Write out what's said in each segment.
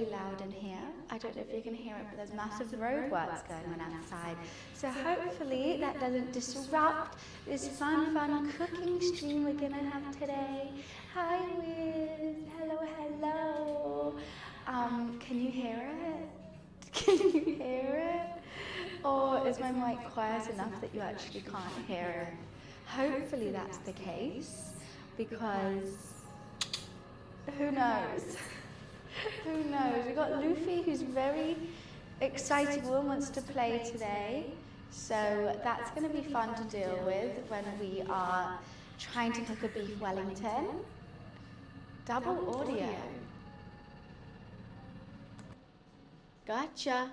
loud in here. I don't know if you can hear it, but there's massive roadworks going on outside. So hopefully that doesn't disrupt this fun cooking stream we're gonna have today. Hi Wiz, hello. Can you hear it? Can you hear it? Or is my mic quiet enough that you actually can't hear it? Hopefully that's the case, because who knows? Who knows? We've got Luffy, who's very excitable and wants to play today. So that's going to be fun to deal with when we are trying to cook a beef Wellington. Double audio. Gotcha.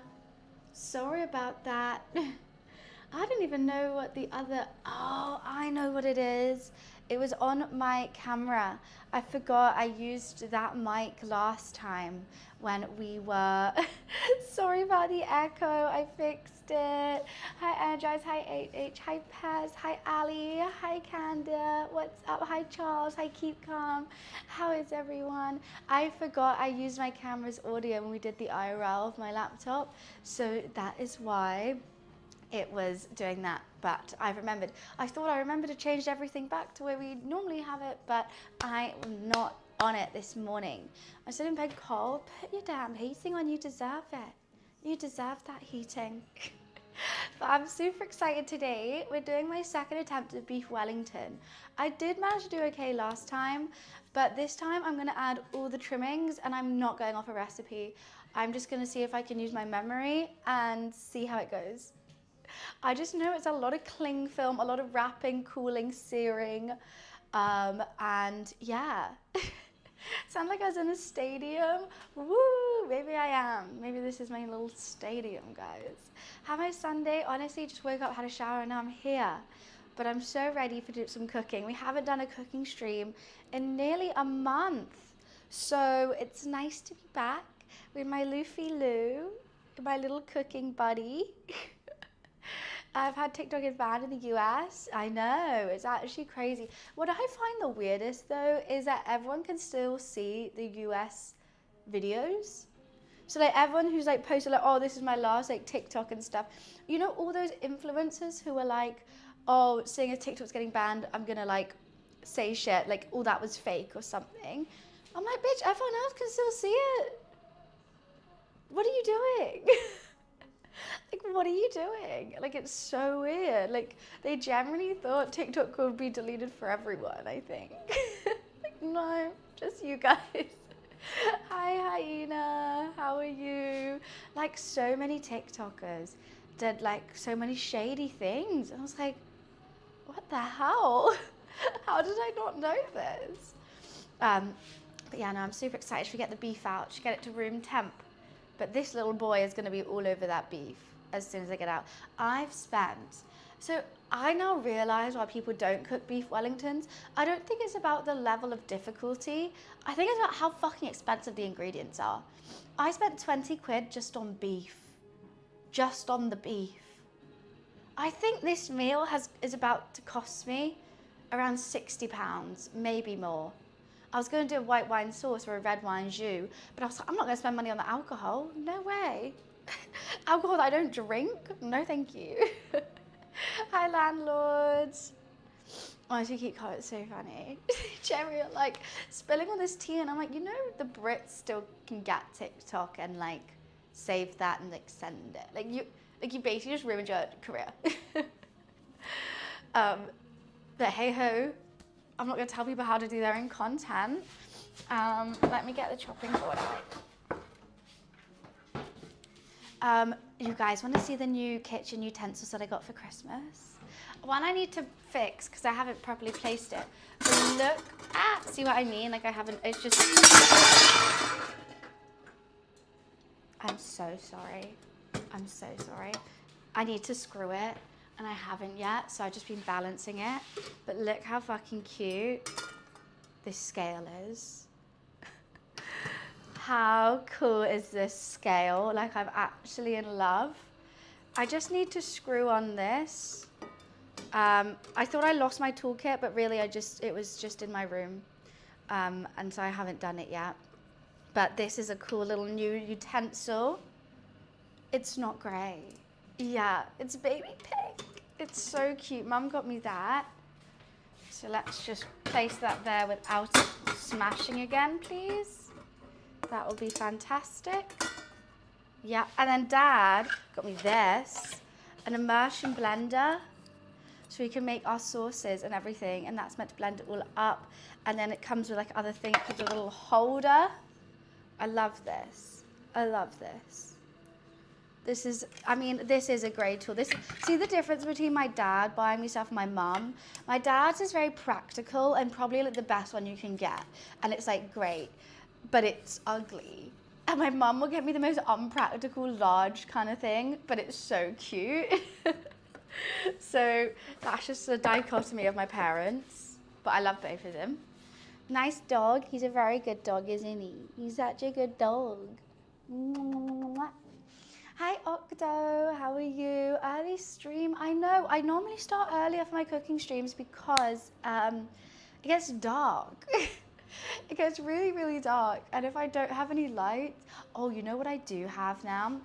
Sorry about that. I don't even know what the other... Oh, I know what it is. It was on my camera. I forgot I used that mic last time when we were... Sorry about the echo, I fixed it. Hi Energize, hi 8H, hi Pez, hi Ali, hi Canda, what's up, hi Charles, hi Keep Calm. How is everyone? I forgot I used my camera's audio when we did the IRL of my laptop, so that is why it was doing that, but I remembered. I thought I remembered to change everything back to where we normally have it, but I am not on it this morning. I said in bed, Cole, put your damn heating on, you deserve it. You deserve that heating. But I'm super excited today. We're doing my second attempt at beef Wellington. I did manage to do okay last time, but this time I'm gonna add all the trimmings and I'm not going off a recipe. I'm just gonna see if I can use my memory and see how it goes. I just know it's a lot of cling film, a lot of wrapping, cooling, searing, and yeah. Sound like I was in a stadium? Woo, maybe I am. Maybe this is my little stadium, guys. Have my Sunday, honestly, just woke up, had a shower, and now I'm here. But I'm so ready for some cooking. We haven't done a cooking stream in nearly a month. So it's nice to be back with my Luffy Lou, my little cooking buddy. I've had TikTok is banned in the US. I know, it's actually crazy. What I find the weirdest though is that everyone can still see the US videos. So like everyone who's like posted like, oh, this is my last like TikTok and stuff. You know, all those influencers who are like, oh, seeing as TikTok's getting banned, I'm gonna like say shit, like, oh, that was fake or something. I'm like, bitch, everyone else can still see it. What are you doing? Like, what are you doing? Like, it's so weird. Like, they generally thought TikTok would be deleted for everyone, I think. Like, no, just you guys. Hi, Hyena, how are you? Like, so many TikTokers did, like, so many shady things. And I was like, what the hell? How did I not know this? But yeah, no, I'm super excited to get the beef out, to get it to room temp. But this little boy is going to be all over that beef as soon as I get out. So I now realize why people don't cook beef Wellingtons. I don't think it's about the level of difficulty. I think it's about how fucking expensive the ingredients are. I spent 20 quid just on beef. Just on the beef. I think this meal is about to cost me around £60, maybe more. I was going to do a white wine sauce or a red wine jus, but I was like, I'm not going to spend money on the alcohol. No way. Alcohol that I don't drink? No, thank you. Hi, landlords. Honestly, keep calling, it's so funny. Jerry are like spilling all this tea, and I'm like, you know, the Brits still can get TikTok and like save that and like send it. Like you basically just ruined your career. But hey ho. I'm not going to tell people how to do their own content. Let me get the chopping board out. You guys want to see the new kitchen utensils that I got for Christmas? One I need to fix because I haven't properly placed it. But look at, see what I mean? Like I haven't, it's just... I'm so sorry. I'm so sorry. I need to screw it. And I haven't yet, so I've just been balancing it. But look how fucking cute this scale is. How cool is this scale? Like, I'm actually in love. I just need to screw on this. I thought I lost my toolkit, but really it was just in my room. And so I haven't done it yet. But this is a cool little new utensil. It's not grey. Yeah, it's baby pink. It's so cute. Mum got me that. So let's just place that there without it smashing again, please. That will be fantastic. Yeah, and then Dad got me this, an immersion blender. So we can make our sauces and everything, and that's meant to blend it all up. And then it comes with like other things, with a little holder. I love this. I love this. This is, I mean, this is a great tool. See the difference between my dad buying me stuff and my mum? My dad's is very practical and probably like the best one you can get. And it's like great, but it's ugly. And my mum will get me the most unpractical, large kind of thing, but it's so cute. So that's just a dichotomy of my parents, but I love both of them. Nice dog. He's a very good dog, isn't he? He's such a good dog. Hi Octo, how are you? Early stream. I know, I normally start earlier for my cooking streams because it gets dark. It gets really, really dark. And if I don't have any lights, oh, you know what I do have now?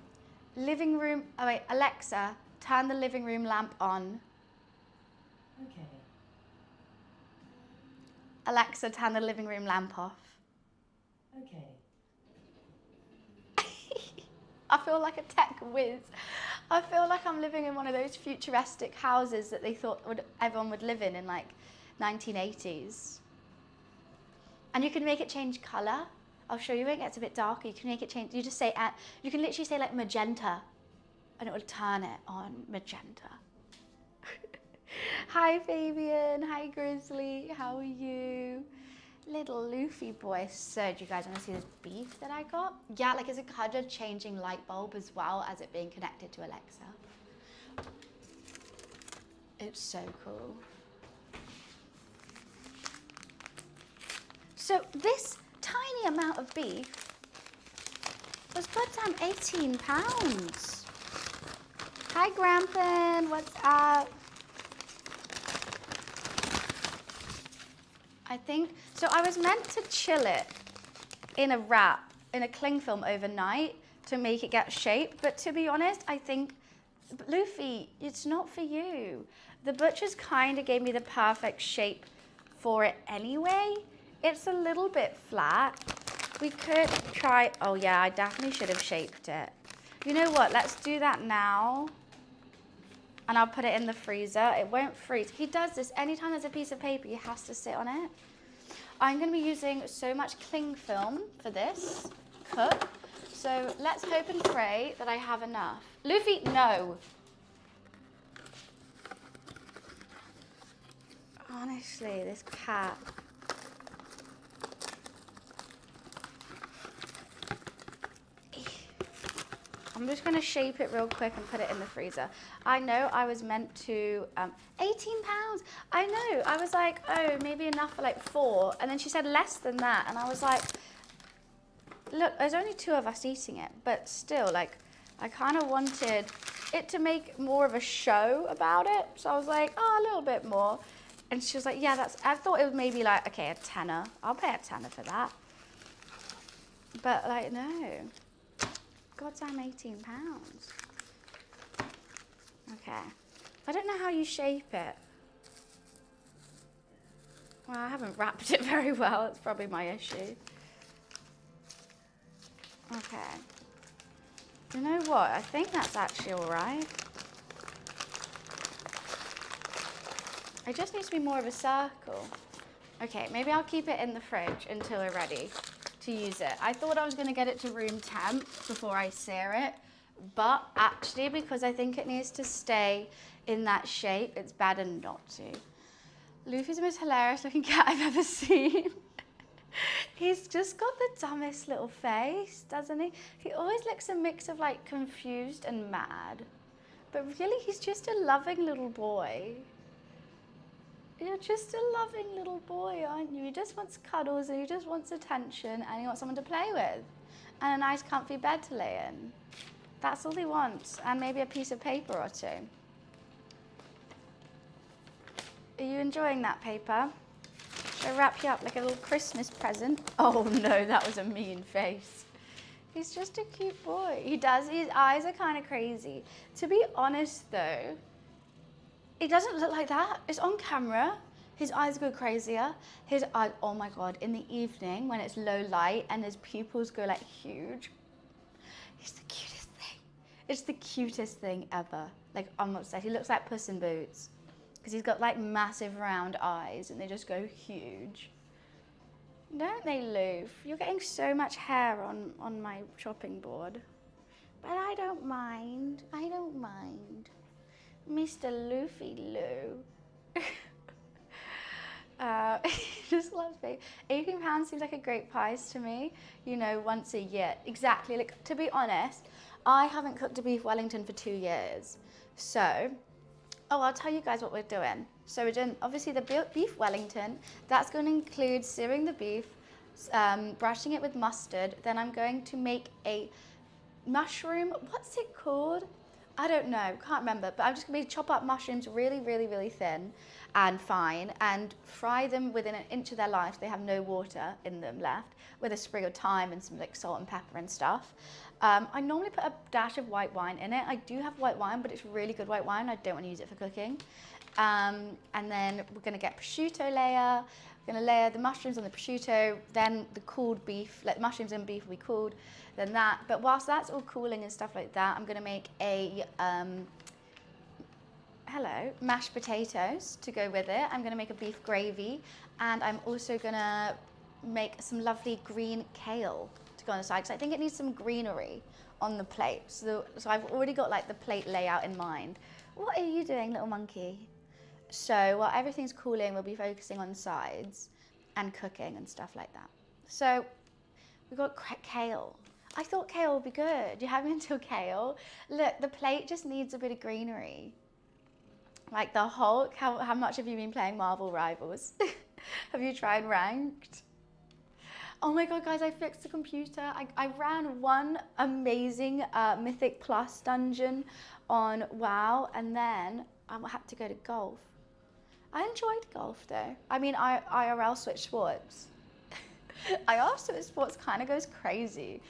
Living room, oh wait, Alexa, turn the living room lamp on. Okay. Alexa, turn the living room lamp off. Okay. I feel like a tech whiz. I feel like I'm living in one of those futuristic houses that they thought everyone would live in like 1980s. And you can make it change color. I'll show you when it gets a bit darker. You can make it change. You just say, you can literally say like magenta, and it will turn it on magenta. Hi Fabian, hi Grizzly, how are you? Little Luffy boy. So do you guys want to see this beef that I got? Yeah, like it's a color changing light bulb as well as it being connected to Alexa. It's so cool. So this tiny amount of beef was goddamn £18. Hi Grampin, what's up? I think, so I was meant to chill it in a wrap, in a cling film overnight to make it get shape, but to be honest, I think, Luffy, it's not for you. The butchers kind of gave me the perfect shape for it anyway. It's a little bit flat. We could try, oh yeah, I definitely should have shaped it. You know what, let's do that now. And I'll put it in the freezer. It won't freeze. He does this anytime there's a piece of paper, he has to sit on it. I'm gonna be using so much cling film for this cook. So let's hope and pray that I have enough. Luffy, no. Honestly, this cat. I'm just going to shape it real quick and put it in the freezer. I know I was meant to, £18. I know, I was like, oh, maybe enough for like 4. And then she said less than that. And I was like, look, there's only 2 of us eating it. But still, like, I kind of wanted it to make more of a show about it. So I was like, oh, a little bit more. And she was like, yeah, that's, I thought it was maybe like, okay, a tenner. I'll pay a tenner for that. But like, no. Goddamn £18. Okay. I don't know how you shape it. Well, I haven't wrapped it very well. It's probably my issue. Okay. You know what? I think that's actually all right. It just needs to be more of a circle. Okay, maybe I'll keep it in the fridge until we're ready to use it. I thought I was going to get it to room temp before I sear it, but actually because I think it needs to stay in that shape, it's better not to. Luffy's the most hilarious looking cat I've ever seen. He's just got the dumbest little face, doesn't he? He always looks a mix of like confused and mad, but really he's just a loving little boy. You're just a loving little boy, aren't you? He just wants cuddles and he just wants attention and he wants someone to play with and a nice comfy bed to lay in. That's all he wants, and maybe a piece of paper or 2. Are you enjoying that paper? I'll wrap you up like a little Christmas present. Oh no, that was a mean face. He's just a cute boy. His eyes are kind of crazy. To be honest though, it doesn't look like that. It's on camera. His eyes go crazier. His eyes, oh my God, in the evening when it's low light and his pupils go like huge. He's the cutest thing. It's the cutest thing ever. Like, I'm obsessed. He looks like Puss in Boots because he's got like massive round eyes and they just go huge. Don't they, Loof? You're getting so much hair on my chopping board. But I don't mind. I don't mind. Mr. Loofy Loo. He just loves me. £18 seems like a great price to me, you know, once a year. Exactly. Like, to be honest, I haven't cooked a beef Wellington for 2 years. So, I'll tell you guys what we're doing. So we're doing, obviously, the beef Wellington. That's going to include searing the beef, brushing it with mustard. Then I'm going to make a mushroom, what's it called? I don't know, can't remember, but I'm just going to chop up mushrooms really, really, really thin and fine and fry them within 1 inch of their life. They have no water in them left, with a sprig of thyme and some like salt and pepper and stuff. I normally put a dash of white wine in it. I do have white wine, but it's really good white wine. I don't want to use it for cooking. And then we're going to get prosciutto layer. We're going to layer the mushrooms on the prosciutto, then the cooled beef, like the mushrooms and beef will be cooled, then that. But whilst that's all cooling and stuff like that, I'm going to make a, mashed potatoes to go with it. I'm going to make a beef gravy, and I'm also going to make some lovely green kale to go on the side, because I think it needs some greenery on the plate. So I've already got like the plate layout in mind. What are you doing, little monkey? So while everything's cooling, we'll be focusing on sides and cooking and stuff like that. So we've got kale. I thought kale would be good. You have me until kale. Look, the plate just needs a bit of greenery. Like the Hulk, how much have you been playing Marvel Rivals? Have you tried ranked? Oh my God, guys, I fixed the computer. I ran one amazing Mythic Plus dungeon on WoW, and then I had to go to golf. I enjoyed golf though. I mean, IRL switch sports. IRL switch sports kind of goes crazy.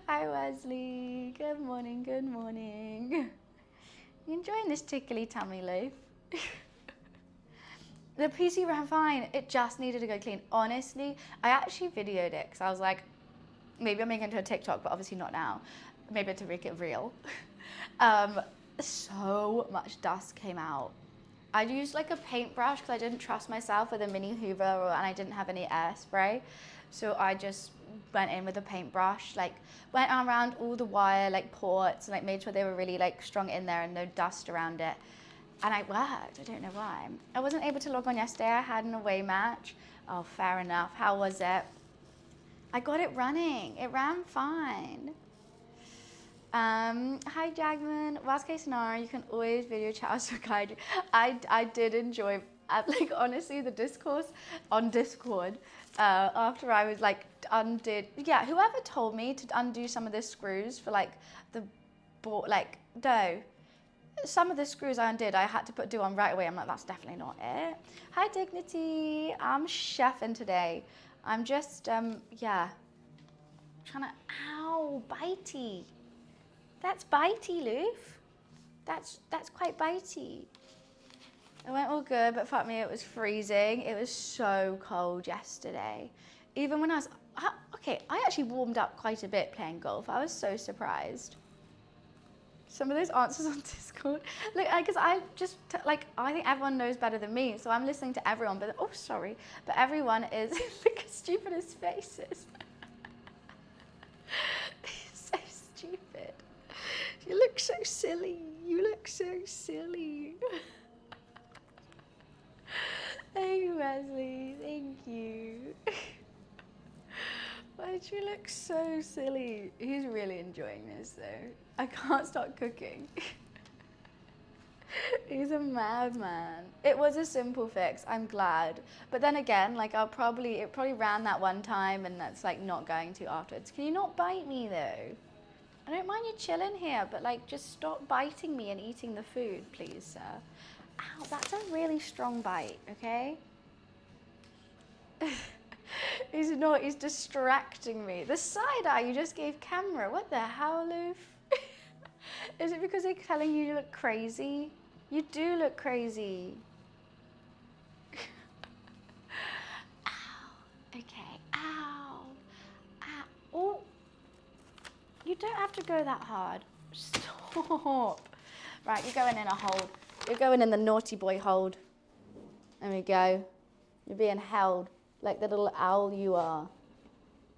Hi Wesley, good morning, good morning. You enjoying this tickly tummy loaf? The PC ran fine, it just needed to go clean. Honestly, I actually videoed it because I was like, maybe I'm making it into a TikTok, but obviously not now. Maybe to make it real. So much dust came out. I used like a paintbrush because I didn't trust myself with a mini Hoover and I didn't have any air spray. So I just went in with a paintbrush, like went around all the wire like ports and like made sure they were really like strong in there and no dust around it. And it worked, I don't know why. I wasn't able to log on yesterday, I had an away match. Oh, fair enough, how was it? I got it running, it ran fine. Hi Jagman, worst case scenario, you can always video chat us for guide. I did enjoy, like honestly, the discourse on Discord after I was like undid, yeah, whoever told me to undo some of the screws for like the board, like no, some of the screws I undid, I had to do on right away. I'm like, that's definitely not it. Hi Dignity, I'm chefing today. I'm just, yeah, trying to, ow, bitey. That's bitey, Loof. That's quite bitey. It went all good, but fuck me, it was freezing. It was so cold yesterday. Even when I was, okay, I actually warmed up quite a bit playing golf. I was so surprised. Some of those answers on Discord, look, because I just, like, I think everyone knows better than me, so I'm listening to everyone, but, oh, sorry, but everyone is, look at stupid his faces. He's so stupid. You look so silly. You look so silly. Hey Wesley, thank you. Why did you look so silly? He's really enjoying this though. I can't stop cooking. He's a madman. It was a simple fix, I'm glad. But then again, like it probably ran that one time and that's like not going to afterwards. Can you not bite me though? I don't mind you chilling here, but like just stop biting me and eating the food, please, sir. Ow, that's a really strong bite, okay? He's not, he's distracting me. The side eye you just gave camera, what the hell, Loof? Is it because they're telling you look crazy? You do look crazy. Ow, okay, ow, ow, oh. You don't have to go that hard. Stop. Right, you're going in a hold. You're going in the naughty boy hold. There we go. You're being held like the little owl you are.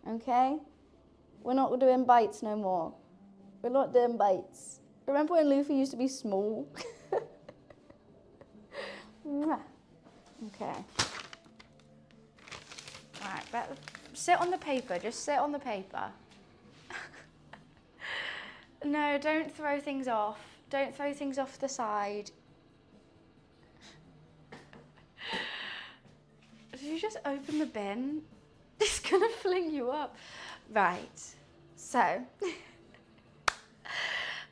Okay? We're not doing bites no more. We're not doing bites. Remember when Luffy used to be small? Okay. Alright, but sit on the paper. Just sit on the paper. No, don't throw things off. Don't throw things off the side. Did you just open the bin? It's gonna fling you up. Right, so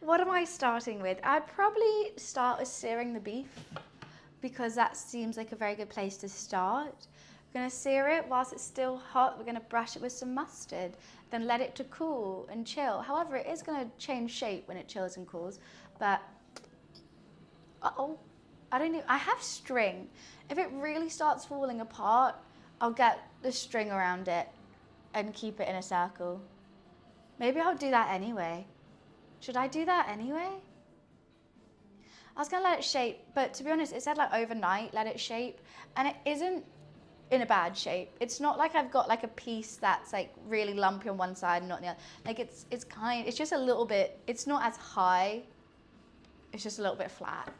what am I starting with? I'd probably start with searing the beef because that seems like a very good place to start. We're gonna sear it whilst it's still hot. We're gonna brush it with some mustard, then let it to cool and chill. However, it is gonna change shape when it chills and cools, but, uh-oh, I have string. If it really starts falling apart, I'll get the string around it and keep it in a circle. Maybe I'll do that anyway. Should I do that anyway? I was gonna let it shape, but to be honest, it said like overnight, let it shape, and it isn't in a bad shape. It's not like I've got like a piece that's like really lumpy on one side and not on the other. Like it's just a little bit, it's not as high, it's just a little bit flat.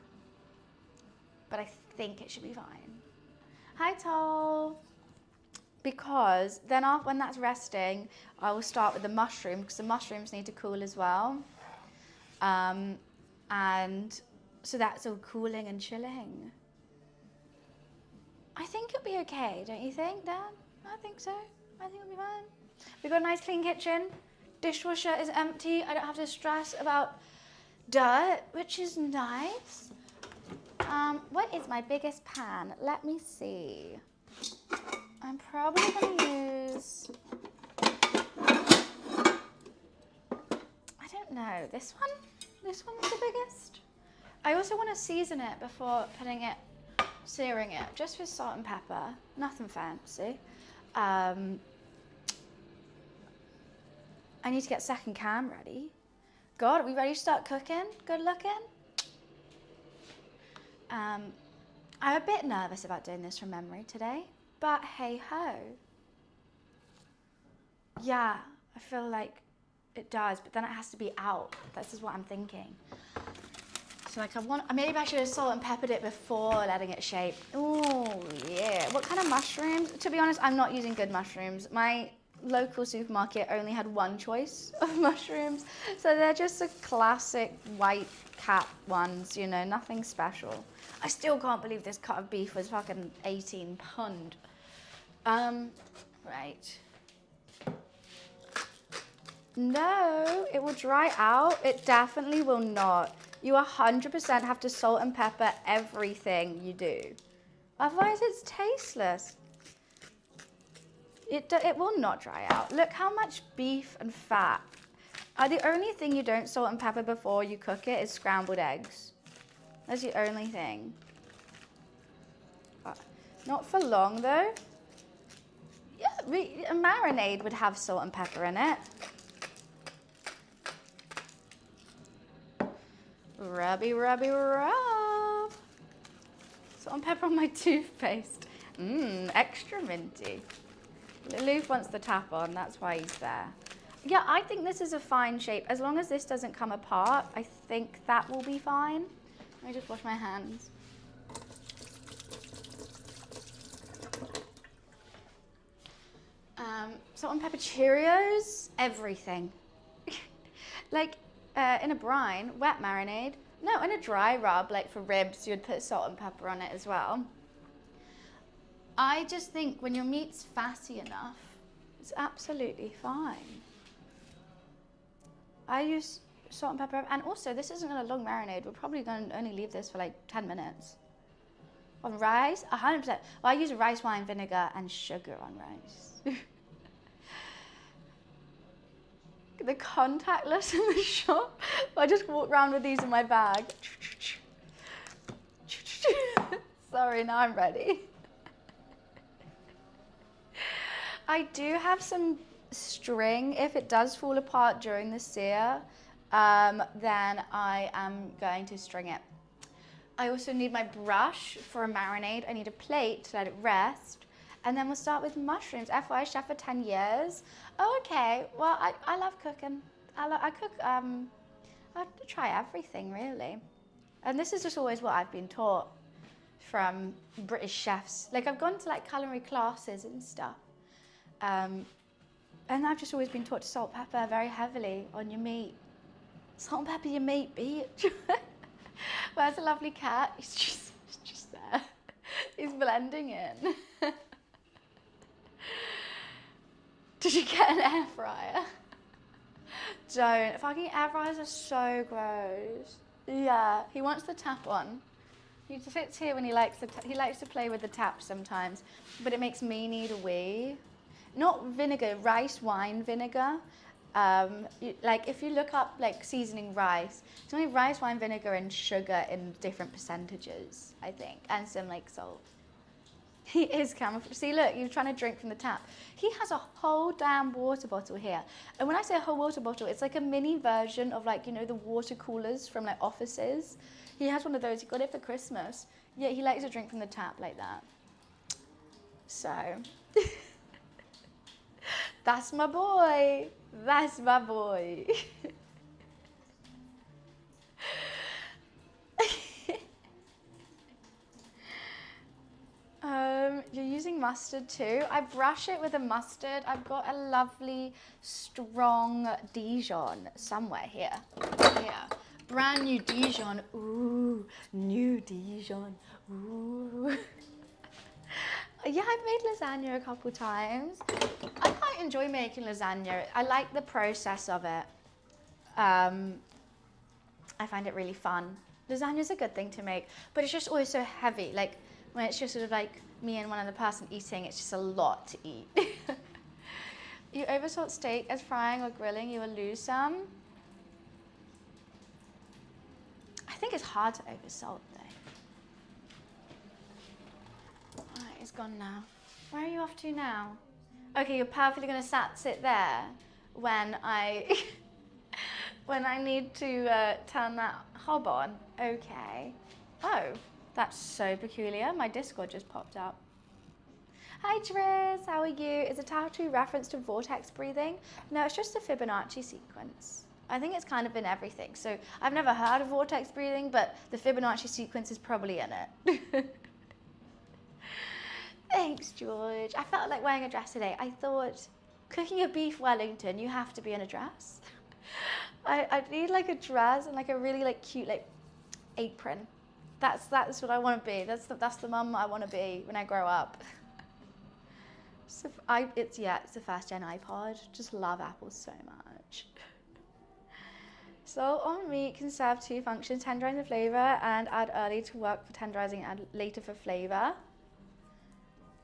But I think it should be fine. Hi, Tol. Because then when that's resting, I will start with the mushroom because the mushrooms need to cool as well. And so that's all cooling and chilling. I think it'll be okay, don't you think, Dan? I think so. I think it'll be fine. We've got a nice clean kitchen. Dishwasher is empty. I don't have to stress about dirt, which is nice. What is my biggest pan? Let me see. I'm probably gonna use, I don't know, this one? This one's the biggest. I also want to season it before searing it, just with salt and pepper, nothing fancy. I need to get second cam ready. God, are we ready to start cooking? Good looking? I'm a bit nervous about doing this from memory today, but hey ho. Yeah, I feel like it does, but then it has to be out. This is what I'm thinking. So like maybe I should have salt and peppered it before letting it shape. Oh yeah. What kind of mushrooms? To be honest, I'm not using good mushrooms. My local supermarket only had one choice of mushrooms. So they're just the classic white cap ones, you know, nothing special. I still can't believe this cut of beef was fucking 18 pound. Right. No, it will dry out. It definitely will not. You 100% have to salt and pepper everything you do. Otherwise it's tasteless. It will not dry out. Look how much beef and fat. The only thing you don't salt and pepper before you cook it is scrambled eggs. That's the only thing. Not for long though. Yeah, a marinade would have salt and pepper in it. Rubby, rubby, rub. Salt and pepper on my toothpaste. Extra minty. Loof wants the tap on, that's why he's there. Yeah, I think this is a fine shape. As long as this doesn't come apart, I think that will be fine. Let me just wash my hands. Salt and pepper Cheerios, everything. Like in a brine, wet marinade. No, in a dry rub, like for ribs, you'd put salt and pepper on it as well. I just think when your meat's fatty enough, it's absolutely fine. I use salt and pepper, and also this isn't a long marinade. We're probably going to only leave this for like 10 minutes. On rice, 100%. Well, I use rice wine vinegar and sugar on rice. The contactless in the shop. I just walk around with these in my bag. Sorry, now I'm ready. I do have some string. If it does fall apart during the sear, then I am going to string it. I also need my brush for a marinade. I need a plate to let it rest. And then we'll start with mushrooms. FYI, chef for 10 years. Oh, okay. Well, I love cooking. I cook, I try everything, really. And this is just always what I've been taught from British chefs. Like, I've gone to, like, culinary classes and stuff. And I've just always been taught to salt pepper very heavily on your meat. Salt and pepper your meat, bitch. Where's a lovely cat? He's just there. He's blending in. Did you get an air fryer? Don't. Fucking air fryers are so gross. Yeah, he wants the tap on. He sits here when he likes to play with the tap sometimes, but it makes me need a wee. Not vinegar, rice wine vinegar. Like if you look up like seasoning rice, it's only rice wine vinegar and sugar in different percentages, I think, and some like salt. He is camouflage. See, look, you're trying to drink from the tap. He has a whole damn water bottle here. And when I say a whole water bottle, it's like a mini version of like, you know, the water coolers from like offices. He has one of those. He got it for Christmas. Yeah, he likes to drink from the tap like that. So, that's my boy. That's my boy. You're using mustard too. I brush it with a mustard. I've got a lovely, strong Dijon somewhere here. Yeah. Brand new Dijon. Ooh, new Dijon. Ooh. Yeah, I've made lasagna a couple times. I quite enjoy making lasagna. I like the process of it. I find it really fun. Lasagna's a good thing to make, but it's just always so heavy. Like when it's just sort of like me and one other person eating, it's just a lot to eat. You oversalt steak as frying or grilling, you will lose some. I think it's hard to oversalt though. Alright, it's gone now. Where are you off to now? Okay, you're perfectly gonna sit there when I when I need to turn that hob on. Okay. Oh, that's so peculiar. My Discord just popped up. Hi Triz, how are you? Is a tattoo reference to vortex breathing? No, it's just a Fibonacci sequence. I think it's kind of in everything. So I've never heard of vortex breathing, but the Fibonacci sequence is probably in it. Thanks, George. I felt like wearing a dress today. I thought, cooking a beef Wellington, you have to be in a dress. I need like a dress and like a really like cute like apron. That's what I want to be. That's the mum I want to be when I grow up. So it's the first gen iPod. Just love Apple so much. Salt on meat can serve two functions: tenderize the flavor and add early to work for tenderizing, add later for flavor.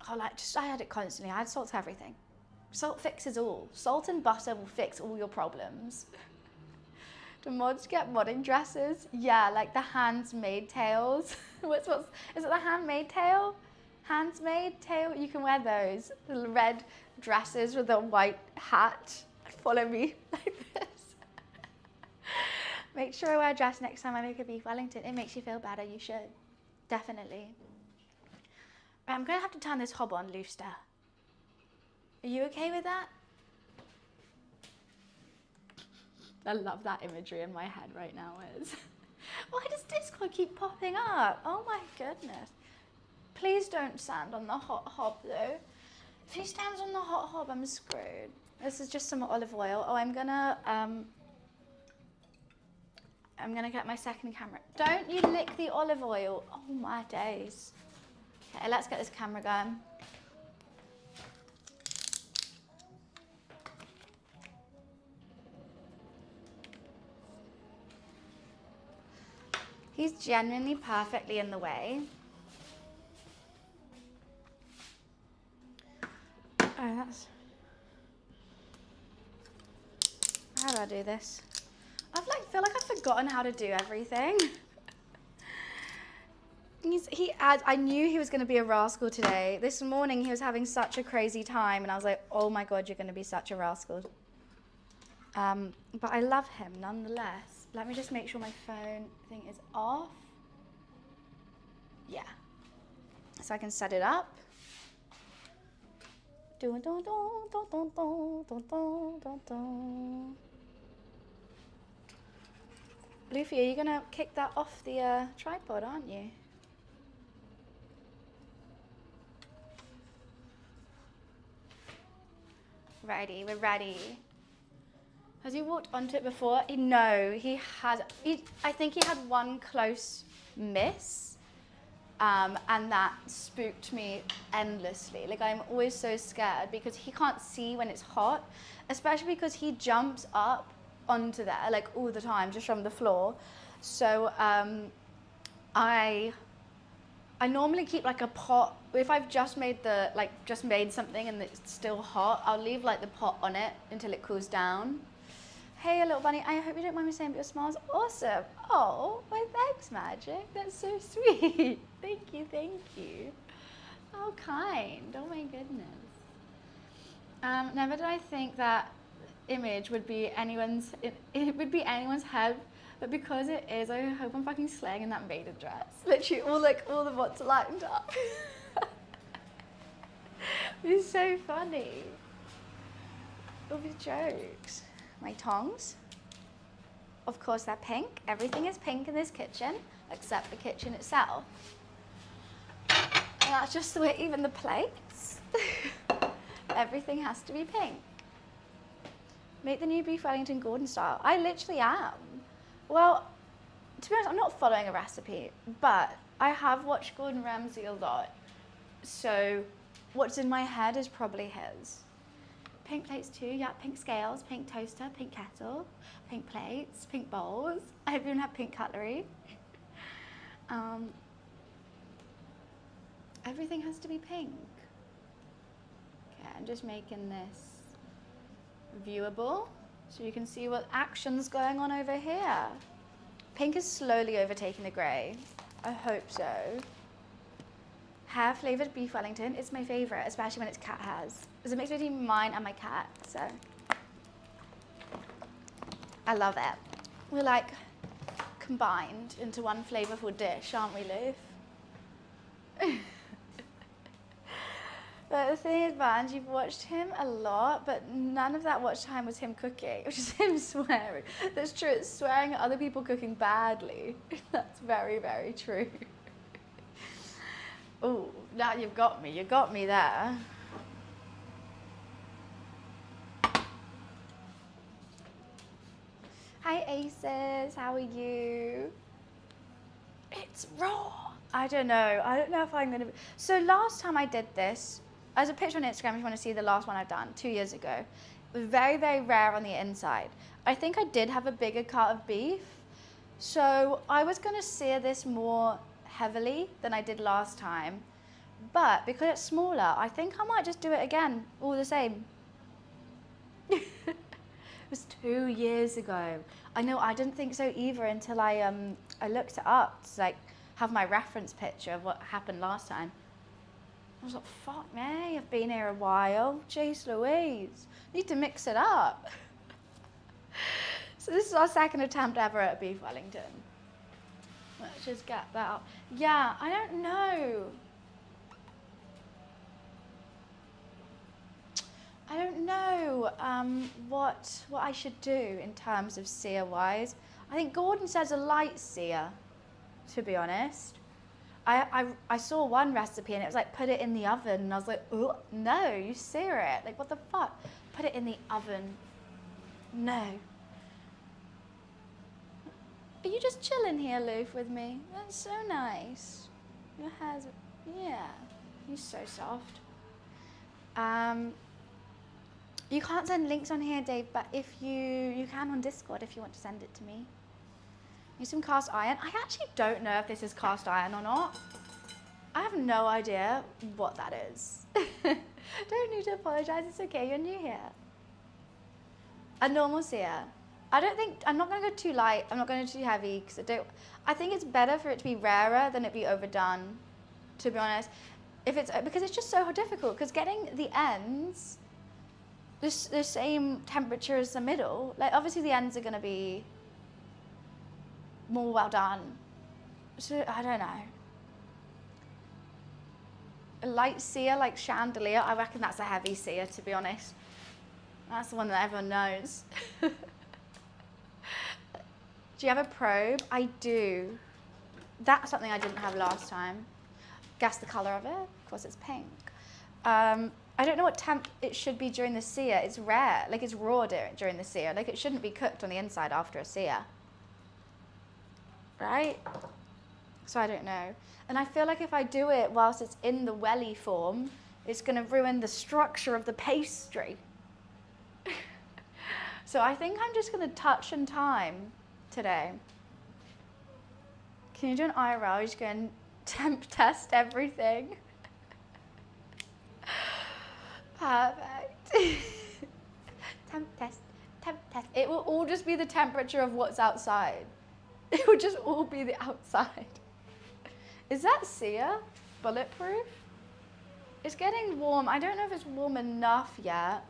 Oh, I add it constantly. I add salt to everything. Salt fixes all. Salt and butter will fix all your problems. Do mods get modding dresses? Yeah, like the hands-made tails. Is it the handmade tail? Hands-made tail? You can wear those. The red dresses with a white hat. Follow me like this. Make sure I wear a dress next time I make a beef Wellington. It makes you feel better. You should. Definitely. I'm going to have to turn this hob on, Looster. Are you okay with that? I love that imagery in my head right now. Why does Discord keep popping up? Oh my goodness. Please don't stand on the hot hob though. If he stands on the hot hob, I'm screwed. This is just some olive oil. Oh, I'm gonna get my second camera. Don't you lick the olive oil. Oh my days. Okay, let's get this camera going. He's genuinely perfectly in the way. this. How do I do this? Feel like I've forgotten how to do everything. I knew he was going to be a rascal today. This morning he was having such a crazy time and I was like, oh my God, you're going to be such a rascal. But I love him nonetheless. Let me just make sure my phone thing is off. Yeah. So I can set it up. Luffy, are you gonna kick that off the tripod, aren't you? Ready, we're ready. Has he walked onto it before? No, he had. I think he had one close miss, and that spooked me endlessly. Like, I'm always so scared because he can't see when it's hot, especially because he jumps up onto there like all the time just from the floor. So I normally keep like a pot. If I've just made something and it's still hot, I'll leave like the pot on it until it cools down. Hey, little bunny, I hope you don't mind me saying, but your smile's awesome. Oh, well, thanks, Magic. That's so sweet. Thank you, thank you. How kind. Oh my goodness. Never did I think that image would be anyone's. It would be anyone's head, but because it is, I hope I'm fucking slaying in that maiden dress. Literally, all the bots are lined up. It's so funny. All these jokes. My tongs. Of course, they're pink. Everything is pink in this kitchen, except the kitchen itself. And that's just the way, even the plates. Everything has to be pink. Make the new beef Wellington Gordon style. I literally am. Well, to be honest, I'm not following a recipe, but I have watched Gordon Ramsay a lot. So what's in my head is probably his. Pink plates too, yeah, pink scales, pink toaster, pink kettle, pink plates, pink bowls. I even have pink cutlery. Everything has to be pink. Okay, I'm just making this viewable so you can see what action's going on over here. Pink is slowly overtaking the grey. I hope so. Hair flavoured beef Wellington is my favourite, especially when it's cat hairs. It's a mix between mine and my cat, so I love it. We're like combined into one flavourful dish, aren't we, Loof? But the thing is, Vans, you've watched him a lot, but none of that watch time was him cooking. It was just him swearing. That's true, it's swearing at other people cooking badly. That's very, very true. Oh, now you got me there. Hi Aces, how are you? It's raw. I don't know if I'm gonna be. So last time I did this, as a picture on Instagram if you want to see the last one I've done, 2 years ago. It was very, very rare on the inside. I think I did have a bigger cut of beef. So I was gonna sear this more heavily than I did last time. But because it's smaller, I think I might just do it again, all the same. It was 2 years ago. I know, I didn't think so either until I looked it up to like have my reference picture of what happened last time. I was like, fuck me, I've been here a while. Jeez Louise, need to mix it up. So this is our second attempt ever at beef Wellington. Let's just get that out. Yeah, I don't know. I don't know what I should do in terms of sear-wise. I think Gordon says a light sear, to be honest. I saw one recipe and it was like, put it in the oven. And I was like, oh, no, you sear it. Like, what the fuck? Put it in the oven. No. Are you just chilling here, Loof, with me? That's so nice. Your hair's, yeah, you're so soft. You can't send links on here, Dave, but if you can on Discord if you want to send it to me. Use some cast iron. I actually don't know if this is cast iron or not. I have no idea what that is. Don't need to apologize. It's okay. You're new here. A normal sear. I'm not going to go too light. I'm not going to go too heavy because I think it's better for it to be rarer than it be overdone, to be honest. Because it's just so difficult because getting the ends the same temperature as the middle, like obviously the ends are going to be more well done. So I don't know. A light sear like chandelier, I reckon that's a heavy sear, to be honest. That's the one that everyone knows. Do you have a probe? I do. That's something I didn't have last time. Guess the color of it? Of course it's pink. I don't know what temp it should be during the sear. It's rare, like it's raw during the sear. Like it shouldn't be cooked on the inside after a sear. Right? So I don't know. And I feel like if I do it whilst it's in the welly form, it's gonna ruin the structure of the pastry. So I think I'm just gonna touch and time today. Can you do an IRL? You're just gonna temp test everything. Perfect. Temp test, temp test. It will all just be the temperature of what's outside. It will just all be the outside. Is that sear bulletproof? It's getting warm. I don't know if it's warm enough yet.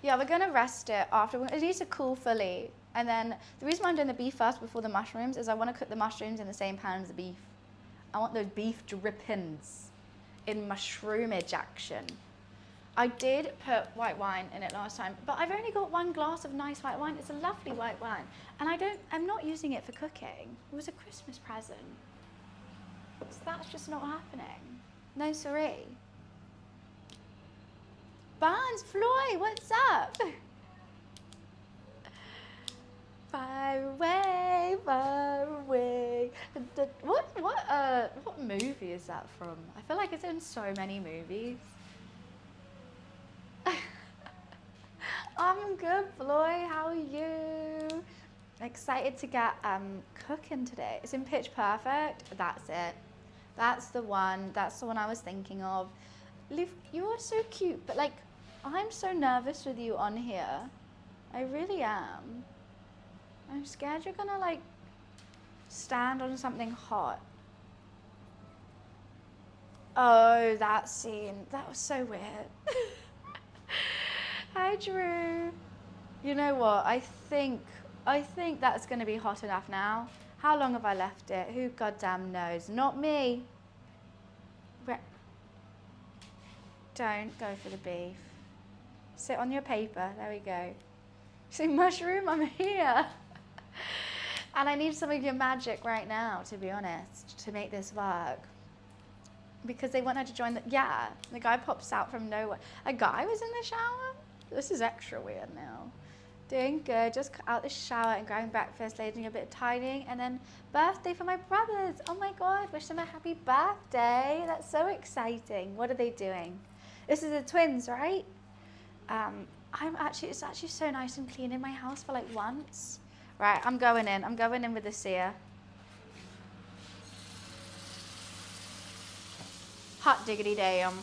Yeah, we're gonna rest it after. It needs to cool fully. And then the reason why I'm doing the beef first before the mushrooms is I want to cook the mushrooms in the same pan as the beef. I want those beef drippings in mushroomage action. I did put white wine in it last time, but I've only got one glass of nice white wine. It's a lovely white wine. And I'm not using it for cooking. It was a Christmas present. So that's just not happening. No siree. Barnes, Floyd, what's up? Far away, far away. What movie is that from? I feel like it's in so many movies. I'm good, Floyd. How are you? Excited to get cooking today. It's in Pitch Perfect. That's it. That's the one. That's the one I was thinking of. Liv, you are so cute, but like, I'm so nervous with you on here. I really am. I'm scared you're gonna like stand on something hot. Oh, that scene. That was so weird. Hi, Drew. You know what? I think that's gonna be hot enough now. How long have I left it? Who goddamn knows? Not me. Don't go for the beef. Sit on your paper. There we go. See, mushroom, I'm here. And I need some of your magic right now, to be honest, to make this work. Because they want her to join the guy pops out from nowhere. A guy was in the shower? This is extra weird now. Doing good, just out the shower and grabbing breakfast, doing a bit of tidying, and then birthday for my brothers. Oh my God, wish them a happy birthday. That's so exciting. What are they doing? This is the twins, right? It's actually so nice and clean in my house for like once. Right, I'm going in with the sear. Hot diggity damn.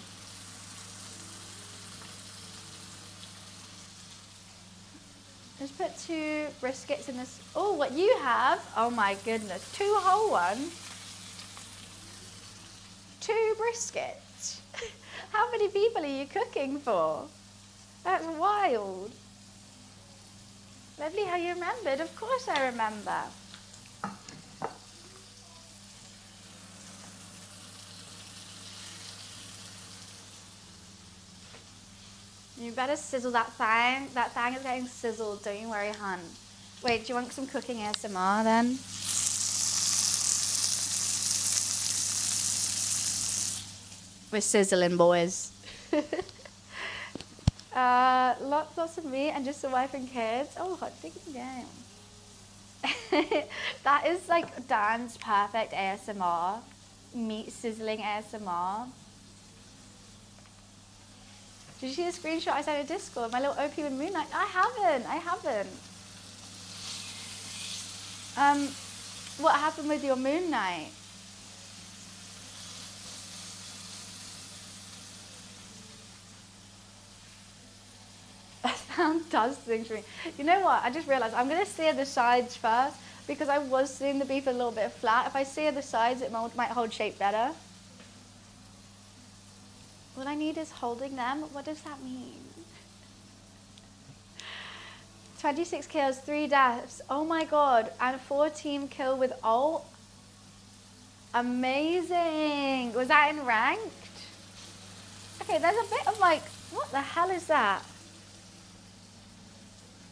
Let's put 2 briskets in this. Oh, what you have? Oh my goodness, 2 whole ones. 2 briskets. How many people are you cooking for? That's wild. Lovely how you remembered. Of course I remember. You better sizzle that thing. That thing is getting sizzled. Don't you worry, hun. Wait, do you want some cooking ASMR then? We're sizzling, boys. Lots of meat and just the wife and kids. Oh, hot diggity damn. That is like Dan's perfect ASMR. Meat sizzling ASMR. Did you see the screenshot I sent in Discord? My little OP with Moonlight? I haven't. What happened with your Moon Knight? does things for me. You know what? I just realized I'm going to sear the sides first because I was seeing the beef a little bit flat. If I sear the sides, it might hold shape better. What I need is holding them. What does that mean? 26 kills, 3 deaths. Oh my god. And 4 team kill with ult. Amazing. Was that in ranked? Okay, there's a bit of like, what the hell is that?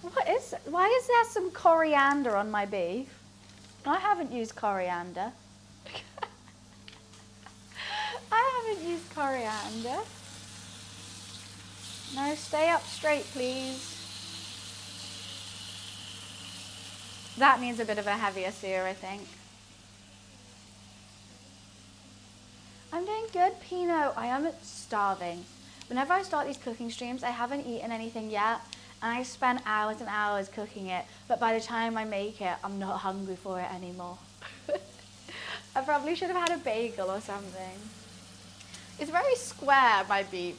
Why is there some coriander on my beef? I haven't used coriander. I haven't used coriander. No, stay up straight, please. That needs a bit of a heavier sear, I think. I'm doing good, Pino. I am starving. Whenever I start these cooking streams, I haven't eaten anything yet, and I spend hours and hours cooking it, but by the time I make it, I'm not hungry for it anymore. I probably should have had a bagel or something. It's very square, my beef.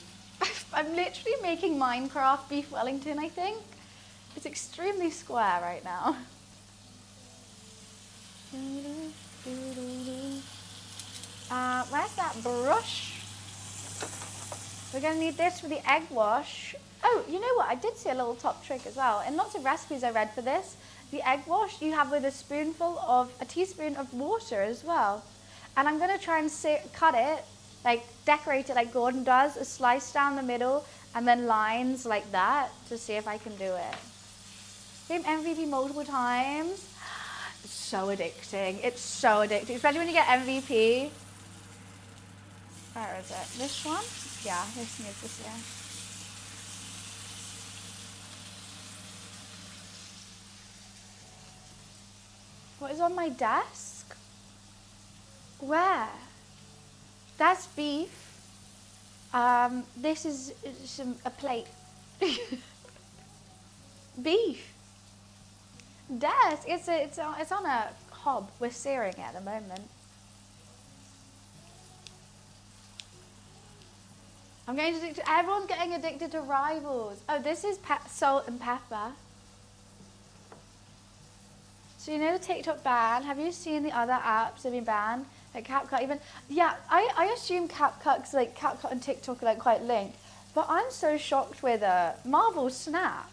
I'm literally making Minecraft beef Wellington, I think. It's extremely square right now. Where's that brush? We're going to need this for the egg wash. Oh, you know what? I did see a little top trick as well. In lots of recipes I read for this, the egg wash you have with a teaspoon of water as well. And I'm going to try and cut it, like decorate it like Gordon does, a slice down the middle and then lines like that to see if I can do it. Game MVP multiple times. It's so addicting. It's so addicting, especially when you get MVP. Where is it? This one? Yeah, this needs this here. What is on my desk? Where? That's beef. This is a plate. Beef. Desk. It's on a hob. We're searing it at the moment. I'm going to everyone's getting addicted to Rivals. Oh, this is salt and pepper. So you know the TikTok ban? Have you seen the other apps that have been banned? Like CapCut even? Yeah, I assume CapCut, like CapCut and TikTok are like quite linked. But I'm so shocked with Marvel Snap.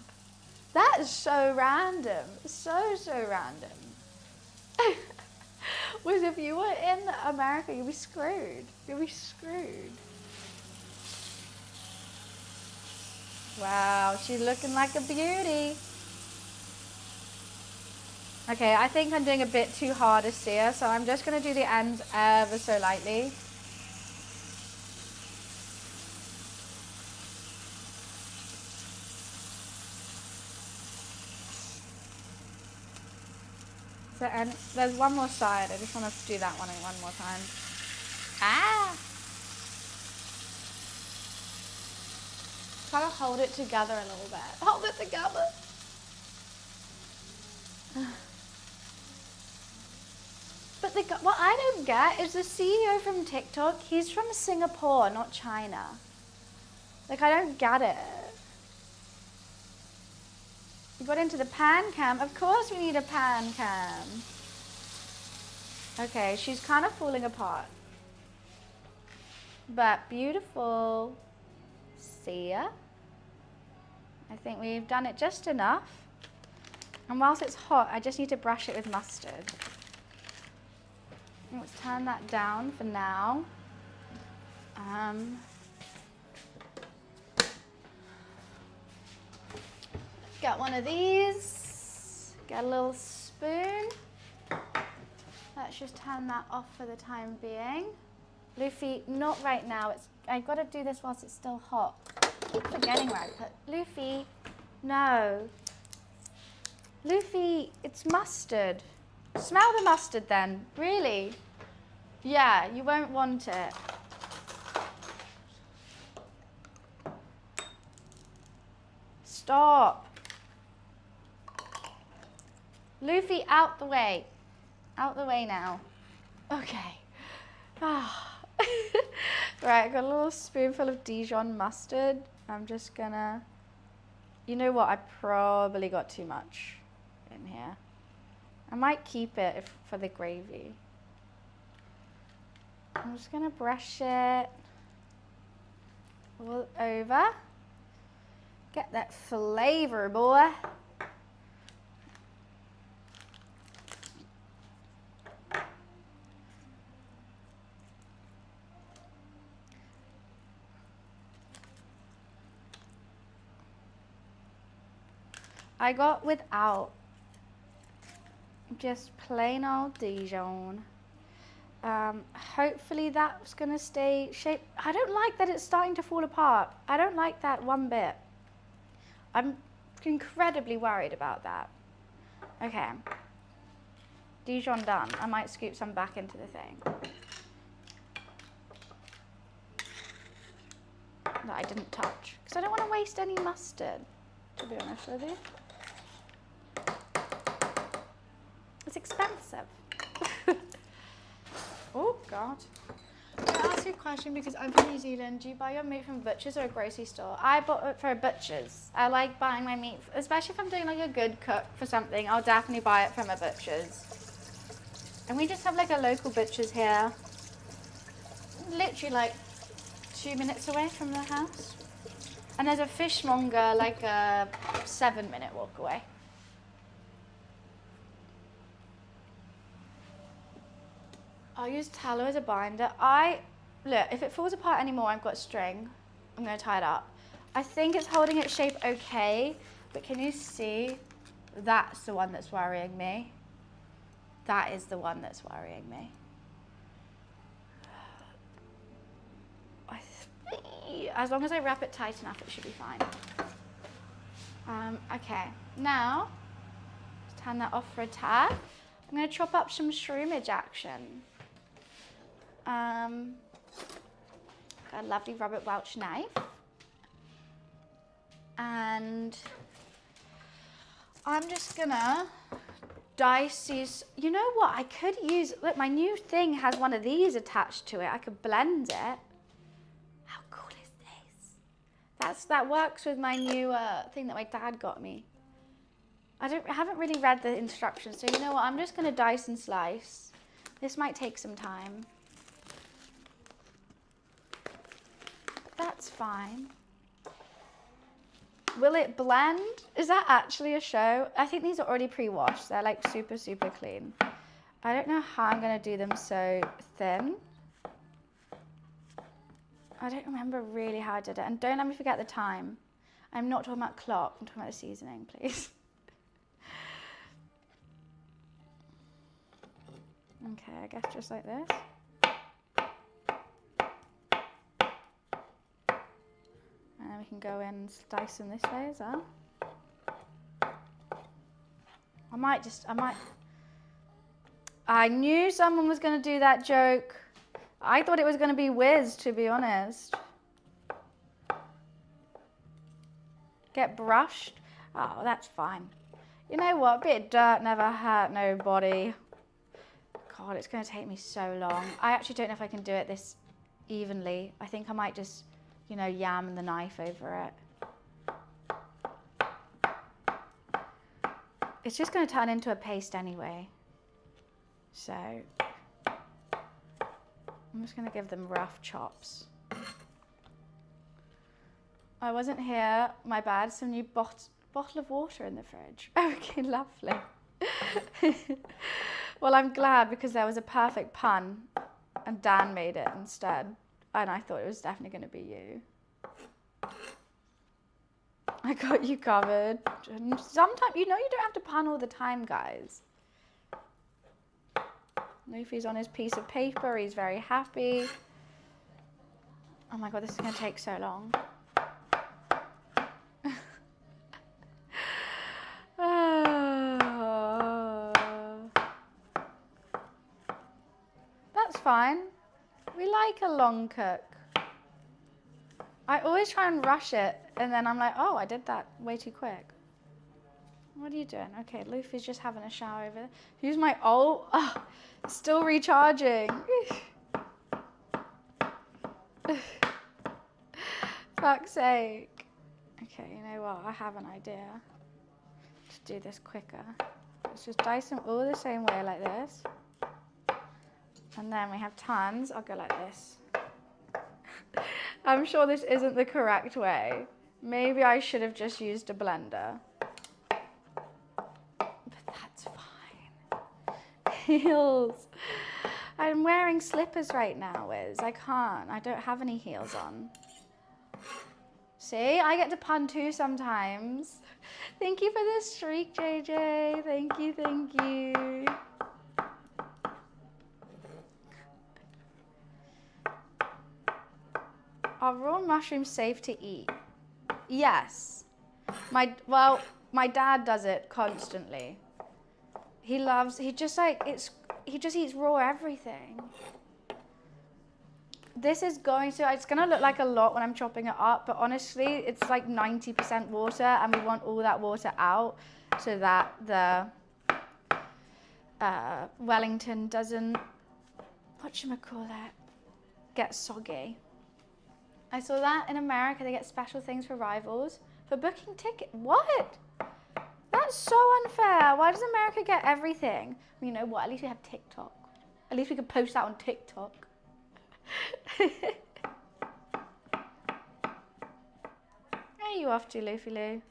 That is so random. So random. Was if you were in America, you'd be screwed. You'd be screwed. Wow, she's looking like a beauty. Okay, I think I'm doing a bit too hard a sear, so I'm just going to do the ends ever so lightly. So, and there's one more side. I just want to do that one more time. Ah! Try to hold it together a little bit. Hold it together. But what I don't get is the CEO from TikTok, he's from Singapore, not China. Like, I don't get it. We got into the pan cam. Of course we need a pan cam. Okay, she's kind of falling apart. But beautiful. See ya. I think we've done it just enough. And whilst it's hot, I just need to brush it with mustard. Let's turn that down for now. Get one of these. Get a little spoon. Let's just turn that off for the time being. Luffy, not right now. I've got to do this whilst it's still hot. I keep forgetting where I put Luffy. No. Luffy, it's mustard. Smell the mustard then. Really? Yeah, you won't want it. Stop. Luffy, out the way. Out the way now. Okay. Right, I got a little spoonful of Dijon mustard. I'm just gonna You know what? I probably got too much in here. I might keep it for the gravy. I'm just gonna brush it all over. Get that flavor, boy. I got without just plain old Dijon. Hopefully that's gonna stay shaped. I don't like that it's starting to fall apart. I don't like that one bit. I'm incredibly worried about that. Okay. Dijon done. I might scoop some back into the thing that I didn't touch, because I don't want to waste any mustard, to be honest with you. It's expensive. Oh God. Can I ask you a question, because I'm from New Zealand? Do you buy your meat from butchers or a grocery store? I bought it for a butcher's. I like buying my meat, especially if I'm doing like a good cook for something, I'll definitely buy it from a butcher's. And we just have like a local butcher's here. Literally like 2 minutes away from the house. And there's a fishmonger like a 7-minute walk away. I'll use tallow as a binder. Look, if it falls apart anymore, I've got string. I'm gonna tie it up. I think it's holding its shape okay, but can you see? That's the one that's worrying me. That is the one that's worrying me. As long as I wrap it tight enough, it should be fine. Okay, now, let's turn that off for a tad. I'm gonna chop up some shroomage action. Got a lovely Robert Welch knife. And I'm just gonna dice these. You know what, I could use, look, my new thing has one of these attached to it. I could blend it. How cool is this? That works with my new thing that my dad got me. I haven't really read the instructions, so you know what, I'm just gonna dice and slice. This might take some time. That's fine. Will it blend? Is that actually a show? I think these are already pre-washed. They're like super, super clean. I don't know how I'm gonna do them so thin. I don't remember really how I did it. And don't let me forget the time. I'm not talking about clock, I'm talking about the seasoning, please. Okay, I guess just like this. And then we can go in and slice them this way as well. I knew someone was going to do that joke. I thought it was going to be Wiz, to be honest. Get brushed? Oh, that's fine. You know what? A bit of dirt never hurt nobody. God, it's going to take me so long. I actually don't know if I can do it this evenly. I think I might just, you know, yam the knife over it. It's just going to turn into a paste anyway. So, I'm just going to give them rough chops. I wasn't here, my bad. Some new bottle of water in the fridge. Okay, lovely. Well, I'm glad, because there was a perfect pun and Dan made it instead. And I thought it was definitely going to be you. I got you covered. Sometimes, you know, you don't have to pun all the time, guys. Luffy's on his piece of paper. He's very happy. Oh my God, this is going to take so long. That's fine. We like a long cook. I always try and rush it, and then I'm like, oh, I did that way too quick. What are you doing? Okay, Luffy's just having a shower over there. Use my still recharging. Fuck's sake. Okay, you know what? I have an idea to do this quicker. Let's just dice them all the same way like this. And then we have tons. I'll go like this. I'm sure this isn't the correct way. Maybe I should have just used a blender. But that's fine. Heels. I'm wearing slippers right now, Wiz. I can't. I don't have any heels on. See, I get to pun too sometimes. Thank you for the streak, JJ. Thank you, thank you. Are raw mushrooms safe to eat? Yes. My dad does it constantly. He just eats raw everything. This is it's gonna look like a lot when I'm chopping it up, but honestly, it's like 90% water, and we want all that water out so that the Wellington doesn't, whatchamacallit, get soggy. I saw that in America, they get special things for rivals for booking tickets. What? That's so unfair. Why does America get everything? You know what? At least we have TikTok. At least we can post that on TikTok. Where are you off to, Luffy Lou?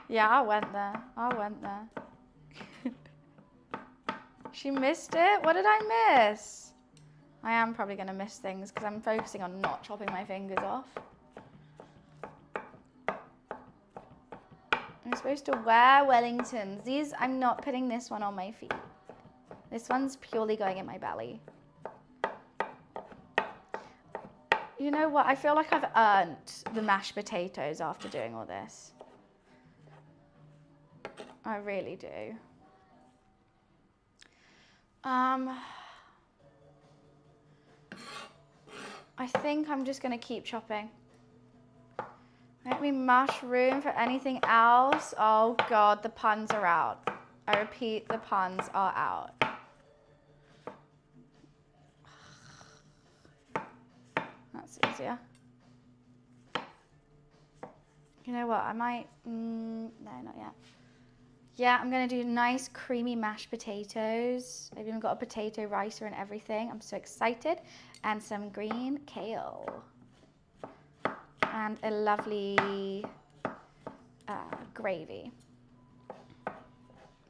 Yeah, I went there. She missed it? What did I miss? I am probably going to miss things because I'm focusing on not chopping my fingers off. I'm supposed to wear Wellingtons. These, I'm not putting this one on my feet. This one's purely going in my belly. You know what? I feel like I've earned the mashed potatoes after doing all this. I really do. I think I'm just gonna keep chopping. Let me mushroom for anything else. Oh God, the puns are out. I repeat, the puns are out. That's easier. You know what, I might, no, not yet. Yeah, I'm gonna do nice creamy mashed potatoes. I've even got a potato ricer and everything. I'm so excited. And some green kale. And a lovely gravy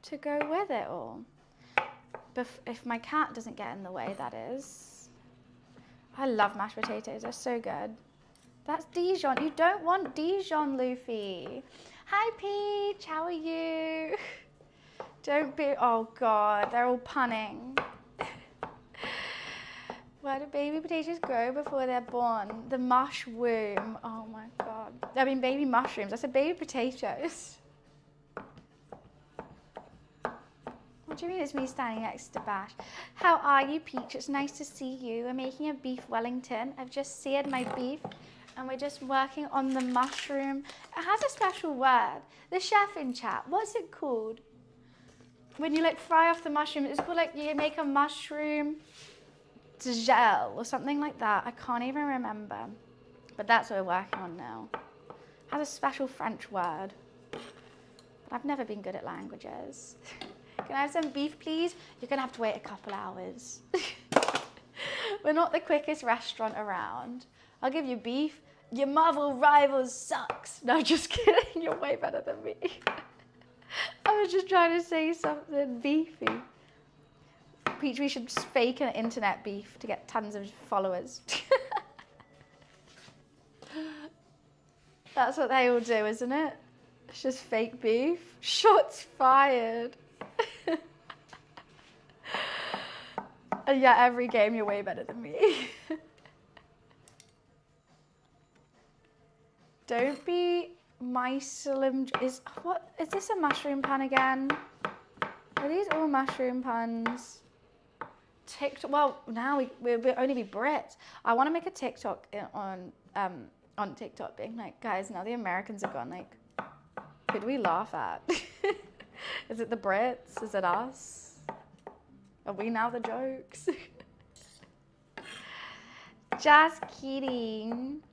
to go with it all. If my cat doesn't get in the way, that is. I love mashed potatoes, they're so good. That's Dijon. You don't want Dijon, Luffy. Hi, Peach, how are you? Don't be, oh God, they're all punning. Where do baby potatoes grow before they're born? The mush womb. Oh my God. I mean, baby mushrooms. I said baby potatoes. What do you mean it's me standing next to Bash? How are you, Peach? It's nice to see you. We're making a beef Wellington. I've just seared my beef and we're just working on the mushroom. It has a special word. The chef in chat, what's it called? When you like fry off the mushroom, it's called like you make a mushroom gel or something like that. I can't even remember. But that's what we're working on now. It has a special French word. But I've never been good at languages. Can I have some beef, please? You're going to have to wait a couple hours. We're not the quickest restaurant around. I'll give you beef. Your Marvel Rivals sucks. No, just kidding. You're way better than me. I was just trying to say something beefy. Peach, we should just fake an internet beef to get tons of followers. That's what they all do, isn't it? It's just fake beef. Shots fired. And yeah, every game you're way better than me. Don't be mycelim. Is this a mushroom pun again? Are these all mushroom puns? TikTok. Well, now we'll only be Brits. I want to make a TikTok on TikTok, being like, guys, now the Americans are gone. Like, who do we laugh at? Is it the Brits? Is it us? Are we now the jokes? Just kidding.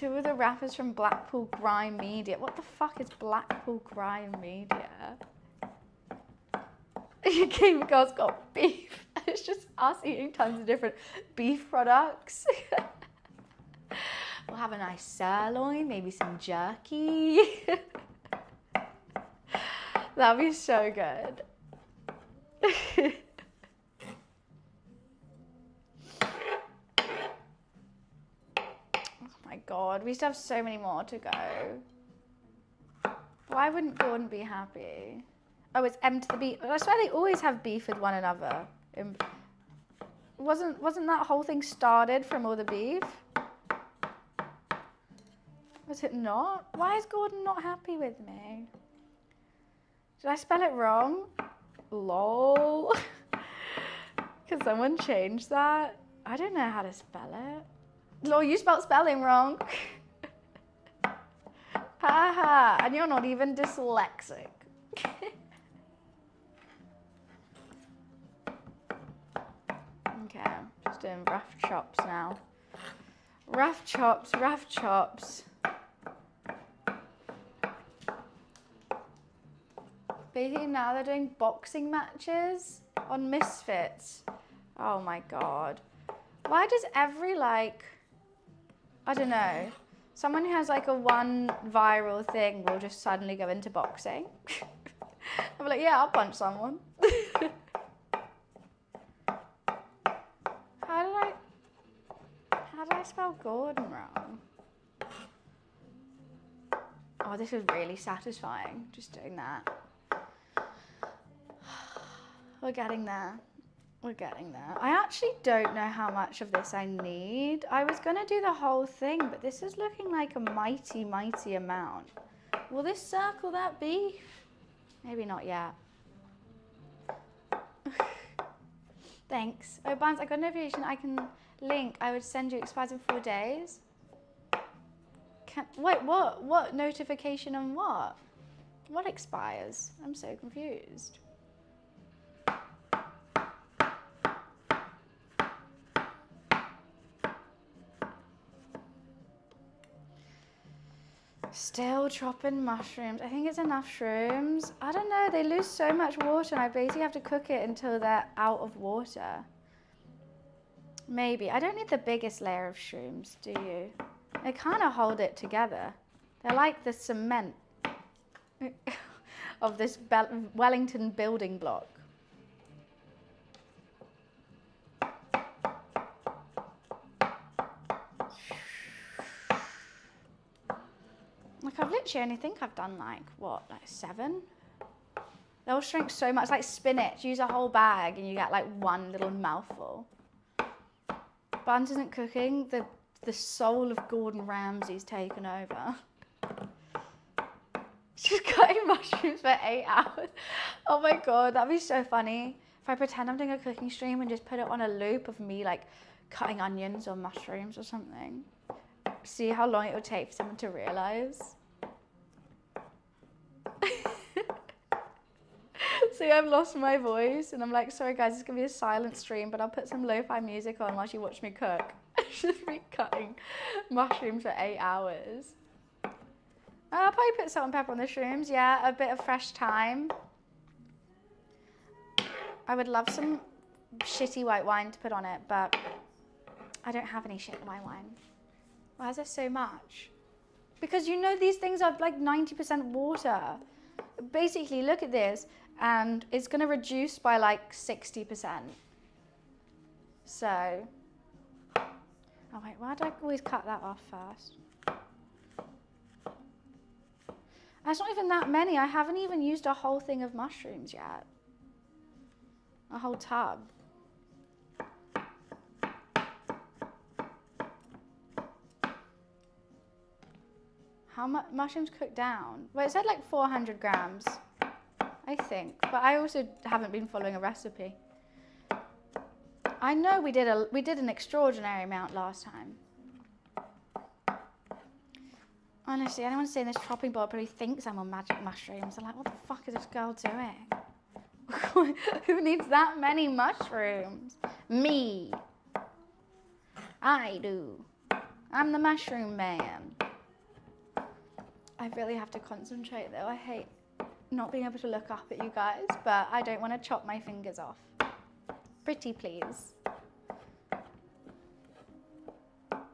Two of the rappers from Blackpool Grime Media. What the fuck is Blackpool Grime Media? Game Girls got beef. It's just us eating tons of different beef products. We'll have a nice sirloin, maybe some jerky. That'd be so good. Oh my god, we still have so many more to go. Why wouldn't Gordon be happy? Oh, it's M to the beef. I swear they always have beef with one another. Wasn't that whole thing started from all the beef? Was it not? Why is Gordon not happy with me? Did I spell it wrong? Lol. Can someone change that? I don't know how to spell it. Lol, you spelled spelling wrong. Haha, and you're not even dyslexic. Okay, just doing rough chops now. Rough chops, rough chops. Basically now they're doing boxing matches on Misfits. Oh my god. Why does every I don't know, someone who has like a one viral thing will just suddenly go into boxing? I'll be like, yeah, I'll punch someone. How did I spell Gordon wrong? Oh, this is really satisfying, just doing that. We're getting there. We're getting there. I actually don't know how much of this I need. I was gonna do the whole thing, but this is looking like a mighty, mighty amount. Will this circle that beef? Maybe not yet. Thanks. Oh, Barnes, I got a notification I can link. I would send you, expires in 4 days. Wait, what? What notification on what? What expires? I'm so confused. Still chopping mushrooms. I think it's enough shrooms. I don't know, they lose so much water and I basically have to cook it until they're out of water. Maybe. I don't need the biggest layer of shrooms, do you? They kind of hold it together. They're like the cement of this Wellington building block. Like I've literally only think I've done like, what, like 7? They'll shrink so much, like spinach. Use a whole bag and you get like one little mouthful. Buns isn't cooking. The soul of Gordon Ramsay's taken over. She's cutting mushrooms for 8 hours. Oh my god, that'd be so funny. If I pretend I'm doing a cooking stream and just put it on a loop of me like cutting onions or mushrooms or something. See how long it would take for someone to realise. See, I've lost my voice and I'm like, sorry guys, it's gonna be a silent stream, but I'll put some lo-fi music on while you watch me cook. Just be cutting mushrooms for 8 hours. I'll probably put salt and pepper on the shrooms, yeah, a bit of fresh thyme. I would love some shitty white wine to put on it, but I don't have any shit white wine. Why is there so much? Because you know these things are like 90% water. Basically, look at this, and it's gonna reduce by like 60%. So, oh wait, why do I always cut that off first? That's not even that many. I haven't even used a whole thing of mushrooms yet. A whole tub. How much mushrooms cooked down? Well, it said like 400 grams, I think. But I also haven't been following a recipe. I know we did an extraordinary amount last time. Honestly, anyone seeing this chopping board probably thinks I'm on magic mushrooms. They're like, what the fuck is this girl doing? Who needs that many mushrooms? Me. I do. I'm the mushroom man. I really have to concentrate though. I hate not being able to look up at you guys, but I don't want to chop my fingers off. Pretty please.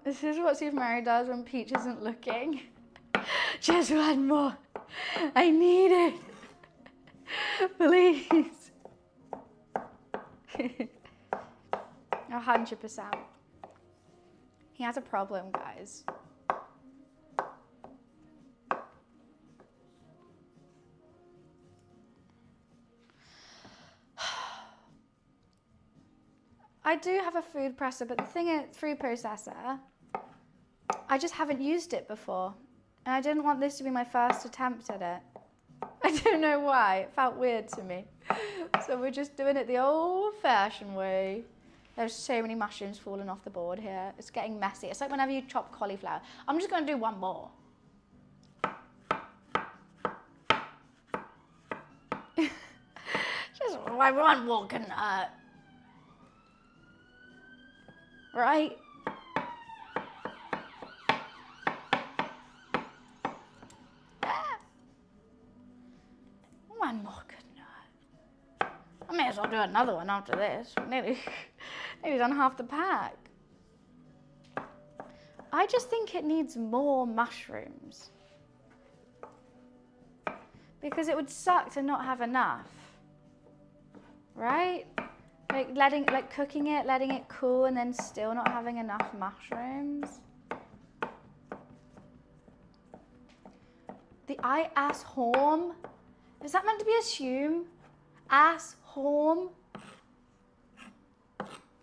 This is what Super Mario does when Peach isn't looking. Just one more. I need it. Please. 100%. He has a problem, guys. I do have a food presser, but the thing is, food processor, I just haven't used it before. And I didn't want this to be my first attempt at it. I don't know why, it felt weird to me. So we're just doing it the old-fashioned way. There's so many mushrooms falling off the board here. It's getting messy. It's like whenever you chop cauliflower. I'm just gonna do one more. Just one more can hurt. Right? One more good night. I may as well do another one after this. Nearly done half the pack. I just think it needs more mushrooms. Because it would suck to not have enough. Right? Like cooking it, letting it cool, and then still not having enough mushrooms. The ass horm. Is that meant to be assume? Ass horm?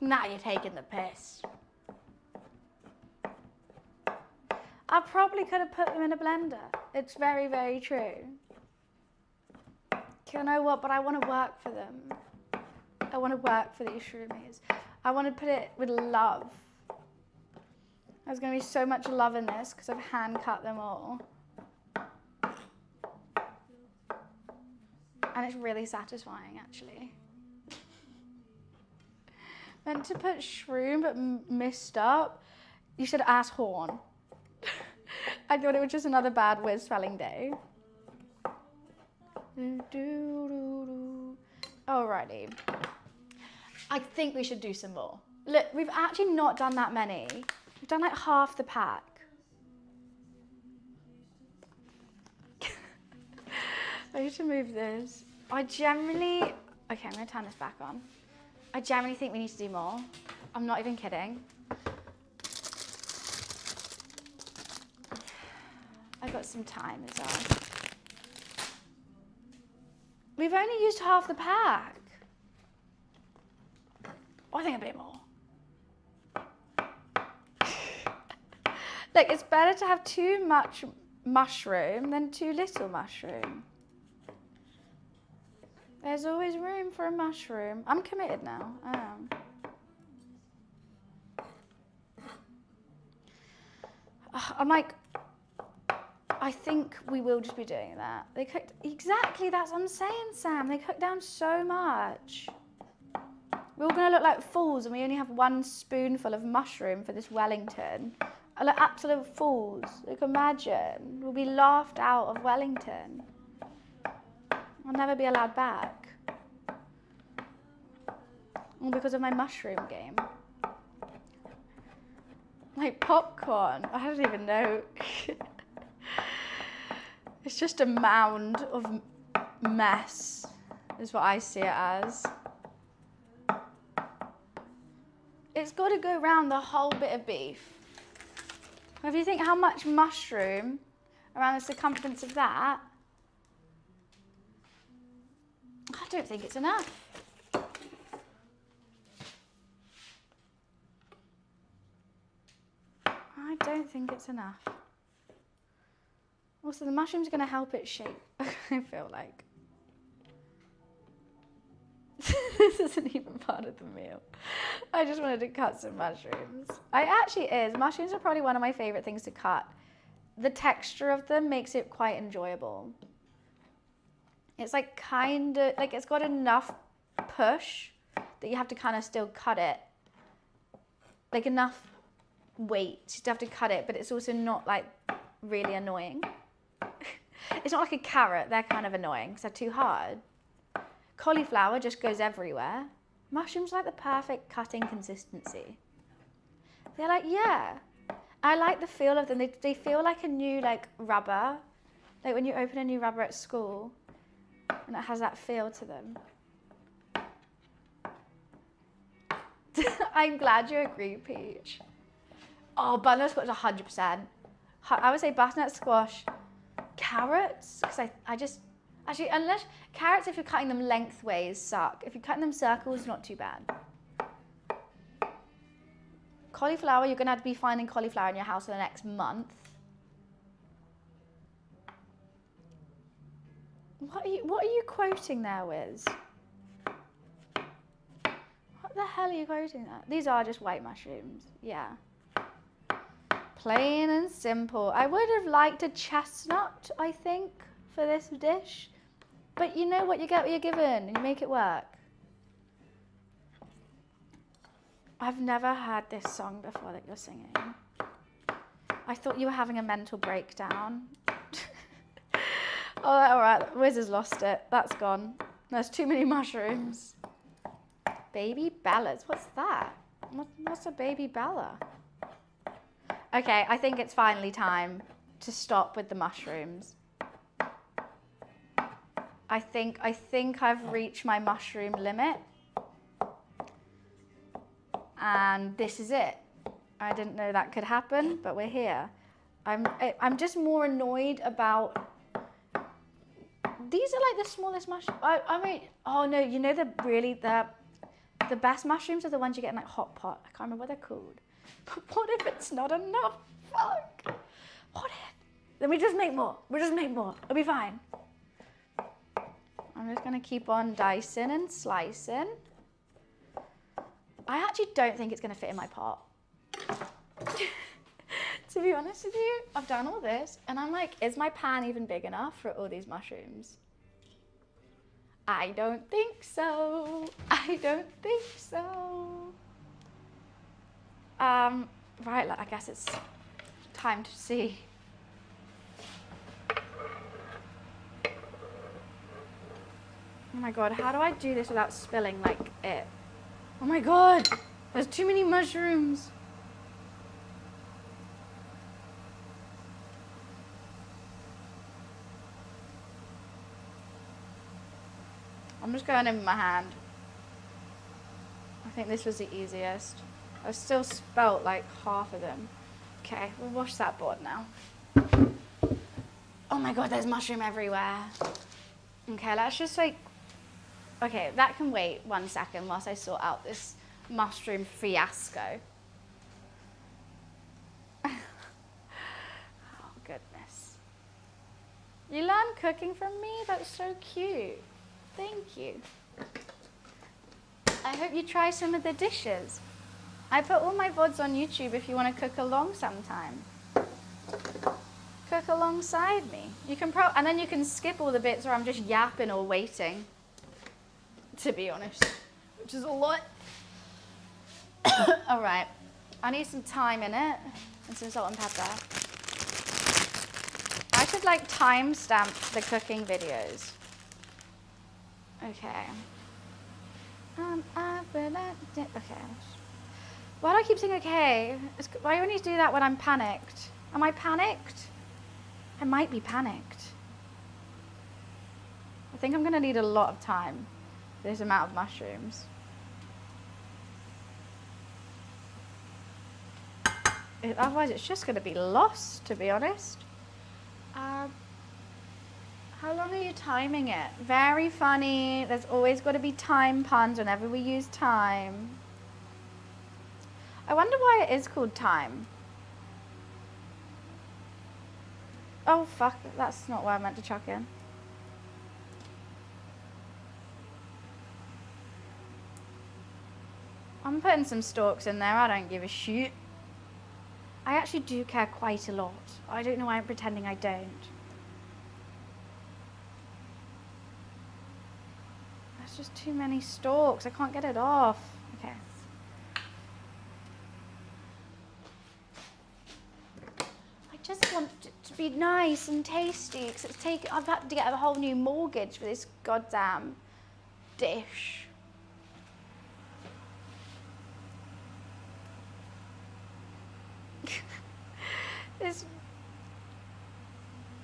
Now you're taking the piss. I probably could have put them in a blender. It's very, very true. You know what? But I want to work for them. I want to work for these shroomies. I want to put it with love. There's going to be so much love in this because I've hand cut them all. And it's really satisfying, actually. Meant to put shroom, but messed up. You should ask horn. I thought it was just another bad whiz spelling day. Alrighty. I think we should do some more. Look, we've actually not done that many. We've done like half the pack. I need to move this. Okay, I'm gonna turn this back on. I generally think we need to do more. I'm not even kidding. I got some time as well. We've only used half the pack. I think a bit more. Look, it's better to have too much mushroom than too little mushroom. There's always room for a mushroom. I'm committed now. I am. I'm like, I think we will just be doing that. They cooked, exactly, that's what I'm saying, Sam. They cooked down so much. We're all gonna look like fools and we only have one spoonful of mushroom for this Wellington. Like absolute fools. Like imagine, we'll be laughed out of Wellington. I'll never be allowed back. All because of my mushroom game. Like popcorn, I don't even know. It's just a mound of mess, is what I see it as. It's got to go around the whole bit of beef. If you think how much mushroom around the circumference of that, I don't think it's enough. I don't think it's enough. Also, the mushroom's going to help it shape, I feel like. This isn't even part of the meal. I just wanted to cut some mushrooms. Mushrooms are probably one of my favorite things to cut. The texture of them makes it quite enjoyable. It's like kind of, like it's got enough push that you have to kind of still cut it. Like enough wait. You still have to cut it, but it's also not like really annoying. It's not like a carrot. They're kind of annoying because they're too hard. Cauliflower just goes everywhere. Mushrooms are like the perfect cutting consistency. They're like, yeah. I like the feel of them. They feel like a new like rubber. Like when you open a new rubber at school and it has that feel to them. I'm glad you agree, Peach. Oh, butternut squash 100%. I would say butternut squash. Carrots, because I just, actually, unless, carrots if you're cutting them lengthways suck. If you're cutting them circles, not too bad. Cauliflower, you're going to have to be finding cauliflower in your house for the next month. What are you quoting there, Wiz? What the hell are you quoting there? These are just white mushrooms, yeah. Plain and simple. I would have liked a chestnut, I think, for this dish. But you know what, you get what you're given and you make it work. I've never heard this song before that you're singing. I thought you were having a mental breakdown. Oh, all right, Wiz has lost it. That's gone. There's too many mushrooms. Baby Bellas, what's that? What's a baby Bella? Okay, I think it's finally time to stop with the mushrooms. I think I've reached my mushroom limit. And this is it. I didn't know that could happen, but we're here. I'm just more annoyed about, these are like the smallest mushrooms. I mean, oh no, you know the best mushrooms are the ones you get in like hot pot. I can't remember what they're called. But what if it's not enough? Fuck. What if? Then we just make more. We'll just make more. It'll be fine. I'm just gonna keep on dicing and slicing. I actually don't think it's gonna fit in my pot. To be honest with you, I've done all this and I'm like, is my pan even big enough for all these mushrooms? I don't think so. I don't think so. Right, I guess it's time to see. Oh my god, how do I do this without spilling like it? Oh my god, there's too many mushrooms. I'm just going in with my hand. I think this was the easiest. I've still spelt like half of them. Okay, we'll wash that board now. Oh my god, there's mushroom everywhere. Okay, let's just like, okay, that can wait 1 second whilst I sort out this mushroom fiasco. Oh goodness. You learn cooking from me? That's so cute. Thank you. I hope you try some of the dishes. I put all my VODs on YouTube if you want to cook along sometime. Cook alongside me. You can and then you can skip all the bits where I'm just yapping or waiting. To be honest, which is a lot. All right, I need some thyme in it and some salt and pepper. I should like timestamp the cooking videos. Okay. Okay. Why do I keep saying okay? Why do I need to do that when I'm panicked? Am I panicked? I might be panicked. I think I'm gonna need a lot of time for this amount of mushrooms. Otherwise it's just gonna be lost, to be honest. How long are you timing it? Very funny. There's always got to be time puns whenever we use time. I wonder why it is called time. Oh, fuck. That's not what I meant to chuck in. I'm putting some stalks in there. I don't give a shit. I actually do care quite a lot. I don't know why I'm pretending I don't. There's just too many stalks. I can't get it off. Okay. must be nice and tasty because I've had to get a whole new mortgage for this goddamn dish.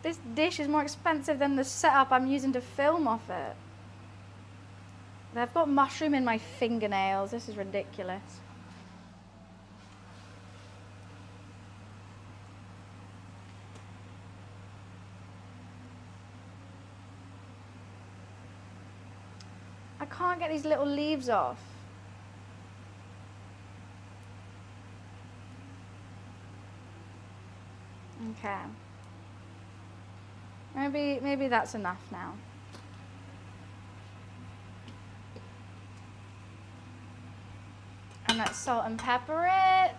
This dish is more expensive than the setup I'm using to film off it. I've got mushroom in my fingernails. This is ridiculous. I can't get these little leaves off. Okay. Maybe that's enough now. And let's salt and pepper it.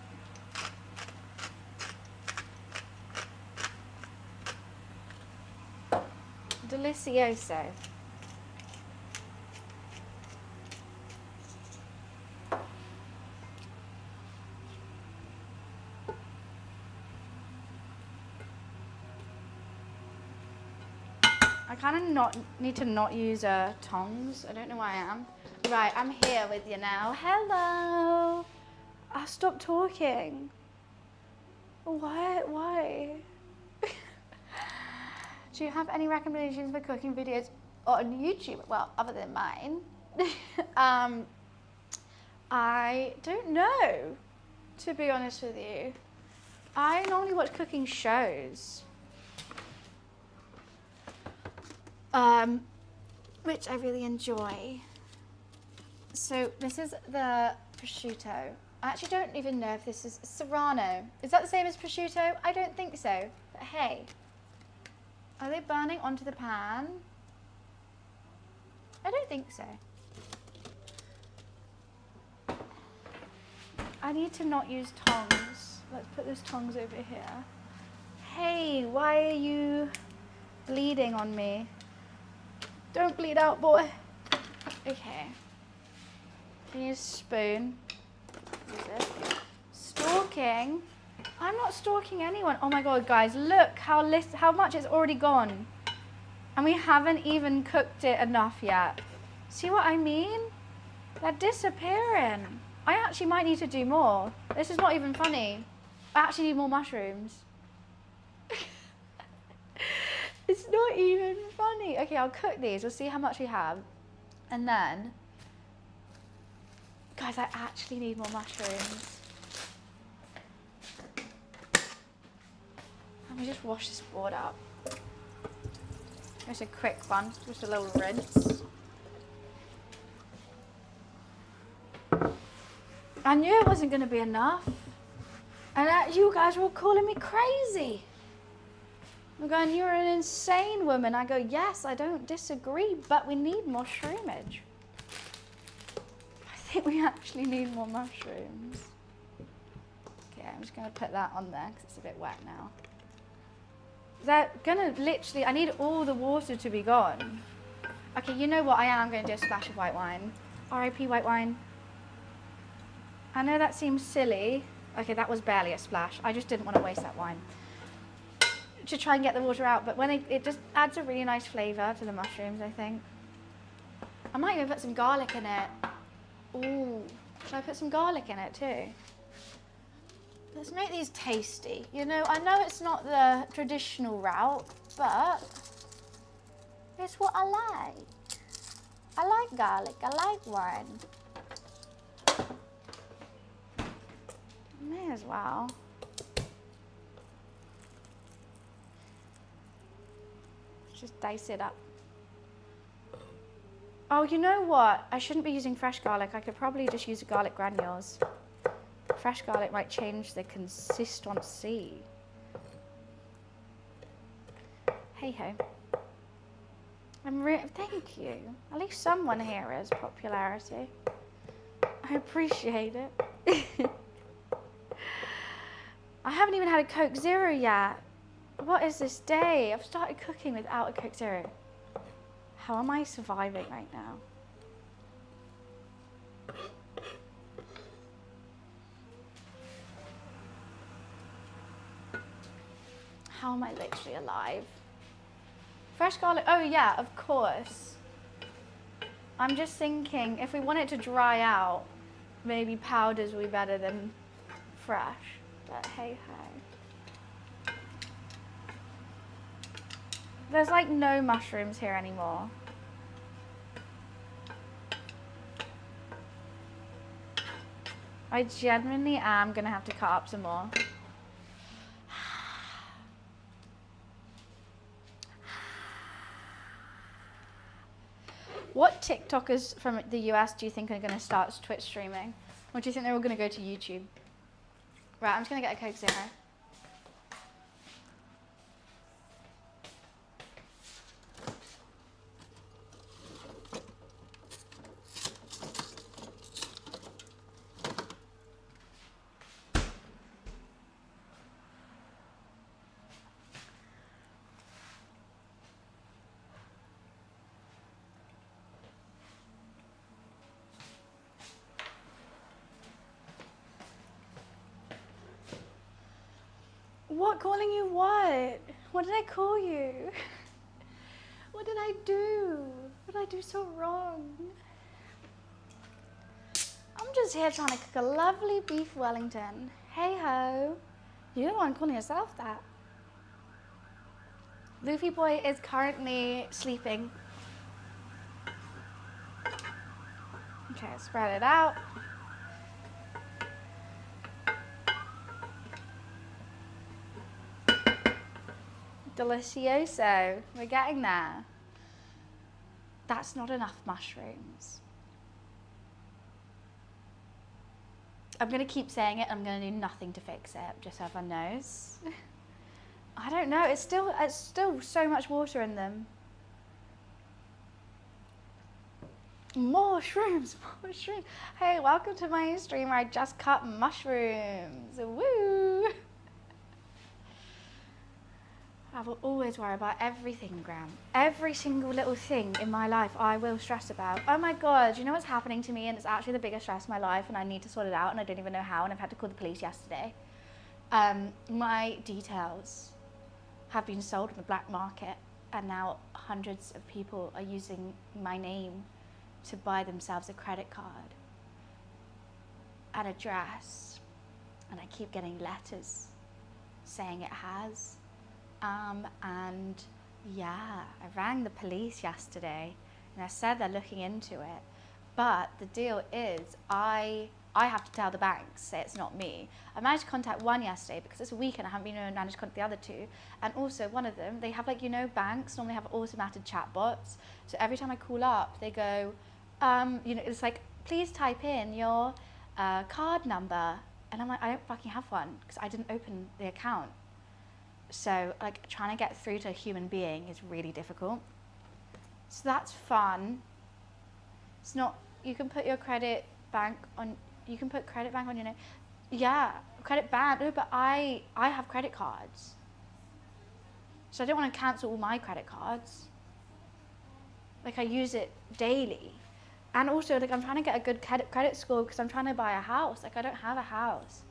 Delicioso. I kind of need to not use tongs. I don't know why I am. Right, I'm here with you now. Hello. I'll stop talking. Why? Do you have any recommendations for cooking videos on YouTube? Well, other than mine. I don't know, to be honest with you. I normally watch cooking shows. Which I really enjoy. So this is the prosciutto. I actually don't even know if this is Serrano. Is that the same as prosciutto? I don't think so. But hey, are they burning onto the pan? I don't think so. I need to not use tongs. Let's put those tongs over here. Hey, why are you bleeding on me? Don't bleed out, boy. Okay. Can you use a spoon? Use it. Stalking? I'm not stalking anyone. Oh my God, guys, look how much it's already gone. And we haven't even cooked it enough yet. See what I mean? They're disappearing. I actually might need to do more. This is not even funny. I actually need more mushrooms. It's not even funny. Okay, I'll cook these. We'll see how much we have. And then, guys, I actually need more mushrooms. Let me just wash this board up. Just a quick one, just a little rinse. I knew it wasn't going to be enough. And you guys were all calling me crazy. I'm going, you're an insane woman. I go, yes, I don't disagree, but we need more shroomage. I think we actually need more mushrooms. Okay, I'm just going to put that on there because it's a bit wet now. They're going to literally, I need all the water to be gone. Okay, you know what? I am going to do a splash of white wine. R.I.P. white wine. I know that seems silly. Okay, that was barely a splash. I just didn't want to waste that wine. To try and get the water out, but when it just adds a really nice flavour to the mushrooms, I think. I might even put some garlic in it. Ooh, should I put some garlic in it too? Let's make these tasty. You know, I know it's not the traditional route, but it's what I like. I like garlic, I like wine. May as well. Just dice it up. Oh, you know what? I shouldn't be using fresh garlic. I could probably just use garlic granules. Fresh garlic might change the consistency. Hey ho. Thank you. At least someone here has popularity. I appreciate it. I haven't even had a Coke Zero yet. What is this day? I've started cooking without a Coke Zero. How am I surviving right now? How am I literally alive? Fresh garlic, oh yeah, of course. I'm just thinking, if we want it to dry out, maybe powders will be better than fresh, but hey ho. There's like no mushrooms here anymore. I genuinely am gonna have to cut up some more. What TikTokers from the US do you think are gonna start Twitch streaming? Or do you think they're all gonna go to YouTube? Right, I'm just gonna get a Coke Zero. What? Calling you what? What did I call you? What did I do? What did I do so wrong? I'm just here trying to cook a lovely beef Wellington. Hey ho. You're the one calling yourself that. Luffy boy is currently sleeping. Okay, spread it out. Delicioso. We're getting there. That's not enough mushrooms. I'm gonna keep saying it. I'm gonna do nothing to fix it, just so everyone knows. I don't know. It's still so much water in them. More shrooms, more shrooms. Hey, welcome to my stream where I just cut mushrooms. Woo! I will always worry about everything, Graham. Every single little thing in my life I will stress about. Oh my God, you know what's happening to me and it's actually the biggest stress of my life and I need to sort it out and I don't even know how and I've had to call the police yesterday. My details have been sold on the black market and now hundreds of people are using my name to buy themselves a credit card, an address, and I keep getting letters saying it has. And yeah, I rang the police yesterday and I said they're looking into it. But the deal is I have to tell the banks, say it's not me. I managed to contact one yesterday because it's a weekend, I haven't been able to manage to contact the other two. And also one of them, they have like, you know, banks normally have automated chatbots. So every time I call up, they go, you know, it's like, please type in your card number. And I'm like, I don't fucking have one because I didn't open the account. So like trying to get through to a human being is really difficult. So that's fun. It's not, you can put your credit bank on, you can put credit bank on your name. Yeah, credit bank, no, but I have credit cards. So I don't want to cancel all my credit cards. Like I use it daily. And also like I'm trying to get a good credit score because I'm trying to buy a house. Like I don't have a house.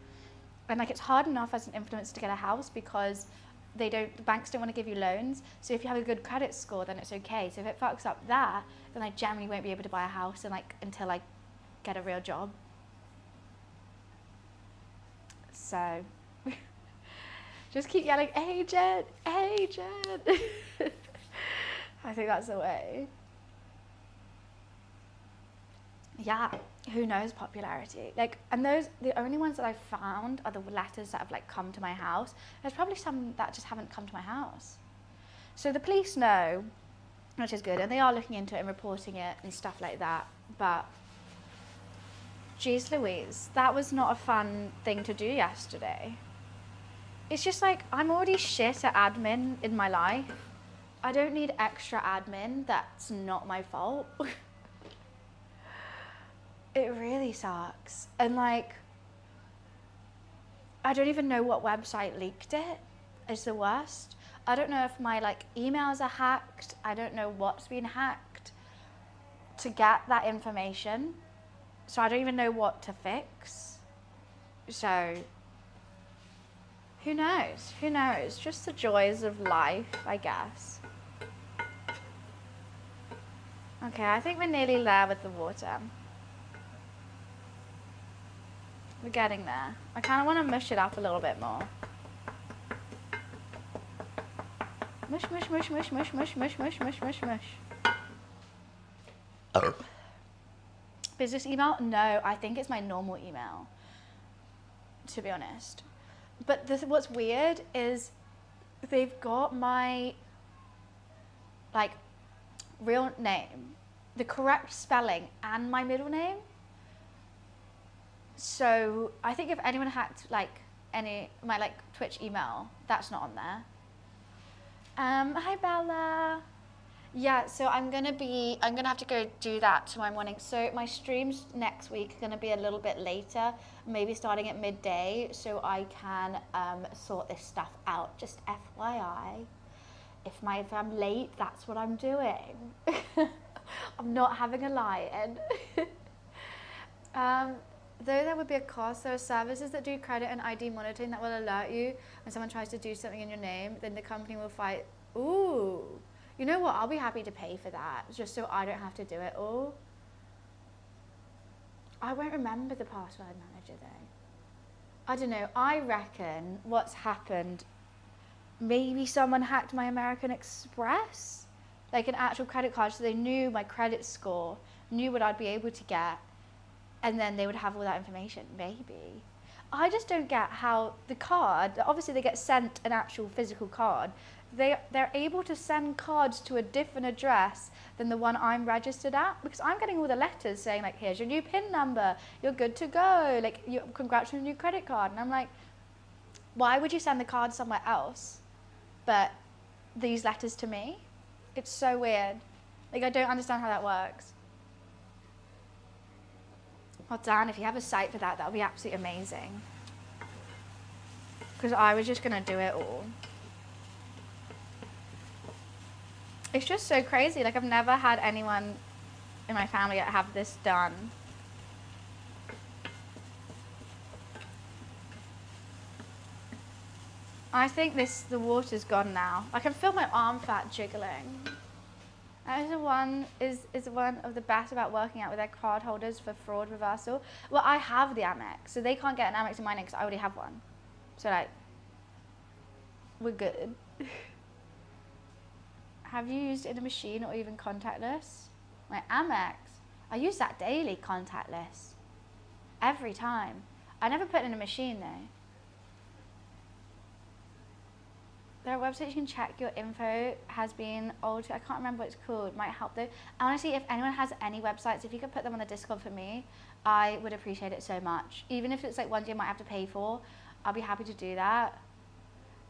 And like it's hard enough as an influencer to get a house because the banks don't want to give you loans. So if you have a good credit score, then it's okay. So if it fucks up that, then I generally won't be able to buy a house and like until I get a real job. So just keep yelling, agent, agent. I think that's the way. Yeah, who knows popularity? Like, and those, the only ones that I've found are the letters that have like come to my house. There's probably some that just haven't come to my house. So the police know, which is good, and they are looking into it and reporting it and stuff like that. But, geez Louise, that was not a fun thing to do yesterday. It's just like, I'm already shit at admin in my life. I don't need extra admin that's not my fault. It really sucks. And like, I don't even know what website leaked it. It's the worst. I don't know if my like emails are hacked. I don't know what's been hacked to get that information. So I don't even know what to fix. So Who knows? Who knows? Just the joys of life, I guess. Okay, I think we're nearly there with the water. We're getting there. I kind of want to mush it up a little bit more. Mush, mush, mush, mush, mush, mush, mush, mush, mush, mush, mush. Oh. Business email? No, I think it's my normal email, to be honest. But what's weird is they've got my, like, real name, the correct spelling, and my middle name. So I think if anyone hacked like my like Twitch email, that's not on there. Hi Bella. Yeah, so I'm gonna have to go do that tomorrow morning. So my streams next week are gonna be a little bit later, maybe starting at midday, so I can sort this stuff out. Just FYI, if I'm late, that's what I'm doing. I'm not having a lie-in. Though there would be a cost, there are services that do credit and ID monitoring that will alert you when someone tries to do something in your name, then the company will fight. Ooh, you know what? I'll be happy to pay for that, just so I don't have to do it all. I won't remember the password manager though. I don't know. I reckon what's happened, maybe someone hacked my American Express, like an actual credit card, so they knew my credit score, knew what I'd be able to get, and then they would have all that information, maybe. I just don't get how the card, obviously they get sent an actual physical card, they're able to send cards to a different address than the one I'm registered at, because I'm getting all the letters saying like, here's your new PIN number, you're good to go, like, congrats on your new credit card. And I'm like, why would you send the card somewhere else, but these letters to me? It's so weird. Like, I don't understand how that works. Well, Dan, if you have a site for that, that would be absolutely amazing. Because I was just going to do it all. It's just so crazy. Like, I've never had anyone in my family have this done. I think the water's gone now. I can feel my arm fat jiggling. That is one of the best about working out with their card holders for fraud reversal. Well, I have the Amex, so they can't get an Amex in my name because I already have one. So like, we're good. Have you used it in a machine or even contactless? My Amex, I use that daily, contactless. Every time. I never put it in a machine though. There are websites you can check your info has been altered. I can't remember what it's called. Might help though. Honestly, if anyone has any websites, if you could put them on the Discord for me, I would appreciate it so much. Even if it's like ones you might have to pay for, I'll be happy to do that.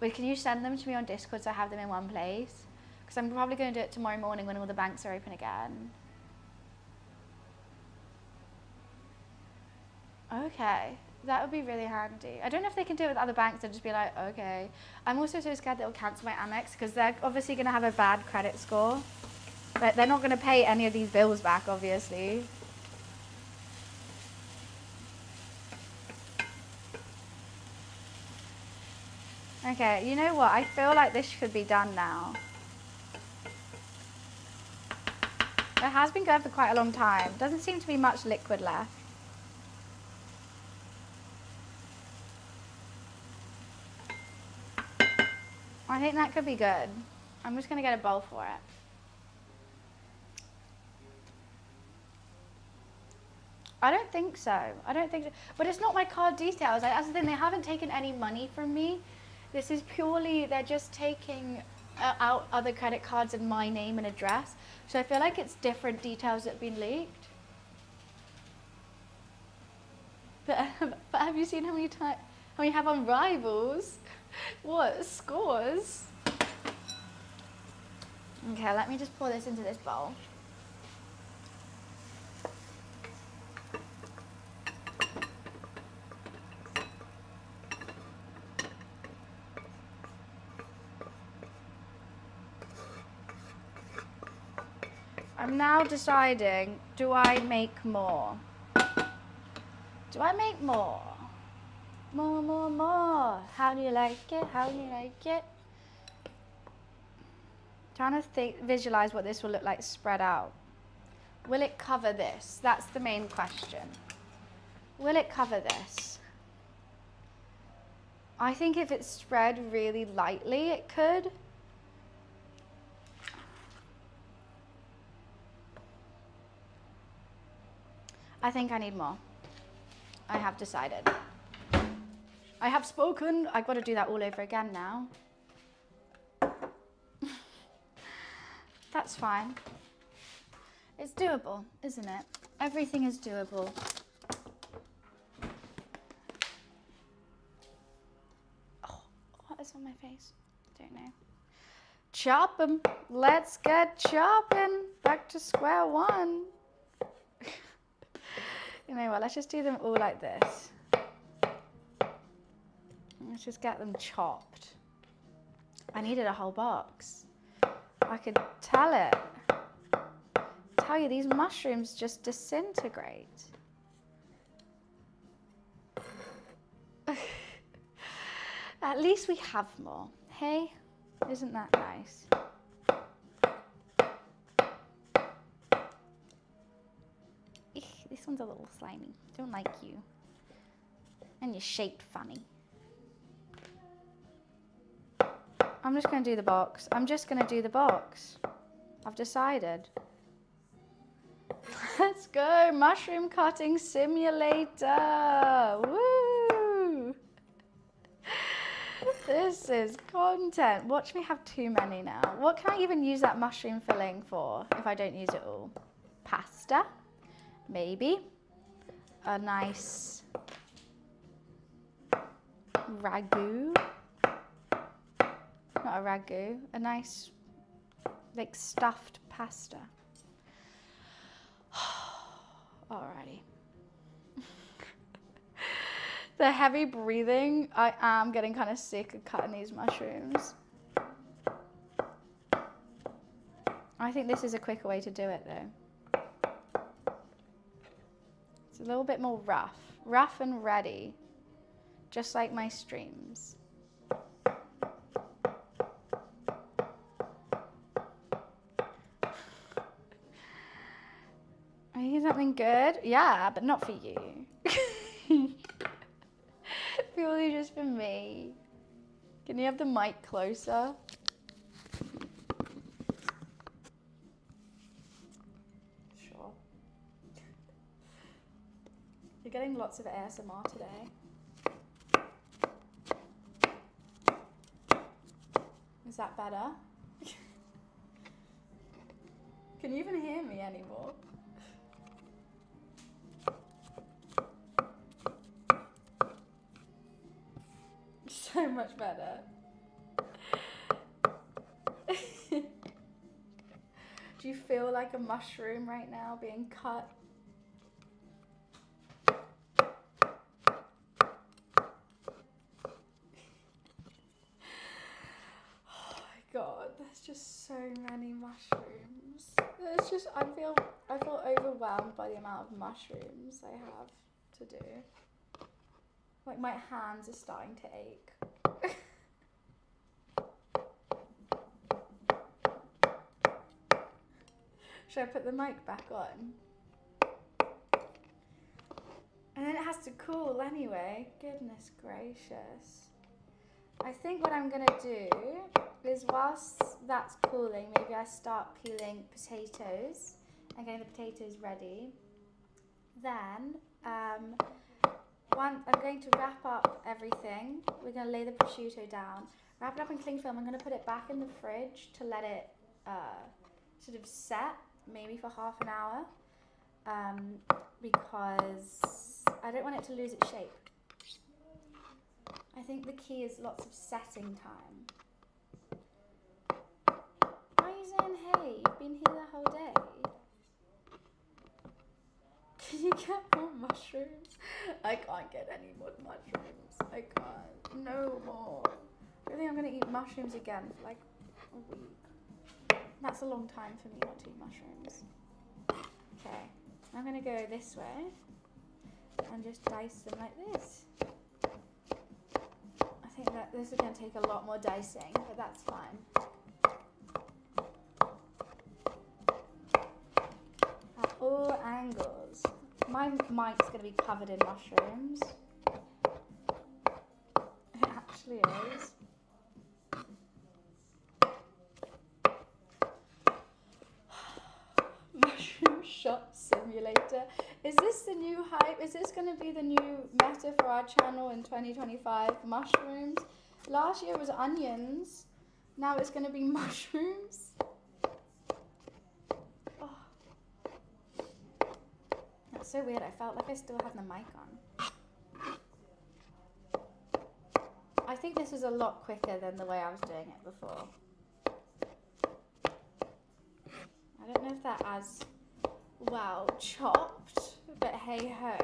But can you send them to me on Discord so I have them in one place? Because I'm probably going to do it tomorrow morning when all the banks are open again. Okay. That would be really handy. I don't know if they can do it with other banks and just be like, okay. I'm also so scared they'll cancel my Amex because they're obviously going to have a bad credit score. But they're not going to pay any of these bills back, obviously. Okay, you know what? I feel like this should be done now. It has been going for quite a long time. Doesn't seem to be much liquid left. I think that could be good. I'm just going to get a bowl for it. I don't think so. I don't think so. But it's not my card details. That's the thing. They haven't taken any money from me. This is purely, they're just taking out other credit cards in my name and address. So I feel like it's different details that have been leaked. But have you seen how many you have on Rivals? What? Scores? Okay, let me just pour this into this bowl. I'm now deciding, do I make more? Do I make more? More, more, more. How do you like it? How do you like it? Trying to visualize what this will look like spread out. Will it cover this? That's the main question. Will it cover this? I think if it's spread really lightly, it could. I think I need more. I have decided. I have spoken. I've got to do that all over again now. That's fine. It's doable, isn't it? Everything is doable. Oh, what is on my face? Don't know. Chop 'em. Let's get chopping. Back to square one. You know what? Let's just do them all like this. Let's just get them chopped. I needed a whole box. I could tell it. Tell you, these mushrooms just disintegrate. At least we have more. Hey, isn't that nice? Eek, this one's a little slimy. Don't like you. And you're shaped funny. I'm just going to do the box. I'm just going to do the box. I've decided. Let's go. Mushroom cutting simulator. Woo! This is content. Watch me have too many now. What can I even use that mushroom filling for if I don't use it all? Pasta. Maybe. A nice ragu. Not a ragu, a nice, like, stuffed pasta. Alrighty. The heavy breathing, I am getting kind of sick of cutting these mushrooms. I think this is a quicker way to do it, though. It's a little bit more rough. Rough and ready. Just like my streams. Something good? Yeah, but not for you. Purely just for me. Can you have the mic closer? Sure. You're getting lots of ASMR today. Is that better? Can you even hear me anymore? So much better. Do you feel like a mushroom right now being cut? Oh my god, there's just so many mushrooms. There's just I feel overwhelmed by the amount of mushrooms I have to do. Like my hands are starting to ache. Should I put the mic back on? And then it has to cool anyway. Goodness gracious. I think what I'm gonna do is whilst that's cooling, maybe I start peeling potatoes and getting the potatoes ready. Then, I'm going to wrap up everything. We're going to lay the prosciutto down, wrap it up in cling film. I'm going to put it back in the fridge to let it sort of set, maybe for half an hour, because I don't want it to lose its shape. I think the key is lots of setting time. Why are you saying hey? You've been here the whole day. Can you get more mushrooms? I can't get any more mushrooms. I can't. No more. I don't think I'm going to eat mushrooms again for like a week. That's a long time for me not to eat mushrooms. Okay. I'm going to go this way and just dice them like this. think that this is going to take a lot more dicing, but that's fine. At all angles. My mic's going to be covered in mushrooms. It actually is. Mushroom shot simulator. Is this the new hype? Is this going to be the new meta for our channel in 2025? Mushrooms. Last year was onions. Now it's going to be mushrooms. Oh. That's so weird. I felt like I still had the mic on. I think this is a lot quicker than the way I was doing it before. I don't know if that as well chopped, but hey ho.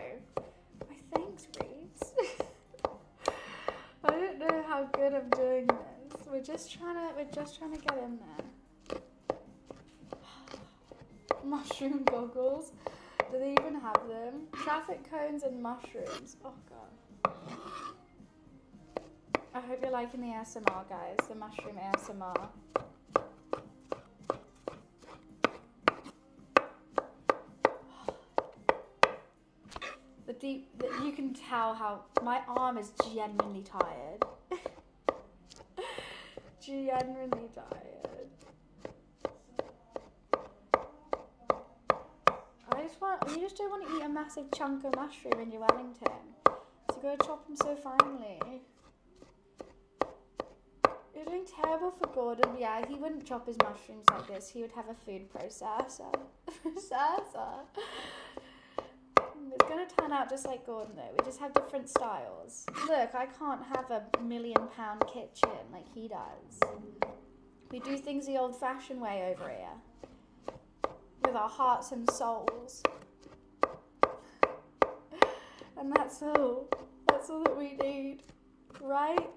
My thanks, Reeves. I don't know how good I'm doing this. We're just trying to get in there. Mushroom goggles. Do they even have them? Traffic cones and mushrooms. Oh god. I hope you're liking the ASMR, guys. The mushroom ASMR. You can tell how my arm is genuinely tired. Genuinely tired. You just don't want to eat a massive chunk of mushroom in your Wellington. So you gotta chop them so finely. You're doing terrible for Gordon. Yeah, he wouldn't chop his mushrooms like this. He would have a food processor. It's going to turn out just like Gordon though. We just have different styles. Look, I can't have a £1 million kitchen like he does. We do things the old fashioned way over here. With our hearts and souls. And that's all. That's all that we need. Right?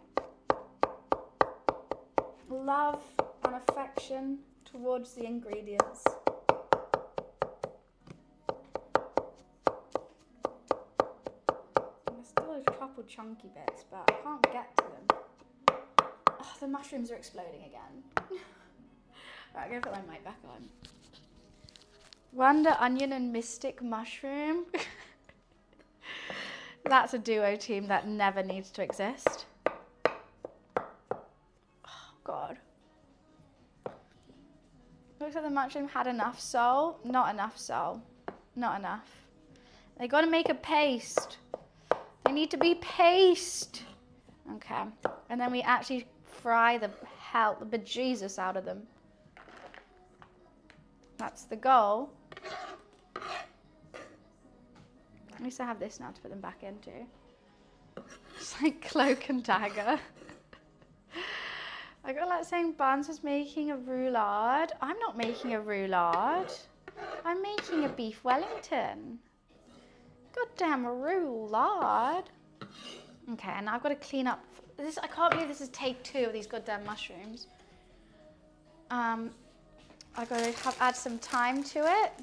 Love and affection towards the ingredients. A couple chunky bits, but I can't get to them. Oh, the mushrooms are exploding again. Right, I'm gonna put my mic back on. Wonder Onion and Mystic Mushroom. That's a duo team that never needs to exist. Oh god. Looks like the mushroom had enough soul. Not enough soul. Not enough. They gotta make a paste. They need to be paste. Okay. And then we actually fry the bejesus out of them. That's the goal. At least I have this now to put them back into. It's like cloak and dagger. I got like saying Barnes was making a roulade. I'm not making a roulade. I'm making a beef Wellington. Goddamn roulade. Okay, and I've got to clean up this. I can't believe this is take 2 of these goddamn mushrooms. I've got to add some thyme to it.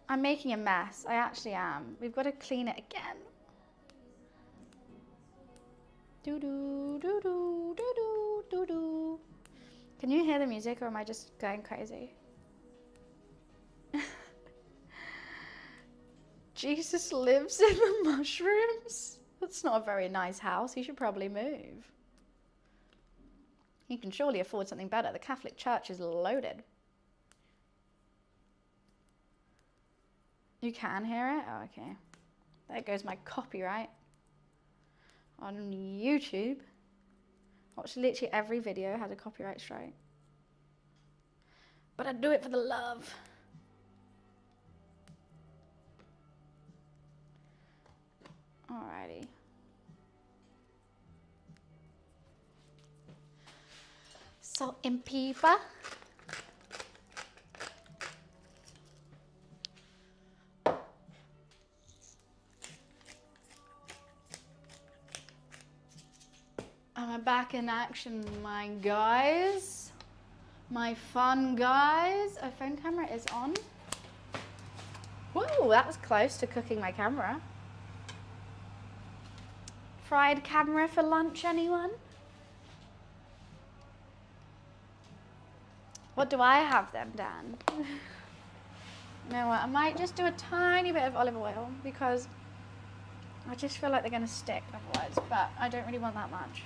I'm making a mess. I actually am. We've got to clean it again. Doo doo doo doo doo doo doo doo. Can you hear the music, or am I just going crazy? Jesus lives in the mushrooms? That's not a very nice house. He should probably move. He can surely afford something better. The Catholic Church is loaded. You can hear it? Oh, okay. There goes my copyright on YouTube. Watch literally every video has a copyright strike. But I do it for the love. Alrighty. Salt and pepper. I'm back in action, my guys. My fun guys. Our phone camera is on. Whoa, that was close to cooking my camera. Fried camera for lunch, anyone? What do I have then, Dan? You know what, I might just do a tiny bit of olive oil because I just feel like they're gonna stick otherwise, but I don't really want that much.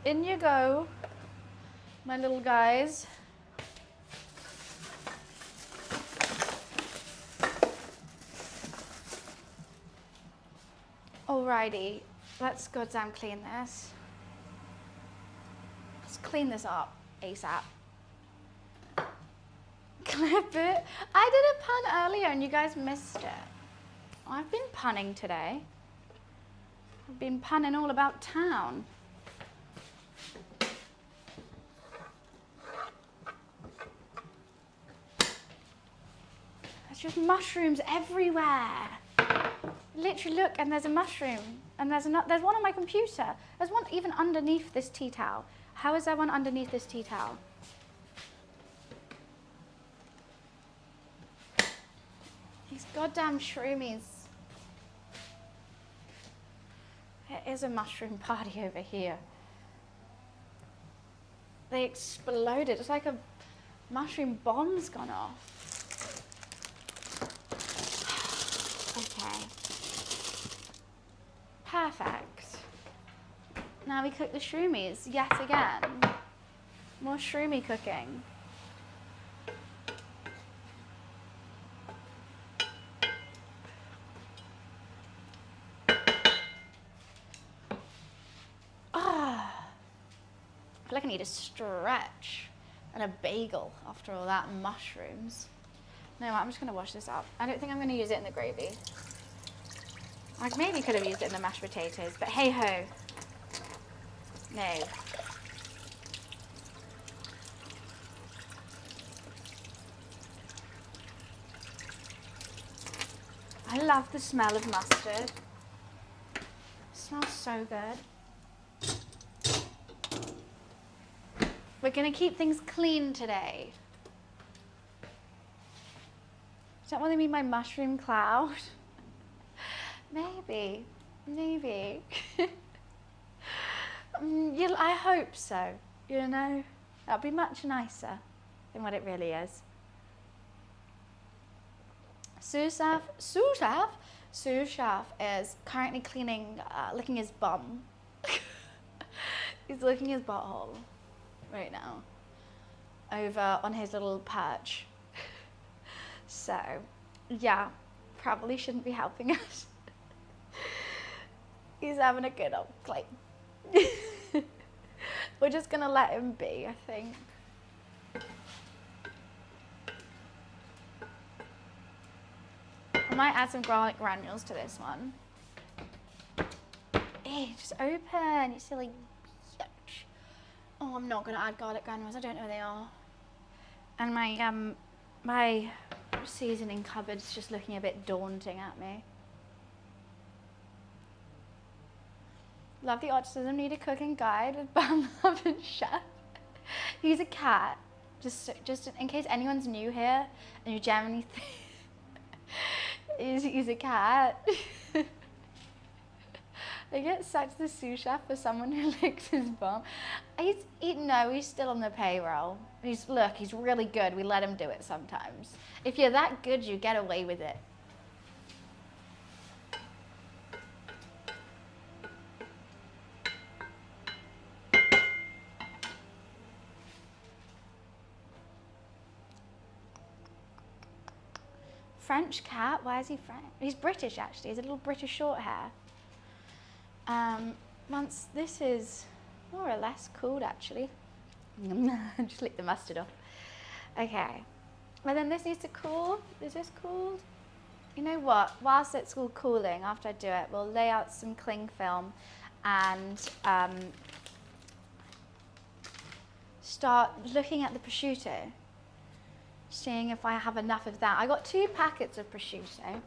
In you go, my little guys. Alrighty, let's goddamn clean this. Let's clean this up ASAP. Clip it. I did a pun earlier and you guys missed it. I've been punning today. I've been punning all about town. There's just mushrooms everywhere. Literally look, and there's a mushroom, and there's one on my computer. There's one even underneath this tea towel. How is there one underneath this tea towel? These goddamn shroomies. There is a mushroom party over here. They exploded. It's like a mushroom bomb's gone off. Okay. Perfect. Now we cook the shroomies yet again. More shroomy cooking. I feel like I need a stretch and a bagel after all that mushrooms. No, I'm just gonna wash this up. I don't think I'm gonna use it in the gravy. I maybe could have used it in the mashed potatoes, but hey ho. No. I love the smell of mustard. It smells so good. We're gonna keep things clean today. Is that what they mean by mushroom cloud? Maybe, maybe. I hope so, you know? That'll be much nicer than what it really is. Susaf is currently cleaning, licking his bum. He's licking his butthole right now over on his little perch. So, yeah, probably shouldn't be helping us. He's having a good old claim. We're just gonna let him be, I think. I might add some garlic granules to this one. Hey, just open, you silly bitch. Oh, I'm not gonna add garlic granules, I don't know where they are. And my seasoning cupboard's just looking a bit daunting at me. Love the autism need a cooking guide with Bam Love and Chef. He's a cat. Just in case anyone's new here and you generally think he's a cat. I get such the sous chef for someone who licks his bum. He's still on the payroll. He's really good. We let him do it sometimes. If you're that good, you get away with it. French cat? Why is he French? He's British actually. He's a little British short hair. Once this is more or less cooled actually. Just lick the mustard off. Okay. Well then this needs to cool. Is this cooled? You know what? Whilst it's all cooling, after I do it, we'll lay out some cling film and start looking at the prosciutto. Seeing if I have enough of that. I got 2 packets of prosciutto.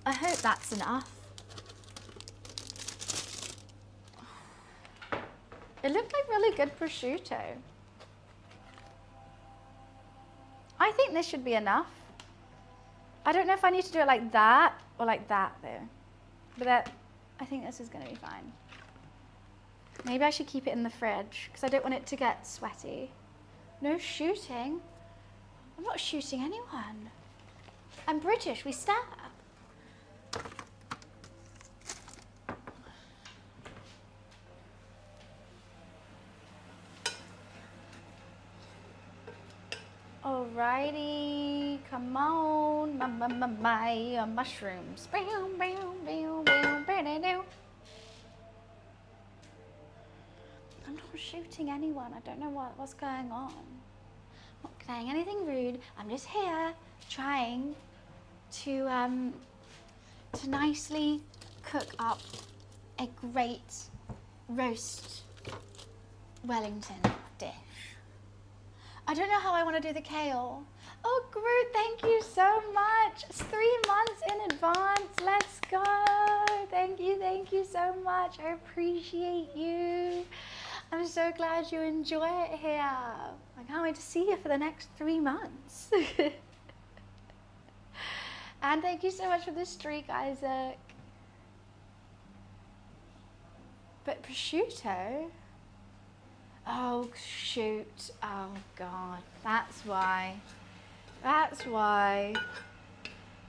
I hope that's enough. It looked like really good prosciutto. I think this should be enough. I don't know if I need to do it like that Or like that though. But that, I think this is gonna be fine. Maybe I should keep it in the fridge because I don't want it to get sweaty. No shooting. I'm not shooting anyone. I'm British, we stab. Alrighty, come on, my mushrooms. I'm not shooting anyone. I don't know what's going on. I'm not saying anything rude. I'm just here trying to nicely cook up a great roast Wellington dish. I don't know how I want to do the kale. Oh, Groot, thank you so much. It's 3 months in advance. Let's go. Thank you so much. I appreciate you. I'm so glad you enjoy it here. I can't wait to see you for the next 3 months. And thank you so much for the streak, Isaac. But prosciutto? Oh, shoot. Oh, God. That's why. That's why.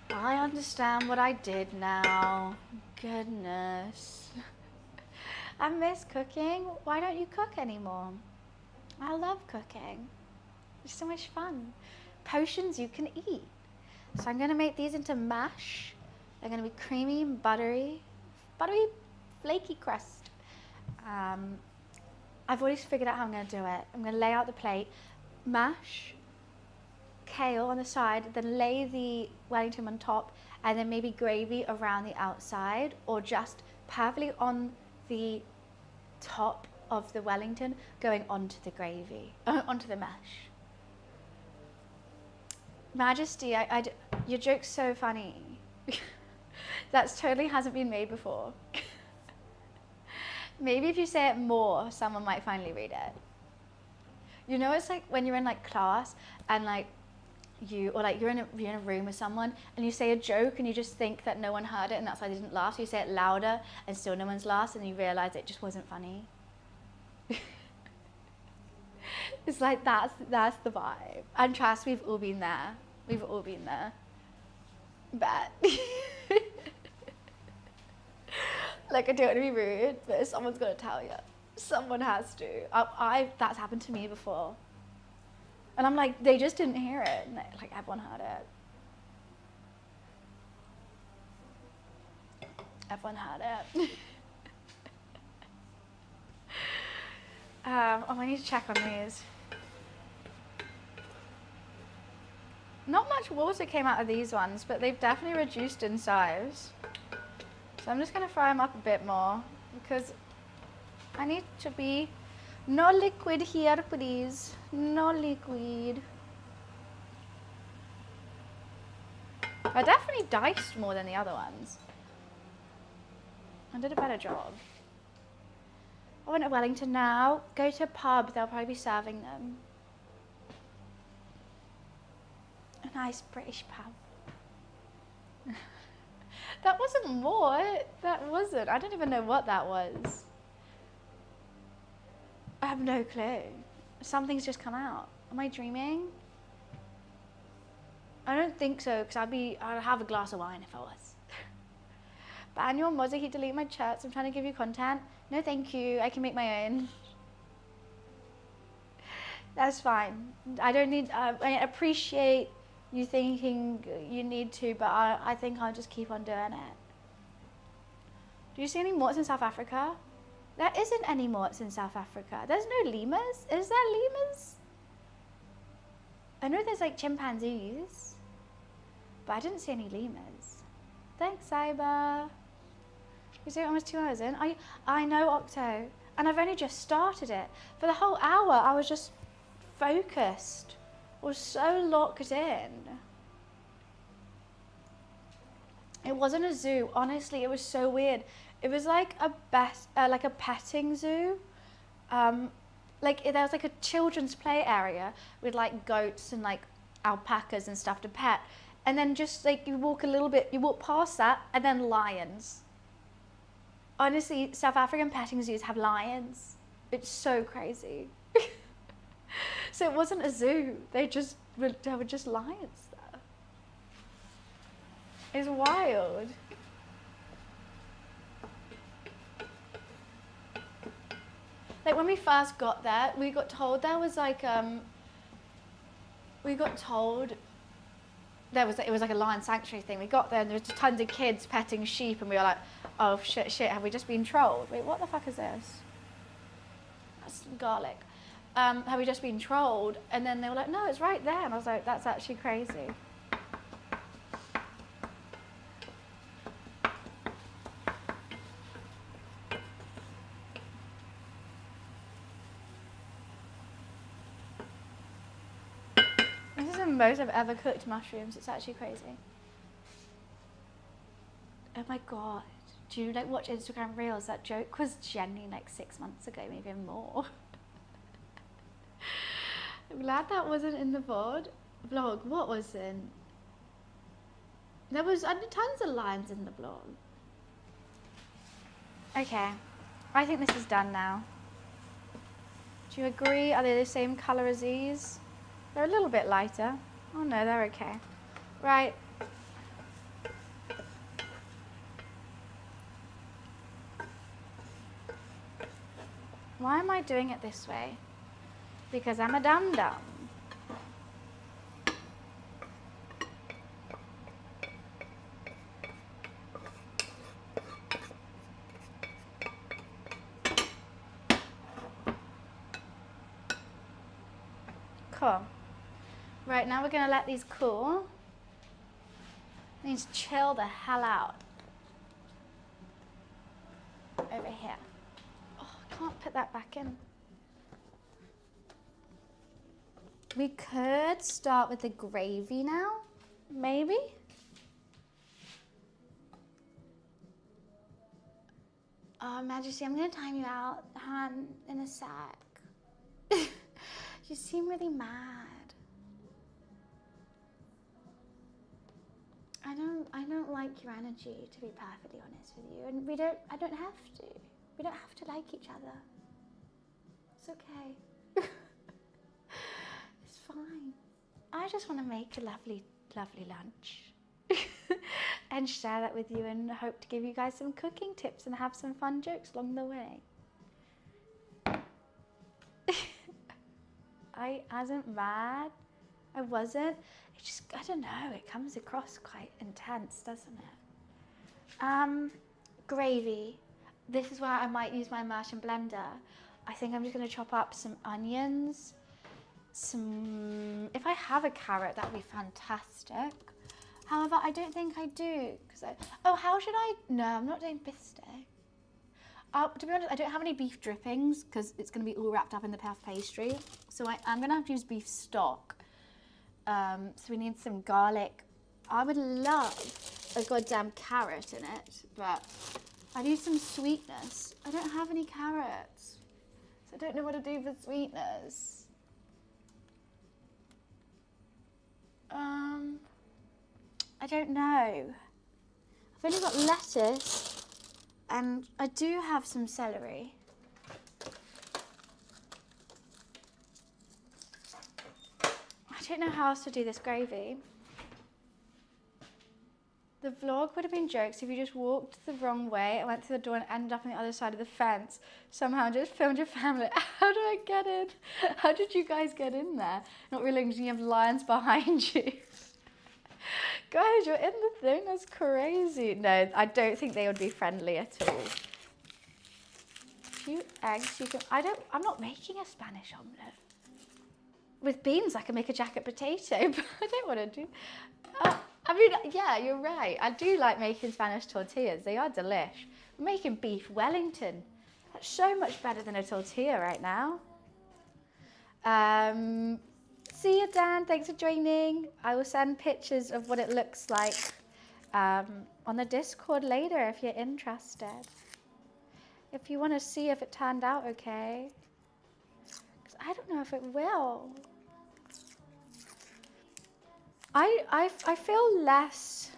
I understand what I did now. Goodness. I miss cooking. Why don't you cook anymore? I love cooking. It's so much fun. Potions you can eat. So I'm going to make these into mash. They're going to be creamy and buttery, flaky crust. I've already figured out how I'm going to do it. I'm going to lay out the plate, mash, kale on the side, then lay the Wellington on top, and then maybe gravy around the outside, or just perfectly on the top of the Wellington going onto the gravy, onto the mash. Majesty, your joke's so funny. That totally hasn't been made before. Maybe if you say it more, someone might finally read it. You know, it's like when you're in like class and like you're in a room with someone and you say a joke and you just think that no one heard it and that's why they didn't laugh. So you say it louder and still no one's laughed and you realize it just wasn't funny. It's like that's the vibe. And trust, we've all been there. We've all been there. But like, I don't want to be rude, but someone's got to tell you. Someone has to. That's happened to me before. And I'm like, they just didn't hear it. And like, everyone heard it. Everyone heard it. I need to check on these. Not much water came out of these ones, but they've definitely reduced in size. So I'm just going to fry them up a bit more because I need to be no liquid here, please. No liquid. I definitely diced more than the other ones. I did a better job. I went to Wellington now. Go to a pub, they'll probably be serving them. A nice British pub. That wasn't what? That wasn't. I don't even know what that was. I have no clue. Something's just come out. Am I dreaming? I don't think so, because I'd have a glass of wine if I was. Ban your mods, he delete my chats. I'm trying to give you content. No, thank you. I can make my own. That's fine. I don't need. I appreciate you thinking you need to, but I think I'll just keep on doing it. Do you see any morts in South Africa? There isn't any morts in South Africa. There's no lemurs. Is there lemurs? I know there's like chimpanzees, but I didn't see any lemurs. Thanks, Cyber. You see, almost 2 hours in. I know, Octo, and I've only just started it. For the whole hour, I was just focused. I was so locked in. It wasn't a zoo. Honestly, it was so weird. It was like a petting zoo. There was like a children's play area with like goats and like alpacas and stuff to pet. And then just like you walk a little bit, you walk past that, and then lions. Honestly, South African petting zoos have lions. It's so crazy. So it wasn't a zoo. There were just lions there. It's wild. Like when we first got there, we got told there was like it was like a lion sanctuary thing. We got there and there was tons of kids petting sheep, and we were like, oh shit, have we just been trolled? Wait, what the fuck is this? That's garlic. Have we just been trolled? And then they were like, no, it's right there. And I was like, that's actually crazy. This is the most I've ever cooked mushrooms. It's actually crazy. Oh my God. Do you like watch Instagram Reels? That joke was genuinely like 6 months ago, maybe more. I'm glad that wasn't in the VOD. Vlog, what was in? There was tons of lines in the vlog. Okay, I think this is done now. Do you agree? Are they the same color as these? They're a little bit lighter. Oh no, they're okay. Right. Why am I doing it this way? Because I'm a dum-dum. Cool. Right, now we're gonna let these cool. These chill the hell out. Over here. Oh, I can't put that back in. We could start with the gravy now, maybe? Oh, Majesty, I'm gonna time you out, hon, in a sec. You seem really mad. I don't like your energy, to be perfectly honest with you. And I don't have to. We don't have to like each other. It's okay. It's fine. I just want to make a lovely, lovely lunch and share that with you, and hope to give you guys some cooking tips and have some fun jokes along the way. I wasn't mad. I wasn't. It's just, I don't know, it comes across quite intense, doesn't it? Gravy. This is where I might use my immersion blender. I think I'm just gonna chop up some onions. If I have a carrot, that would be fantastic. However, I don't think I do, no, I'm not doing bistec. To be honest, I don't have any beef drippings because it's going to be all wrapped up in the puff pastry. So I'm going to have to use beef stock. So we need some garlic. I would love a goddamn carrot in it, but I need some sweetness. I don't have any carrots, so I don't know what to do for sweetness. I don't know. I've only got lettuce. And I do have some celery. I don't know how else to do this gravy. The vlog would have been jokes if you just walked the wrong way and went to the door and ended up on the other side of the fence. Somehow just filmed your family. How did I get in? How did you guys get in there? Not realizing you have lions behind you. Guys, you're in the thing, that's crazy. No, I don't think they would be friendly at all. A few eggs, I'm not making a Spanish omelette. With beans, I can make a jacket potato, but I don't want to do. Yeah, you're right. I do like making Spanish tortillas. They are delish. I'm making beef Wellington. That's so much better than a tortilla right now. See you, Dan. Thanks for joining. I will send pictures of what it looks like on the Discord later if you're interested. If you want to see if it turned out okay. Because I don't know if it will. I feel less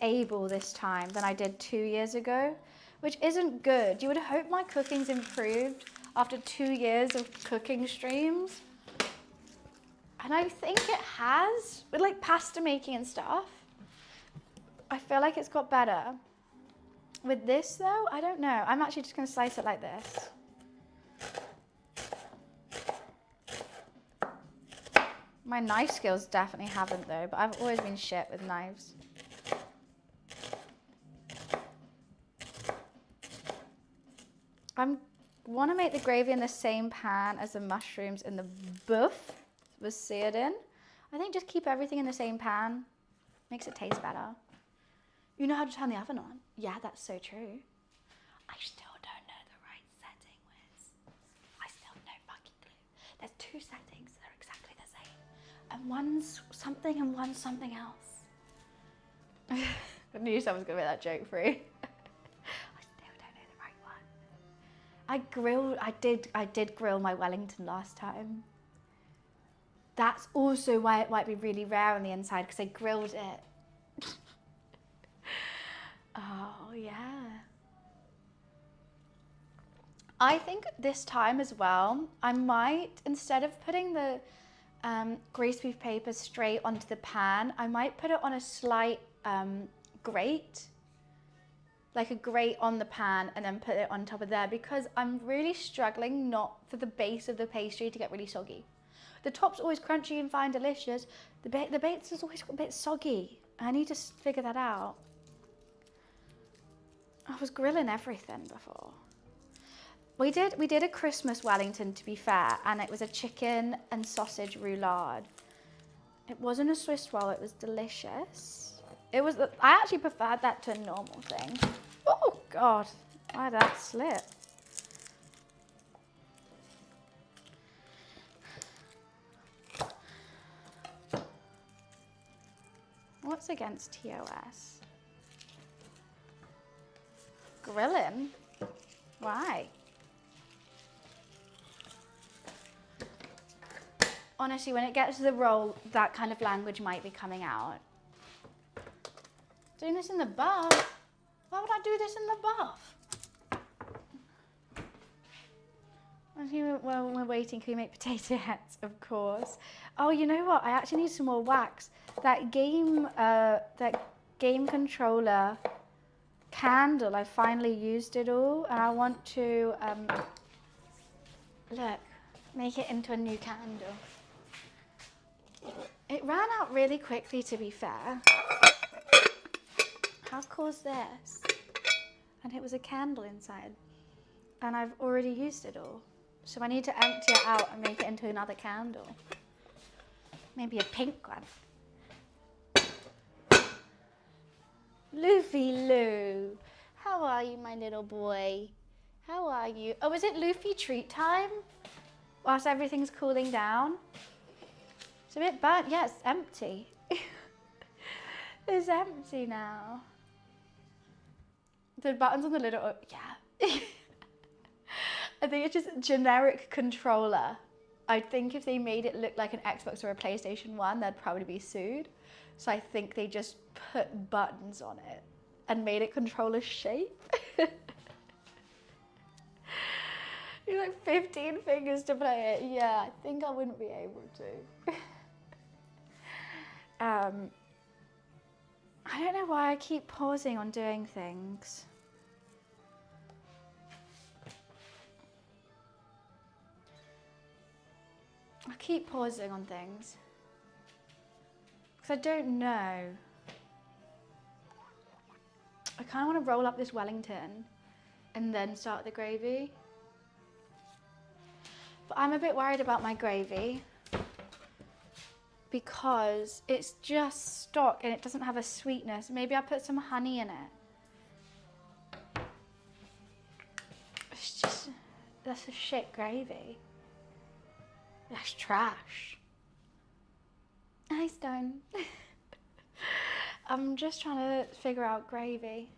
able this time than I did 2 years ago, which isn't good. You would hope my cooking's improved after 2 years of cooking streams. And I think it has, with like pasta making and stuff. I feel like it's got better. With this though, I don't know. I'm actually just gonna slice it like this. My knife skills definitely haven't though, but I've always been shit with knives. I want to make the gravy in the same pan as the mushrooms in the buff was seared in. I think just keep everything in the same pan. Makes it taste better. You know how to turn the oven on? Yeah, that's so true. I still don't know the right setting, Wiz. I still no fucking clue. There's 2 settings that are exactly the same. And one's something and one's something else. I knew someone was going to make that joke free. I did grill my Wellington last time. That's also why it might be really rare on the inside, because I grilled it. Oh yeah. I think this time as well, I might, instead of putting the grease beef paper straight onto the pan, I might put it on a slight grate. Like a grate on the pan and then put it on top of there, because I'm really struggling not for the base of the pastry to get really soggy. The top's always crunchy and fine, delicious. The base is always a bit soggy. I need to figure that out. I was grilling everything before. We did a Christmas Wellington, to be fair, and it was a chicken and sausage roulade. It wasn't a Swiss roll, it was delicious. It was, I actually preferred that to a normal thing. Oh God, why did that slip? What's against TOS? Grilling? Why? Honestly, when it gets to the roll, that kind of language might be coming out. Doing this in the buff? Why would I do this in the buff? Well, we're waiting, can we make potato heads? Of course. Oh, you know what? I actually need some more wax. That game controller candle, I finally used it all, and I want to, look, make it into a new candle. It ran out really quickly, to be fair. How cool is this? And it was a candle inside. And I've already used it all. So I need to empty it out and make it into another candle. Maybe a pink one. Luffy Lou. How are you, my little boy? How are you? Oh, is it Luffy treat time? Whilst everything's cooling down? It's a bit burnt. Yeah, it's empty. It's empty now. The buttons on the lid are, yeah. I think it's just generic controller. I think if they made it look like an Xbox or a PlayStation 1, they'd probably be sued. So I think they just put buttons on it and made it controller shape. You like 15 fingers to play it. Yeah, I think I wouldn't be able to. I don't know why I keep pausing on doing things. I keep pausing on things because I don't know. I kind of want to roll up this Wellington and then start the gravy. But I'm a bit worried about my gravy because it's just stock and it doesn't have a sweetness. Maybe I'll put some honey in it. It's just, that's a shit gravy. That's trash. Nice done. I'm just trying to figure out gravy.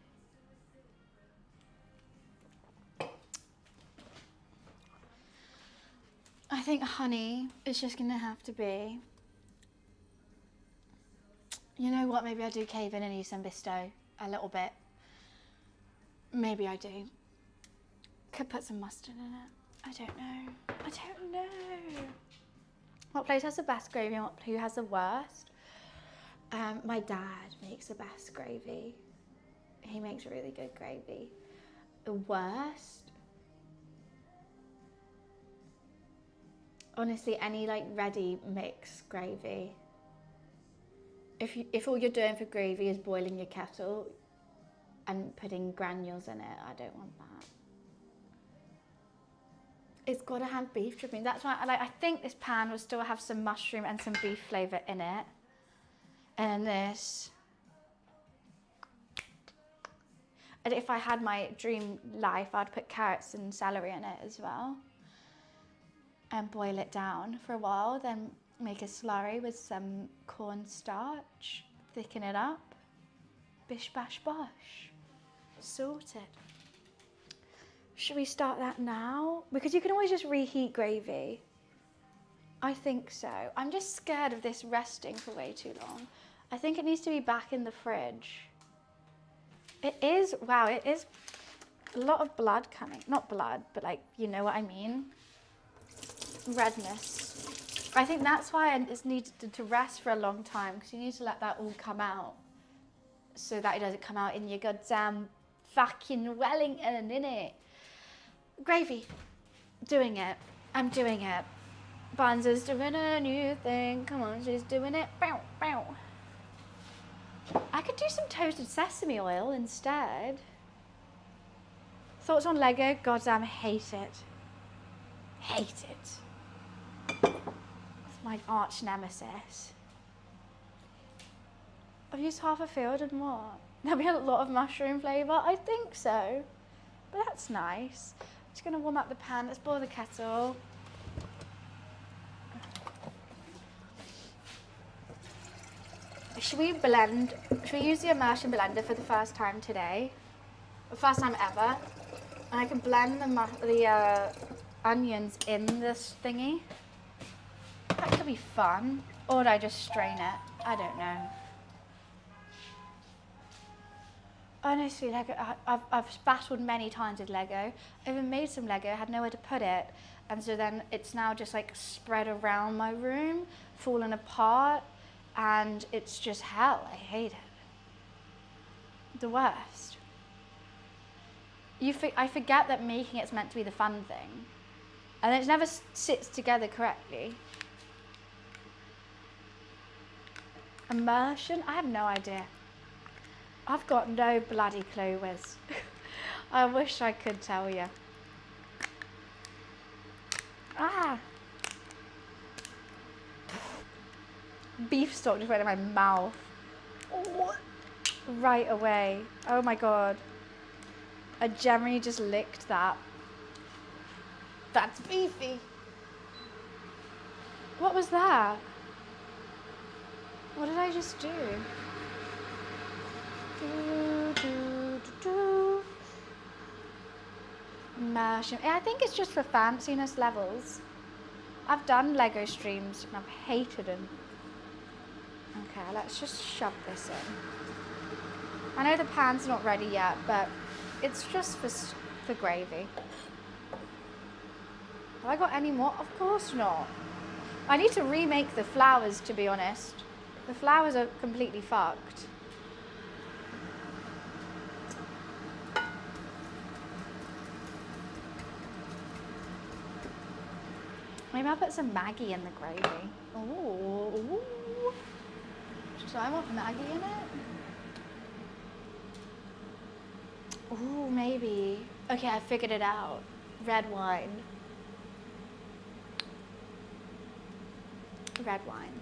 I think honey is just gonna have to be. You know what, maybe I do cave in and use some Bisto a little bit. Maybe I do. Could put some mustard in it. I don't know. I don't know. What place has the best gravy and who has the worst? My dad makes the best gravy. He makes really good gravy. The worst? Honestly, any like ready mixed gravy. If all you're doing for gravy is boiling your kettle and putting granules in it, I don't want that. It's got to have beef dripping. That's why I think this pan will still have some mushroom and some beef flavour in it. And this. And if I had my dream life, I'd put carrots and celery in it as well. And boil it down for a while, then make a slurry with some cornstarch, thicken it up, bish bash bosh, sorted. Should we start that now? Because you can always just reheat gravy. I think so. I'm just scared of this resting for way too long. I think it needs to be back in the fridge. It is, wow, it is a lot of blood coming. Not blood, but like, you know what I mean? Redness. I think that's why it's needed to rest for a long time, because you need to let that all come out so that it doesn't come out in your goddamn fucking Wellington, innit? Gravy. Doing it. I'm doing it. Buns is doing a new thing. Come on, she's doing it. Bow, bow. I could do some toasted sesame oil instead. Thoughts on Lego? Goddamn hate it. Hate it. It's my arch nemesis. I've used half a field and what? There'll be a lot of mushroom flavour? I think so. But that's nice. I'm just going to warm up the pan. Let's boil the kettle. Should we use the immersion blender for the first time today? The first time ever. And I can blend the onions in this thingy. That could be fun. Or would I just strain it? I don't know. Honestly, Lego, I've battled many times with Lego. I even made some Lego, had nowhere to put it. And so then it's now just like spread around my room, falling apart. And it's just hell. I hate it. The worst. I forget that making it's meant to be the fun thing. And it never sits together correctly. Immersion? I have no idea. I've got no bloody clue, Wiz. I wish I could tell you. Ah! Beef stock just went in my mouth. What? Right away. Oh my god. I generally just licked that. That's beefy. What was that? What did I just do? Immersion. I think it's just for fanciness levels. I've done Lego streams and I've hated them. Okay, let's just shove this in. I know the pan's not ready yet, but it's just for gravy. Have I got any more? Of course not. I need to remake the flowers, to be honest. The flowers are completely fucked. Maybe I'll put some Maggie in the gravy. Ooh. So I want Maggie in it? Ooh, maybe. Okay, I figured it out. Red wine. Red wine.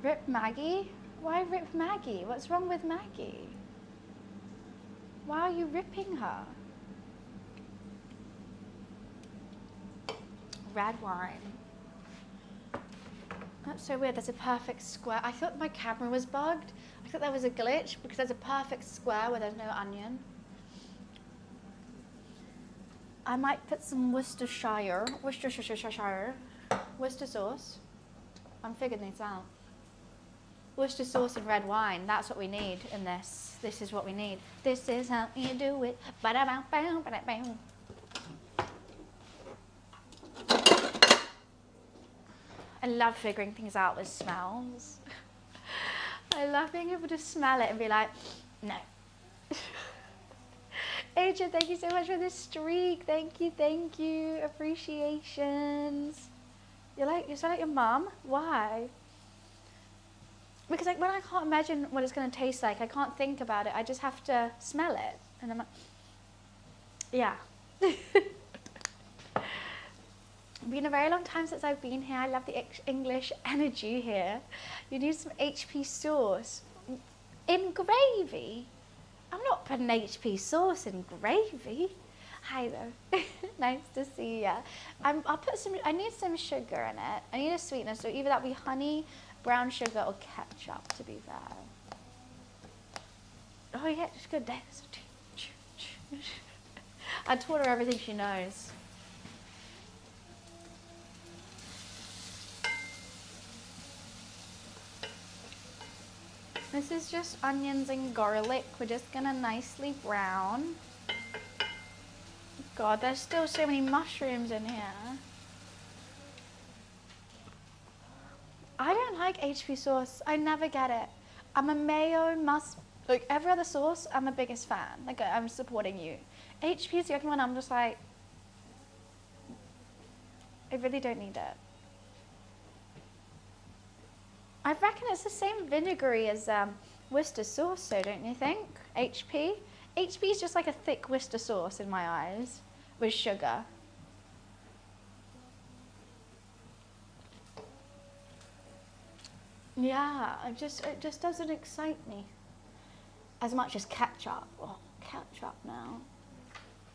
Rip Maggie? Why rip Maggie? What's wrong with Maggie? Why are you ripping her? Red wine. That's so weird. There's a perfect square. I thought my camera was bugged. I thought there was a glitch because there's a perfect square where there's no onion. I might put some Worcestershire Worcester sauce. I'm figuring this out. Worcester sauce and red wine. That's what we need in this. This is what we need. This is how you do it. Ba-da-bow-bow, ba-da-bow. I love figuring things out with smells. I love being able to smell it and be like, no. Adrian, thank you so much for this streak. Thank you. Appreciations. You sound like your mum? Why? Because like when I can't imagine what it's going to taste like, I can't think about it. I just have to smell it. And I'm like, yeah. Been a very long time since I've been here. I love the English energy here. You need some HP sauce. In gravy? I'm not putting HP sauce in gravy. Hi though. Nice to see ya. I'll put some, I need some sugar in it. I need a sweetener, so either that be honey, brown sugar, or ketchup, to be fair. Oh yeah, just good. I taught her everything she knows. This is just onions and garlic. We're just gonna nicely brown. God, there's still so many mushrooms in here. I don't like HP sauce. I never get it. I'm a mayo like every other sauce, I'm the biggest fan. Like I'm supporting you. HP is the only one I'm just like, I really don't need it. I reckon it's the same vinegary as Worcester sauce, though, don't you think? HP? HP is just like a thick Worcester sauce in my eyes, with sugar. Yeah, it just doesn't excite me as much as ketchup. Oh, ketchup now.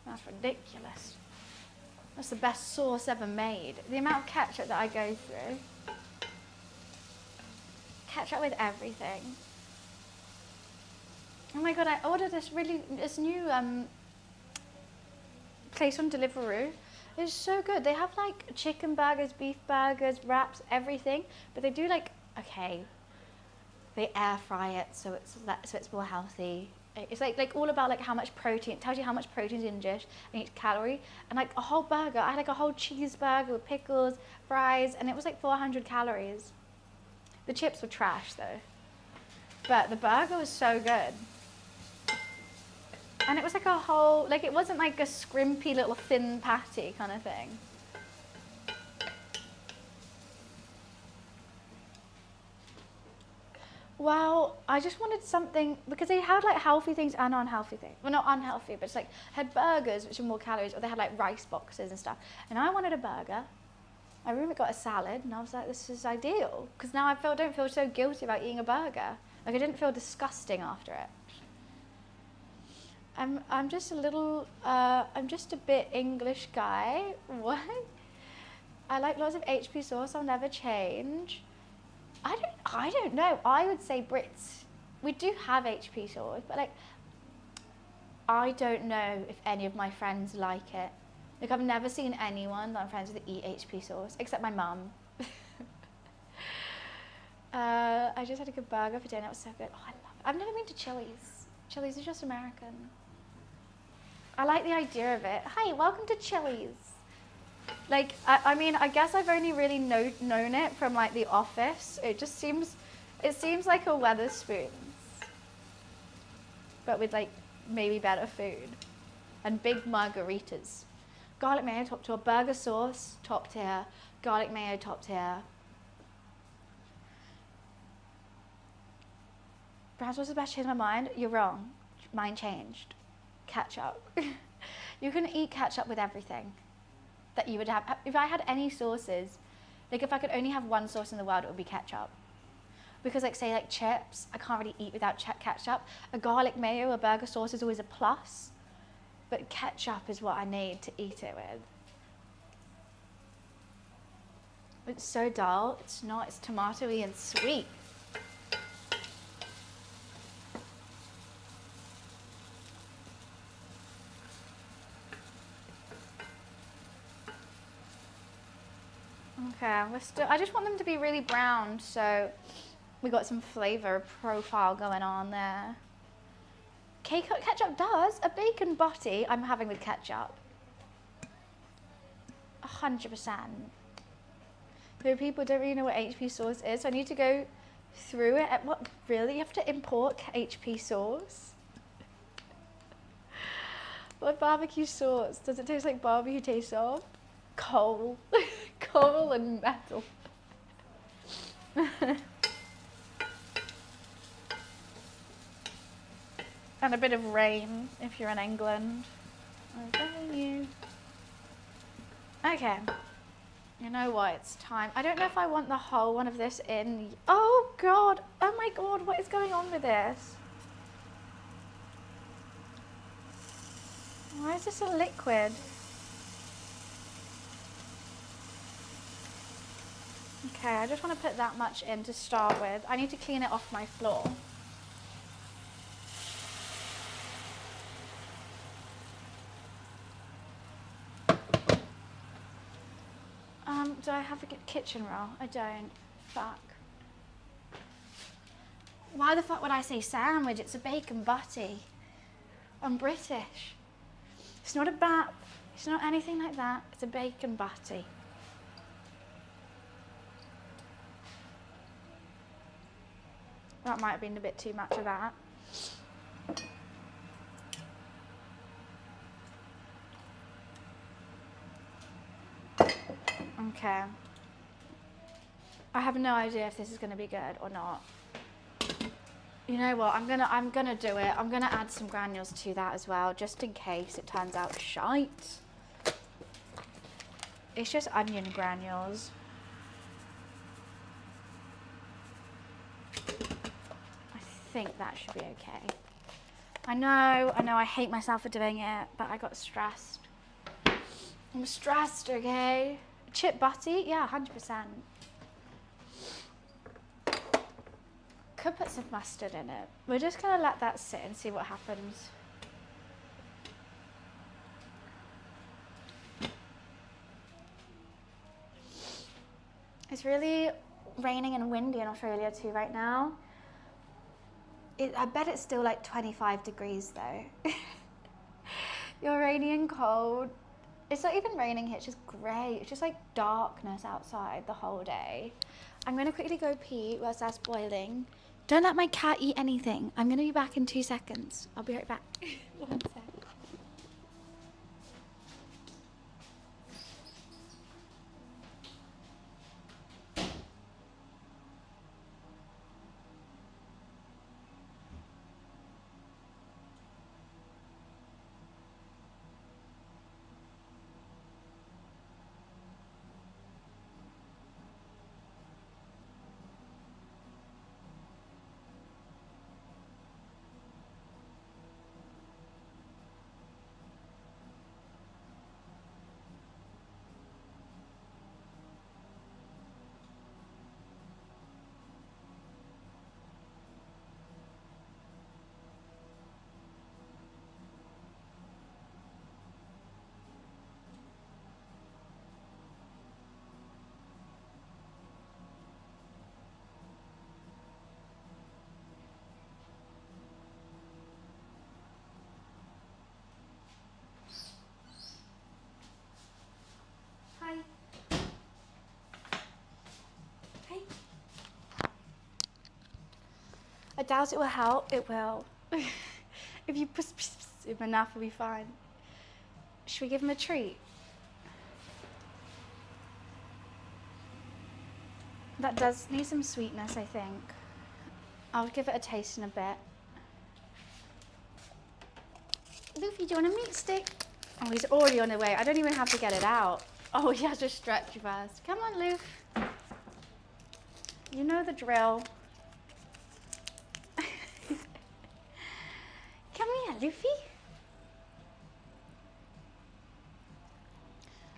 That's ridiculous. That's the best sauce ever made. The amount of ketchup that I go through. Ketchup with everything. Oh my god, I ordered this new place on Deliveroo. It's so good. They have like chicken burgers, beef burgers, wraps, everything. But they do like, okay, they air fry it so it's more healthy. It's like all about like how much protein. It tells you how much protein is in dish and each calorie. And like a whole burger, I had like a whole cheeseburger with pickles, fries, and it was like 400 calories. The chips were trash though, but the burger was so good. And it was like a whole, like it wasn't like a scrimpy little thin patty kind of thing. Well, I just wanted something, because they had like healthy things and unhealthy things. Well, not unhealthy, but it's like, had burgers, which are more calories, or they had like rice boxes and stuff. And I wanted a burger. My roommate got a salad, and I was like, this is ideal. Because now I don't feel so guilty about eating a burger. Like I didn't feel disgusting after it. I'm just a little, I'm just a bit English guy. What? I like lots of HP sauce, I'll never change. I don't know. I would say Brits, we do have HP sauce, but like, I don't know if any of my friends like it. Like I've never seen anyone that I'm friends with eat HP sauce, except my mum. I just had a good burger for dinner, it was so good. Oh, I love it. I've never been to Chili's. Chili's is just American. I like the idea of it. Hi, welcome to Chili's. Like, I mean, I guess I've only really known it from like The Office. It seems like a Wetherspoons, but with like maybe better food and big margaritas. Garlic mayo top tier, burger sauce top tier, garlic mayo top tier. Perhaps what's the best change my mind? You're wrong. Mine changed. Ketchup. You can eat ketchup with everything that you would have. If I had any sauces, like if I could only have one sauce in the world, it would be ketchup. Because like say like chips, I can't really eat without ketchup. A garlic mayo, a burger sauce is always a plus. But ketchup is what I need to eat it with. It's so dull. It's not. It's tomatoey and sweet. Okay, I just want them to be really brown, so we got some flavor profile going on there. Ketchup does. A bacon butty I'm having with ketchup. 100%. But people don't really know what HP sauce is, so I need to go through it. What, really? You have to import HP sauce? What barbecue sauce? Does it taste like barbecue tastes of? Coal. Coal and metal. And a bit of rain if you're in England. I'm telling you. Okay. You know what? It's time. I don't know if I want the whole one of this in. Oh God. Oh my God. What is going on with this? Why is this a liquid? Okay, I just want to put that much in to start with. I need to clean it off my floor. Do I have a kitchen roll? I don't. Fuck. Why the fuck would I say sandwich? It's a bacon butty. I'm British. It's not a bap. It's not anything like that. It's a bacon butty. That might have been a bit too much of that. Okay. I have no idea if this is going to be good or not. You know what? I'm gonna do it. I'm gonna add some granules to that as well, just in case it turns out shite. It's just onion granules. I think that should be okay. I know, I hate myself for doing it, but I got stressed. I'm stressed, okay? Chip butty? Yeah, 100%. Could put some mustard in it. We're just gonna let that sit and see what happens. It's really raining and windy in Australia too right now. I bet it's still like 25 degrees though. You're rainy and cold. It's not even raining here, it's just grey. It's just like darkness outside the whole day. I'm gonna quickly go pee whilst that's boiling. Don't let my cat eat anything. I'm gonna be back in 2 seconds. I'll be right back. 1 sec. Hi. Hey. I doubt it will help. It will. If you push him enough, it'll be fine. Should we give him a treat? That does need some sweetness, I think. I'll give it a taste in a bit. Luffy, do you want a meat stick? Oh, he's already on the way. I don't even have to get it out. Oh, he has to stretch first. Come on, Luff. You know the drill. Come here, Luffy.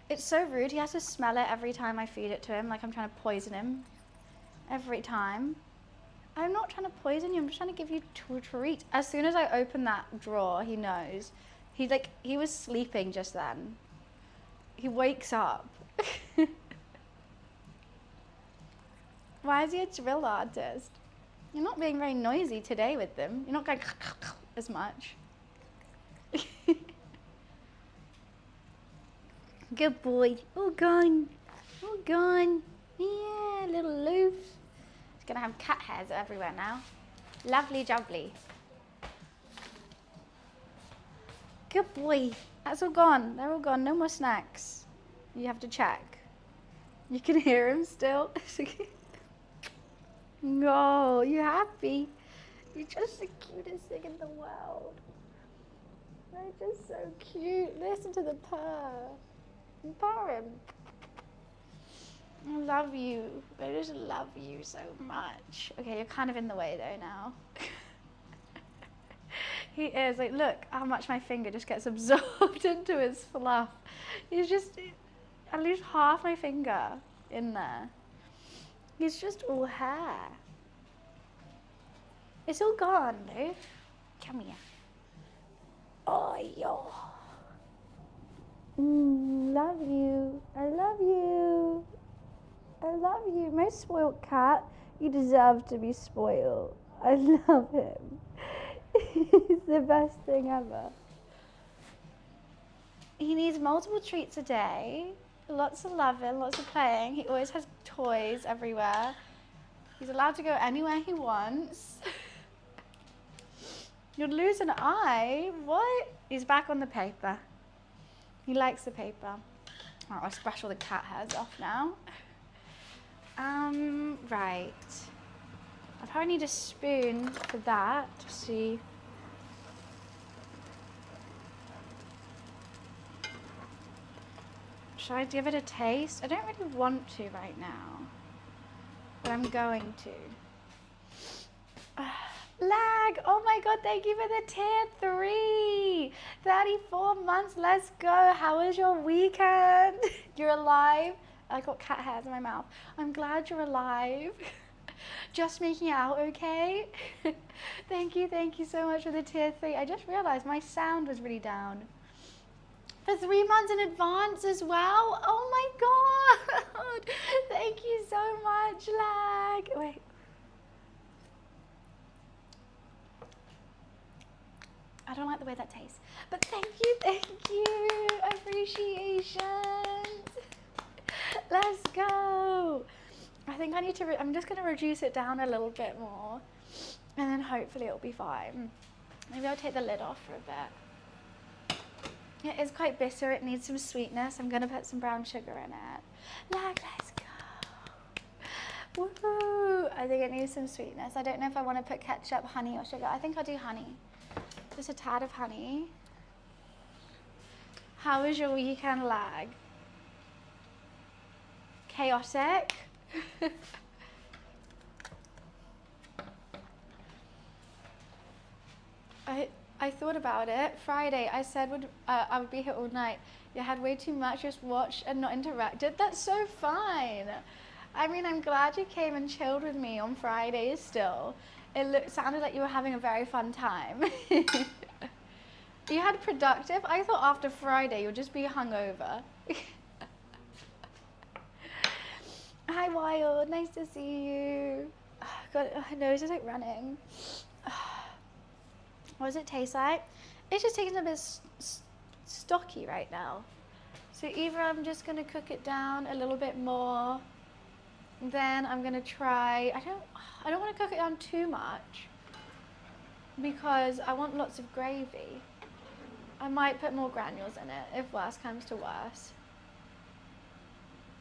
It's so rude. He has to smell it every time I feed it to him, like I'm trying to poison him. Every time. I'm not trying to poison you. I'm just trying to give you a treat. As soon as I open that drawer, he knows. He was sleeping just then. He wakes up. Why is he a drill artist? You're not being very noisy today with them. You're not going as much. Good boy. All gone. All gone. Yeah, little loaf. He's gonna have cat hairs everywhere now. Lovely jubbly. Good boy. That's all gone. They're all gone. No more snacks. You have to check. You can hear him still. No, you happy? You're just the cutest thing in the world. They're just so cute. Listen to the purr. Purr him. I love you. I just love you so much. Okay, you're kind of in the way though now. He is. Like, look how much my finger just gets absorbed into his fluff. He's just at least half my finger in there. He's just all hair. It's all gone, Lou. Come here. Oh, yo. Love you. I love you. I love you. My spoiled cat. You deserve to be spoiled. I love him. He's the best thing ever. He needs multiple treats a day. Lots of loving, lots of playing. He always has toys everywhere. He's allowed to go anywhere he wants. You'd lose an eye. What? He's back on the paper. He likes the paper. Oh, I'll brush all the cat hairs off now. Right. I probably need a spoon for that to see. Should I give it a taste? I don't really want to right now, but I'm going to. Lag! Oh my god, thank you for the tier 3! 34 months, let's go! How was your weekend? You're alive? I got cat hairs in my mouth. I'm glad you're alive. Just making it out okay? Thank you so much for the tier 3. I just realized my sound was really down. For 3 months in advance as well? Oh my god! Thank you so much, Lag. Wait. I don't like the way that tastes. But thank you. Appreciation. Let's go. I think I need to, I'm just going to reduce it down a little bit more. And then hopefully it'll be fine. Maybe I'll take the lid off for a bit. It is quite bitter. It needs some sweetness. I'm going to put some brown sugar in it. Like, let's go. Woohoo. I think it needs some sweetness. I don't know if I want to put ketchup, honey, or sugar. I think I'll do honey. Just a tad of honey. How was your weekend, Lag? Chaotic? I thought about it. Friday, I said I would be here all night. You had way too much, just watched and not interacted. That's so fine. I mean, I'm glad you came and chilled with me on Fridays still. It sounded like you were having a very fun time. You had productive? I thought after Friday you'd just be hungover. Hi Wild, nice to see you. Oh, God, my nose is like running. What does it taste like? It's just tasting a bit stocky right now. So either I'm just gonna cook it down a little bit more, then I'm gonna try, I don't wanna cook it down too much because I want lots of gravy. I might put more granules in it if worse comes to worse.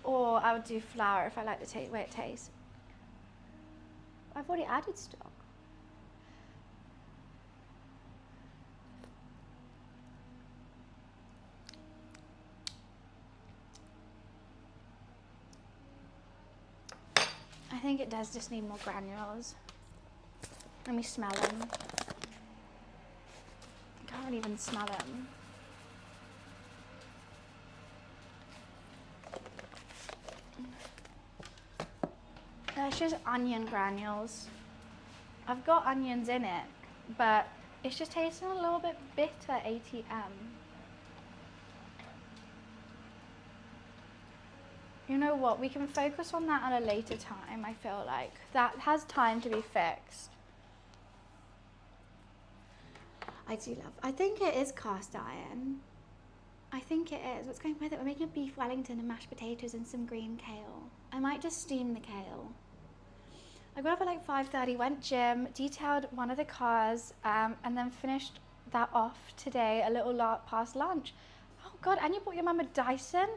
Or I would do flour if I like the way it tastes. I've already added stock. I think it does just need more granules. Let me smell them. I can't even smell them. It's just onion granules. I've got onions in it, but it's just tasting a little bit bitter ATM. You know what? We can focus on that at a later time, I feel like. That has time to be fixed. I do love, I think it is cast iron. I think it is. What's going with it? We're making a beef Wellington and mashed potatoes and some green kale. I might just steam the kale. I got up at like 5:30, went gym, detailed one of the cars, and then finished that off today a little past lunch. Oh God, and you bought your mum a Dyson?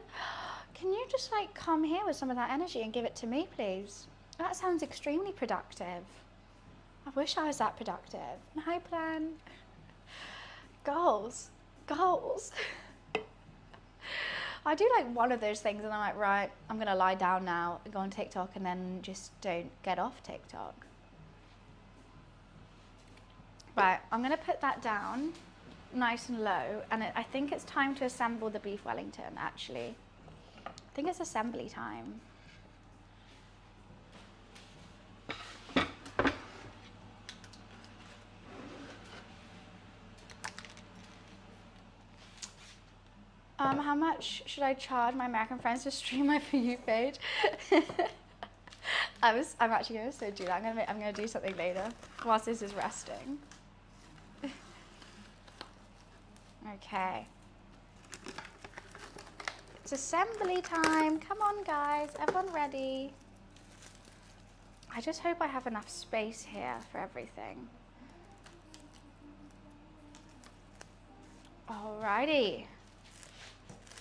Can you just like come here with some of that energy and give it to me, please? That sounds extremely productive. I wish I was that productive. Hi, plan. Goals. Goals. I do like one of those things and I'm like, right, I'm going to lie down now, go on TikTok and then just don't get off TikTok. Right, I'm going to put that down nice and low and I think it's time to assemble the beef Wellington actually. I think it's assembly time. How much should I charge my American friends to stream my For You page? I'm actually going to do that. I'm going to do something later whilst this is resting. Okay. It's assembly time. Come on, guys. Everyone ready? I just hope I have enough space here for everything. Alrighty.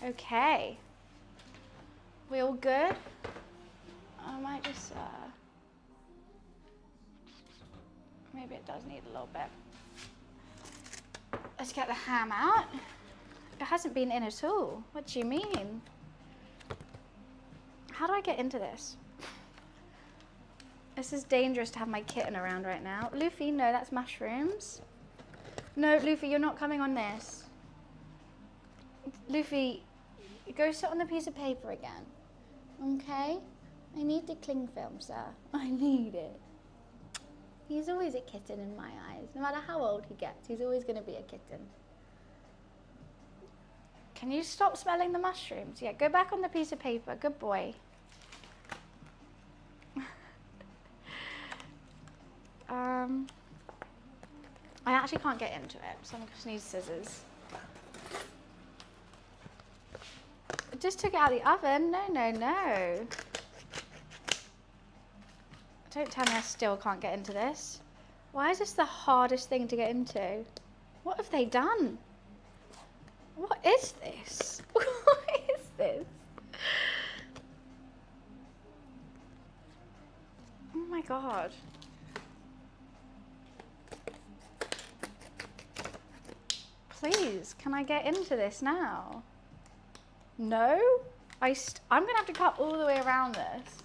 Okay. We all good? I might just, maybe it does need a little bit. Let's get the ham out. It hasn't been in at all. What do you mean? How do I get into this? This is dangerous to have my kitten around right now. Luffy, no, that's mushrooms. No, Luffy, you're not coming on this. Luffy, go sit on the piece of paper again. Okay? I need the cling film, sir. I need it. He's always a kitten in my eyes. No matter how old he gets, he's always going to be a kitten. Can you stop smelling the mushrooms? Yeah, go back on the piece of paper. Good boy. I actually can't get into it, so I'm just need scissors. I just took it out of the oven. No, no, no. Don't tell me I still can't get into this. Why is this the hardest thing to get into? What have they done? What is this? What is this? Oh my God. Please, can I get into this now? No? I'm gonna have to cut all the way around this.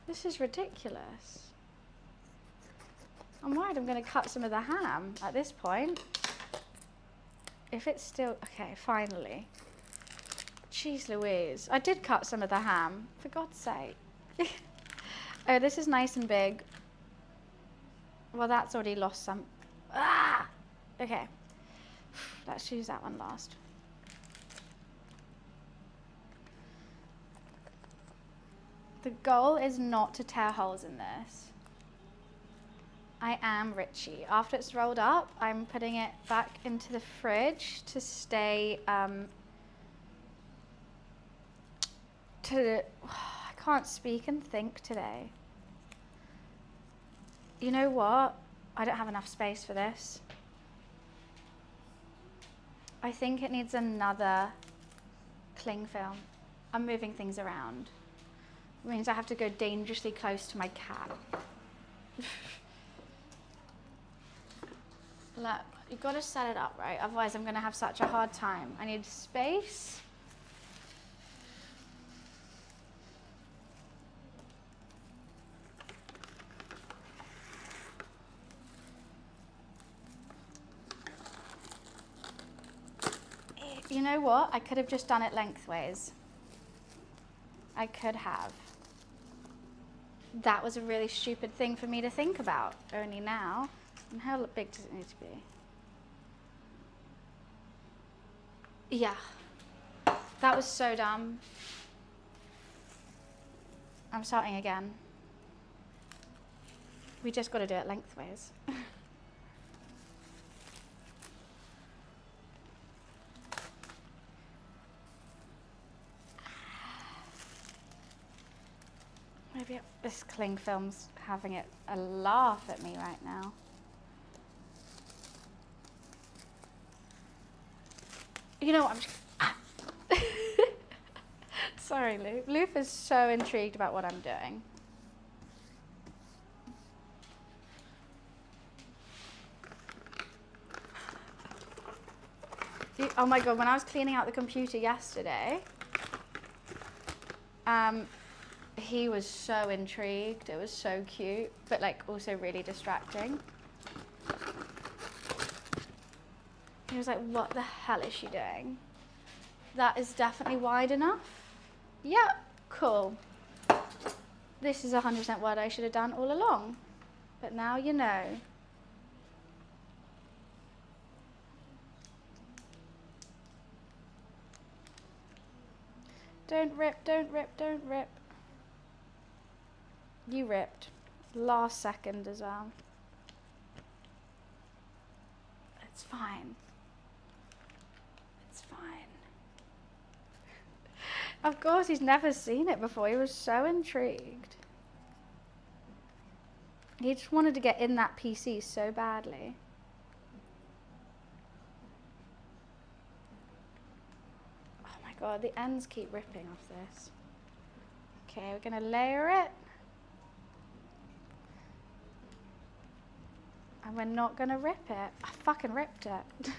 This is ridiculous. I'm worried I'm gonna cut some of the ham at this point. If it's still, okay, finally. Jeez Louise, I did cut some of the ham, for God's sake. Oh, this is nice and big. Well, that's already lost some. Ah! Okay, let's use that one last. The goal is not to tear holes in this. I am Richie. After it's rolled up, I'm putting it back into the fridge to stay, I can't speak and think today. You know what? I don't have enough space for this. I think it needs another cling film. I'm moving things around. It means I have to go dangerously close to my cat. Look, you've got to set it up right, otherwise I'm going to have such a hard time. I need space. You know what? I could have just done it lengthways. I could have. That was a really stupid thing for me to think about, only now. And how big does it need to be? Yeah. That was so dumb. I'm starting again. We just got to do it lengthways. Maybe this cling film's having a laugh at me right now. You know what, I'm just... Sorry, Lou. Lou is so intrigued about what I'm doing. Oh my God, when I was cleaning out the computer yesterday, he was so intrigued. It was so cute, but like also really distracting. He was like, what the hell is she doing? That is definitely wide enough. Yep, cool. This is 100% what I should have done all along. But now you know. Don't rip, don't rip, don't rip. You ripped. Last second as well. It's fine. It's fine. Of course, he's never seen it before. He was so intrigued. He just wanted to get in that PC so badly. Oh my God, the ends keep ripping off this. Okay, we're gonna layer it. And we're not gonna rip it. I fucking ripped it.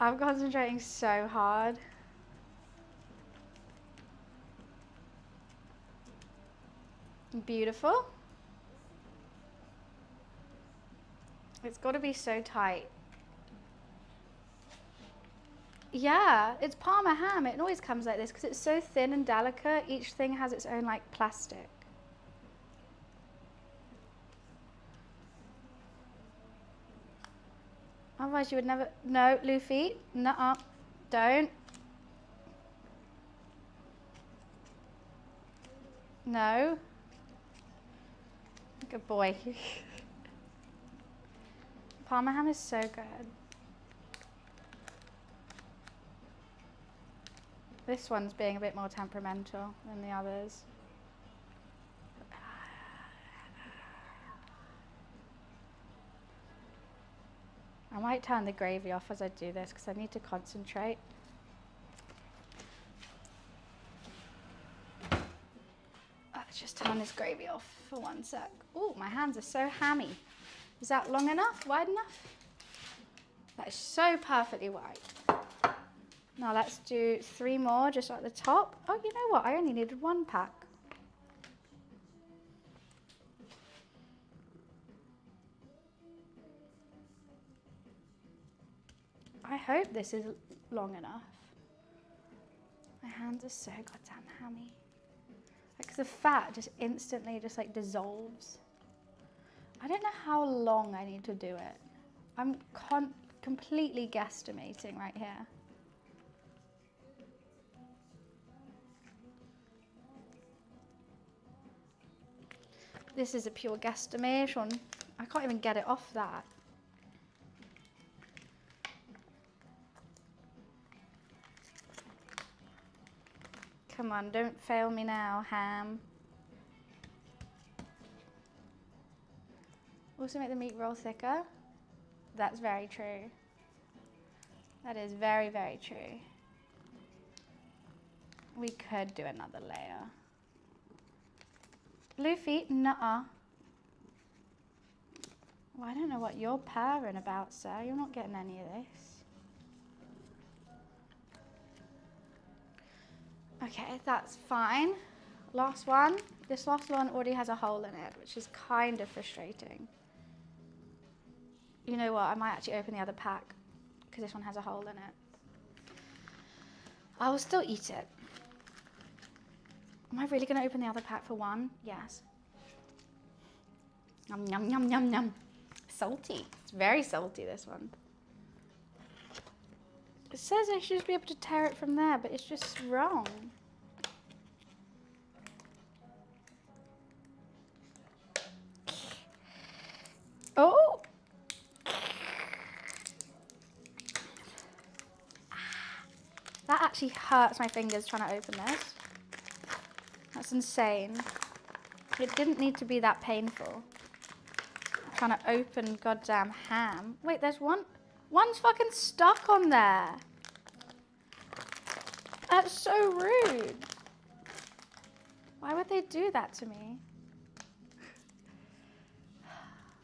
I'm concentrating so hard. Beautiful. It's got to be so tight. Yeah, it's Parma ham. It always comes like this because it's so thin and delicate. Each thing has its own like plastic. Otherwise you would never... No, Luffy. Nuh-uh. Don't. No. Good boy. Parma ham is so good. This one's being a bit more temperamental than the others. I might turn the gravy off as I do this because I need to concentrate. Let's just turn this gravy off for 1 sec. Oh, my hands are so hammy. Is that long enough? Wide enough? That is so perfectly wide. Now let's do 3 more just at the top. Oh, you know what? I only needed 1 pack. I hope this is long enough. My hands are so goddamn hammy. Like the fat just instantly just like dissolves. I don't know how long I need to do it. I'm completely guesstimating right here. This is a pure guesstimation. I can't even get it off that. Come on, don't fail me now, ham. Also make the meat roll thicker. That's very true. That is very, very true. We could do another layer. Luffy, nuh-uh. Well, I don't know what you're purring about, sir. You're not getting any of this. Okay, that's fine. Last one. This last one already has a hole in it, which is kind of frustrating. You know what? I might actually open the other pack because this one has a hole in it. I will still eat it. Am I really going to open the other pack for 1? Yes. Yum, yum, yum, yum, yum. Salty. It's very salty, this one. It says I should be able to tear it from there, but it's just wrong. That actually hurts my fingers trying to open this. That's insane. It didn't need to be that painful. I'm trying to open goddamn ham. Wait, there's one. One's fucking stuck on there. That's so rude. Why would they do that to me?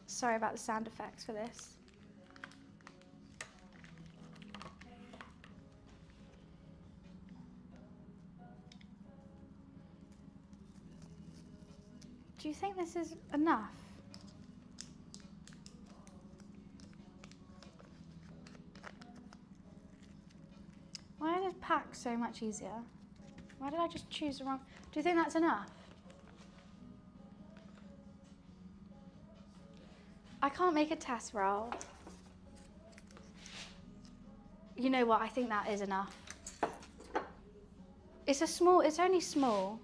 Sorry about the sound effects for this. Do you think this is enough? Why are the packs so much easier? Why did I just choose the wrong? Do you think that's enough? I can't make a test roll. You know what? I think that is enough. It's only small.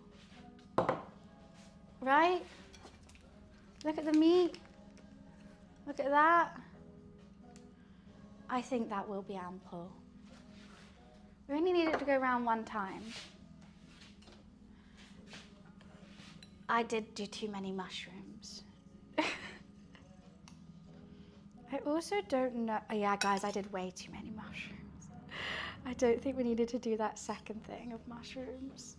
Right? Look at the meat. Look at that. I think that will be ample. We only need it to go around one time. I did do too many mushrooms. I also don't know. Oh yeah, guys, I did way too many mushrooms. I don't think we needed to do that second thing of mushrooms.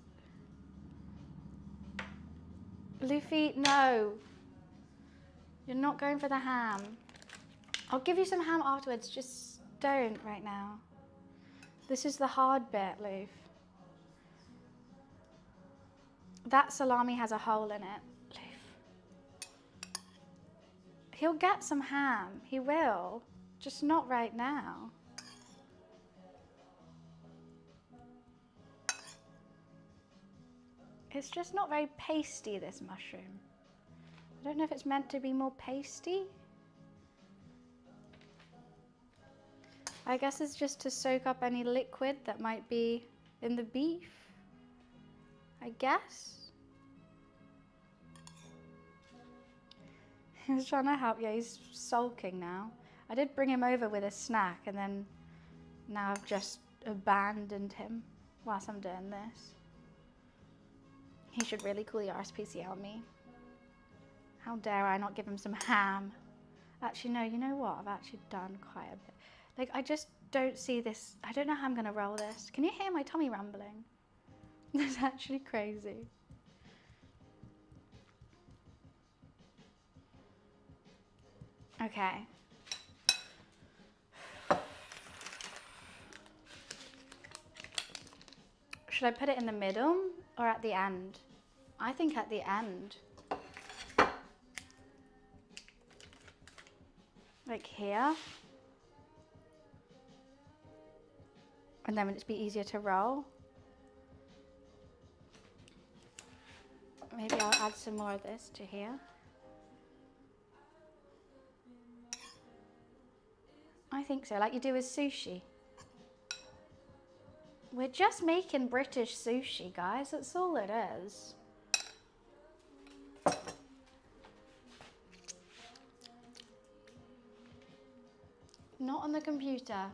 Luffy, no. You're not going for the ham. I'll give you some ham afterwards, just don't right now. This is the hard bit, Luff. That salami has a hole in it, Luff. He'll get some ham, he will, just not right now. It's just not very pasty, this mushroom. I don't know if it's meant to be more pasty. I guess it's just to soak up any liquid that might be in the beef, I guess. He was trying to help. Yeah, he's sulking now. I did bring him over with a snack and then now I've just abandoned him whilst I'm doing this. He should really call the RSPCA on me. How dare I not give him some ham? Actually, no, you know what? I've actually done quite a bit. Like, I just don't see this. I don't know how I'm going to roll this. Can you hear my tummy rumbling? That's actually crazy. Okay. Should I put it in the middle or at the end? I think at the end. Like here. And then would it be easier to roll? Maybe I'll add some more of this to here. I think so, like you do with sushi. We're just making British sushi, guys. That's all it is. Not on the computer.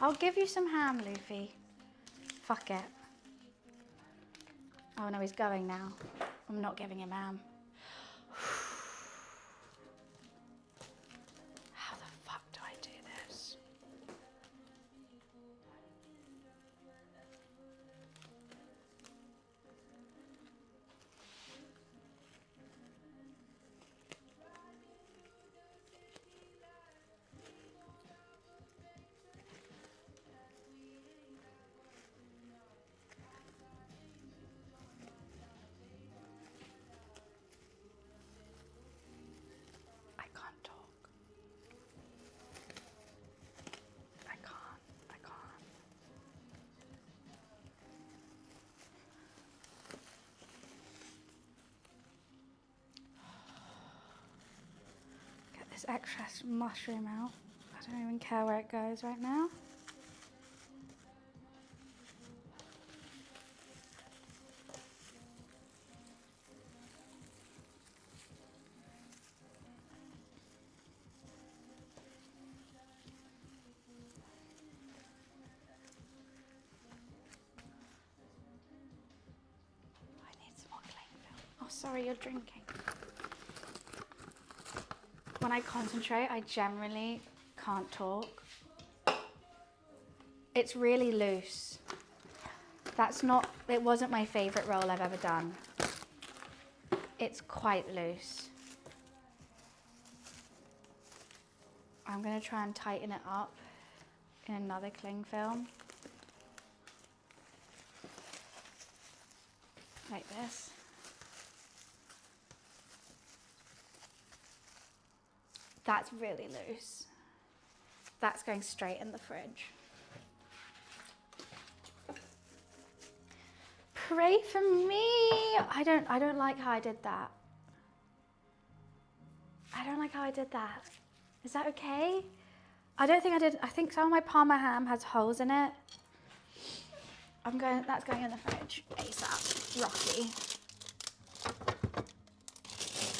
I'll give you some ham, Luffy. Fuck it. Oh no, he's going now. I'm not giving him ham. How the fuck do I do this? This excess mushroom out. I don't even care where it goes right now. sorry, you're drinking. When I concentrate, I generally can't talk. It's really loose. It wasn't my favorite roll I've ever done. It's quite loose. I'm gonna try and tighten it up in another cling film. Like this. That's really loose. That's going straight in the fridge. Pray for me. I don't like how I did that. I don't like how I did that. Is that okay? I don't think I did. I think some of my Parma ham has holes in it. That's going in the fridge ASAP. Rocky.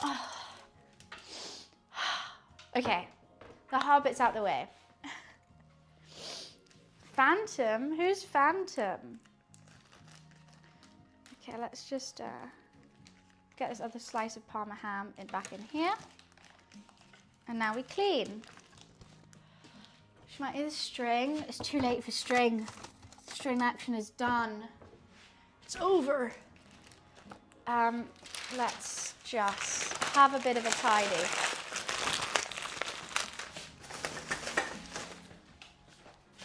Oh. Okay, the hard bit's out the way. Phantom? Who's Phantom? Okay, let's just get this other slice of Parma ham back in here. And now we clean. She might use string. It's too late for string. String action is done. It's over. Let's just have a bit of a tidy.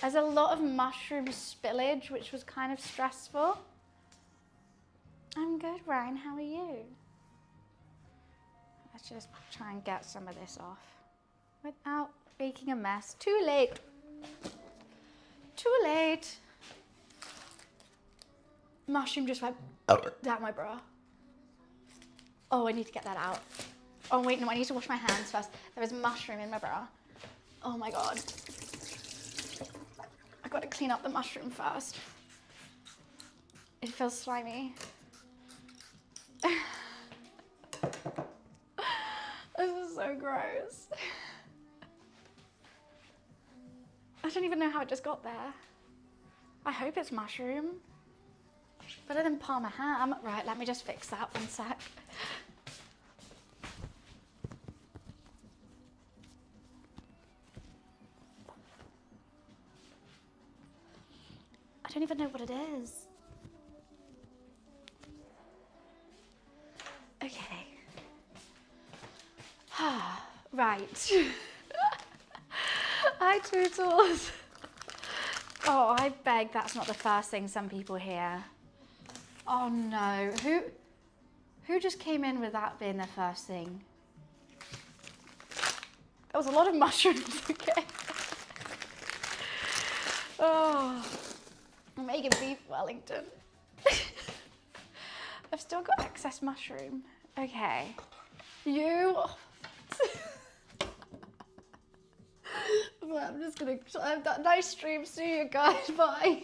There's a lot of mushroom spillage, which was kind of stressful. I'm good, Ryan. How are you? Let's just try and get some of this off without making a mess. Too late. Too late. Mushroom just went down my bra. Oh, I need to get that out. Oh, wait, no, I need to wash my hands first. There was mushroom in my bra. Oh my God. I gotta clean up the mushroom first. It feels slimy. This is so gross. I don't even know how it just got there. I hope it's mushroom. Better than Parma ham. Right, let me just fix that 1 sec. I don't even know what it is. Okay. Right. Hi, Tootles. Oh, I beg that's not the first thing some people hear. Oh no. Who just came in with that being their first thing? There was a lot of mushrooms, okay. Oh, I'm making beef Wellington. I've still got excess mushroom. Okay. You. Well, I'm just gonna. I've got nice stream. See you guys. Bye.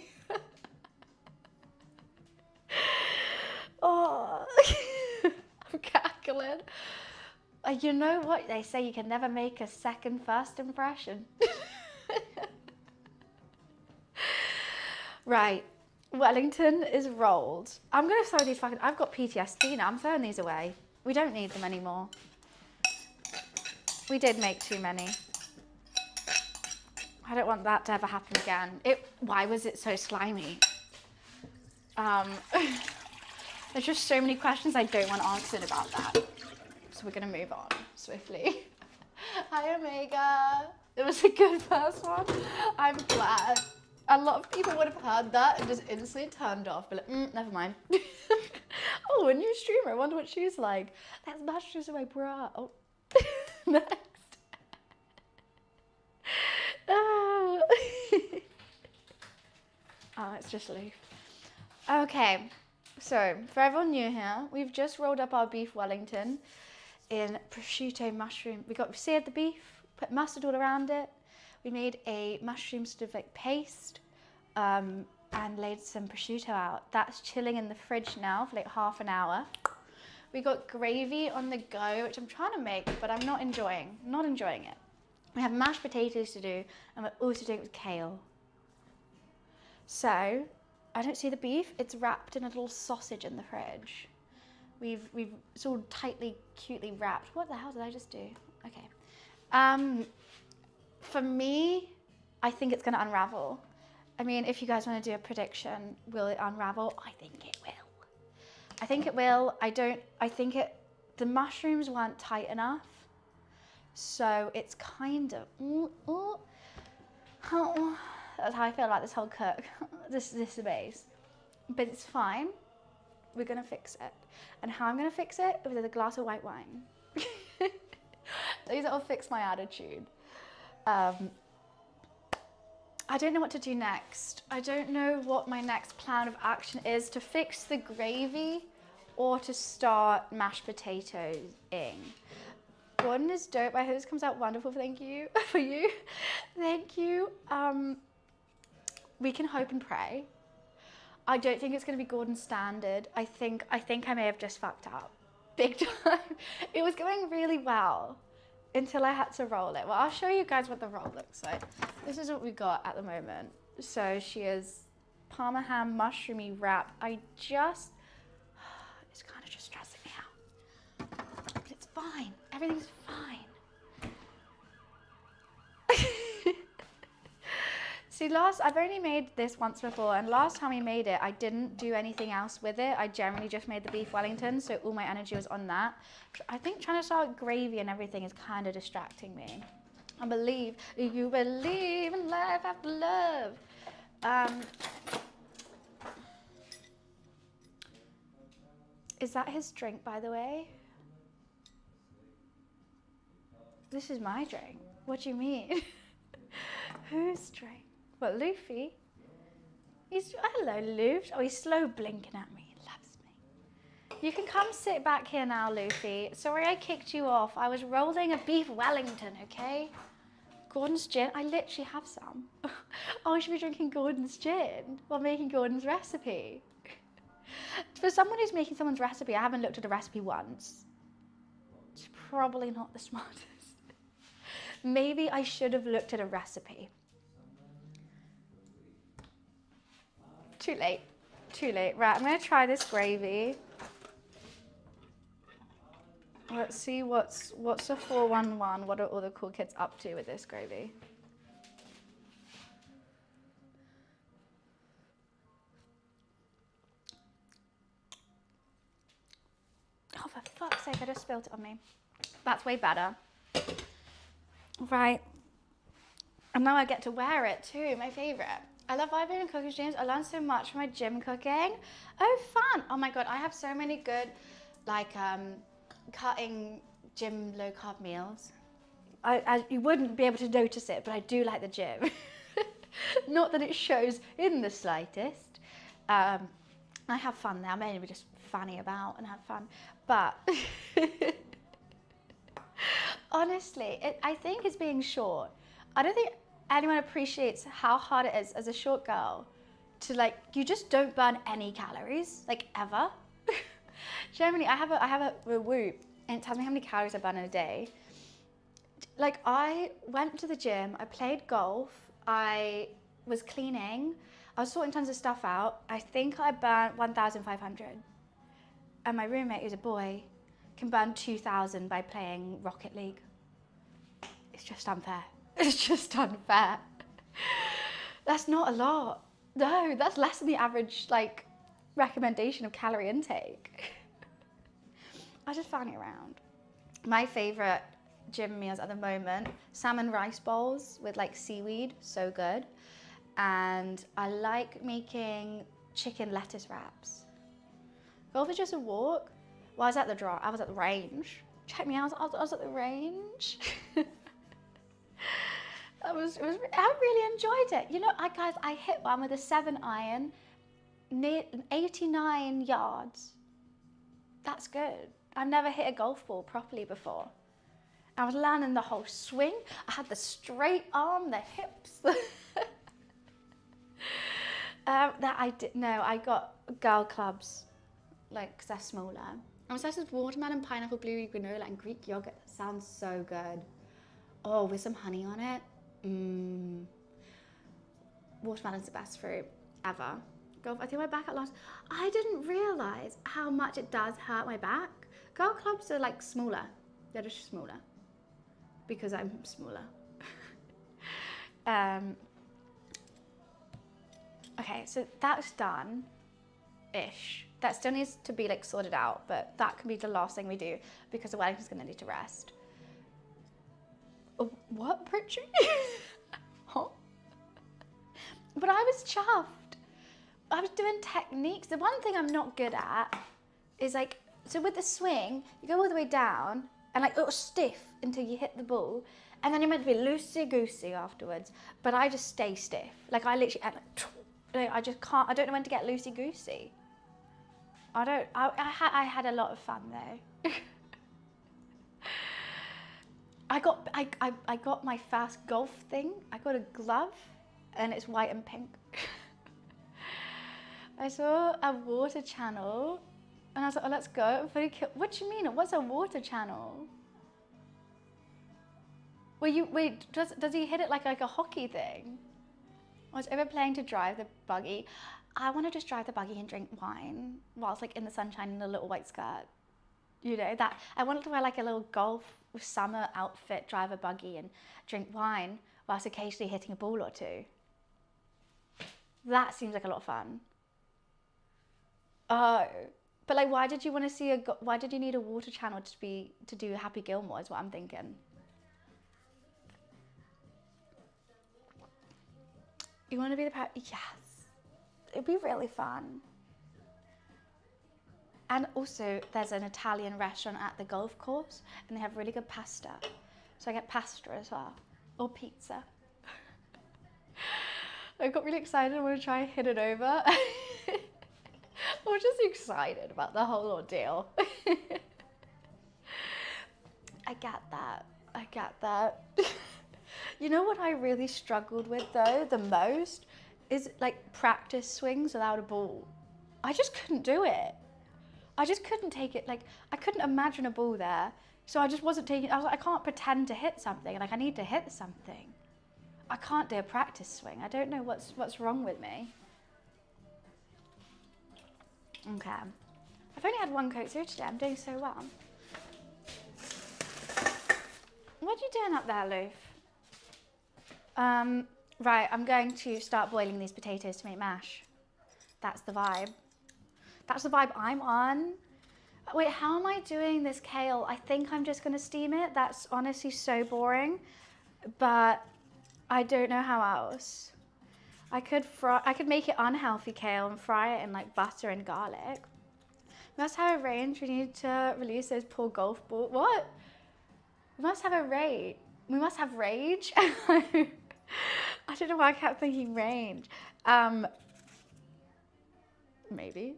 Oh, I'm cackling. You know what they say? You can never make a second first impression. Right. Wellington is rolled. I'm gonna throw these fucking. I've got PTSD now. I'm throwing these away. We don't need them anymore. We did make too many. I don't want that to ever happen again. Why was it so slimy? There's just so many questions I don't want answered about that. So we're gonna move on swiftly. Hi, Omega. It was a good first one. I'm glad. A lot of people would have heard that and just instantly turned off, but like, never mind. Oh, a new streamer. I wonder what she's like. That's mushrooms in my bra. Oh, next. Oh, it's just Leaf. Okay, so for everyone new here, we've just rolled up our beef Wellington in prosciutto mushroom. We seared the beef, put mustard all around it. We made a mushroom sort of like paste and laid some prosciutto out. That's chilling in the fridge now for like half an hour. We got gravy on the go, which I'm trying to make, but I'm not enjoying it. We have mashed potatoes to do, and we're also doing it with kale. So, I don't see the beef. It's wrapped in a little sausage in the fridge. It's all tightly, cutely wrapped. What the hell did I just do? Okay. For me, I think it's gonna unravel. I mean, if you guys want to do a prediction, will it unravel? I think it will. I think it will. The mushrooms weren't tight enough. So it's kind of, that's how I feel about this whole cook, this base. But it's fine. We're gonna fix it. And how I'm gonna fix it is with a glass of white wine. These will fix my attitude. I don't know what to do next. I don't know what my next plan of action is, to fix the gravy or to start mashed potatoes-ing. Gordon is dope. I hope this comes out wonderful. Thank you for you. Thank you. We can hope and pray. I don't think it's going to be Gordon's standard. I think I may have just fucked up big time. It was going really well until I had to roll it. Well, I'll show you guys what the roll looks like. This is what we got at the moment. So she is Parma ham mushroomy wrap. It's kind of just stressing me out. But it's fine. Everything's fine. See, I've only made this once before, and last time we made it, I didn't do anything else with it. I generally just made the beef Wellington, so all my energy was on that. I think trying to start gravy and everything is kind of distracting me. I believe, you believe in life after love. Is that his drink, by the way? This is my drink. What do you mean? Whose drink? What, Luffy? Hello, Luffy. Oh, he's slow blinking at me. He loves me. You can come sit back here now, Luffy. Sorry I kicked you off. I was rolling a beef Wellington, okay? Gordon's gin. I literally have some. Oh, I should be drinking Gordon's gin while making Gordon's recipe. For someone who's making someone's recipe, I haven't looked at a recipe once. It's probably not the smartest. Maybe I should have looked at a recipe. Too late. Too late. Right, I'm going to try this gravy. Let's see what's a 411. What are all the cool kids up to with this gravy? Oh, for fuck's sake, I just spilled it on me. That's way better. Right. And now I get to wear it too, my favorite. I love vibing and cooking streams. I learned so much from my gym cooking. Oh, fun. Oh my God, I have so many good, like, cutting gym low carb meals. You wouldn't be able to notice it, but I do like the gym. Not that it shows in the slightest. I have fun there. I'm mainly just fanny about and have fun. But honestly, I think it's being short. I don't think anyone appreciates how hard it is as a short girl to, like, you just don't burn any calories, like, ever. Generally, I have a Whoop, and it tells me how many calories I burn in a day. Like, I went to the gym, I played golf, I was cleaning, I was sorting tons of stuff out. I think I burnt 1,500. And my roommate, who's a boy, can burn 2,000 by playing Rocket League. It's just unfair. It's just unfair. That's not a lot. No, that's less than the average, like, recommendation of calorie intake. I just found it around. My favorite gym meals at the moment, salmon rice bowls with, like, seaweed, so good. And I like making chicken lettuce wraps. Golf is just a walk. Well, I was at the range. Check me out, I was at the range. I really enjoyed it. You know, guys, I hit one with a 7-iron, near 89 yards. That's good. I've never hit a golf ball properly before. I was landing the whole swing. I had the straight arm, the hips. I got girl clubs, like, because they're smaller. I'm obsessed with watermelon, pineapple, blueberry, granola, and Greek yogurt. That sounds so good. Oh, with some honey on it. Watermelon's the best fruit ever. Golf, I think my back at last. I didn't realize how much it does hurt my back. Golf clubs are like smaller. They're just smaller because I'm smaller. Okay, so that's done-ish. That still needs to be like sorted out, but that can be the last thing we do because the Wellington's gonna need to rest. Oh, what, Pritchie? Huh? But I was chuffed. I was doing techniques. The one thing I'm not good at is like, so with the swing, you go all the way down and like it'll stiff until you hit the ball. And then you're meant to be loosey-goosey afterwards. But I just stay stiff. Like I literally, I just can't, I don't know when to get loosey-goosey. I had a lot of fun though. I got my first golf thing. I got a glove and it's white and pink. I saw a water channel and I was like, oh, let's go. What do you mean? What's a water channel? Wait, does he hit it like a hockey thing? I was over playing to drive the buggy. I want to just drive the buggy and drink wine whilst like in the sunshine in a little white skirt. You know, that I wanted to wear like a little golf summer outfit, drive a buggy and drink wine whilst occasionally hitting a ball or two. That seems like a lot of fun. Oh, but like why did you want to see why did you need a water channel to do Happy Gilmore is what I'm thinking. You want to be the parrot? Yes. It'd be really fun. And also, there's an Italian restaurant at the golf course, and they have really good pasta. So I get pasta as well, or pizza. I got really excited. I want to try and hit it over. I'm just excited about the whole ordeal. I get that. You know what I really struggled with though, the most, is like practice swings without a ball. I just couldn't do it. I just couldn't take it, like, I couldn't imagine a ball there. So I just wasn't taking, I was like, I can't pretend to hit something, like I need to hit something. I can't do a practice swing. I don't know what's wrong with me. Okay. I've only had one Coke Zero today, I'm doing so well. What are you doing up there, Loof? Right, I'm going to start boiling these potatoes to make mash. That's the vibe. That's the vibe I'm on. Wait, how am I doing this kale? I think I'm just gonna steam it. That's honestly so boring, but I don't know how else. I could make it unhealthy kale and fry it in like butter and garlic. We must have a range. We need to release those poor golf balls. What? We must have a rage. We must have rage. I don't know why I kept thinking range. Maybe.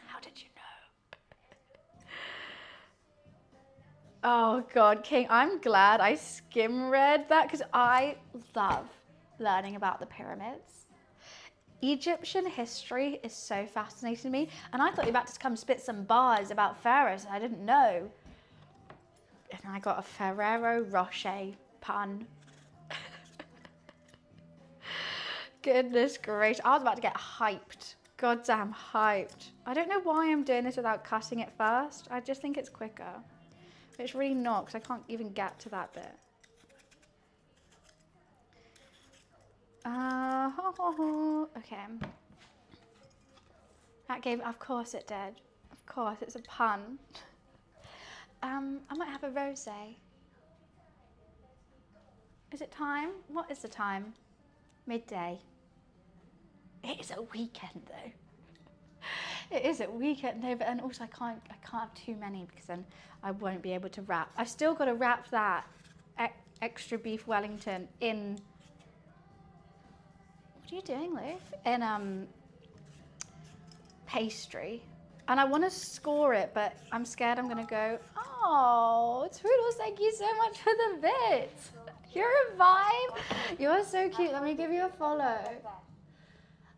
How did you know? Oh God, King, I'm glad I skim read that because I love learning about the pyramids. Egyptian history is so fascinating to me, and I thought you were about to come spit some bars about pharaohs, and I didn't know. And I got a Ferrero Rocher pun. Goodness gracious, I was about to get hyped. Goddamn hyped. I don't know why I'm doing this without cutting it first. I just think it's quicker. It's really not, because I can't even get to that bit. Okay. That gave, of course it did. Of course, it's a pun. I might have a rosé. Is it time? What is the time? Midday. It is a weekend though. It is a weekend though, but and also I can't have too many because then I won't be able to wrap. I've still got to wrap that extra beef Wellington in. What are you doing, Liv? In pastry. And I want to score it, but I'm scared I'm gonna go, oh, Toodles, thank you so much for the bits. You're a vibe. You're so cute. Let me give you a follow.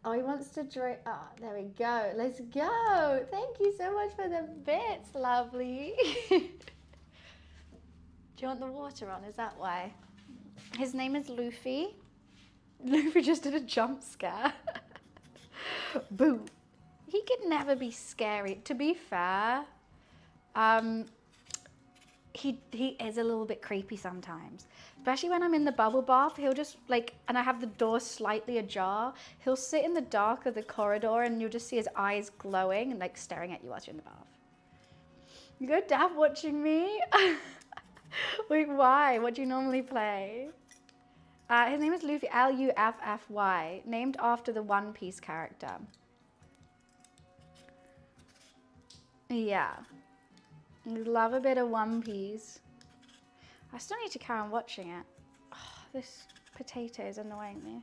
Oh, he wants to drink. Oh, there we go. Let's go. Thank you so much for the bits, lovely. Do you want the water on? Is that why? His name is Luffy. Luffy just did a jump scare. Boo. He could never be scary. To be fair, he is a little bit creepy sometimes. Especially when I'm in the bubble bath, he'll just like, and I have the door slightly ajar, he'll sit in the dark of the corridor and you'll just see his eyes glowing and like staring at you whilst you're in the bath. You go dab watching me? Wait, why? What do you normally play? His name is Luffy, Luffy, named after the One Piece character. Yeah. Love a bit of One Piece. I still need to carry on watching it. Oh, this potato is annoying me.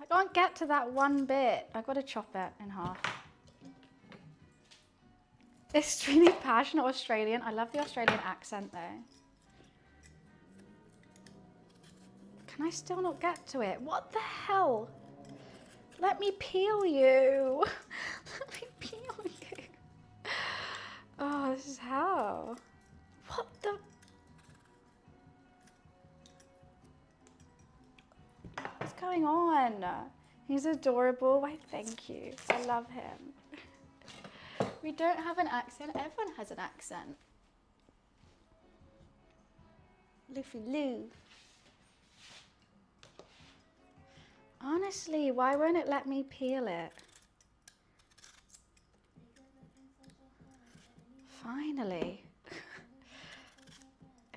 I can't get to that one bit. I've got to chop it in half. Extremely passionate Australian. I love the Australian accent though. Can I still not get to it? What the hell? Let me peel you. Let me peel you. Oh, this is hell. What the? What's going on? He's adorable. Why, thank you. I love him. We don't have an accent. Everyone has an accent. Luffy Lou. Honestly, why won't it let me peel it? Finally.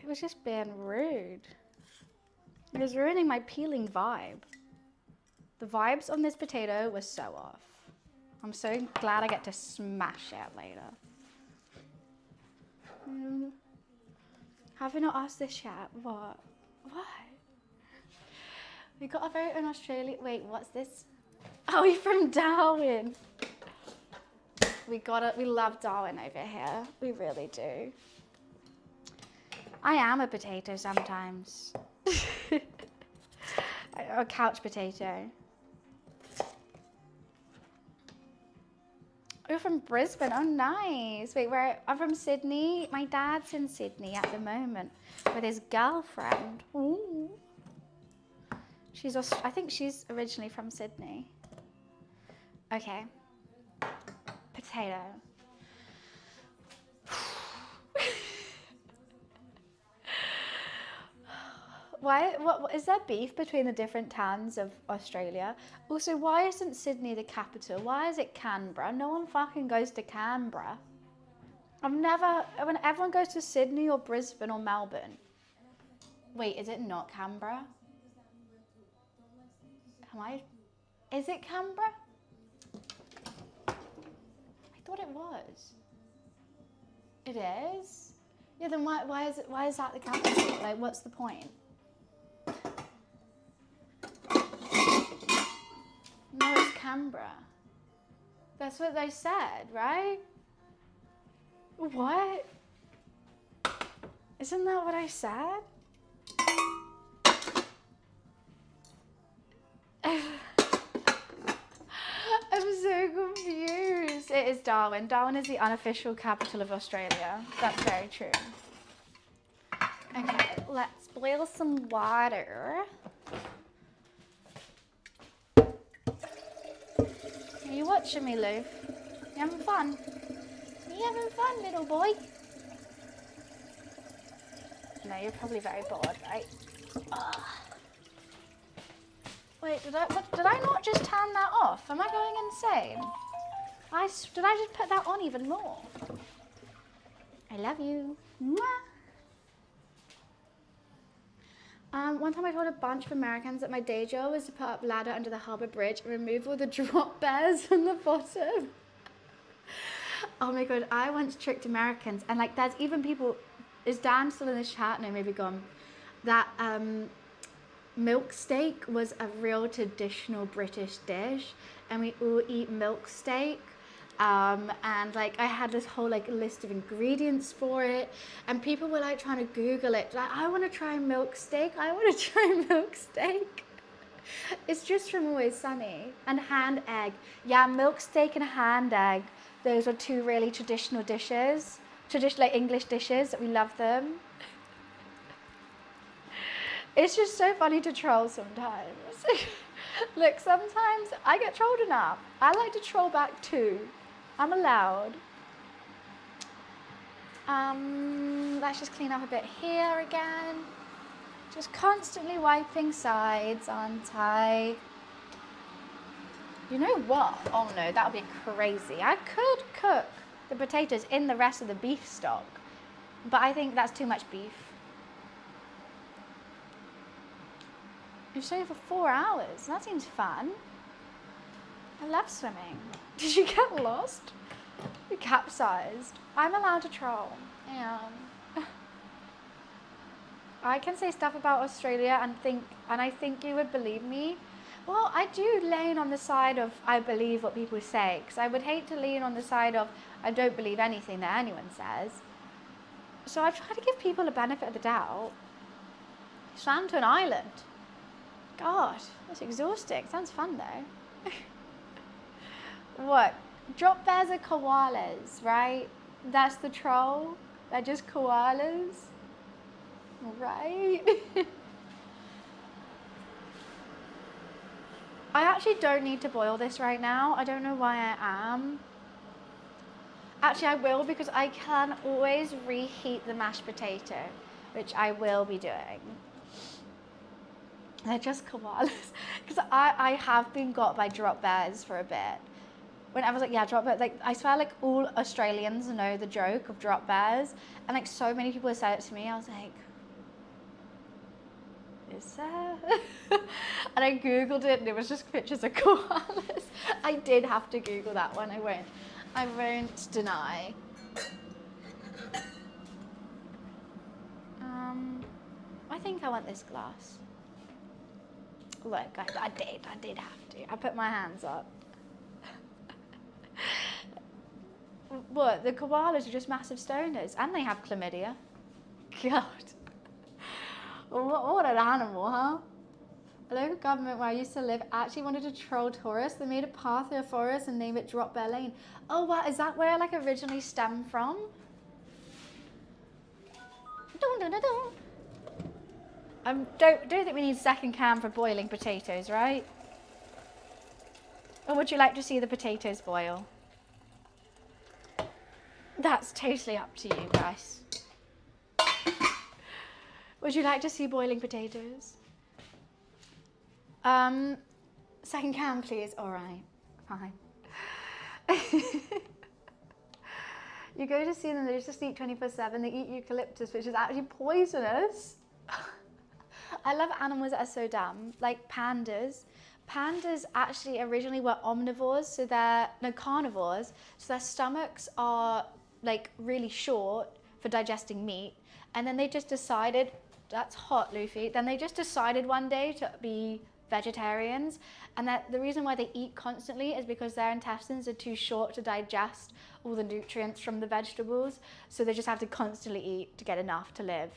It was just being rude. It was ruining my peeling vibe. The vibes on this potato were so off. I'm so glad I get to smash it later. Have we not asked this yet? What? What? We got a vote in Australia. Wait, what's this? Oh, you're from Darwin. We love Darwin over here. We really do. I am a potato sometimes. A couch potato. You're from Brisbane. Oh, nice. Wait, I'm from Sydney. My dad's in Sydney at the moment with his girlfriend. Ooh. I think she's originally from Sydney. Okay. Potato. What is there beef between the different towns of Australia? Also, why isn't Sydney the capital? Why is it Canberra? No one fucking goes to Canberra. When everyone goes to Sydney or Brisbane or Melbourne. Wait, is it not Canberra? Is it Canberra? I thought it was. It is? Yeah, then why is that the capital? Like, what's the point? No, it's Canberra. That's what they said, right? What? Isn't that what I said? I'm so confused. It is Darwin. Darwin is the unofficial capital of Australia. That's very true. Okay, let's boil some water. Are you watching me, Lou? You having fun? You having fun, little boy? No, you're probably very bored, right? Ugh. Wait, did I not just turn that off? Am I going insane? Did I just put that on even more? I love you. Mwah. One time I told a bunch of Americans that my day job was to put up ladder under the harbour bridge and remove all the drop bears from the bottom. Oh my god, I once tricked Americans, and like there's even people, is Dan still in the chat? No, maybe gone. That milk steak was a real traditional British dish, and we all eat milk steak. And like I had this whole like list of ingredients for it, and people were like trying to Google it, like I want to try milk steak, I want to try milk steak. It's just from Always Sunny. And hand egg. Yeah, milk steak and hand egg, those are two really traditional dishes, like English dishes. We love them. It's just so funny to troll sometimes. Look, sometimes I get trolled enough. I like to troll back too. I'm allowed. Let's just clean up a bit here again. Just constantly wiping sides, aren't I? You know what? Oh no, that would be crazy. I could cook the potatoes in the rest of the beef stock, but I think that's too much beef. You're swimming for 4 hours. That seems fun. I love swimming. Did you get lost? You capsized. I'm allowed to troll. Yeah. I can say stuff about Australia and I think you would believe me. Well, I do lean on the side of I believe what people say, because I would hate to lean on the side of I don't believe anything that anyone says. So I try to give people a benefit of the doubt. Swam to an island. God, that's exhausting. Sounds fun though. What? Drop bears are koalas, right? That's the troll. They're just koalas, right? I actually don't need to boil this right now. I don't know why I am. Actually, I will, because I can always reheat the mashed potato, which I will be doing. They're just koalas. Because I have been got by drop bears for a bit. When I was like, yeah, drop bears, like, I swear, like, all Australians know the joke of drop bears. And, like, so many people said it to me. I was like, is there? And I Googled it, and it was just pictures of koalas. I did have to Google that one. I won't deny. I think I want this glass. Look, I did have to. I put my hands up. What? The koalas are just massive stoners, and they have chlamydia. God. What an animal, huh? A local government where I used to live actually wanted to troll tourists. They made a path through a forest and named it Drop Bear Lane. Oh, wow, is that where like originally stemmed from? Don't think we need second cam for boiling potatoes, right? Or would you like to see the potatoes boil? That's totally up to you guys. Would you like to see boiling potatoes? Second cam, please. All right, fine. You go to see them, they just eat 24/7. They eat eucalyptus, which is actually poisonous. I love animals that are so dumb, like pandas. Pandas actually originally were omnivores, so carnivores. So their stomachs are like really short for digesting meat. And then they just decided, that's hot, Luffy. Then they just decided one day to be vegetarians. And that the reason why they eat constantly is because their intestines are too short to digest all the nutrients from the vegetables. So they just have to constantly eat to get enough to live.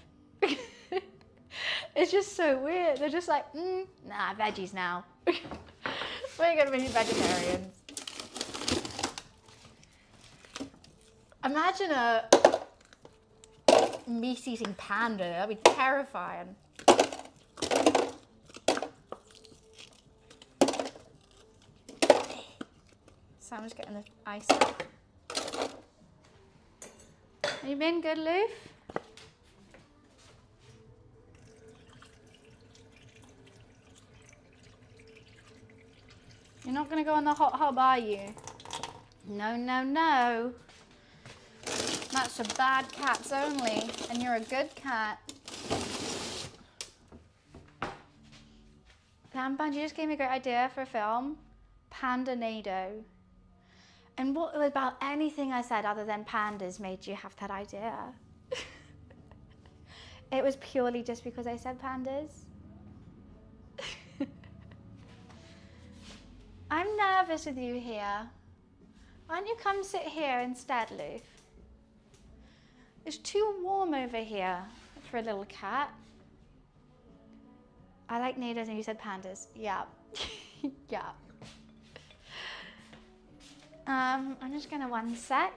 It's just so weird. They're just like, nah, veggies now. We're gonna be vegetarians. Imagine a meat-eating panda. That'd be terrifying. So I'm just getting the ice up. Have you been good, Loof? You're not going to go on the hot hub, are you? No, no, no. That's for bad cats only, and you're a good cat. Panda, you just gave me a great idea for a film. Pandanado. And what about anything I said other than pandas made you have that idea? It was purely just because I said pandas. I'm nervous with you here. Why don't you come sit here instead, Loof? It's too warm over here for a little cat. I like nados and you said pandas. Yeah. Yeah. I'm just gonna 1 sec.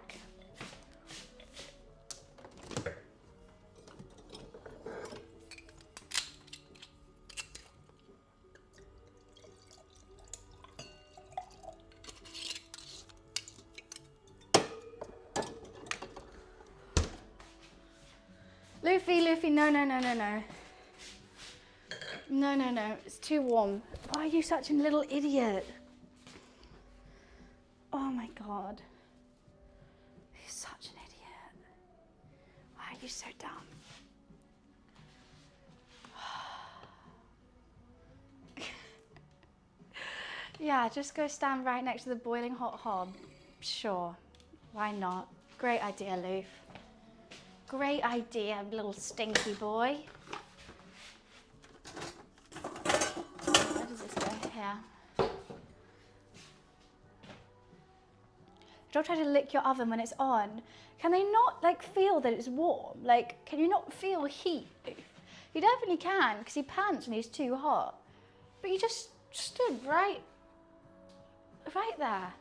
Luffy, no. No, it's too warm. Why are you such a little idiot? Oh my God. You're such an idiot. Why are you so dumb? Yeah, just go stand right next to the boiling hot hob. Sure, why not? Great idea, Loof. Great idea, little stinky boy. Where does this go? Here. Don't try to lick your oven when it's on. Can they not like feel that it's warm? Like, can you not feel heat? You definitely can, because he pants when he's too hot. But you just stood right there.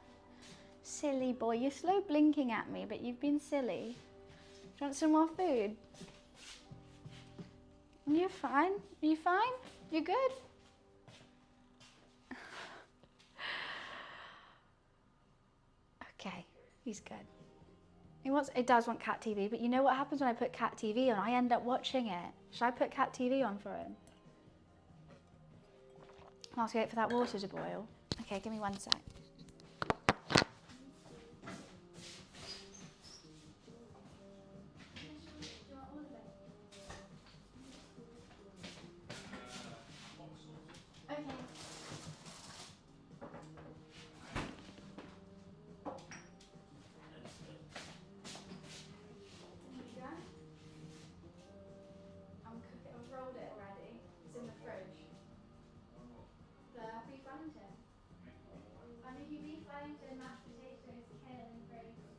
Silly boy, you're slow blinking at me, but you've been silly. Do you want some more food? You're fine. Are you fine? You good? Okay, he's good. It does want cat TV, but you know what happens when I put cat TV on? I end up watching it. Should I put cat TV on for him? Whilst we wait for that water to boil. Okay, give me 1 sec. I've rolled it already. It's in the fridge. The beef Wellington. I'm making beef Wellington, mashed potatoes, kale and gravy.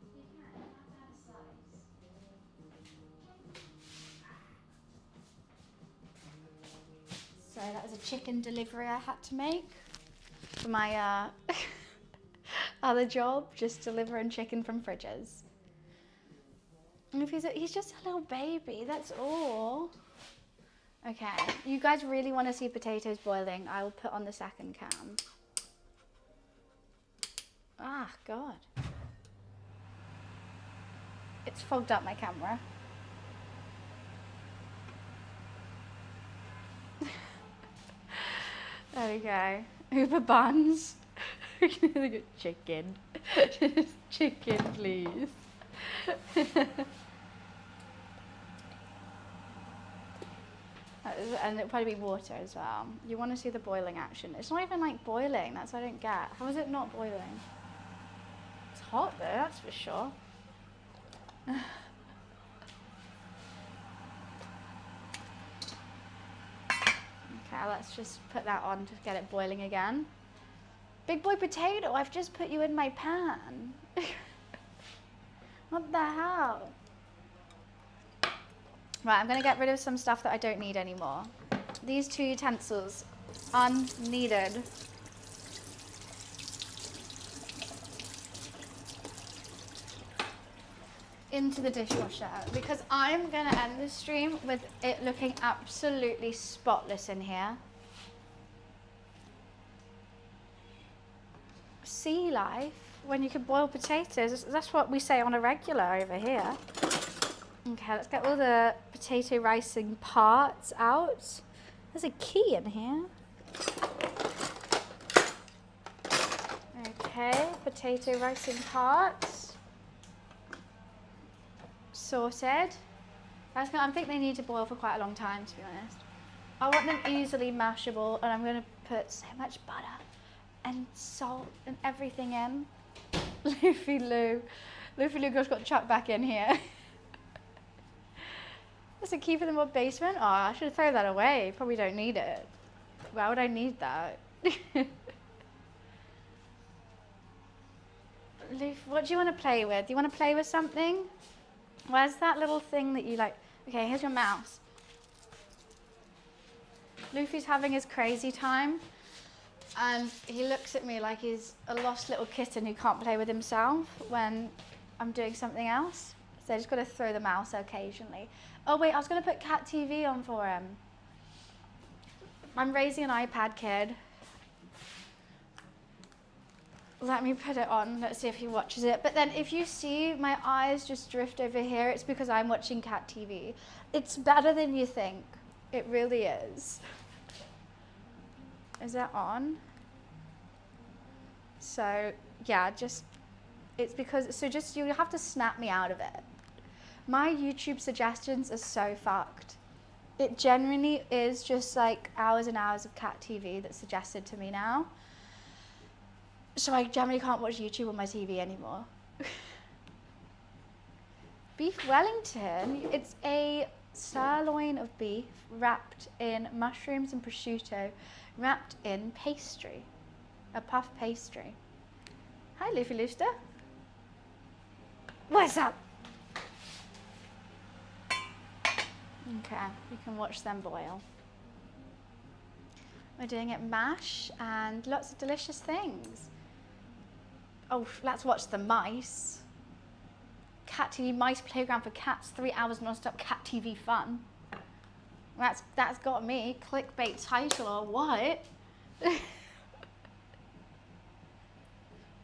You can have to have a slice. So that was a chicken delivery I had to make for my other job, just delivering chicken from fridges. And if he's just a little baby, that's all. Okay, you guys really want to see potatoes boiling? I will put on the second cam. Ah, God. It's fogged up my camera. There we go. Uber buns. Chicken. Chicken, please. And it'll probably be water as well. You want to see the boiling action. It's not even like boiling. That's what I don't get. How is it not boiling? It's hot though, that's for sure. Okay, let's just put that on to get it boiling again. Big boy potato, I've just put you in my pan. What the hell? Right, I'm going to get rid of some stuff that I don't need anymore. These 2 utensils, unneeded. Into the dishwasher, because I'm going to end this stream with it looking absolutely spotless in here. Sea life, when you can boil potatoes, that's what we say on a regular over here. Okay, let's get all the potato ricing parts out. There's a key in here. Okay, potato ricing parts. Sorted. I think they need to boil for quite a long time, to be honest. I want them easily mashable, and I'm going to put so much butter and salt and everything in. Luffy Lou just got chucked back in here. Is it key for the mod basement? Oh, I should throw that away. Probably don't need it. Why would I need that? Luffy, what do you want to play with? Do you want to play with something? Where's that little thing that you like? Okay, here's your mouse. Luffy's having his crazy time. And he looks at me like he's a lost little kitten who can't play with himself when I'm doing something else. So I just got to throw the mouse occasionally. Oh wait, I was going to put cat TV on for him. I'm raising an iPad kid. Let me put it on. Let's see if he watches it. But then if you see my eyes just drift over here, it's because I'm watching cat TV. It's better than you think. It really is. Is that on? So yeah, it's because, so just, you have to snap me out of it. My YouTube suggestions are so fucked. It genuinely is just like hours and hours of cat TV that's suggested to me now. So I generally can't watch YouTube on my TV anymore. Beef Wellington, it's a sirloin of beef wrapped in mushrooms and prosciutto, wrapped in pastry, a puff pastry. Hi, Luffy Looster. What's up? Okay, you can watch them boil. We're doing it mash and lots of delicious things. Oh, let's watch the mice. Cat TV, mice playground for cats, 3 hours non-stop cat TV fun. That's got me. Clickbait title or what?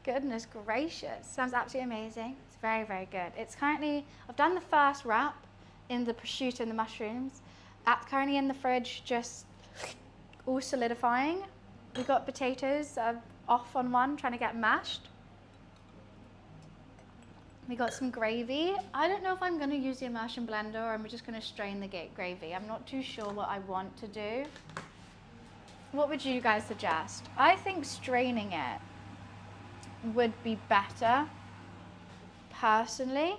Goodness gracious, sounds absolutely amazing. It's very, very good. It's currently, I've done the first wrap in the prosciutto and the mushrooms. That's currently in the fridge, just all solidifying. We've got potatoes that are off on one, trying to get mashed. We got some gravy. I don't know if I'm gonna use the immersion blender or I'm just gonna strain the gravy. I'm not too sure what I want to do. What would you guys suggest? I think straining it would be better, personally,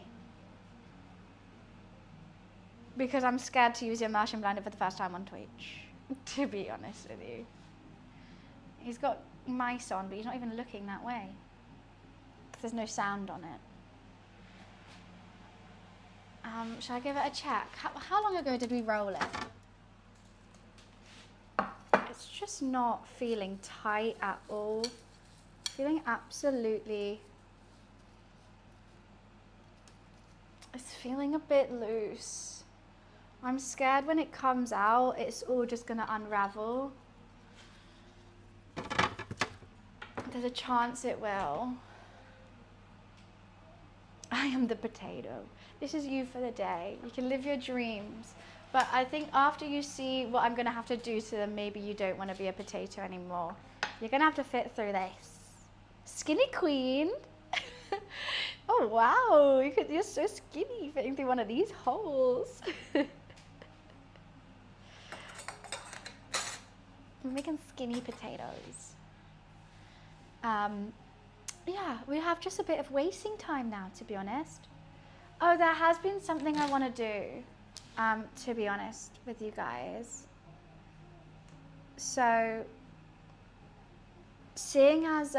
because I'm scared to use the immersion blender for the first time on Twitch, to be honest with you. He's got mice on, but he's not even looking that way. There's no sound on it. Shall I give it a check? How long ago did we roll it? It's just not feeling tight at all. Feeling absolutely, it's feeling a bit loose. I'm scared when it comes out, it's all just gonna unravel. There's a chance it will. I am the potato. This is you for the day. You can live your dreams. But I think after you see what I'm gonna have to do to them, maybe you don't wanna be a potato anymore. You're gonna have to fit through this. Skinny queen. Oh wow, you're so skinny fitting through one of these holes. I'm making skinny potatoes. Yeah, we have just a bit of wasting time now, to be honest. Oh, there has been something I want to do, to be honest with you guys. So, seeing as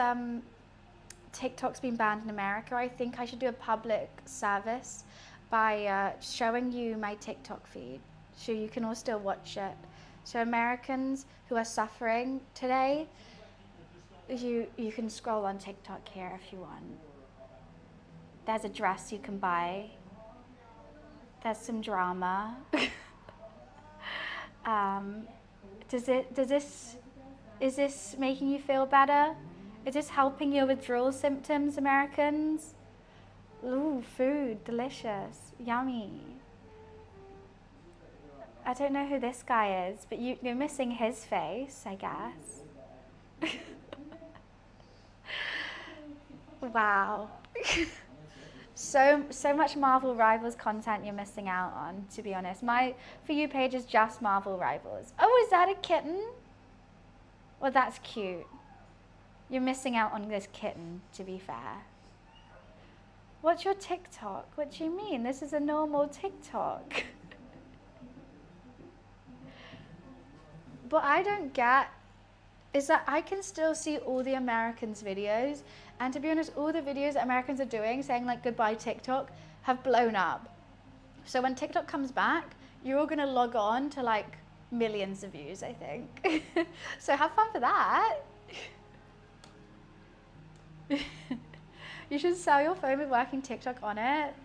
TikTok's been banned in America, I think I should do a public service by showing you my TikTok feed so you can all still watch it. So Americans who are suffering today, you can scroll on TikTok here if you want. There's a dress you can buy. There's some drama. Is this making you feel better? Is this helping your withdrawal symptoms, Americans? Ooh, food, delicious, yummy. I don't know who this guy is, but you're missing his face, I guess. Wow. So much Marvel Rivals content you're missing out on, to be honest. My For You page is just Marvel Rivals. Oh, is that a kitten? Well, that's cute. You're missing out on this kitten, to be fair. What's your TikTok? What do you mean? This is a normal TikTok. What I don't get is that I can still see all the Americans' videos, and to be honest, all the videos that Americans are doing, saying like goodbye TikTok, have blown up. So when TikTok comes back, you're all gonna log on to like millions of views, I think. So have fun for that. You should sell your phone with working TikTok on it.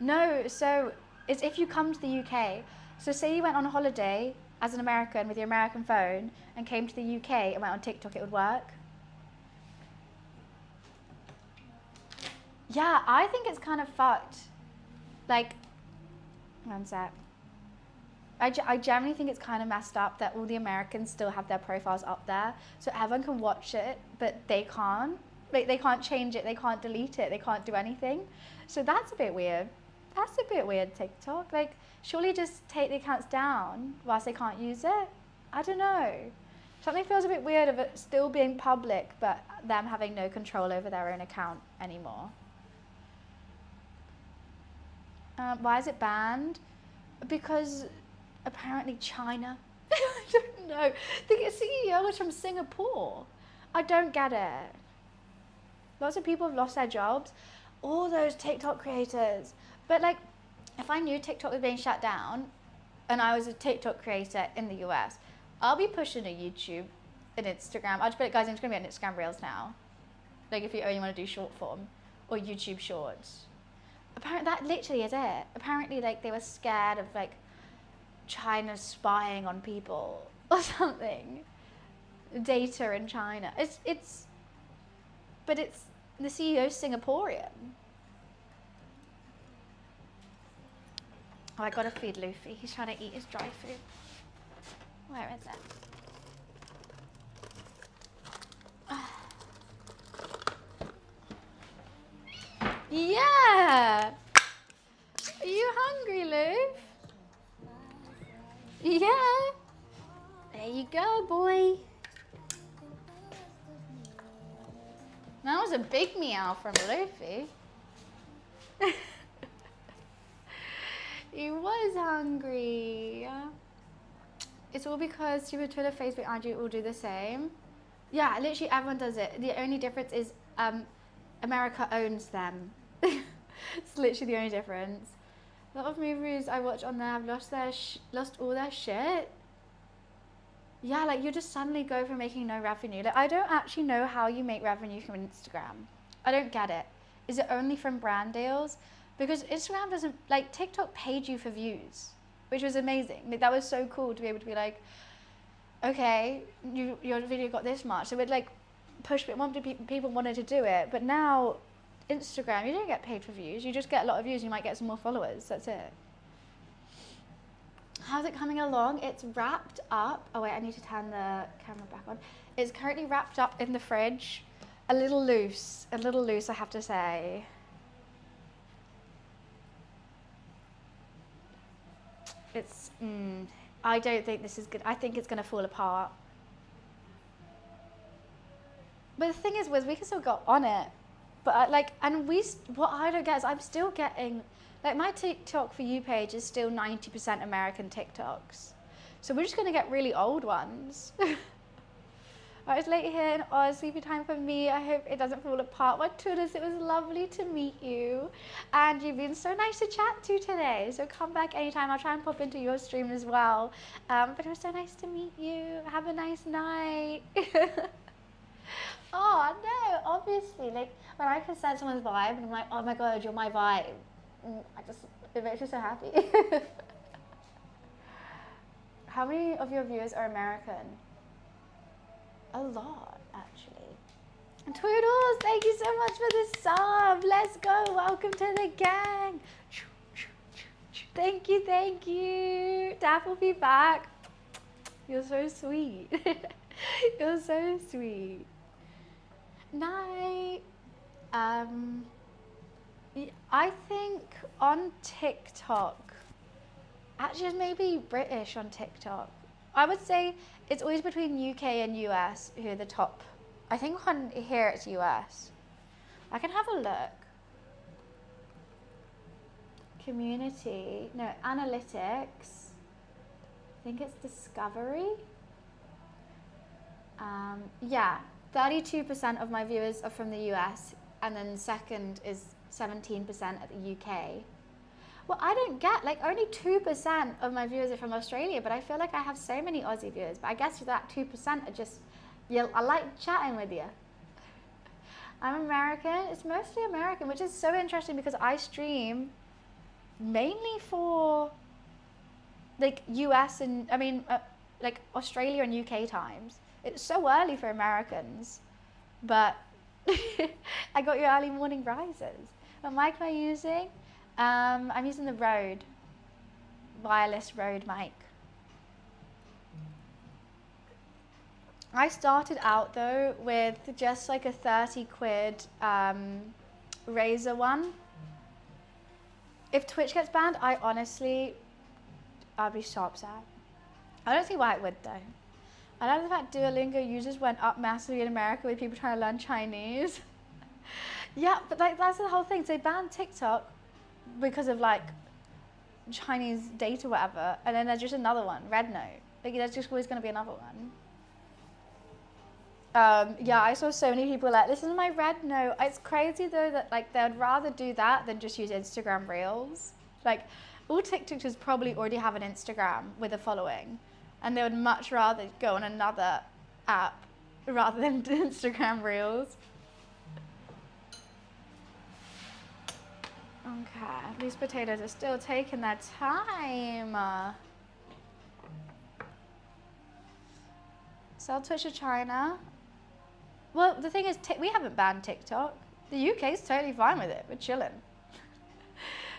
No, so it's if you come to the UK. So say you went on a holiday as an American with your American phone and came to the UK and went on TikTok, it would work. Yeah, I think it's kind of fucked. Like, one sec. I generally think it's kind of messed up that all the Americans still have their profiles up there, so everyone can watch it, but they can't. Like, they can't change it, they can't delete it, they can't do anything. So that's a bit weird. That's a bit weird, TikTok. Like, surely just take the accounts down whilst they can't use it? I don't know. Something feels a bit weird of it still being public, but them having no control over their own account anymore. Why is it banned? Because apparently China. I don't know. The CEO is from Singapore. I don't get it. Lots of people have lost their jobs. All those TikTok creators. But like, if I knew TikTok was being shut down and I was a TikTok creator in the US, I'll be pushing a YouTube and Instagram. I'll just be like, guys, I'm just gonna be on Instagram Reels now. Like if you only want to do short form or YouTube Shorts. Apparently that literally is it. Apparently like they were scared of like China spying on people or something. Data in China. But it's the CEO's Singaporean. Oh, I gotta feed Luffy. He's trying to eat his dry food. Where is it? Yeah! Are you hungry, Luff? Yeah. There you go, boy. That was a big meow from Luffy. He was hungry. It's all because Super Twitter, Facebook, IG all do the same. Yeah, literally everyone does it. The only difference is America owns them. It's literally the only difference. A lot of movies I watch on there have lost all their shit. Yeah, like you just suddenly go from making no revenue. Like I don't actually know how you make revenue from Instagram. I don't get it. Is it only from brand deals? Because Instagram doesn't, like TikTok paid you for views, which was amazing. Like that was so cool to be able to be like, okay, your video got this much. So it like pushed it, people wanted to do it. But now Instagram, you don't get paid for views. You just get a lot of views and you might get some more followers. That's it. How's it coming along? It's wrapped up. Oh wait, I need to turn the camera back on. It's currently wrapped up in the fridge. A little loose, I have to say. It's, I don't think this is good. I think it's gonna fall apart. But the thing is, we can still go on it. But what I don't get is I'm still getting, like my TikTok for you page is still 90% American TikToks. So we're just gonna get really old ones. I was late here in Oz, sleepy time for me. I hope it doesn't fall apart. My tutors, it was lovely to meet you. And you've been so nice to chat to today. So come back anytime. I'll try and pop into your stream as well. But it was so nice to meet you. Have a nice night. Oh no, obviously, like when I can sense someone's vibe and I'm like, oh my God, you're my vibe. It makes me so happy. How many of your viewers are American? A lot, actually. Toodles, thank you so much for the sub. Let's go, welcome to the gang. Thank you. Daph will be back. You're so sweet. You're so sweet. Night. I think on TikTok, actually it's maybe British on TikTok. I would say it's always between UK and US who are the top. I think on here it's US. I can have a look. Community, no, analytics. I think it's discovery. Yeah, 32% of my viewers are from the US, and then second is 17% at the UK. Well, I don't get, like only 2% of my viewers are from Australia, but I feel like I have so many Aussie viewers, but I guess that 2% are just, yeah, I like chatting with you. I'm American, it's mostly American, which is so interesting because I stream mainly for like US and, like Australia and UK times. It's so early for Americans, but I got your early morning rises. What mic am I using? I'm using the Rode, wireless Rode mic. I started out though with just like a 30 quid Razer one. If Twitch gets banned, I'd be so upset. I don't see why it would though. I like the fact Duolingo users went up massively in America with people trying to learn Chinese. Yeah, but like that's the whole thing. So they banned TikTok because of like Chinese data, whatever, and then there's just another one, Red Note. Like there's just always going to be another one. Yeah, I saw so many people like, this is my Red Note. It's crazy though that like they'd rather do that than just use Instagram Reels. Like all TikTokers probably already have an Instagram with a following, and they would much rather go on another app rather than Instagram Reels. Okay, these potatoes are still taking their time. Sell Twitch to China. Well, the thing is, we haven't banned TikTok. The UK's totally fine with it. We're chilling.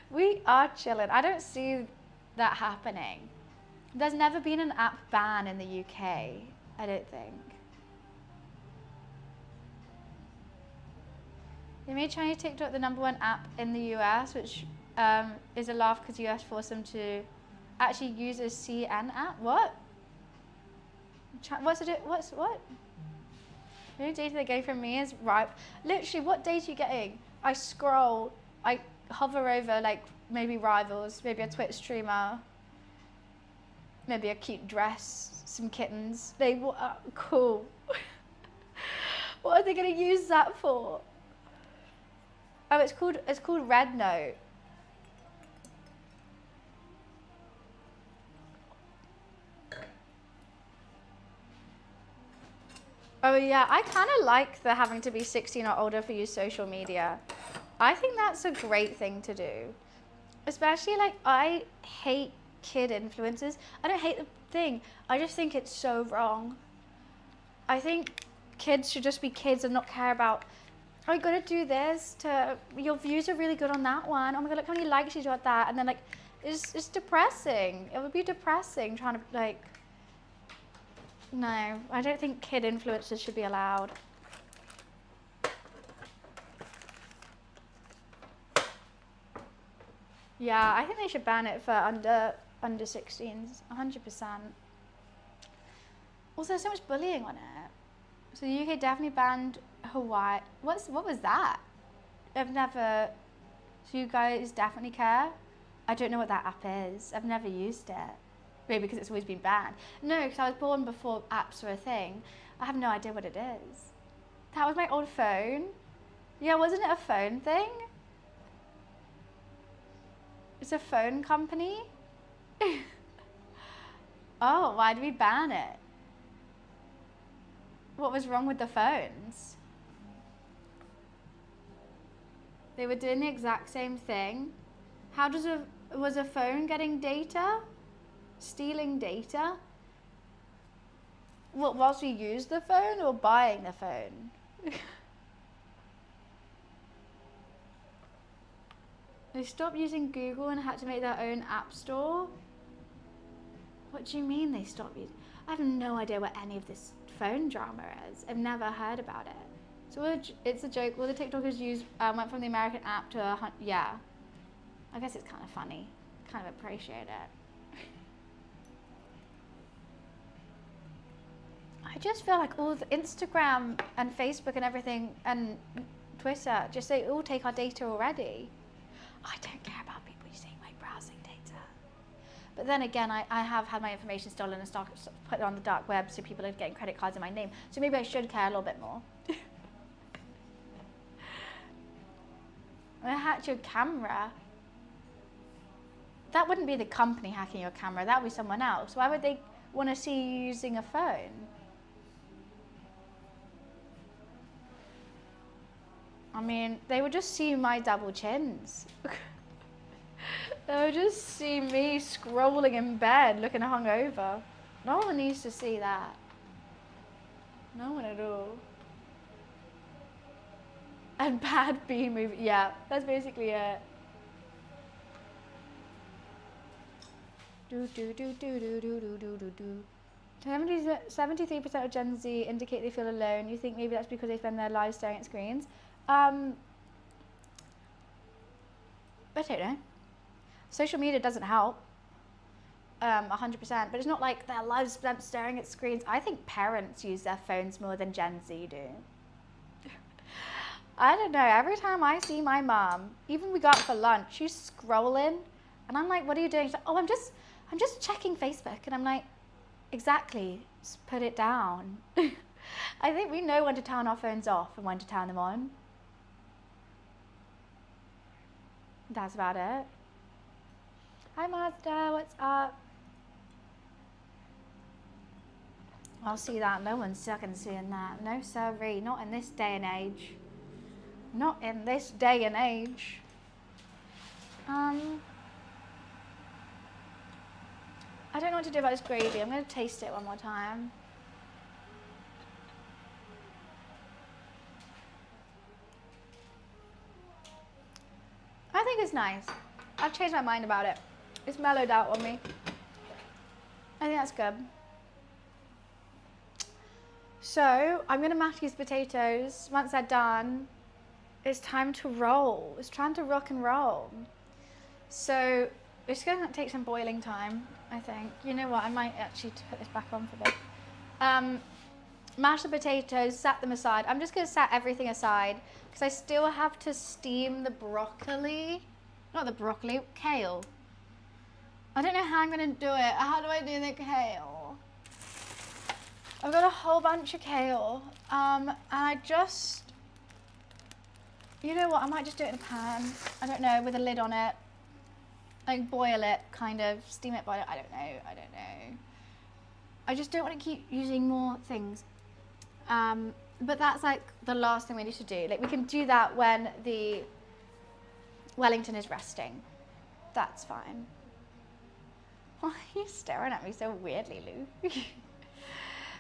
We are chilling. I don't see that happening. There's never been an app ban in the UK, I don't think. They made Chinese TikTok the #1 app in the US, which is a laugh because US forced them to actually use a CN app. What? What? The only data they get from me is ripe. Literally, what data are you getting? I scroll, I hover over like maybe rivals, maybe a Twitch streamer, maybe a cute dress, some kittens. Cool. What are they gonna use that for? Oh, it's called Red Note. Oh yeah, I kind of like the having to be 16 or older for use social media. I think that's a great thing to do. Especially like, I hate kid influencers. I don't hate the thing. I just think it's so wrong. I think kids should just be kids and not care about, oh, you gotta do this your views are really good on that one. Oh my God, look how many likes you got that. And then like, it's depressing. It would be depressing trying to like, no, I don't think kid influencers should be allowed. Yeah, I think they should ban it for under 16s, 100%. Also, there's so much bullying on it. So the UK definitely banned Hawaii. What was that? So you guys definitely care? I don't know what that app is. I've never used it. Maybe because it's always been banned. No, because I was born before apps were a thing. I have no idea what it is. That was my old phone. Yeah, wasn't it a phone thing? It's a phone company? Oh, why did we ban it? What was wrong with the phones? They were doing the exact same thing. Was a phone getting data? Stealing data? What, whilst we use the phone or buying the phone? They stopped using Google and had to make their own app store? What do you mean they stopped using? I have no idea what any of this phone drama is. I've never heard about it. So it's a joke. All the TikTokers went from the American app to yeah. I guess it's kind of funny. Kind of appreciate it. I just feel like all the Instagram and Facebook and everything and Twitter, just they all take our data already. I don't care about people using my browsing data. But then again, I have had my information stolen and put it on the dark web, so people are getting credit cards in my name. So maybe I should care a little bit more. I hacked your camera. That wouldn't be the company hacking your camera, that would be someone else. Why would they want to see you using a phone? I mean, they would just see my double chins. They would just see me scrolling in bed, looking hungover. No one needs to see that. No one at all. and bad B movie. Yeah, that's basically it. Do do do do do do do do do do. 73% of Gen Z indicate they feel alone. You think maybe that's because they spend their lives staring at screens? I don't know. Social media doesn't help. 100%, but it's not like their lives spent staring at screens. I think parents use their phones more than Gen Z do. I don't know. Every time I see my mom, even we go out for lunch, she's scrolling, and I'm like, "What are you doing?" She's like, "Oh, I'm just checking Facebook," and I'm like, "Exactly. Just put it down." I think we know when to turn our phones off and when to turn them on. That's about it. Hi, Mazda. What's up? I'll see that. No one's fucking seeing that. No sirree. Not in this day and age. Not in this day and age. I don't know what to do about this gravy. I'm going to taste it one more time. I think it's nice. I've changed my mind about it. It's mellowed out on me. I think that's good. So I'm going to mash these potatoes. Once they're done, it's time to roll. It's time to rock and roll. So it's going to take some boiling time, I think. You know what? I might actually put this back on for a bit. Mash the potatoes, set them aside. I'm just going to set everything aside because I still have to steam the broccoli. Not the broccoli, kale. I don't know how I'm going to do it. How do I do the kale? I've got a whole bunch of kale. And I just, you know what? I might just do it in a pan. I don't know, with a lid on it. Like boil it, kind of, steam it, boil it. I don't know. I just don't want to keep using more things. But that's like the last thing we need to do. Like we can do that when the Wellington is resting. That's fine. Why are you staring at me so weirdly, Lou?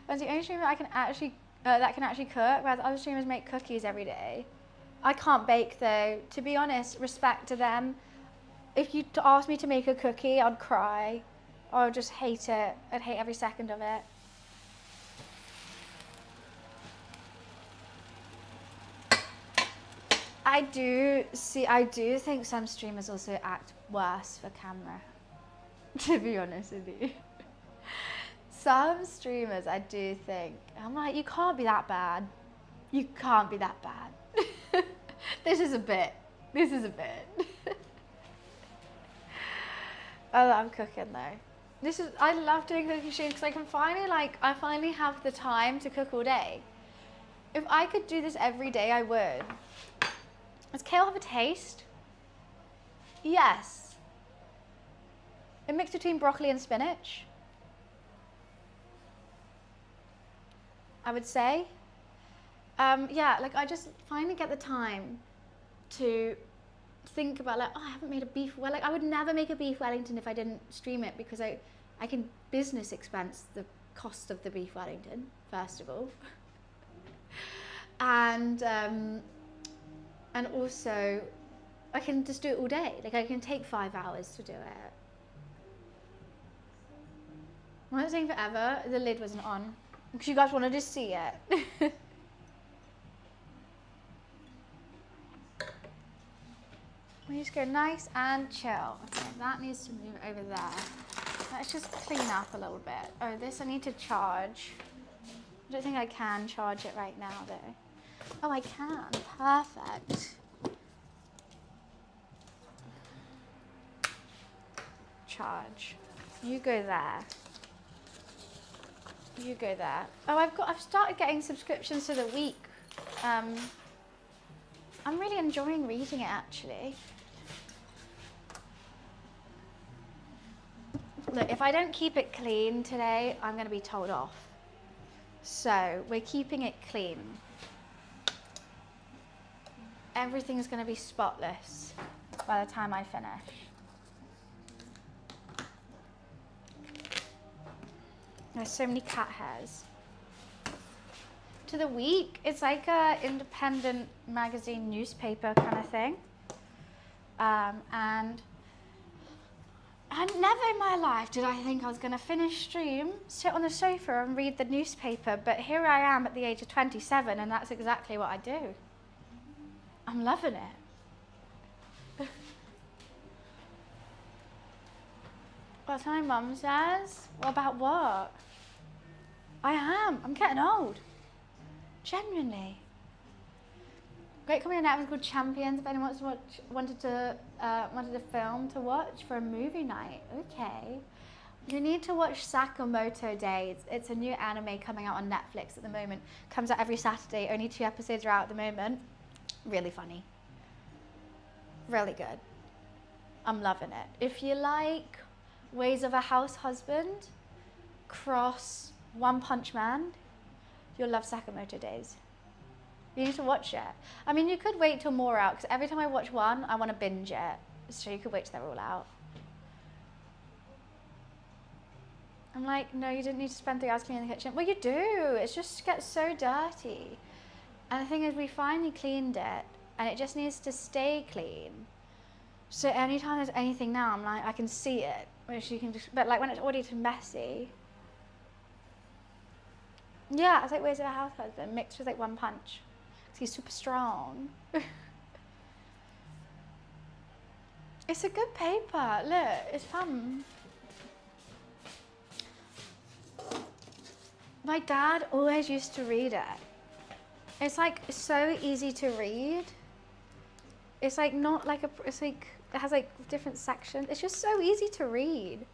That's the only streamer I can actually that can actually cook, whereas other streamers make cookies every day. I can't bake though. To be honest, respect to them. If you asked me to make a cookie, I'd cry. I would just hate it. I'd hate every second of it. I do think some streamers also act worse for camera, to be honest with you. Some streamers I do think, I'm like, you can't be that bad. You can't be that bad. This is a bit. I love cooking though. I love doing cooking streams because I finally have the time to cook all day. If I could do this every day, I would. Does kale have a taste? Yes. A mix between broccoli and spinach, I would say. Yeah, like I just finally get the time to think about like, oh, I haven't made a beef. Well, like I would never make a beef Wellington if I didn't stream it because I can business expense the cost of the beef Wellington, first of all. And also, I can just do it all day. Like I can take 5 hours to do it. When I was saying forever, the lid wasn't on because you guys wanted to see it. We just go nice and chill. Okay, that needs to move over there. Let's just clean up a little bit. Oh, this I need to charge. I don't think I can charge it right now though. Oh, I can. Perfect. Charge. You go there. You go there. Oh, I've started getting subscriptions to the week. I'm really enjoying reading it actually. Look, if I don't keep it clean today, I'm going to be told off. So we're keeping it clean. Everything's going to be spotless by the time I finish. There's so many cat hairs. to the Week. It's like a independent magazine newspaper kind of thing. And never in my life did I think I was going to finish stream, sit on the sofa and read the newspaper, but here I am at the age of 27 and that's exactly what I do. I'm loving it. That's what my mum says. What about what? I'm getting old. Genuinely. Great coming on Netflix called Champions. If anyone wanted a film to watch for a movie night, okay. You need to watch Sakamoto Days. It's a new anime coming out on Netflix at the moment. Comes out every Saturday. Only 2 episodes are out at the moment. Really funny. Really good. I'm loving it. If you like Ways of a House Husband cross One Punch Man, you'll love Sakamoto Days. You need to watch it. I mean, you could wait till more out, because every time I watch one, I want to binge it. So you could wait till they're all out. I'm like, no, you didn't need to spend 3 hours cleaning the kitchen. Well, you do. It just gets so dirty. And the thing is, we finally cleaned it, and it just needs to stay clean. So anytime there's anything now, I'm like, I can see it. Which you can just, but like when it's already too messy. Yeah, it's like Ways of a House Husband mixed with like One Punch. Because he's super strong. It's a good paper. Look, it's fun. My dad always used to read it. It's like so easy to read. It's like not like it's like, it has like different sections. It's just so easy to read.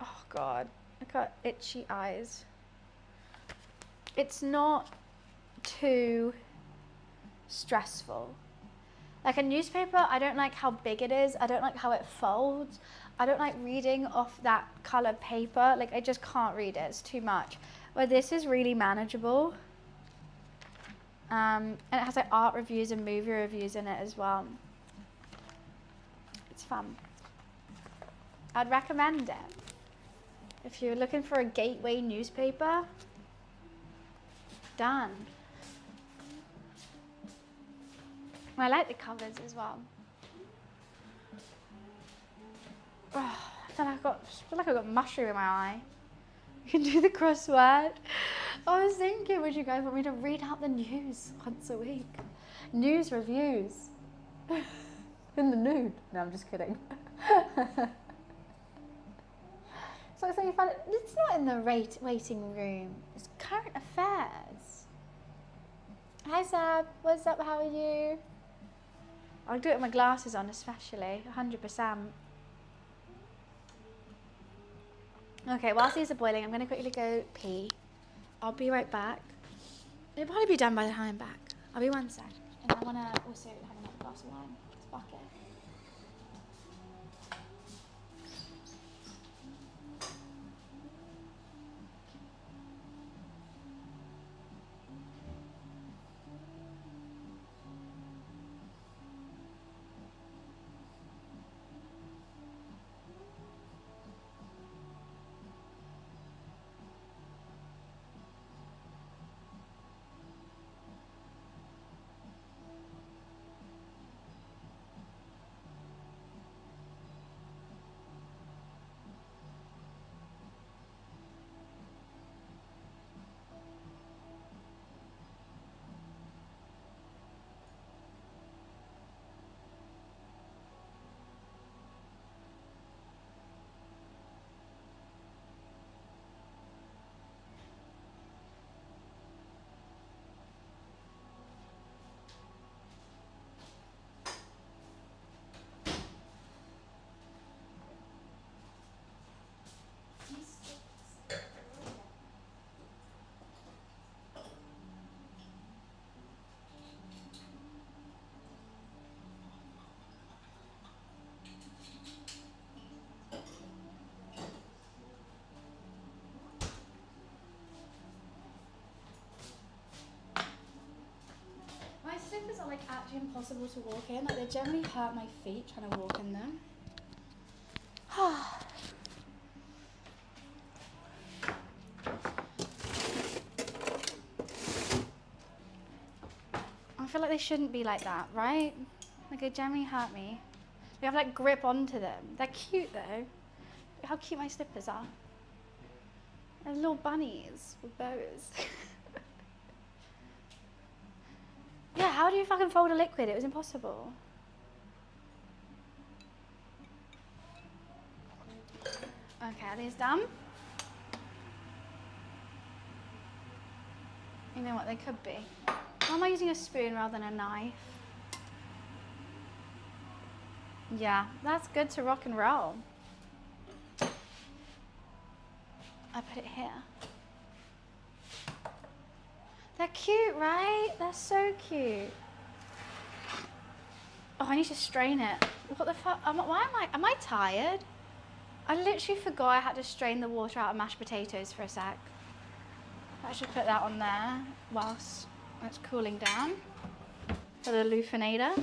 Oh God, I got itchy eyes. It's not too stressful. Like a newspaper, I don't like how big it is. I don't like how it folds. I don't like reading off that colored paper. Like I just can't read it, it's too much. But this is really manageable. And it has like art reviews and movie reviews in it as well. It's fun. I'd recommend it. If you're looking for a gateway newspaper, done. I like the covers as well. Oh, I feel like I got mushroom in my eye. You can do the crossword. I was thinking, would you guys want me to read out the news once a week? News reviews. In the nude. No, I'm just kidding. So it's like it's not in the waiting room. It's current affairs. Hi Sab, what's up? How are you? I'll do it with my glasses on, especially 100%. Okay, whilst these are boiling, I'm going to quickly go pee. I'll be right back. It'll probably be done by the time I'm back. I'll be 1 sec. And I want to also have another glass of wine. Fuck it. Slippers are like actually impossible to walk in. Like they generally hurt my feet trying to walk in them. feel like they shouldn't be like that, right? Like they generally hurt me. They have like grip onto them. They're cute though. Look how cute my slippers are. They're little bunnies with bows. Yeah, how do you fucking fold a liquid? It was impossible. Okay, are these done? You know what they could be. Why am I using a spoon rather than a knife? Yeah, that's good to rock and roll. I put it here. They're cute, right? They're so cute. Oh, I need to strain it. What the fuck? Am I tired? I literally forgot I had to strain the water out of mashed potatoes for a sec. I should put that on there whilst it's cooling down for the loofinator.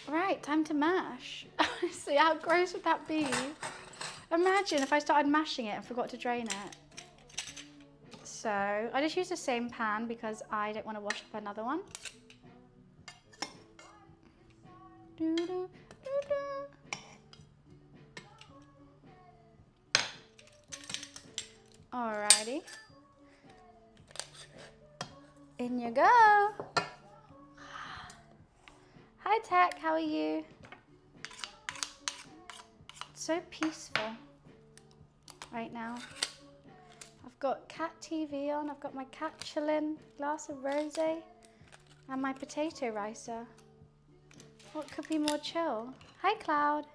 Right, time to mash. Honestly, how gross would that be? Imagine if I started mashing it and forgot to drain it. So I just use the same pan because I don't want to wash up another one. Alrighty. In you go. Hi Tech, how are you? It's so peaceful right now. I've got cat TV on, I've got my cat chilling, glass of rosé, and my potato ricer. What could be more chill? Hi Cloud.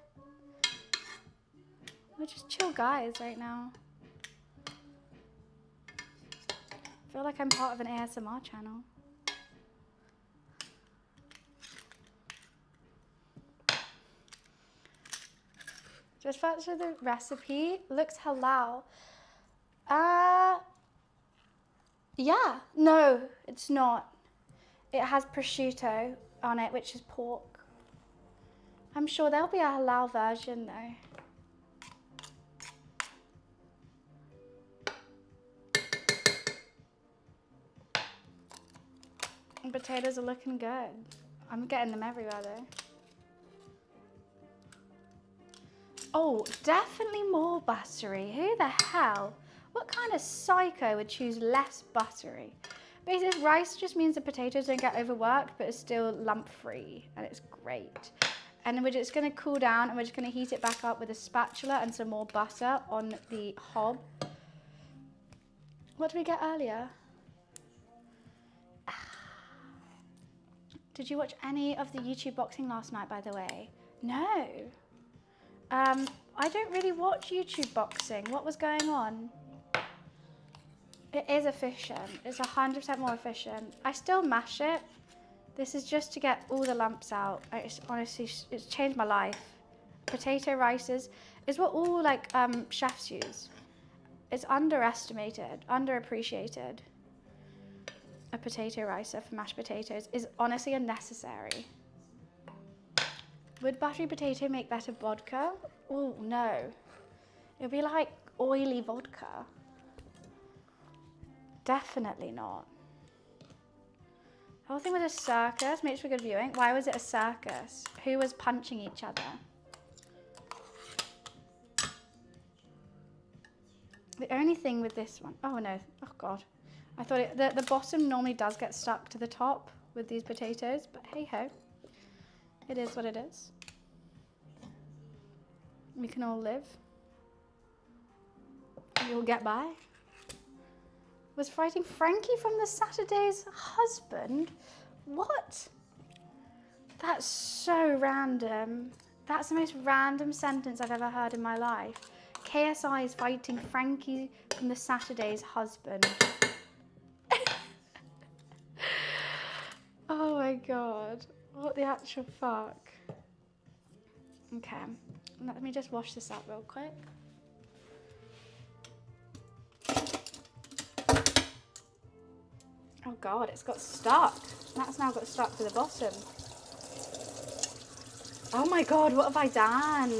We're just chill guys right now. I feel like I'm part of an ASMR channel. Just back to the recipe, looks halal. Yeah, no, it's not. It has prosciutto on it, which is pork. I'm sure there'll be a halal version though. And potatoes are looking good. I'm getting them everywhere though. Oh, definitely more buttery. Who the hell? What kind of psycho would choose less buttery? Basically, rice just means the potatoes don't get overworked, but it's still lump-free, and it's great. And then we're just gonna cool down, and we're just gonna heat it back up with a spatula and some more butter on the hob. What did we get earlier? Did you watch any of the YouTube boxing last night, by the way? No. I don't really watch YouTube boxing. What was going on? It is efficient. It's 100% more efficient. I still mash it. This is just to get all the lumps out. It's honestly, it's changed my life. Potato rices is what all like chefs use. It's underestimated, underappreciated. A potato ricer for mashed potatoes is honestly unnecessary. Would buttery potato make better vodka? Oh, no. It would be like oily vodka. Definitely not. The whole thing was a circus. Makes for good viewing. Why was it a circus? Who was punching each other? The only thing with this one... Oh, no. Oh, God. I thought the bottom normally does get stuck to the top with these potatoes, but hey-ho. It is what it is. We can all live. You'll get by. Was fighting Frankie from the Saturday's husband? What? That's so random. That's the most random sentence I've ever heard in my life. KSI is fighting Frankie from the Saturday's husband. Oh my God. What the actual fuck? Okay, let me just wash this up real quick. Oh God, it's got stuck. That's now got stuck to the bottom. Oh my God, what have I done?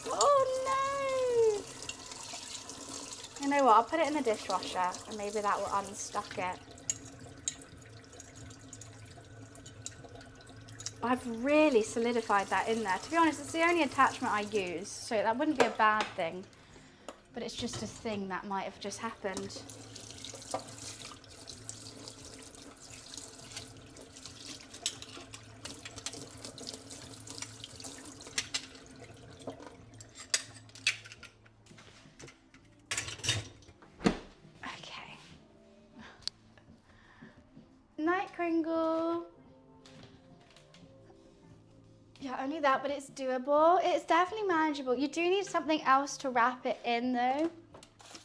Oh no. You know what, I'll put it in the dishwasher and maybe that will unstuck it. I've really solidified that in there. To be honest, it's the only attachment I use, so that wouldn't be a bad thing. But it's just a thing that might have just happened. Okay. Night Kringle. Yeah, only that, but it's doable. It's definitely manageable. You do need something else to wrap it in though.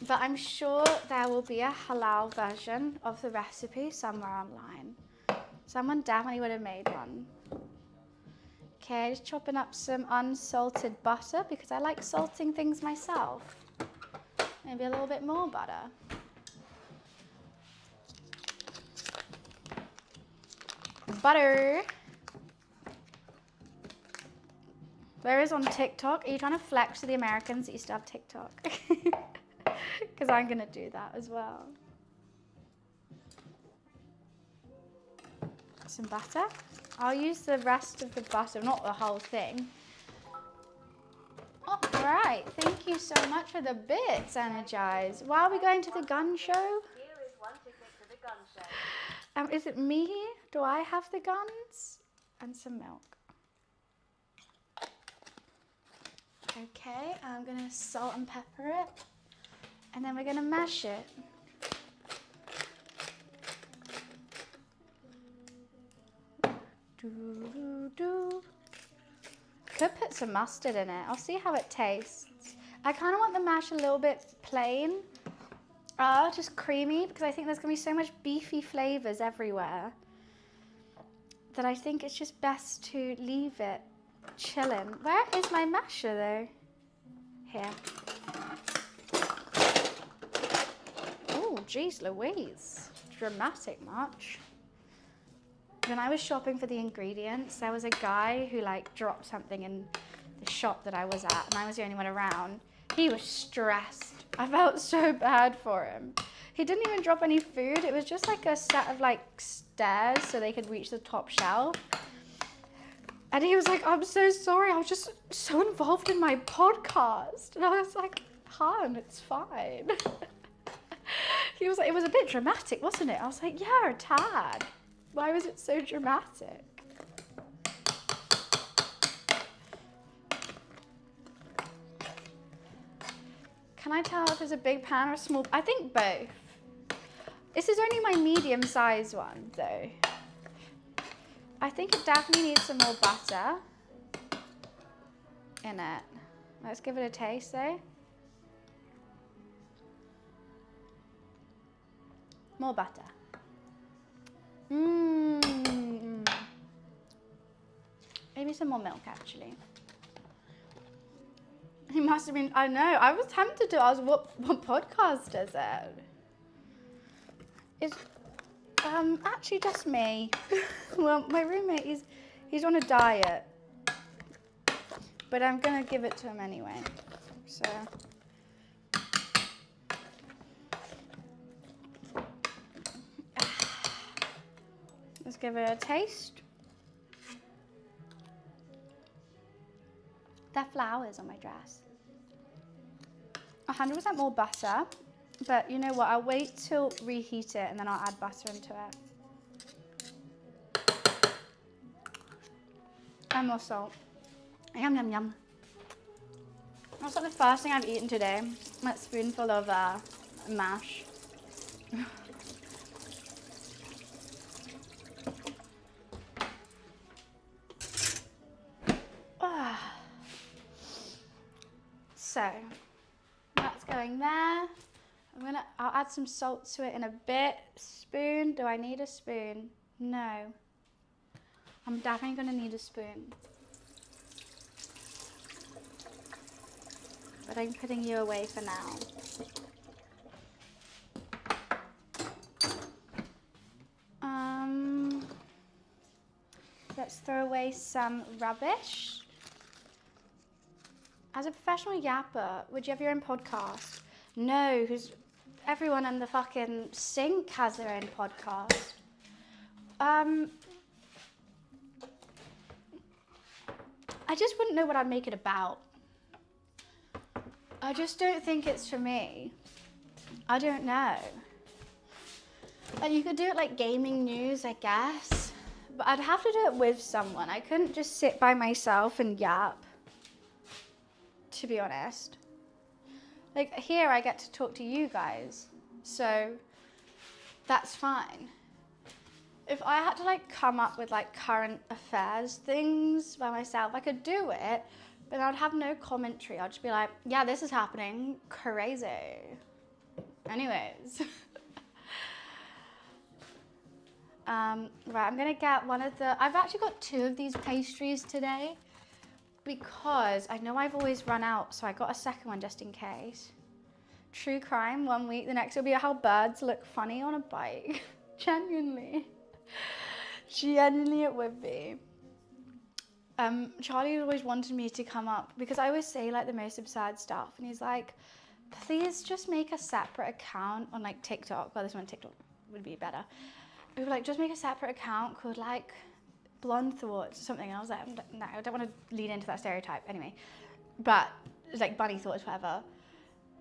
But I'm sure there will be a halal version of the recipe somewhere online. Someone definitely would have made one. Okay, just chopping up some unsalted butter because I like salting things myself. Maybe a little bit more butter. Butter. Whereas on TikTok, are you trying to flex to the Americans that you still have TikTok? Because I'm going to do that as well. Some butter. I'll use the rest of the butter, not the whole thing. All right, thank you so much for the bits, Energize. Why are we going to the gun show? Here is one ticket to the gun show. Is it me? Do I have the guns? And some milk. Okay, I'm gonna salt and pepper it. And then we're gonna mash it. Do. Could put some mustard in it. I'll see how it tastes. I kind of want the mash a little bit plain. Just creamy, because I think there's gonna be so much beefy flavors everywhere that I think it's just best to leave it chilling. Where is my masher though? Here. Oh, geez Louise. Dramatic much. When I was shopping for the ingredients, there was a guy who like dropped something in the shop that I was at, and I was the only one around. He was stressed. I felt so bad for him. He didn't even drop any food. It was just like a set of like stairs so they could reach the top shelf. And he was like, I'm so sorry. I was just so involved in my podcast. And I was like, hon, it's fine. He was like, it was a bit dramatic, wasn't it? I was like, yeah, a tad. Why was it so dramatic? Can I tell if it's a big pan or a small? I think both. This is only my medium size one though. I think it definitely needs some more butter in it. Let's give it a taste though. More butter. Maybe some more milk actually. He must have been, I know, I was tempted to ask what podcast is it? It's actually just me. Well, my roommate, he's on a diet. But I'm gonna give it to him anyway. So. Let's give it a taste. There are flowers on my dress. 100% more butter, but you know what? I'll wait till reheat it and then I'll add butter into it. And more salt. Yum, yum, yum. That's like the first thing I've eaten today. That spoonful of mash. So, that's going there. I'll add some salt to it in a bit. Spoon, do I need a spoon? No. I'm definitely gonna need a spoon. But I'm putting you away for now. Let's throw away some rubbish. As a professional yapper, would you have your own podcast? No, because everyone in the fucking sink has their own podcast. I just wouldn't know what I'd make it about. I just don't think it's for me. I don't know. And you could do it like gaming news, I guess. But I'd have to do it with someone. I couldn't just sit by myself and yap, to be honest. Like here I get to talk to you guys, so that's fine. If I had to like come up with like current affairs things by myself, I could do it, but I'd have no commentary. I'd just be like, yeah, this is happening, crazy. Anyways. Right, I'm gonna get one of the, I've actually got 2 of these pastries today because I know I've always run out, so I got a second one just in case. True crime 1 week, the next will be how birds look funny on a bike. Genuinely it would be. Charlie always wanted me to come up because I always say like the most absurd stuff, and he's like, please just make a separate account on like TikTok. Well, this one TikTok would be better. We were like, just make a separate account called like Blonde Thoughts or something. And I was like, no, I don't want to lean into that stereotype anyway. But it's like Bunny Thoughts, whatever.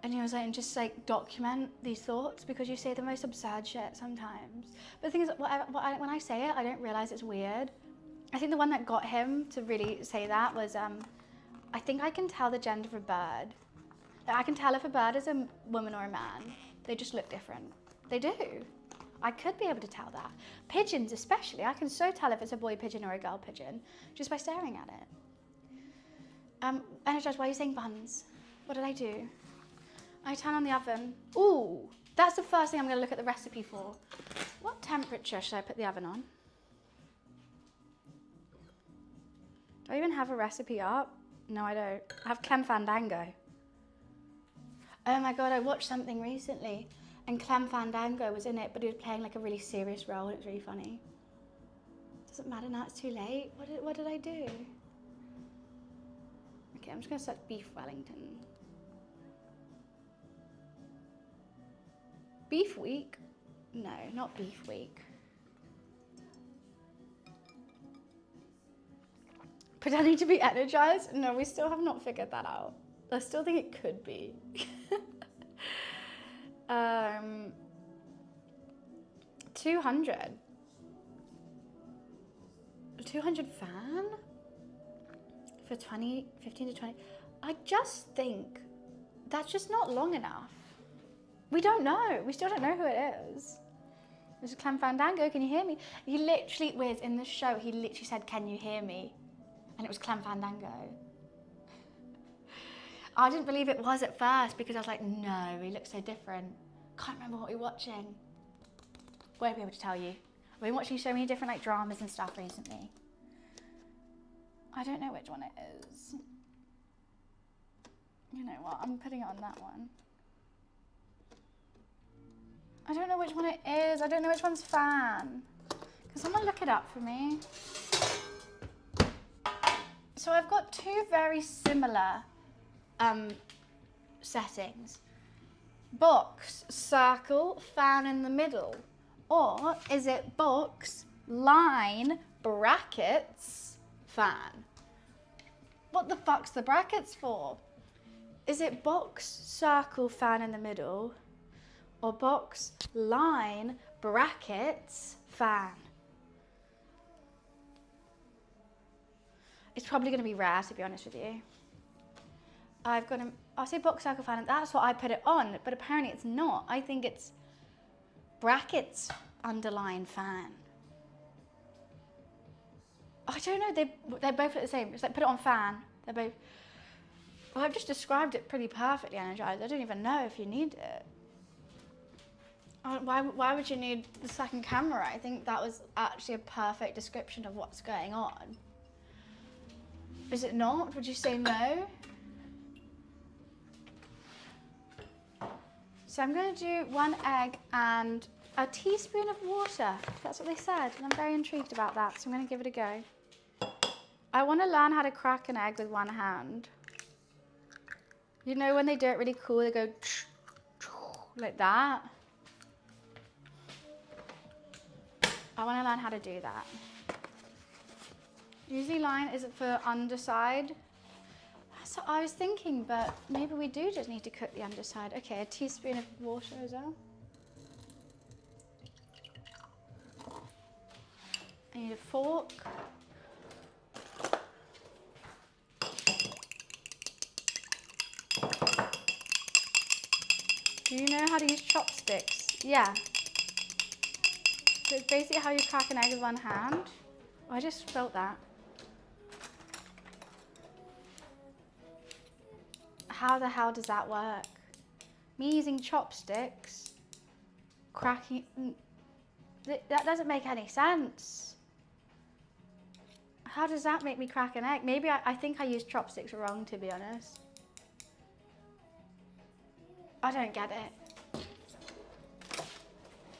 And he was like, and just like document these thoughts because you say the most absurd shit sometimes. But the thing is, when I say it, I don't realize it's weird. I think the one that got him to really say that was, I think I can tell the gender of a bird. Like, I can tell if a bird is a woman or a man. They just look different. They do. I could be able to tell that. Pigeons especially, I can so tell if it's a boy pigeon or a girl pigeon just by staring at it. Energize, why are you saying buns? What did I do? I turn on the oven. Ooh, that's the first thing I'm gonna look at the recipe for. What temperature should I put the oven on? Do I even have a recipe up? No, I don't. I have Clem Fandango. Oh my God, I watched something recently and Clem Fandango was in it, but he was playing like a really serious role and it was really funny. Doesn't matter now, it's too late. What did I do? Okay, I'm just gonna search beef Wellington. Beef week? No, not beef week. Pretending to be energized? No, we still have not figured that out. I still think it could be. 200. 200 fan? For 15 to 20? I just think that's just not long enough. We don't know. We still don't know who it is. This is Clem Fandango. Can you hear me? He literally, Wiz, in the show, he literally said, can you hear me? And it was Clem Fandango. I didn't believe it was at first because I was like, no, he looks so different. Can't remember what we were watching. Won't be able to tell you. We've been watching so many different like dramas and stuff recently. I don't know which one it is. You know what, I'm putting it on that one. I don't know which one it is. I don't know which one's fan. Can someone look it up for me? So I've got 2 very similar settings. Box, circle, fan in the middle. Or is it box, line, brackets, fan? What the fuck's the brackets for? Is it box, circle, fan in the middle? Or box, line, brackets, fan? It's probably gonna be rare, to be honest with you. I'll say box, circle, fan, and that's what I put it on, but apparently it's not. I think it's brackets, underline, fan. I don't know, they both look the same. It's like put it on fan. They're both, well, I've just described it pretty perfectly, energized. I don't even know if you need it. Why would you need the second camera? I think that was actually a perfect description of what's going on. Is it not? Would you say no? So I'm going to do 1 egg and a teaspoon of water. That's what they said, and I'm very intrigued about that, so I'm going to give it a go. I want to learn how to crack an egg with one hand. You know when they do it really cool, they go like that. I want to learn how to do that. Usually line isn't for underside. So I was thinking, but maybe we do just need to cook the underside. Okay, a teaspoon of water as well. I need a fork. Do you know how to use chopsticks? Yeah. So it's basically how you crack an egg with one hand. Oh, I just felt that. How the hell does that work? Me using chopsticks, cracking, that doesn't make any sense. How does that make me crack an egg? Maybe I think I used chopsticks wrong, to be honest. I don't get it.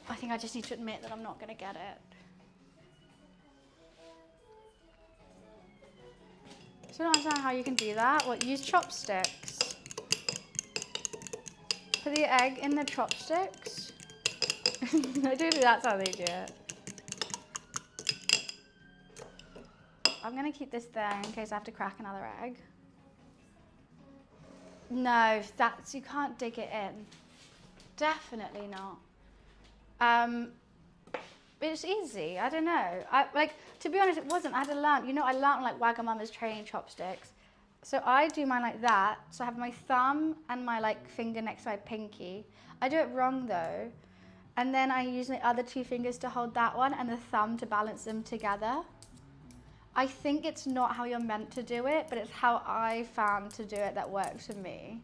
I think I just need to admit that I'm not gonna get it. So I don't understand how you can do that. What, use chopsticks? Put the egg in the chopsticks? I do think that's how they do it. I'm gonna keep this there in case I have to crack another egg. No, that's, you can't dig it in. Definitely not. It's easy, I don't know. Like, to be honest, it wasn't, I had to learn. You know, I learned like Wagamama's training chopsticks. So I do mine like that. So I have my thumb and my like finger next to my pinky. I do it wrong though. And then I use my other two fingers to hold that one and the thumb to balance them together. I think it's not how you're meant to do it, but it's how I found to do it that works for me.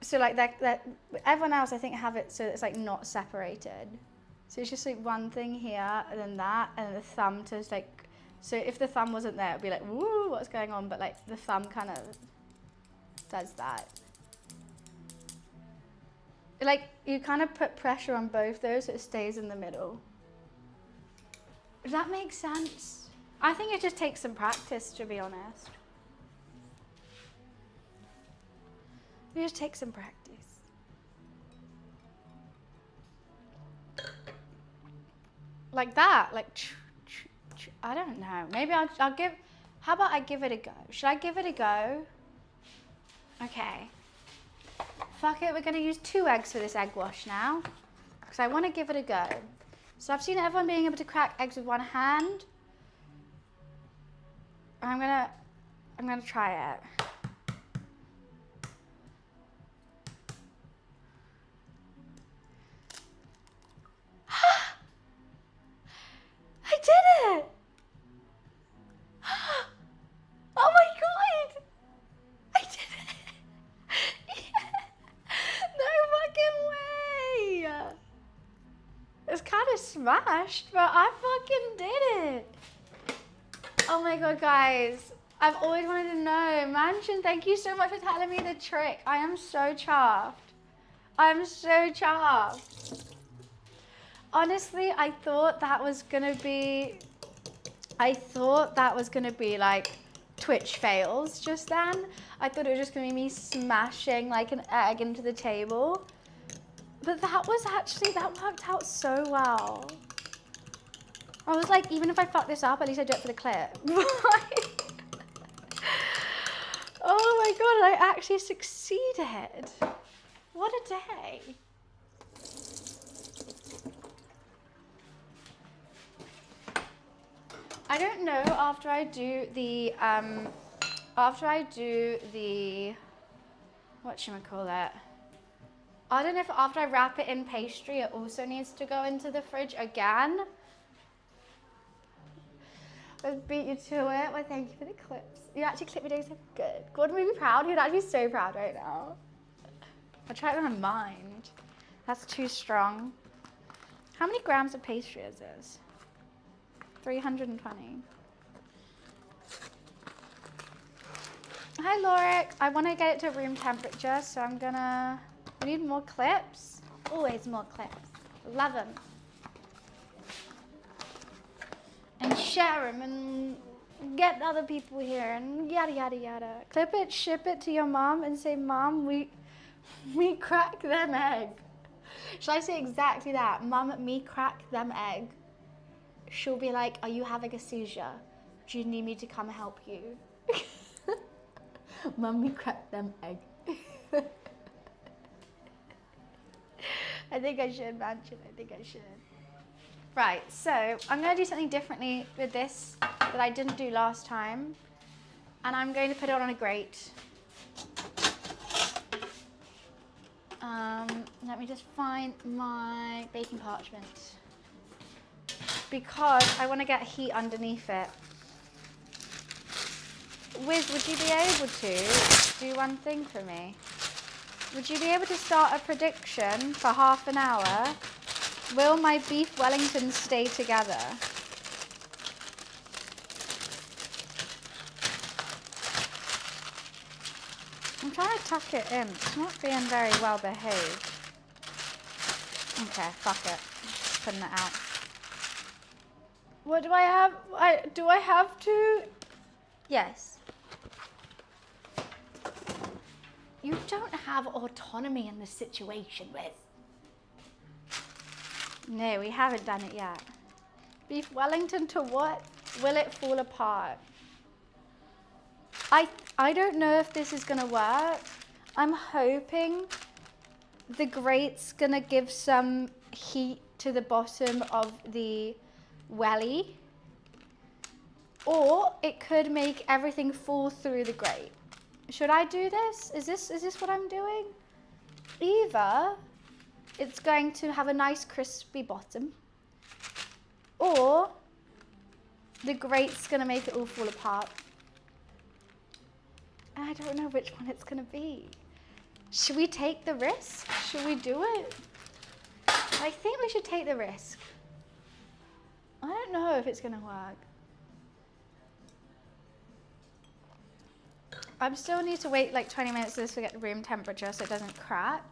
So like that everyone else I think have it so it's like not separated. So it's just like one thing here and then that and the thumb to like, so if the thumb wasn't there, it'd be like, woo, what's going on? But like the thumb kind of does that. Like you kind of put pressure on both those so it stays in the middle. Does that make sense? I think it just takes some practice, to be honest. It just takes some practice. Like that, like, I don't know. Maybe I'll give, how about I give it a go? Should I give it a go? Okay. Fuck it, we're gonna use 2 eggs for this egg wash now. Because I wanna give it a go. So I've seen everyone being able to crack eggs with one hand. I'm gonna try it. I did it! Oh my god! I did it! Yeah. No fucking way! It's kind of smashed, but I fucking did it! Oh my god, guys. I've always wanted to know. Mansion, thank you so much for telling me the trick. I am so chuffed. I'm so chuffed. Honestly, I thought that was gonna be like Twitch fails just then. I thought it was just gonna be me smashing like an egg into the table. But that worked out so well. I was like, even if I fuck this up, at least I do it for the clip. Oh my god, I actually succeeded. What a day. I don't know after I do the, whatchamacallit? I don't know if after I wrap it in pastry, it also needs to go into the fridge again. Let's beat you to it. Well, thank you for the clips. You actually clipped me doing so good. Gordon would be proud. He'd actually be so proud right now. I'll try it with my mind. That's too strong. How many grams of pastry is this? 320. Hi, Lorik. I want to get it to room temperature, so I'm gonna... We need more clips. Always more clips. Love them. And share them and get other people here and yada, yada, yada. Clip it, ship it to your mom and say, Mom, we crack them egg. Shall I say exactly that? Mum, me crack them egg. She'll be like, are you having a seizure? Do you need me to come help you? Mum, me crack them egg. I think I should, Mansion. I think I should. Right, so I'm going to do something differently with this that I didn't do last time. And I'm going to put it on a grate. Let me just find my baking parchment. Because I want to get heat underneath it. Wiz, would you be able to do one thing for me? Would you be able to start a prediction for half an hour? Will my beef Wellington stay together? I'm trying to tuck it in. It's not being very well behaved. Okay, fuck it. Just putting it out. What do I have? Do I have to? Yes. You don't have autonomy in this situation, Wiz. No, we haven't done it yet. Beef Wellington to what? Will it fall apart? I don't know if this is gonna work. I'm hoping the grate's gonna give some heat to the bottom of the welly. Or it could make everything fall through the grate. Should I do this? Is this what I'm doing? Either it's going to have a nice crispy bottom, or the grate's gonna make it all fall apart. I don't know which one it's gonna be. Should we take the risk? Should we do it? I think we should take the risk. I don't know if it's gonna work. I still need to wait like 20 minutes for this to get room temperature so it doesn't crack.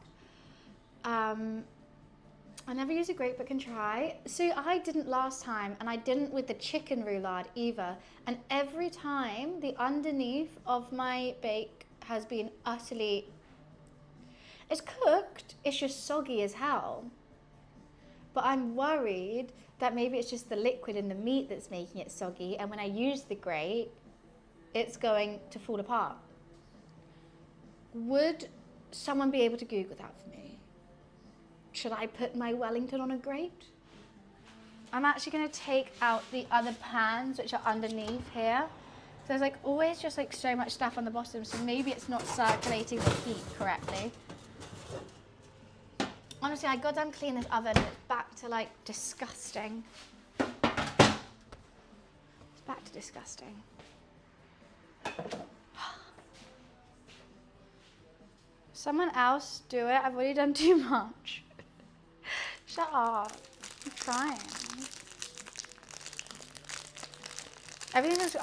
I never use a grate but can try. So I didn't last time, and I didn't with the chicken roulade either. And every time the underneath of my bake has been utterly, it's cooked, it's just soggy as hell. But I'm worried that maybe it's just the liquid in the meat that's making it soggy, and when I use the grate, it's going to fall apart. Would someone be able to Google that for me? Should I put my Wellington on a grate? I'm actually gonna take out the other pans which are underneath here. So there's like always just like so much stuff on the bottom, so maybe it's not circulating the heat correctly. Honestly, I goddamn clean this oven and it's back to like disgusting. It's back to disgusting. Someone else do it. I've already done too much. Shut up. I'm trying.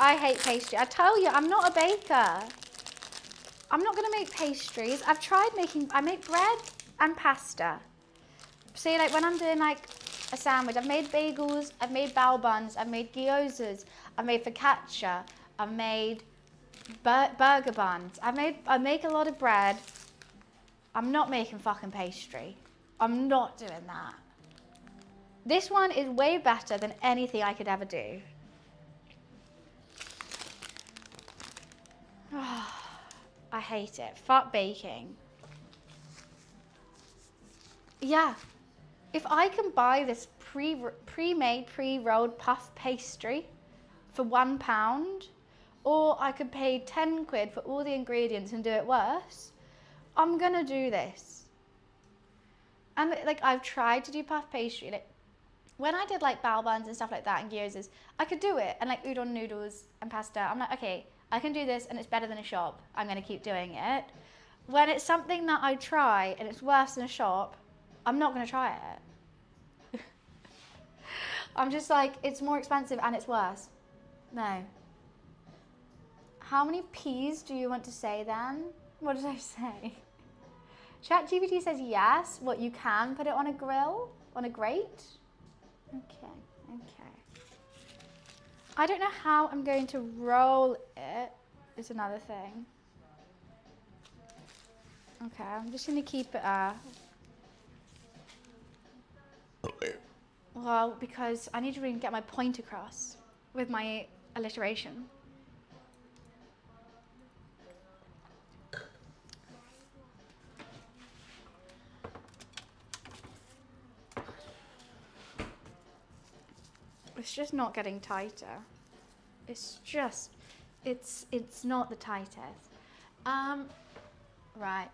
I hate pastry. I tell you, I'm not a baker. I'm not going to make pastries. I make bread and pasta. See, like when I'm doing like a sandwich, I've made bagels, I've made bao buns, I've made gyozas, I've made focaccia, I've made burger buns. I make a lot of bread. I'm not making fucking pastry. I'm not doing that. This one is way better than anything I could ever do. I hate it. Fuck baking. Yeah. If I can buy this pre-made, pre-rolled puff pastry for £1, or I could pay 10 quid for all the ingredients and do it worse, I'm gonna do this. And like I've tried to do puff pastry. Like when I did like bao buns and stuff like that and gyozas, I could do it, and like udon noodles and pasta. I'm like, okay, I can do this and it's better than a shop. I'm gonna keep doing it. When it's something that I try and it's worse than a shop, I'm not gonna try it. I'm just like, it's more expensive and it's worse. No. How many P's do you want to say then? What did I say? ChatGPT says yes. What, you can put it on a grill? On a grate? Okay, okay. I don't know how I'm going to roll it, is another thing. Okay, I'm just going to keep it well, because I need to really get my point across with my alliteration. It's just not getting tighter. It's just, it's not the tightest. Right.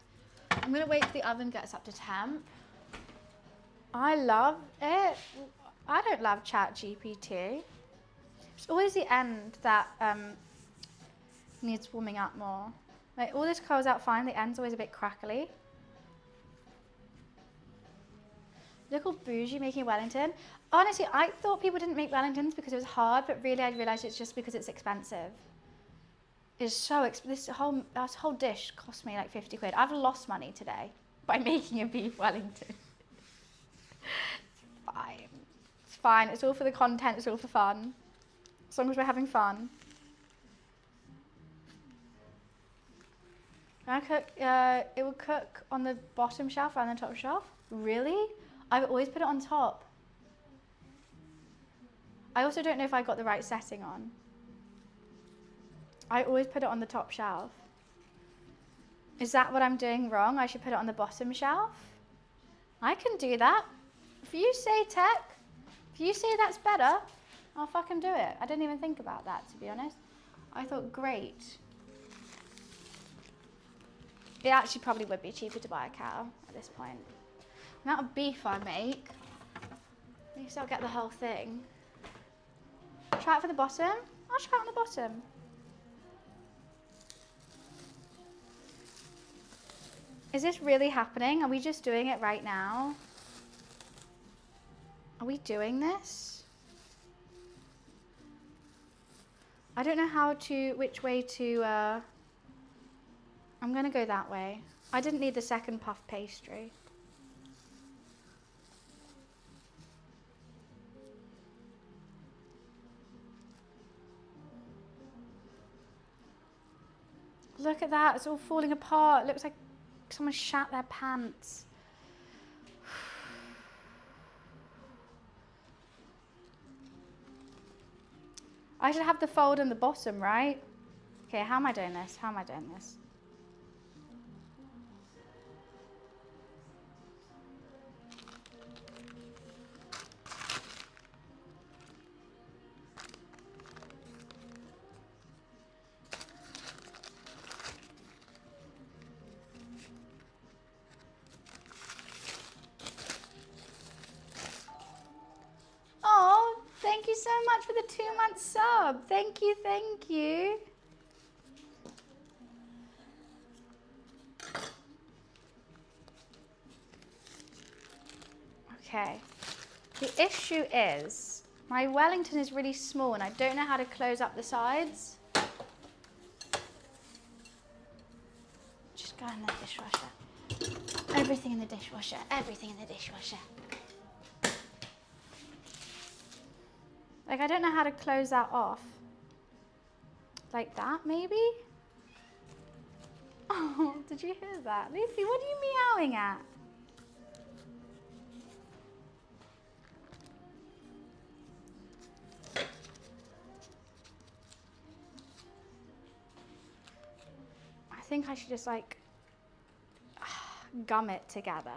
I'm gonna wait till the oven gets up to temp. I love it. I don't love ChatGPT. It's always the end that needs warming up more. Like all this curls out fine, the end's always a bit crackly. Look all bougie making Wellington. Honestly, I thought people didn't make Wellingtons because it was hard, but really I realised it's just because it's expensive. It's so expensive. This whole dish cost me like 50 quid. I've lost money today by making a beef Wellington. It's fine. It's fine. It's all for the content. It's all for fun. As long as we're having fun. It will cook on the bottom shelf and the top shelf. Really? I've always put it on top. I also don't know if I got the right setting on. I always put it on the top shelf. Is that what I'm doing wrong? I should put it on the bottom shelf? I can do that. If you say tech, if you say that's better, I'll fucking do it. I didn't even think about that, to be honest. I thought, great. It actually probably would be cheaper to buy a cow at this point. The amount of beef I make, at least I'll get the whole thing. Try it for the bottom. I'll try it on the bottom. Is this really happening? Are we just doing it right now? Are we doing this? I don't know which way to, I'm gonna go that way. I didn't need the second puff pastry. Look at that, it's all falling apart. It looks like someone shat their pants. I should have the fold in the bottom, right? Okay, how am I doing this? How am I doing this? Oh, thank you so much for the 2-month sub. Thank you, thank you. Okay, the issue is my Wellington is really small and I don't know how to close up the sides. Just go in the dishwasher. Everything in the dishwasher, everything in the dishwasher. Like I don't know how to close that off. Like that maybe? Oh, did you hear that? Lucy, what are you meowing at? I think I should just like gum it together.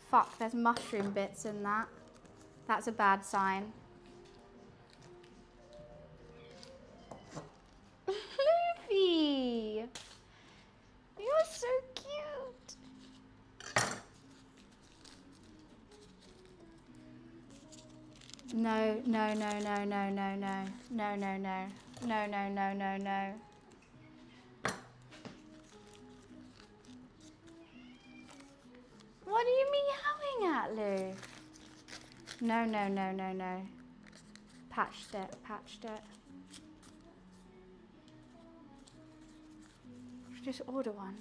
Fuck, there's mushroom bits in that. That's a bad sign. Luffy! You're so cute! No, no, no, no, no, no, no. No, no, no. No, no, no, no, no. What are you meowing at, Lou? No, no, no, no, no. Patched it, patched it. Should just order one.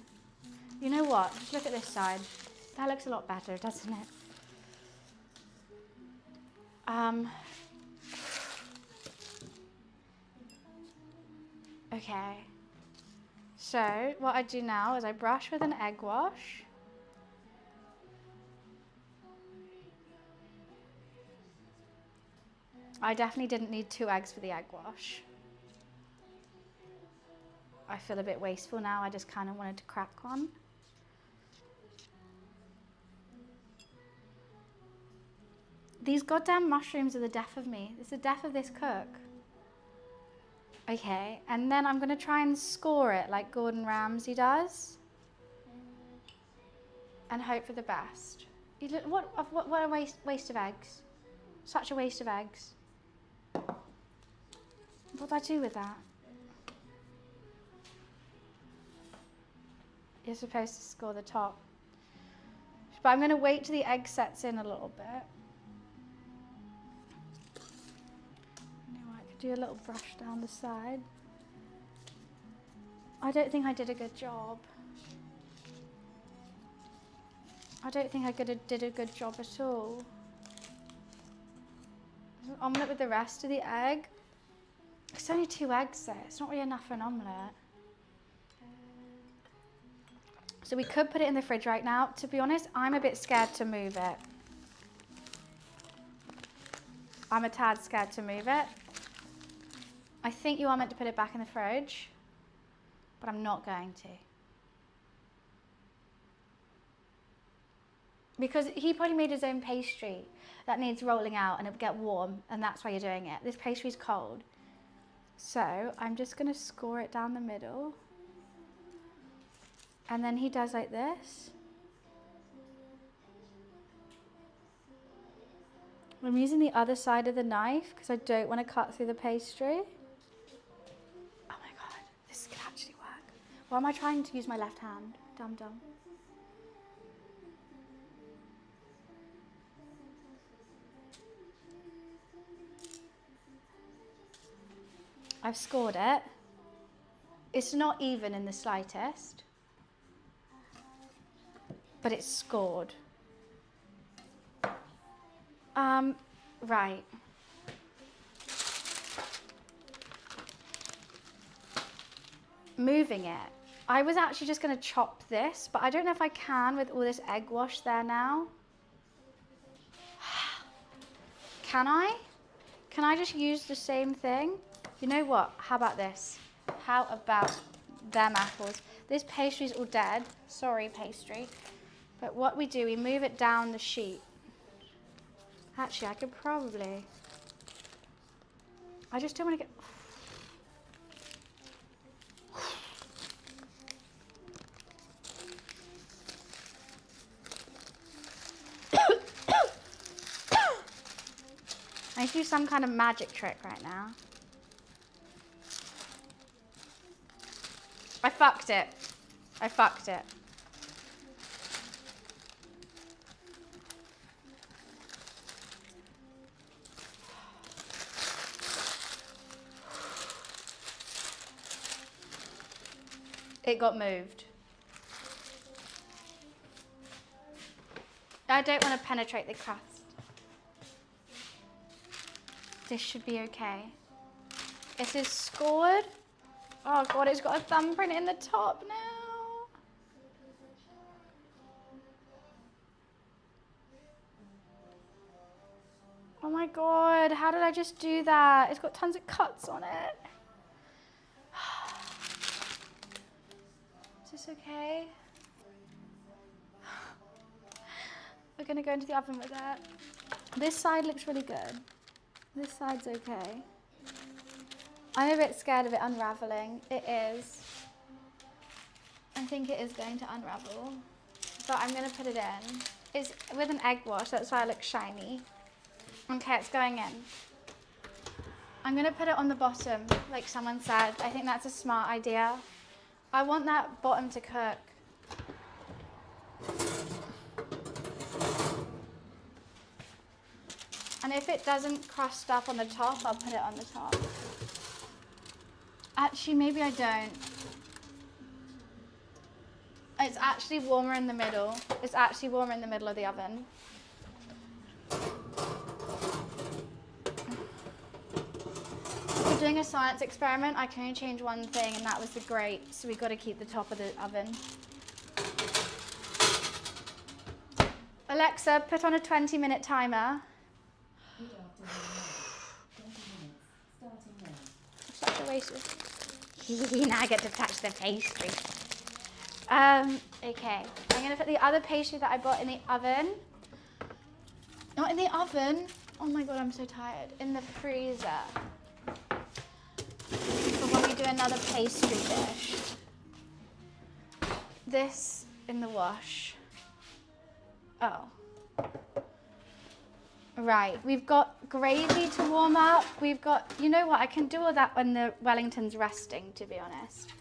You know what? Just look at this side. That looks a lot better, doesn't it? Okay. So what I do now is I brush with an egg wash. I definitely didn't need 2 eggs for the egg wash. I feel a bit wasteful now. I just kind of wanted to crack one. These goddamn mushrooms are the death of me. It's the death of this cook. Okay, and then I'm going to try and score it like Gordon Ramsay does. And hope for the best. You look, what a waste of eggs. Such a waste of eggs. What do I do with that? You're supposed to score the top. But I'm going to wait till the egg sets in a little bit. You know, I could do a little brush down the side. I don't think I did a good job. I don't think I did a good job at all. There's an omelette with the rest of the egg. It's only 2 eggs though. It's not really enough for an omelette. So we could put it in the fridge right now. To be honest, I'm a bit scared to move it. I'm a tad scared to move it. I think you are meant to put it back in the fridge, but I'm not going to. Because he probably made his own pastry that needs rolling out and it'll get warm, and that's why you're doing it. This pastry's cold. So I'm just gonna score it down the middle. And then he does like this. I'm using the other side of the knife because I don't want to cut through the pastry. Oh my God, this could actually work. Why am I trying to use my left hand? Dumb. I've scored it. It's not even in the slightest, but it's scored. Right. Moving it. I was actually just going to chop this, but I don't know if I can with all this egg wash there now. Can I? Can I just use the same thing? You know what? How about this? How about them apples? This pastry's all dead. Sorry, pastry. But what we do, we move it down the sheet. Actually, I could probably... I just don't want to get... I need to do some kind of magic trick right now. I fucked it. I fucked it. It got moved. I don't want to penetrate the crust. This should be okay. It is scored. Oh God, it's got a thumbprint in the top now. Oh my God, how did I just do that? It's got tons of cuts on it. Is this okay? We're gonna go into the oven with that. This side looks really good. This side's okay. I'm a bit scared of it unraveling. It is. I think it is going to unravel, but I'm gonna put it in. It's with an egg wash, that's why it looks shiny. Okay, it's going in. I'm gonna put it on the bottom, like someone said. I think that's a smart idea. I want that bottom to cook. And if it doesn't crust up on the top, I'll put it on the top. Actually, maybe I don't. it's actually warmer in the middle. It's actually warmer in the middle of the oven. We're doing a science experiment. I can only change one thing, and that was the grate. So we've got to keep the top of the oven. Alexa, put on a 20-minute timer. Good afternoon. 20 minutes, starting now. Such a waste of... Now I get to touch the pastry. Okay, I'm going to put the other pastry that I bought in the oven. Not in the oven. Oh my God, I'm so tired. In the freezer. For when we do another pastry dish. This in the wash. Oh. Right, we've got gravy to warm up. We've got, you know what, I can do all that when the Wellington's resting, to be honest.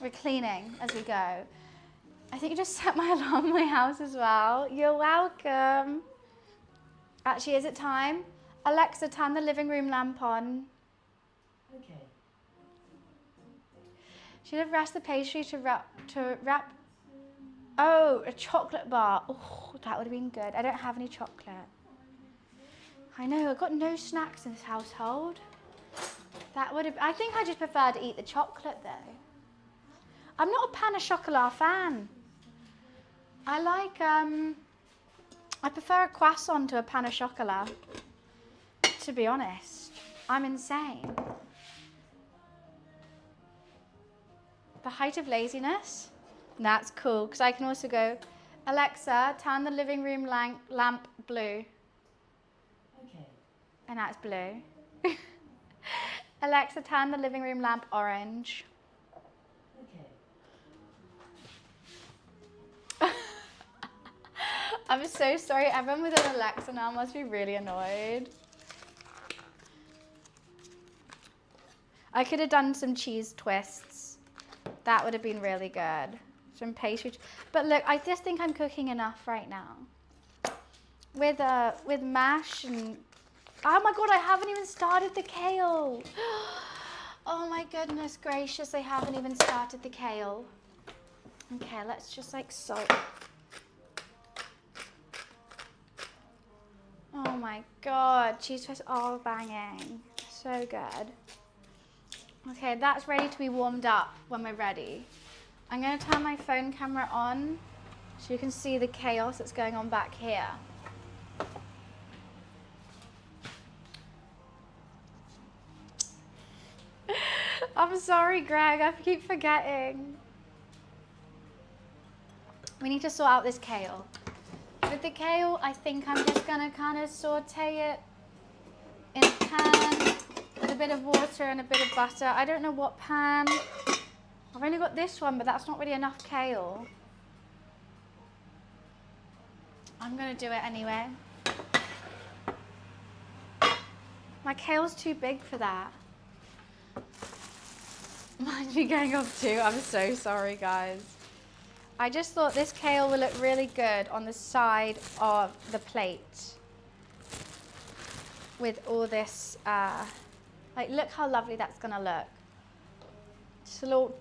We're cleaning as we go. I think you just set my alarm in my house as well. You're welcome. Actually, is it time? Alexa, turn the living room lamp on. Okay. Should have rushed the pastry to wrap. Oh, a chocolate bar. Oh, that would have been good. I don't have any chocolate. I know, I've got no snacks in this household. That would have, I think I just prefer to eat the chocolate though. I'm not a pain au chocolat fan. I like, I prefer a croissant to a pain au chocolat, to be honest. I'm insane. The height of laziness? That's cool, because I can also go, Alexa, turn the living room lamp blue. Okay. And that's blue. Alexa, turn the living room lamp orange. Okay. I'm so sorry, everyone with an Alexa now must be really annoyed. I could have done some cheese twists. That would have been really good. Some pastry. But look, I just think I'm cooking enough right now. With mash and... Oh my God, I haven't even started the kale. Oh my goodness gracious, I haven't even started the kale. Okay, let's just like salt. Oh my God, cheese toast all banging. So good. Okay, that's ready to be warmed up when we're ready. I'm gonna turn my phone camera on so you can see the chaos that's going on back here. I'm sorry, Greg, I keep forgetting. We need to sort out this kale. With the kale, I think I'm just gonna kind of saute it in a pan with a bit of water and a bit of butter. I don't know what pan. I've only got this one, but that's not really enough kale. I'm gonna do it anyway. My kale's too big for that. Mine's me going off too. I'm so sorry, guys. I just thought this kale will look really good on the side of the plate with all this, like look how lovely that's gonna look. Just a little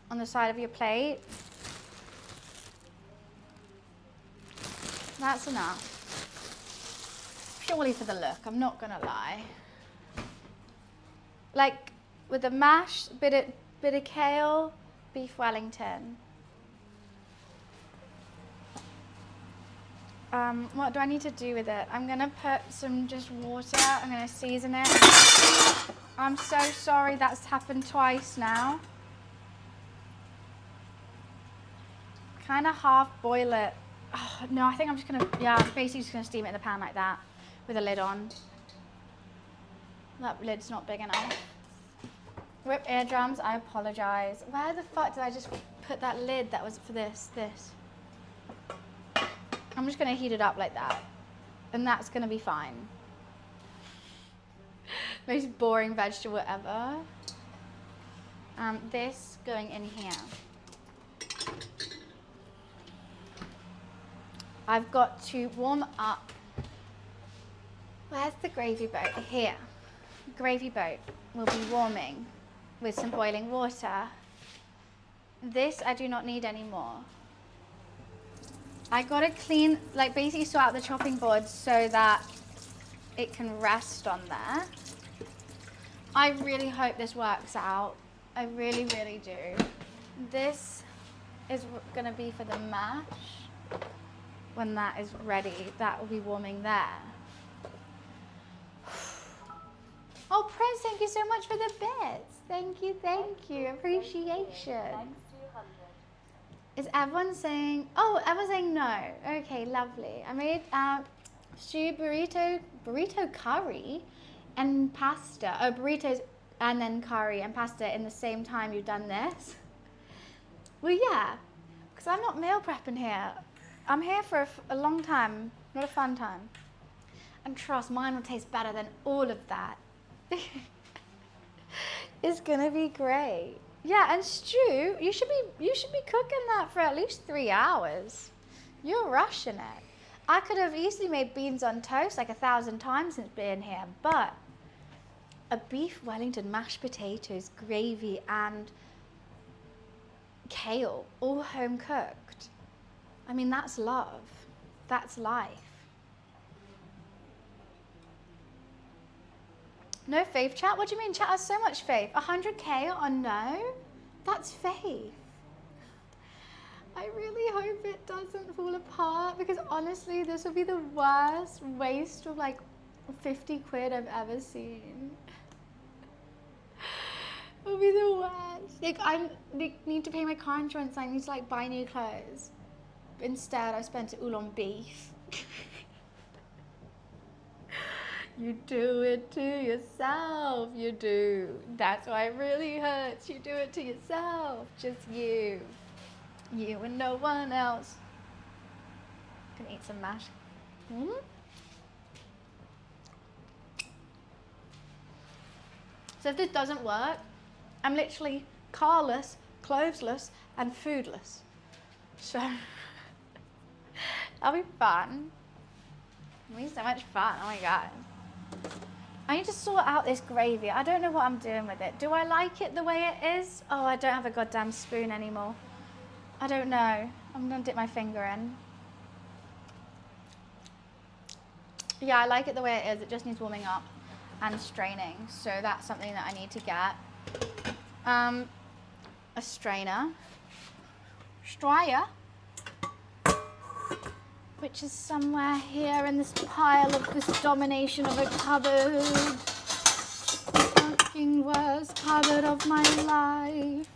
on the side of your plate. That's enough. Purely for the look, I'm not gonna lie. Like with the mash, bit of kale, beef Wellington. What do I need to do with it? I'm gonna put some just water, I'm gonna season it. I'm so sorry that's happened twice now. Kind of half boil it. Oh, no, I think I'm just gonna, yeah, I'm basically just gonna steam it in the pan like that with a lid on. That lid's not big enough. Whip eardrums, I apologize. Where the fuck did I just put that lid that was for this? I'm just gonna heat it up like that. And that's gonna be fine. Most boring vegetable ever. This going in here. I've got to warm up. Where's the gravy boat? Here. Gravy boat will be warming with some boiling water. This I do not need anymore. I gotta clean, like basically sort out the chopping board so that it can rest on there. I really hope this works out. I really, really do. This is gonna be for the mash. When that is ready, that will be warming there. Oh, Prince, thank you so much for the bits. Thank you. Appreciation. Is everyone saying, oh, everyone's saying no. Okay, lovely. I made stew burrito curry and pasta. Oh, burritos and then curry and pasta in the same time you've done this. Well, yeah, because I'm not meal prepping here. I'm here for a long time, not a fun time. And trust, mine will taste better than all of that. It's gonna be great. Yeah, and stew, you should be cooking that for at least 3 hours. You're rushing it. I could have easily made beans on toast like 1,000 times since being here, but a beef Wellington, mashed potatoes, gravy, and kale, all home cooked. I mean, that's love. That's life. No faith, chat? What do you mean? Chat has so much faith. 100K on no? That's faith. I really hope it doesn't fall apart because honestly, this will be the worst waste of like 50 quid I've ever seen. It'll be the worst. Like I need to pay my car insurance. I need to like buy new clothes. Instead, I spent it all on beef. You do it to yourself, you do. That's why it really hurts. You do it to yourself, just you. You and no one else. Can eat some mash. So if this doesn't work, I'm literally carless, clothesless, and foodless. So that'll be fun. It'll be so much fun, oh my god. I need to sort out this gravy. I don't know what I'm doing with it. Do I like it the way it is? Oh, I don't have a goddamn spoon anymore. I don't know. I'm gonna dip my finger in. Yeah, I like it the way it is. It just needs warming up and straining. So that's something that I need to get. A strainer. Strayer. Which is somewhere here in this pile of this domination of a cupboard. Fucking worst cupboard of my life.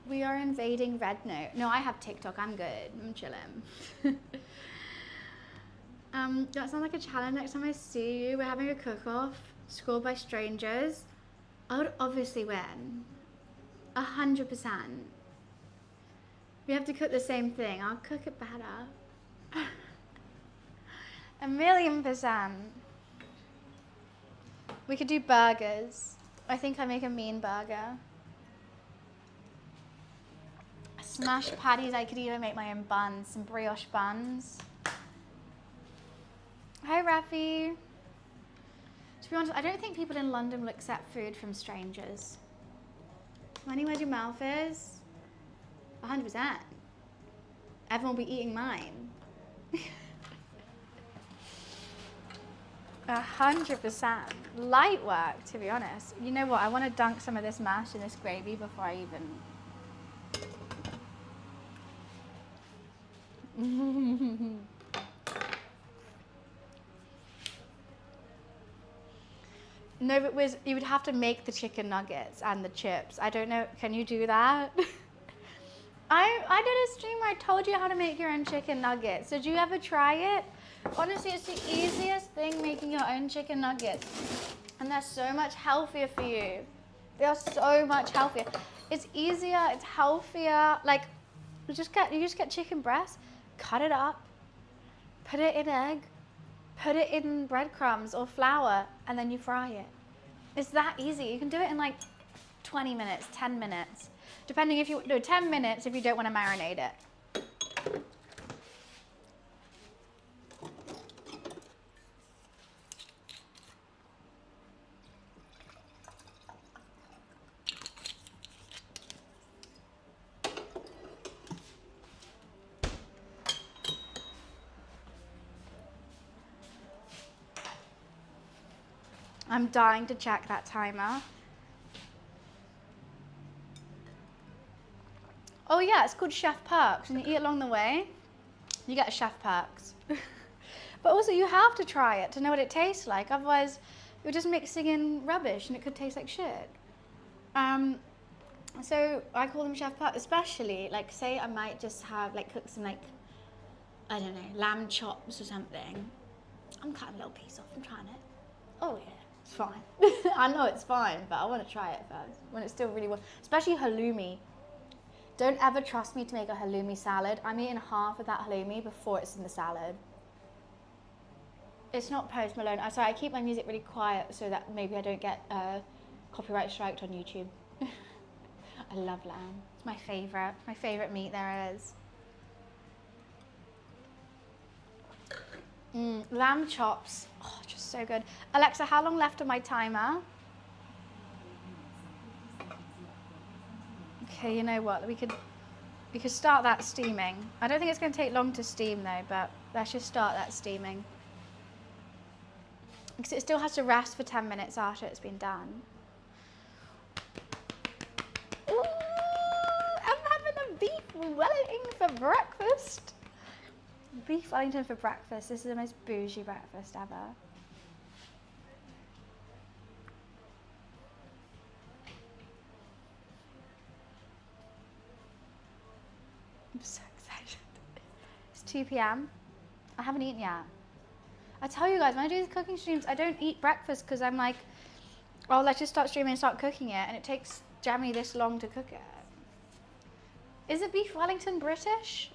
We are invading Red Note. No, I have TikTok, I'm good, I'm chilling. That sounds like a challenge next time I see you. We're having a cook-off, scored by strangers. I would obviously win. 100%. We have to cook the same thing. I'll cook it better. 1,000,000%. We could do burgers. I think I make a mean burger. Smashed patties, I could even make my own buns, some brioche buns. Hi, Rafi. To be honest, I don't think people in London will accept food from strangers. Money where your mouth is? 100%. Everyone will be eating mine. 100%. Light work, to be honest. You know what? I want to dunk some of this mash in this gravy before I even... No, but you would have to make the chicken nuggets and the chips. I don't know, can you do that? I did a stream where I told you how to make your own chicken nuggets. Did you ever try it? Honestly, it's the easiest thing, making your own chicken nuggets. And they're so much healthier for you. They are so much healthier. It's easier, it's healthier. Like, you just get chicken breast, cut it up, put it in egg, put it in breadcrumbs or flour, and then you fry it. It's that easy. You can do it in like 20 minutes, 10 minutes. Depending if you do 10 minutes if you don't want to marinate it. I'm dying to check that timer. Oh yeah, it's called Chef Perks, and you eat along the way, you get a Chef Perks. But also you have to try it to know what it tastes like, otherwise you're just mixing in rubbish and it could taste like shit. So I call them Chef Perks, especially like say I might just have like cook some like, I don't know, lamb chops or something. I'm cutting a little piece off, I'm trying it. Oh yeah. It's fine. I know it's fine, but I want to try it first when it's still really well. Especially halloumi. Don't ever trust me to make a halloumi salad. I'm eating half of that halloumi before it's in the salad. It's not Post Malone. I'm sorry, I keep my music really quiet so that maybe I don't get copyright striked on YouTube. I love lamb. It's my favorite meat there is. Lamb chops, oh, just so good. Alexa, how long left on my timer? Okay, you know what? We could start that steaming. I don't think it's going to take long to steam though, but let's just start that steaming. Because it still has to rest for 10 minutes after it's been done. Ooh, I'm having a beef Wellington for breakfast. Beef Wellington for breakfast. This is the most bougie breakfast ever. I'm so excited. It's 2 p.m. I haven't eaten yet. I tell you guys, when I do these cooking streams, I don't eat breakfast because I'm like, oh, let's just start streaming and start cooking it. And it takes generally this long to cook it. Is it Beef Wellington British?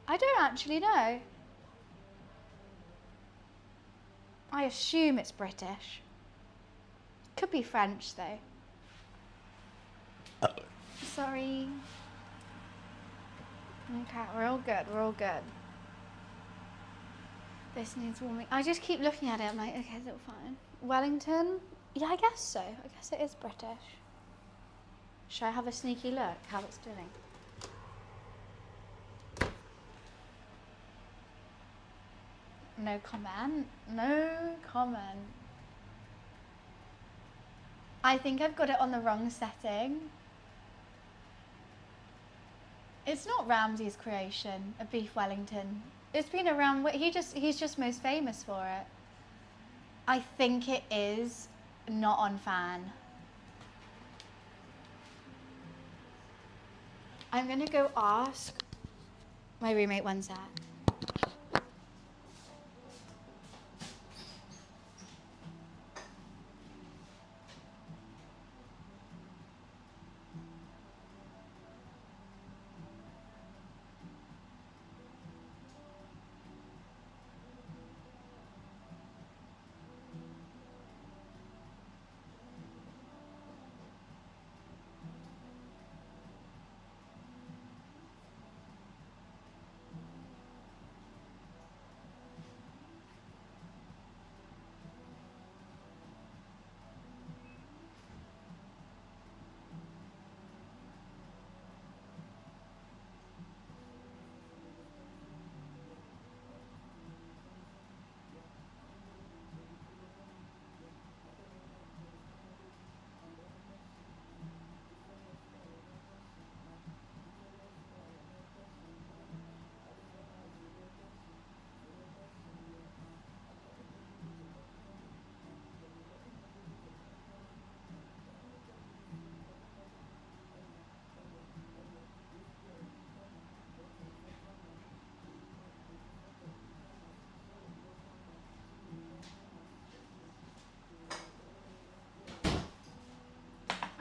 I don't actually know. I assume it's British. Could be French though. Sorry. Okay, we're all good, we're all good. This needs warming. I just keep looking at it, I'm like, okay, is it fine? Wellington? Yeah, I guess so. I guess it is British. Should I have a sneaky look how it's doing? No comment. No comment. I think I've got it on the wrong setting. It's not Ramsay's creation, a beef Wellington. It's been around, he's just most famous for it. I think it is not on fan. I'm gonna go ask my roommate one sec.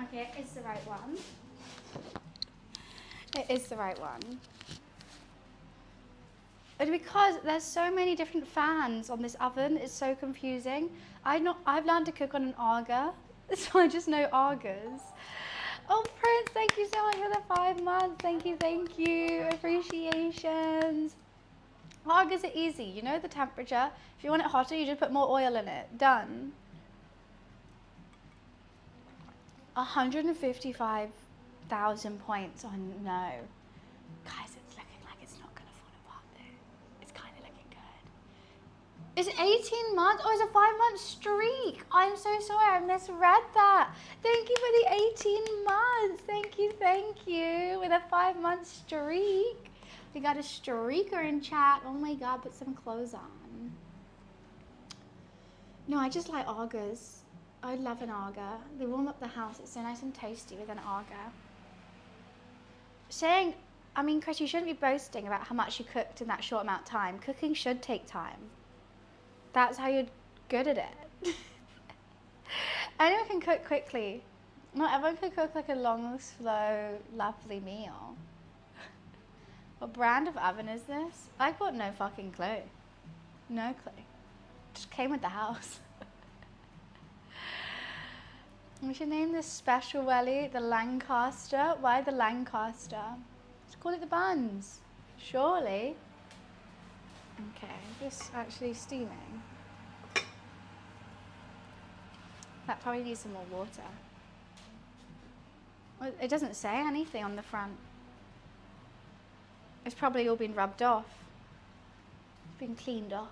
Okay, it is the right one. It is the right one. But because there's so many different fans on this oven, it's so confusing. I've learned to cook on an Aga, So I just know Argus. Oh, Prince, thank you so much for the 5 months. Thank you. Appreciations. Argus are easy. You know the temperature. If you want it hotter, you just put more oil in it. Done. 155,000 points on no. Guys, it's looking like it's not going to fall apart though. It's kind of looking good. It's 18 months? Oh, it's a 5-month streak. I'm so sorry, I misread that. Thank you for the 18 months. Thank you. With a 5-month streak. We got a streaker in chat. Oh my God, put some clothes on. No, I just like Argus. I love an Arga. They warm up the house. It's so nice and toasty with an Arga. I mean, Chris, you shouldn't be boasting about how much you cooked in that short amount of time. Cooking should take time. That's how you're good at it. Anyone can cook quickly. Not everyone can cook like a long, slow, lovely meal. What brand of oven is this? I've got no fucking clue. No clue. Just came with the house. We should name this special welly the Lancaster. Why the Lancaster? Let's call it the buns. Surely. Okay, this actually steaming. That probably needs some more water. Well, it doesn't say anything on the front. It's probably all been rubbed off. It's been cleaned off.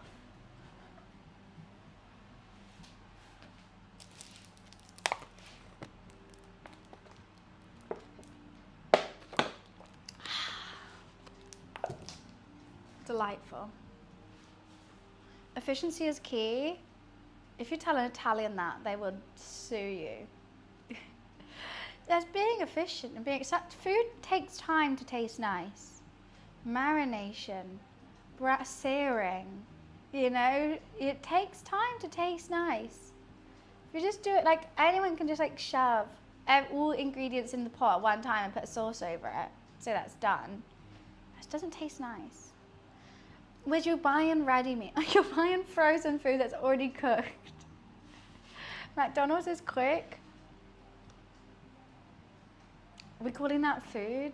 Delightful. Efficiency is key. If you tell an Italian that, they will sue you. There's being efficient and being, food takes time to taste nice. Marination, searing, you know, it takes time to taste nice. If you just do it, like anyone can just like shove all ingredients in the pot at one time and put a sauce over it, so that's done. It just doesn't taste nice. Whereas you're buying ready meat, you're buying frozen food that's already cooked. McDonald's is quick. Are we calling that food?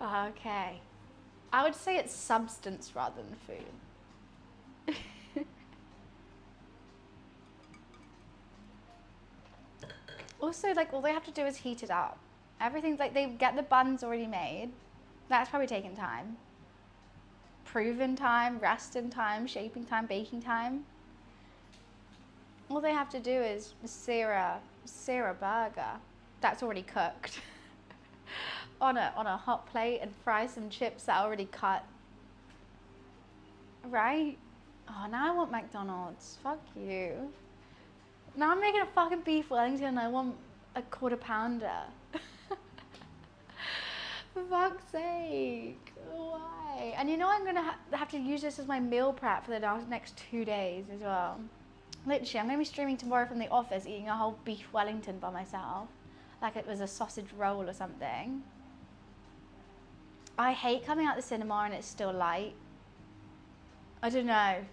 Okay. I would say it's substance rather than food. Also, like, all they have to do is heat it up. Everything's like, they get the buns already made. That's probably taking time. Proven time, resting time, shaping time, baking time. All they have to do is sear a burger that's already cooked on a hot plate and fry some chips that are already cut. Right? Oh, now I want McDonald's. Fuck you. Now I'm making a fucking beef Wellington and I want a quarter pounder. For fuck's sake, why? And you know I'm gonna have to use this as my meal prep for the next 2 days as well. Literally, I'm gonna be streaming tomorrow from the office eating a whole beef Wellington by myself. Like it was a sausage roll or something. I hate coming out the cinema and it's still light. I don't know.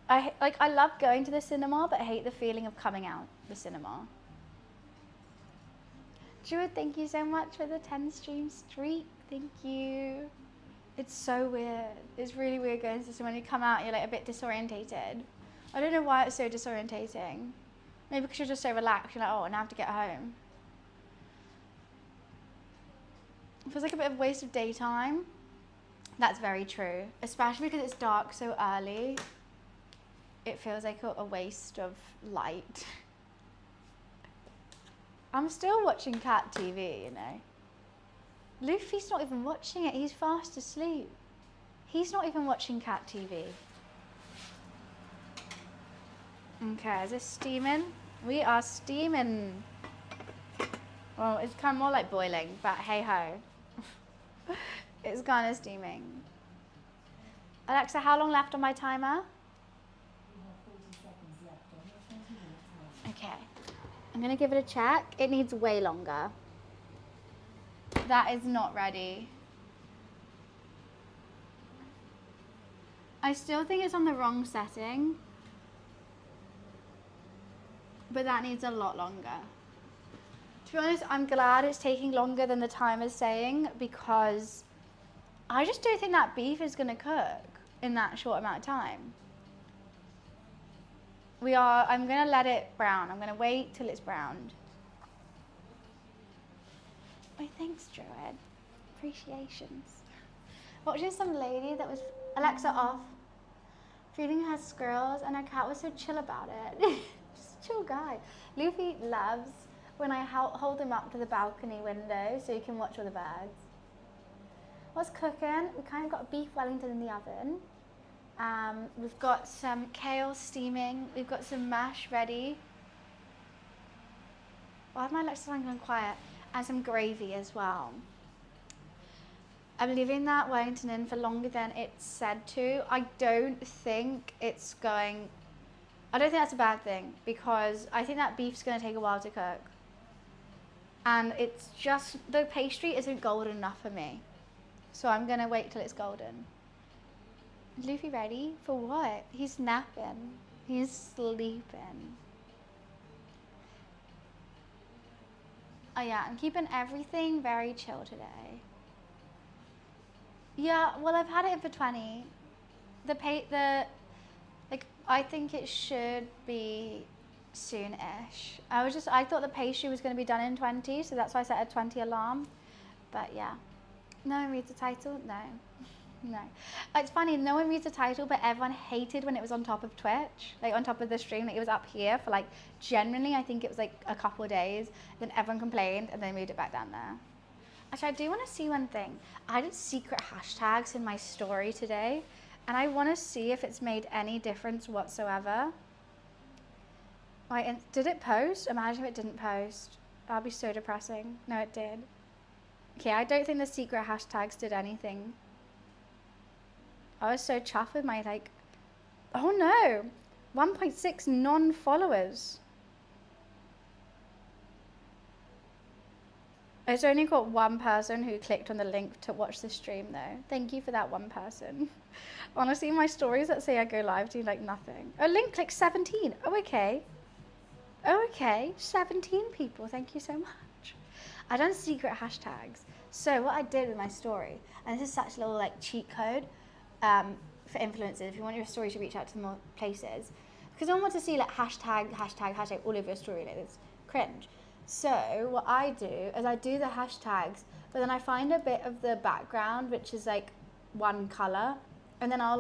I love going to the cinema, but I hate the feeling of coming out the cinema. Druid, thank you so much for the 10 stream streak. Thank you. It's so weird. It's really weird going to the cinema. When you come out, you're like a bit disorientated. I don't know why it's so disorientating. Maybe because you're just so relaxed. You're like, oh, now I have to get home. It feels like a bit of a waste of daytime. That's very true. Especially because it's dark so early. It feels like a waste of light. I'm still watching cat TV, you know. Luffy's not even watching it. He's fast asleep. He's not even watching cat TV. Okay, is this steaming? We are steaming. Well, it's kind of more like boiling, but hey ho. It's kind of steaming. Alexa, how long left on my timer? Okay. I'm gonna give it a check. It needs way longer. That is not ready. I still think it's on the wrong setting. but that needs a lot longer. To be honest, I'm glad it's taking longer than the timer's saying, because I just don't think that beef is gonna cook in that short amount of time. I'm gonna let it brown. I'm gonna wait till it's browned. Oh, thanks, Druid. Appreciations. Watching some lady that was, Alexa off, feeding her squirrels, and her cat was so chill about it. Just a chill guy. Luffy loves when I hold him up to the balcony window so he can watch all the birds. What's cooking? We kind of got a beef Wellington in the oven. We've got some kale steaming. We've got some mash ready. Why have my Alexa gone quiet? And some gravy as well. I'm leaving that Wellington in for longer than it's said to. I don't think that's a bad thing, because I think that beef's gonna take a while to cook. And it's just, the pastry isn't golden enough for me. So I'm gonna wait till it's golden. Is Luffy ready? For what? He's napping. He's sleeping. Oh yeah, I'm keeping everything very chill today. Yeah, well, I've had it in for 20. I think it should be soon-ish. I thought the pastry was going to be done in 20, so that's why I set a 20 alarm. But yeah. No one reads the title? No. No. It's funny, no one reads the title, but everyone hated when it was on top of Twitch, like on top of the stream. Like, it was up here for like, generally, I think it was like a couple of days. Then everyone complained, and then moved it back down there. Actually, I do want to see one thing. I did secret hashtags in my story today, and I want to see if it's made any difference whatsoever. Did it post? Imagine if it didn't post. That'd be so depressing. No, it did. Okay, I don't think the secret hashtags did anything. I was so chuffed with my, oh no, 1.6 non-followers. It's only got one person who clicked on the link to watch the stream though. Thank you for that one person. Honestly, my stories that say I go live do nothing. Oh, link click 17. Oh, okay. Oh, okay. 17 people. Thank you so much. I done secret hashtags. So what I did with my story, and this is such a little cheat code for influencers, if you want your story to reach out to more places, because I don't want to see hashtag all over your story. It's cringe. So what I do is I do the hashtags, but then I find a bit of the background which is one color, and then I'll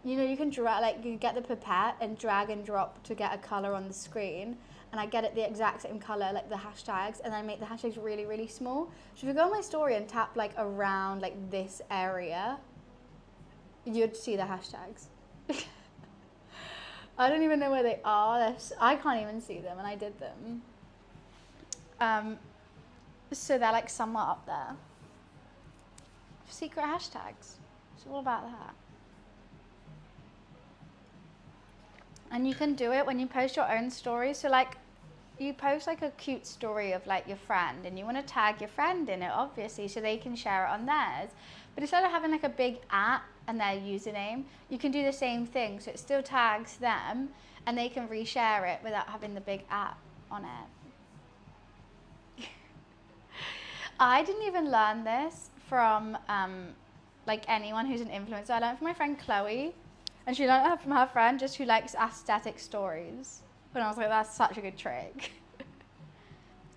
you can drag, you get the pipette and drag and drop to get a color on the screen, and I get it the exact same color like the hashtags, and I make the hashtags really, really small. So if you go on my story and tap around this area, you'd see the hashtags. I don't even know where they are. I can't even see them, and I did them. So they're somewhat up there. Secret hashtags. It's all about that. And you can do it when you post your own story. So you post a cute story of your friend, and you want to tag your friend in it, obviously, so they can share it on theirs. But instead of having a big @ and their username, you can do the same thing. So it still tags them, and they can reshare it without having the big @ on it. I didn't even learn this from anyone who's an influencer. I learned from my friend Chloe, and she learned it from her friend just who likes aesthetic stories. And I was like, that's such a good trick.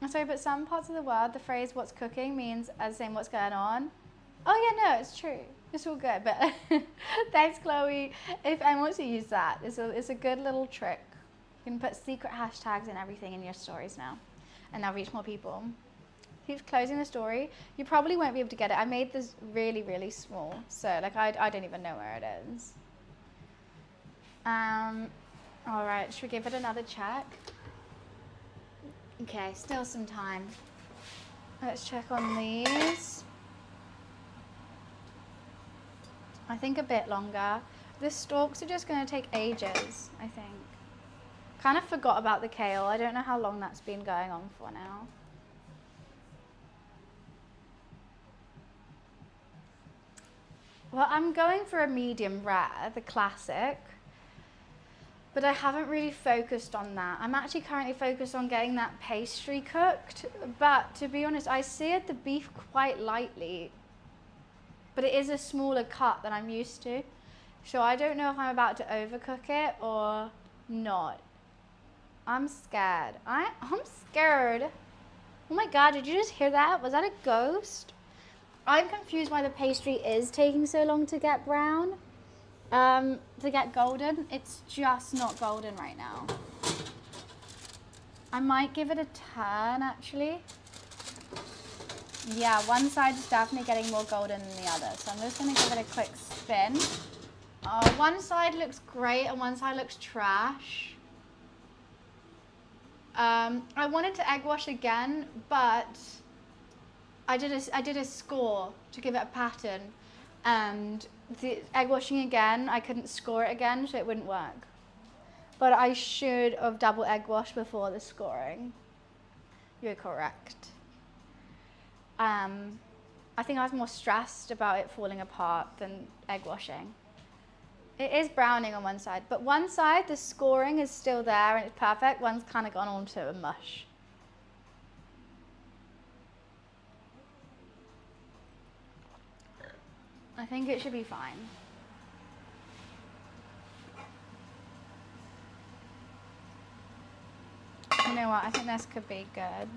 I'm sorry, but some parts of the world, the phrase "what's cooking" means as saying what's going on. Oh yeah, no, it's true. It's all good. But thanks, Chloe. If anyone wants to use that, it's a good little trick. You can put secret hashtags and everything in your stories now, and they'll reach more people. Keeps closing the story. You probably won't be able to get it. I made this really, really small, so I don't even know where it is. All right, should we give it another check? Okay, still some time. Let's check on these. I think a bit longer. The stalks are just going to take ages, I think. Kind of forgot about the kale. I don't know how long that's been going on for now. Well, I'm going for a medium rare, the classic. but I haven't really focused on that. I'm actually currently focused on getting that pastry cooked, but to be honest, I seared the beef quite lightly, but it is a smaller cut than I'm used to. So I don't know if I'm about to overcook it or not. I'm scared. I'm scared. Oh my God, did you just hear that? Was that a ghost? I'm confused why the pastry is taking so long to get brown, to get golden. It's just not golden right now. I might give it a turn actually. Yeah, one side is definitely getting more golden than the other. So I'm just gonna give it a quick spin. One side looks great and one side looks trash. I wanted to egg wash again, but I did a score to give it a pattern, and the egg washing again, I couldn't score it again, so it wouldn't work. But I should have double egg washed before the scoring. You're correct. I think I was more stressed about it falling apart than egg washing. It is browning on one side, but one side, the scoring is still there and it's perfect. One's kind of gone onto a mush. I think it should be fine. You know what, I think this could be good.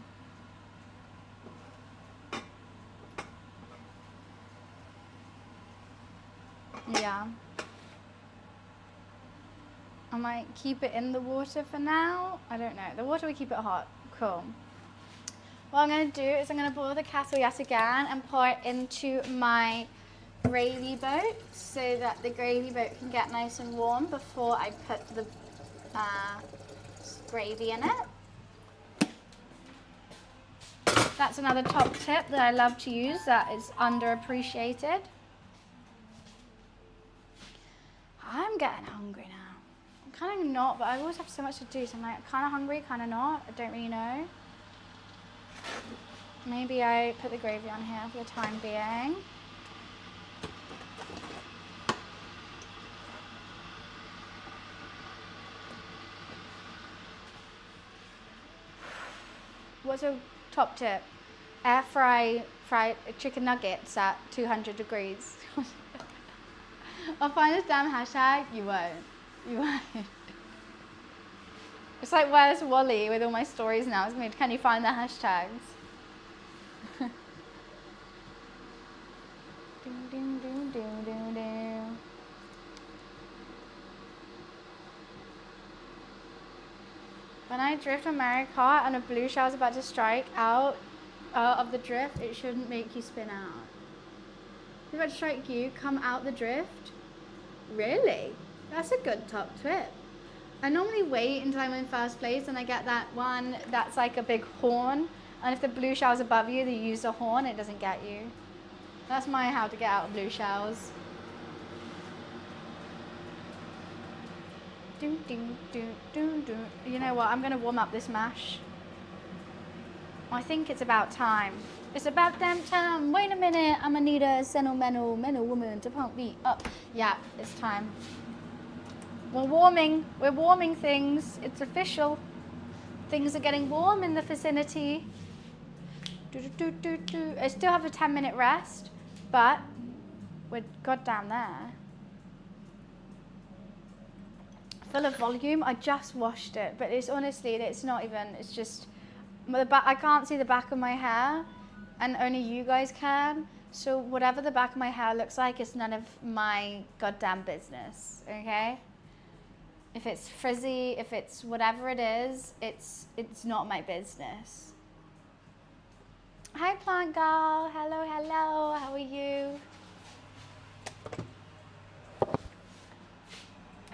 Yeah. I might keep it in the water for now. I don't know. The water, we keep it hot. Cool. What I'm going to do is I'm going to boil the kettle yet again and pour it into my gravy boat so that the gravy boat can get nice and warm before I put the gravy in it. That's another top tip that I love to use that is underappreciated. I'm getting hungry now. I'm kind of not, but I always have so much to do, so I'm like kind of hungry, kind of not. I don't really know. Maybe I put the gravy on here for the time being. What's a top tip? Air fry fried chicken nuggets at 200 degrees. I'll find this damn hashtag. You won't. You won't. It's like, where's Wally with all my stories now? It's going to be, can you find the hashtags? When I drift on Mario Kart and a blue shell is about to strike out of the drift, it shouldn't make you spin out. If it's about to strike you, come out the drift. Really? That's a good top tip. I normally wait until I'm in first place and I get that one that's like a big horn. And if the blue shell's above you, you use the horn, it doesn't get you. That's my how to get out of blue shells. You know what, I'm gonna warm up this mash. I think it's about time. It's about damn time. Wait a minute, I'm gonna need a sentimental woman to pump me up. Yeah, it's time. We're warming things. It's official. Things are getting warm in the vicinity. I still have a 10-minute rest, but we're goddamn there. Full of volume. I just washed it, but it's honestly, it's not even, it's just, I can't see the back of my hair, and only you guys can. So whatever the back of my hair looks like, it's none of my goddamn business, okay? If it's frizzy, if it's whatever it is, it's not my business. Hi, plant girl. Hello, hello. How are you?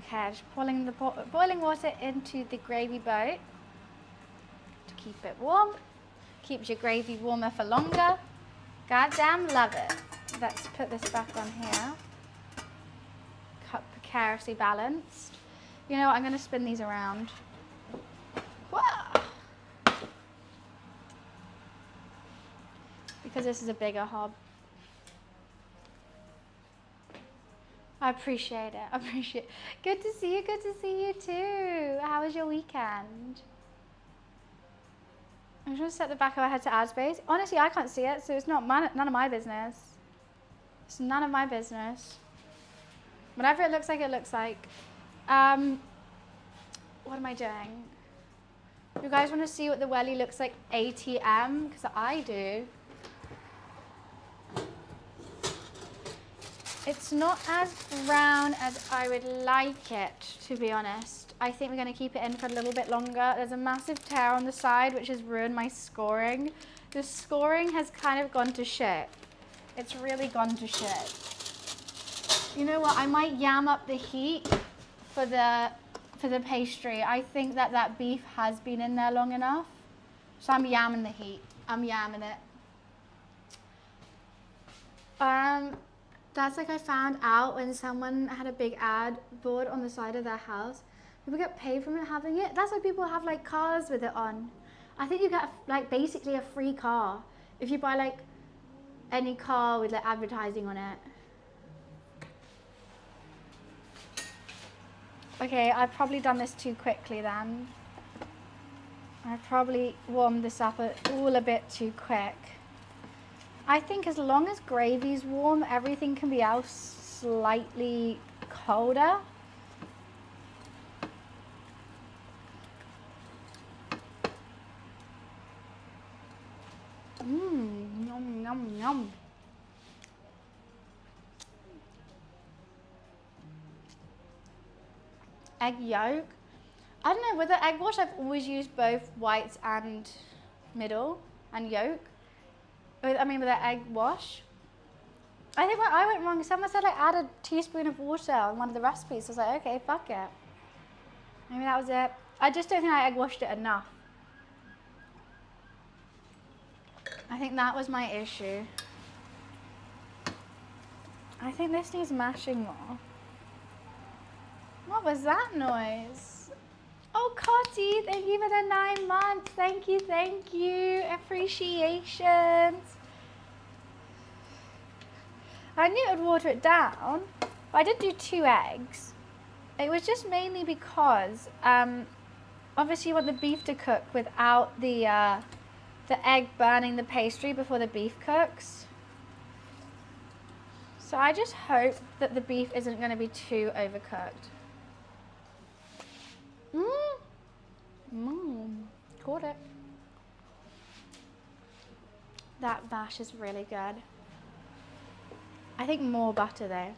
Okay, just pouring the boiling water into the gravy boat to keep it warm. Keeps your gravy warmer for longer. Goddamn love it. Let's put this back on here. Cut precariously balanced. You know what, I'm going to spin these around. Whoa. Because this is a bigger hob. I appreciate it. I appreciate it. Good to see you. Good to see you too. How was your weekend? I'm just going to set the back of my head to ad space. Honestly, I can't see it, so it's none of my business. It's none of my business. Whatever it looks like, it looks like. What am I doing? You guys want to see what the welly looks like ATM? Because I do. It's not as brown as I would like it, to be honest. I think we're going to keep it in for a little bit longer. There's a massive tear on the side, which has ruined my scoring. The scoring has kind of gone to shit. It's really gone to shit. You know what? I might yam up the heat for the pastry. I think that beef has been in there long enough. So I'm yamming the heat. I'm yamming it. That's like I found out when someone had a big ad board on the side of their house. People get paid from it having it. That's why people have like cars with it on. I think you get like basically a free car if you buy like any car with like advertising on it. Okay, I've probably done this too quickly then. I probably warmed this up all a bit too quick. I think as long as gravy's warm, everything can be out slightly colder. Yum, yum, yum. Egg yolk. I don't know, with the egg wash, I've always used both whites and middle and yolk. With the egg wash. I think I went wrong. Someone said like add a teaspoon of water on one of the recipes. I was like, okay, fuck it. Maybe that was it. I just don't think I egg washed it enough. I think that was my issue. I think this needs mashing more. What was that noise? Oh, Cotty, thank you for the 9 months. Thank you, thank you. Appreciations. I knew it would water it down, but I did do 2 eggs. It was just mainly because, obviously you want the beef to cook without the egg burning the pastry before the beef cooks. So I just hope that the beef isn't going to be too overcooked. Caught it. That mash is really good. I think more butter though.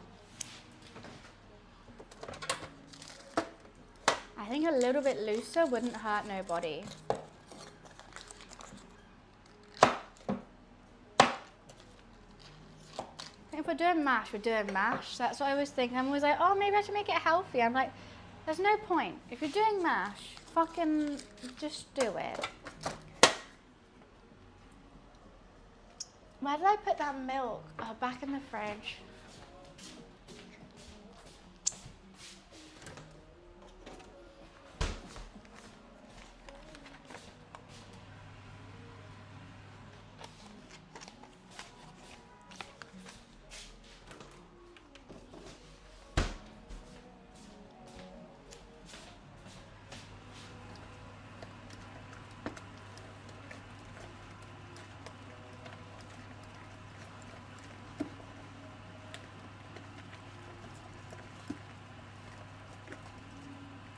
I think a little bit looser wouldn't hurt nobody. If we're doing mash, we're doing mash. That's what I always think. I'm always like, oh, maybe I should make it healthy. I'm like, there's no point. If you're doing mash, fucking just do it. Where did I put that milk? Oh, back in the fridge.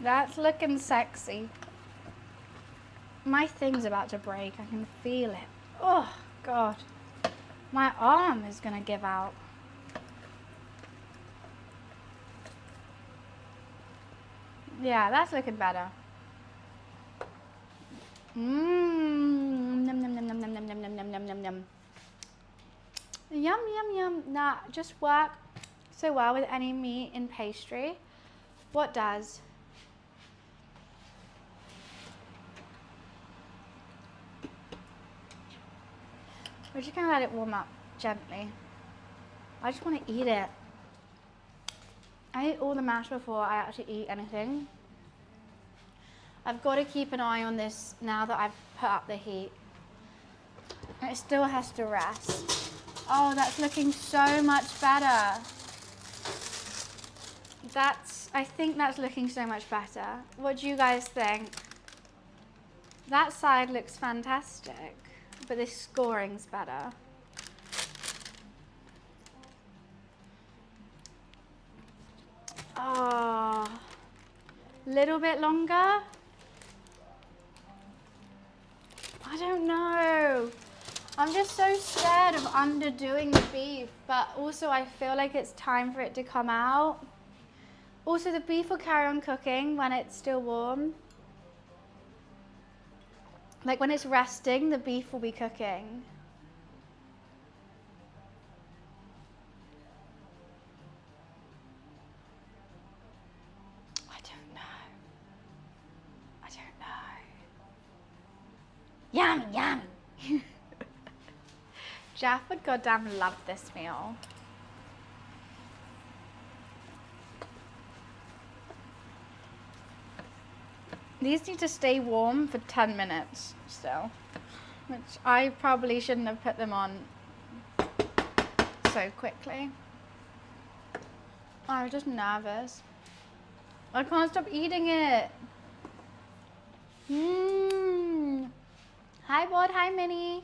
That's looking sexy. My thing's about to break. I can feel it. Oh, God. My arm is going to give out. Yeah, that's looking better. Yum, yum, yum, yum, yum, yum, yum, yum, yum, yum, yum. Yum, yum, yum. Nah, just work so well with any meat in pastry. What does? We're just going to let it warm up gently. I just want to eat it. I eat all the mash before I actually eat anything. I've got to keep an eye on this now that I've put up the heat. It still has to rest. Oh, that's looking so much better. I think that's looking so much better. What do you guys think? That side looks fantastic, but this scoring's better. Oh, little bit longer? I don't know. I'm just so scared of underdoing the beef, but also I feel like it's time for it to come out. Also, the beef will carry on cooking when it's still warm. Like when it's resting, the beef will be cooking. I don't know. I don't know. Yummy, yummy. Jeff would goddamn love this meal. These need to stay warm for 10 minutes still, which I probably shouldn't have put them on so quickly. I was just nervous. I can't stop eating it. Hi Bod, hi Minnie.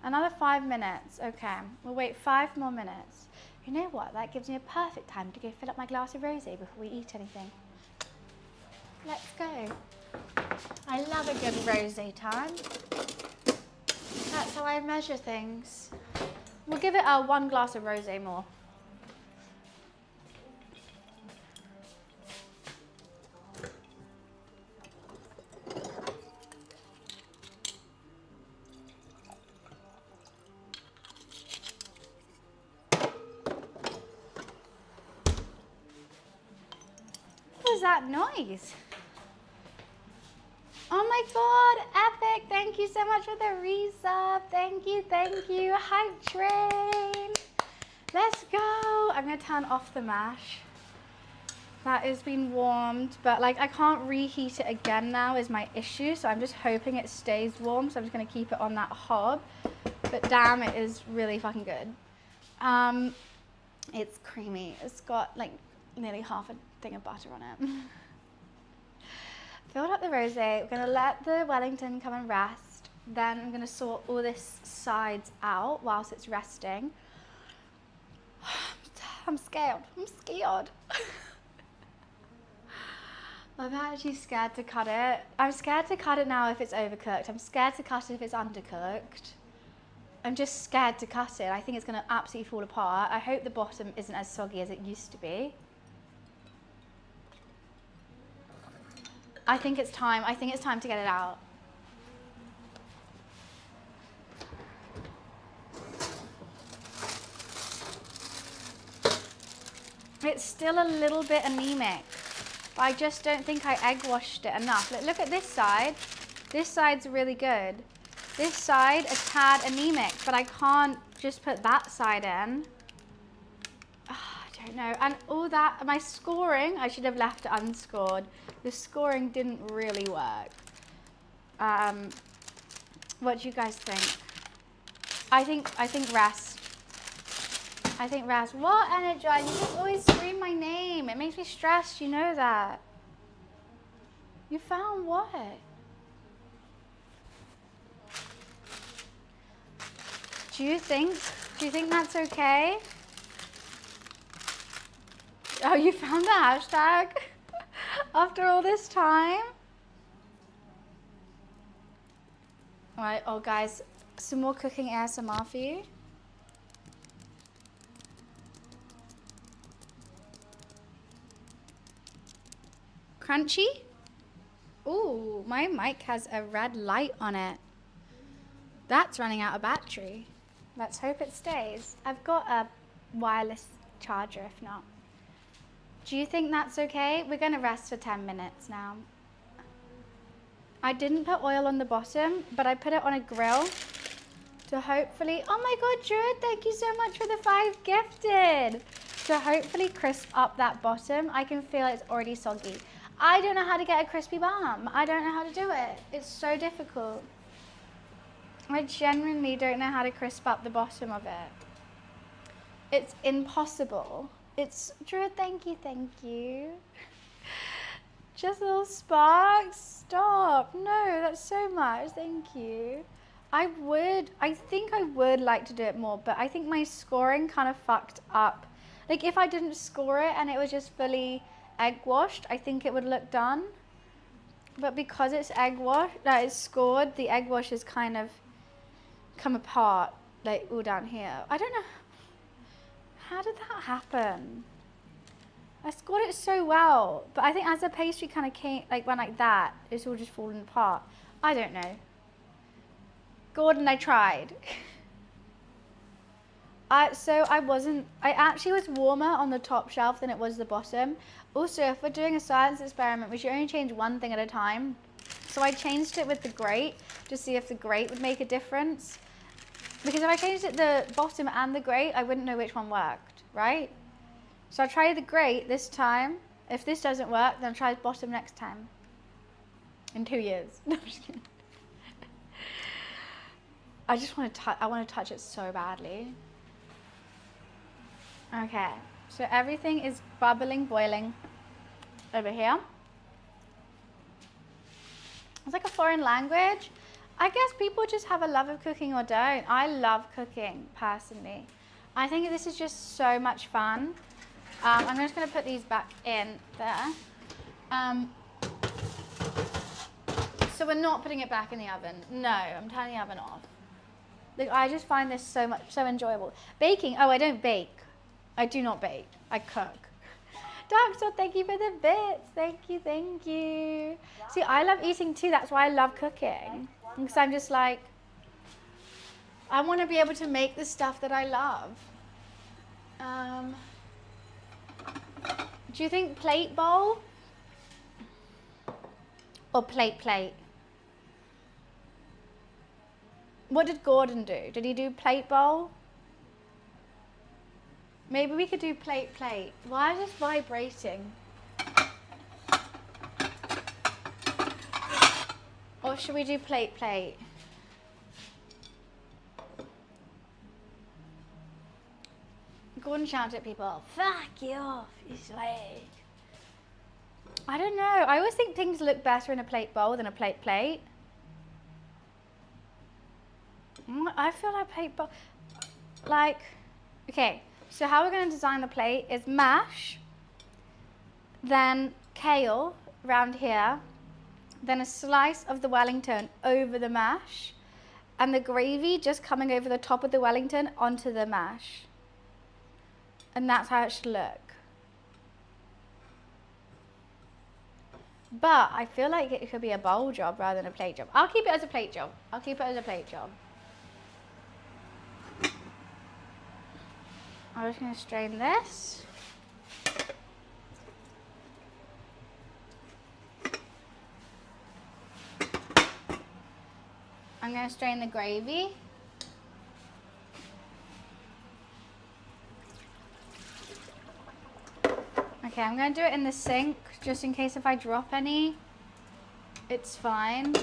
Another 5 minutes. Okay, we'll wait 5 more minutes. You know what? That gives me a perfect time to go fill up my glass of rosé before we eat anything. Let's go. I love a good rosé time. That's how I measure things. We'll give it 1 glass of rosé more. What was that noise? Oh my god, epic. Thank you so much for the resub. Thank you, thank you. Hype train. Let's go. I'm gonna turn off the mash. That has been warmed, but like I can't reheat it again now is my issue, so I'm just hoping it stays warm, so I'm just gonna keep it on that hob. But damn, it is really fucking good. It's creamy. It's got like nearly half a thing of butter on it. Filled up the rosé. We're gonna let the Wellington come and rest. Then I'm gonna sort all this sides out whilst it's resting. I'm scared. I'm scared. I'm actually scared to cut it. I'm scared to cut it now if it's overcooked. I'm scared to cut it if it's undercooked. I'm just scared to cut it. I think it's gonna absolutely fall apart. I hope the bottom isn't as soggy as it used to be. I think it's time. I think it's time to get it out. It's still a little bit anemic. I just don't think I egg washed it enough. Look at this side. This side's really good. This side, a tad anemic, but I can't just put that side in. I don't know. And all that, my scoring, I should have left it unscored. The scoring didn't really work. What do you guys think? I think rest. I think rest. What, Energize? You just always scream my name. It makes me stressed, you know that. You found what? Do you think that's okay? Oh, you found the hashtag after all this time? All right, oh guys, some more cooking ASMR for you. Crunchy? Ooh, my mic has a red light on it. That's running out of battery. Let's hope it stays. I've got a wireless charger if not. Do you think that's okay? We're gonna rest for 10 minutes now. I didn't put oil on the bottom, but I put it on a grill to hopefully, oh my God, Druid, thank you so much for the 5 gifted. To hopefully crisp up that bottom. I can feel it's already soggy. I don't know how to get a crispy bun. I don't know how to do it. It's so difficult. I genuinely don't know how to crisp up the bottom of it. It's impossible. It's Drew, thank you. Just little sparks. Stop. No, that's so much. Thank you. I think I would like to do it more, but I think my scoring kind of fucked up. Like if I didn't score it and it was just fully egg washed, I think it would look done. But because it's egg wash, that is scored, the egg wash is kind of come apart, like all down here. I don't know. How did that happen? I scored it so well, but I think as the pastry kind of came, like went like that, it's all just falling apart. I don't know. Gordon, I tried. I actually was warmer on the top shelf than it was the bottom. Also, if we're doing a science experiment, we should only change one thing at a time. So I changed it with the grate to see if the grate would make a difference. Because if I changed it the bottom and the grate, I wouldn't know which one worked, right? So I'll try the grate this time. If this doesn't work, then I'll try the bottom next time. In 2 years. No, I'm just kidding. I want to touch it so badly. Okay, so everything is bubbling, boiling over here. It's like a foreign language. I guess people just have a love of cooking or don't. I love cooking, personally. I think this is just so much fun. I'm just going to put these back in there. So we're not putting it back in the oven. No, I'm turning the oven off. Like, I just find this so enjoyable. Baking, oh, I don't bake. I do not bake. I cook. Doctor, thank you for the bits. Thank you. See, I love eating too. That's why I love cooking. Because I'm just like, I want to be able to make the stuff that I love. Do you think plate bowl? Or plate? What did Gordon do? Did he do plate bowl? Maybe we could do plate. Why is this vibrating? Or should we do plate? Gordon shouted at people, fuck you off, you slag. I don't know. I always think things look better in a plate bowl than a plate. I feel like plate bowl, like, okay. So how we're going to design the plate is mash, then kale around here, then a slice of the Wellington over the mash, and the gravy just coming over the top of the Wellington onto the mash. And that's how it should look. But I feel like it could be a bowl job rather than a plate job. I'll keep it as a plate job. I'm just going to strain this. I'm going to strain the gravy. Okay, I'm going to do it in the sink, just in case if I drop any, it's fine.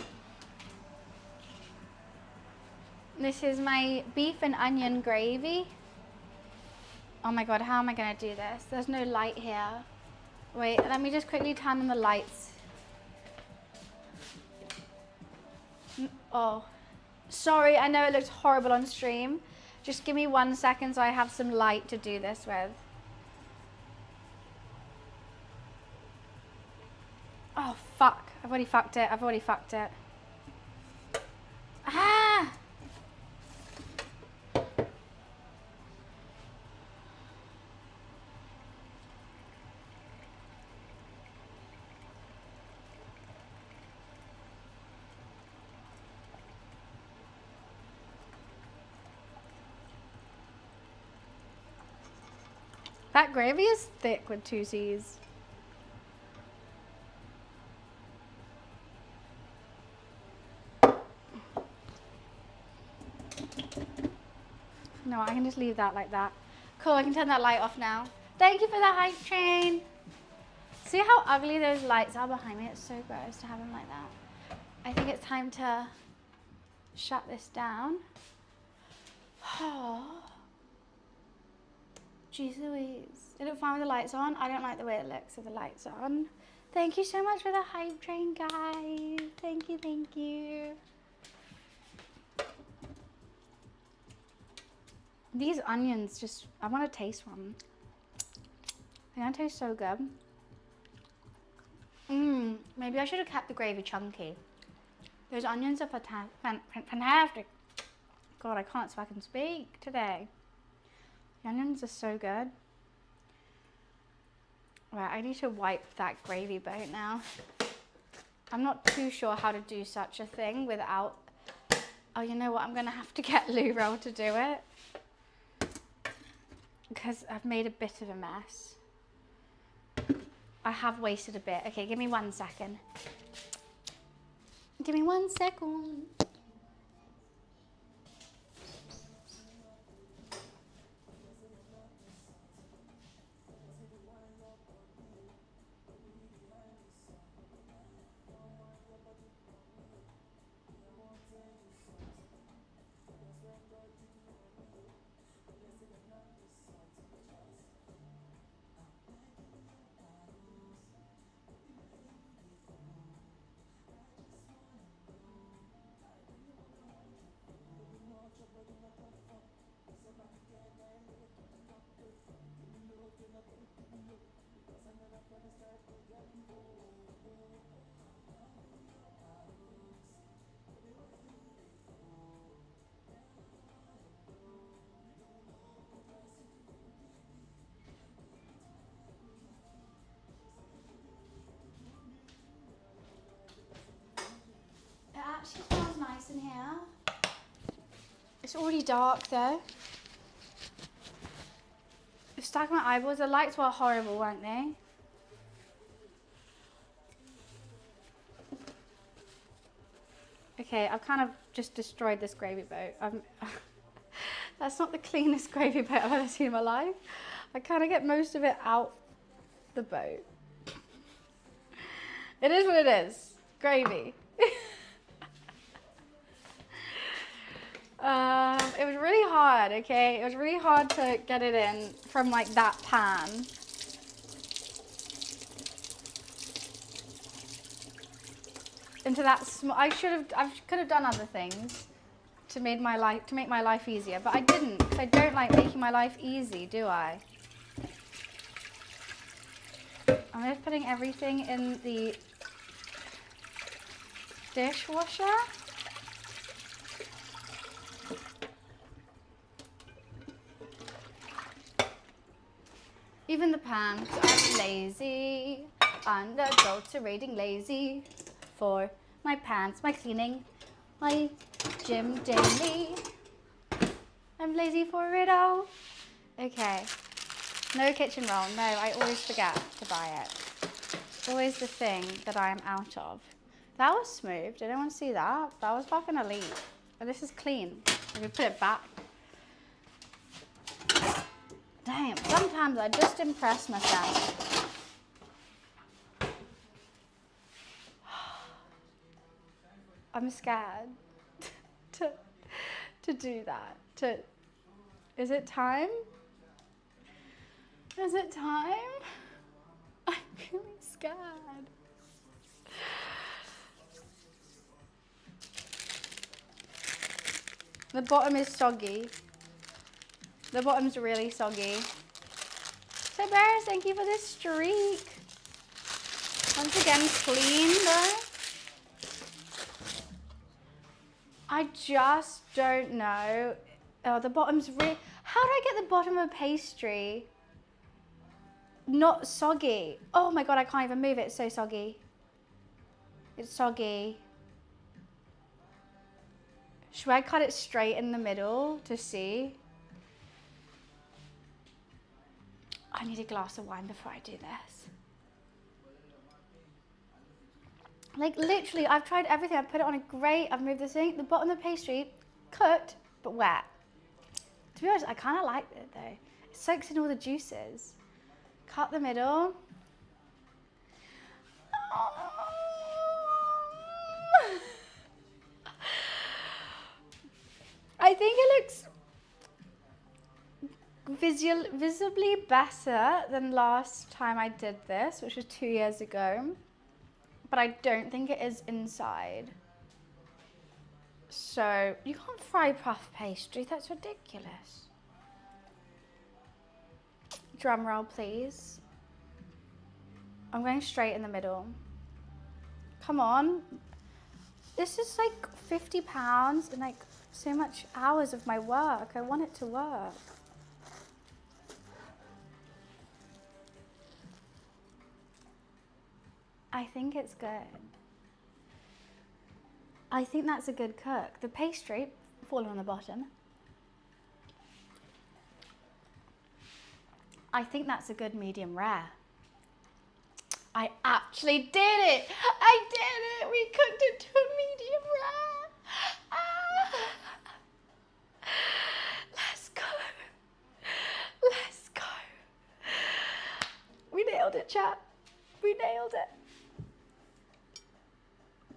This is my beef and onion gravy. Oh my God, how am I going to do this? There's no light here. Wait, let me just quickly turn on the lights. Oh, sorry, I know it looks horrible on stream. Just give me 1 second so I have some light to do this with. Oh, fuck. I've already fucked it. Ah! That gravy is thick with 2 C's. No, I can just leave that like that. Cool, I can turn that light off now. Thank you for the hype train. See how ugly those lights are behind me? It's so gross to have them like that. I think it's time to shut this down. Jeez Louise. It looked fine with the lights on. I don't like the way it looks with the lights on. Thank you so much for the hype train, guys. Thank you, thank you. These onions just, I want to taste one. They don't taste so good. Maybe I should have kept the gravy chunky. Those onions are fantastic. God, I can't fucking speak today. The onions are so good. Right, I need to wipe that gravy boat now. I'm not too sure how to do such a thing without... Oh, you know what? I'm going to have to get Lou Roll to do it. Because I've made a bit of a mess. I have wasted a bit. Okay, give me 1 second. Give me 1 second. It actually smells nice in here. It's already dark though. It's stuck in my eyeballs. The lights were horrible, weren't they? Okay, I've kind of just destroyed this gravy boat. That's not the cleanest gravy boat I've ever seen in my life. I kind of get most of it out the boat. It is what it is. Gravy. It was really hard, okay? It was really hard to get it in from like that pan. Into that small, I could have done other things to make my life easier, but I didn't, because I don't like making my life easy, do I? I'm just putting everything in the dishwasher. Even the pans. I'm lazy, unadulterating lazy for my pants, my cleaning, my gym daily. I'm lazy for it all. Okay, no kitchen roll. No, I always forget to buy it. Always the thing that I am out of. That was smooth. Did anyone see that? That was fucking elite. But this is clean. Let me put it back. Damn, sometimes I just impress myself. I'm scared to do that. Is it time? Is it time? I'm really scared. The bottom is soggy. The bottom's really soggy. So Bears, thank you for this streak. Once again, clean though. I just don't know. Oh, the bottom's really... How do I get the bottom of pastry not soggy? Oh my God, I can't even move it. It's so soggy. It's soggy. Should I cut it straight in the middle to see? I need a glass of wine before I do this. Like literally, I've tried everything. I've put it on a grate. I've moved the thing. The bottom of the pastry, cooked, but wet. To be honest, I kind of like it though. It soaks in all the juices. Cut the middle. I think it looks visibly better than last time I did this, which was 2 years ago. But I don't think it is inside. So, you can't fry puff pastry, that's ridiculous. Drum roll, please. I'm going straight in the middle. Come on. This is like £50 and like so much hours of my work. I want it to work. I think it's good. I think that's a good cook. The pastry, falling on the bottom. I think that's a good medium rare. I actually did it! I did it! We cooked it to a medium rare! Ah. Let's go! Let's go! We nailed it, chat. We nailed it.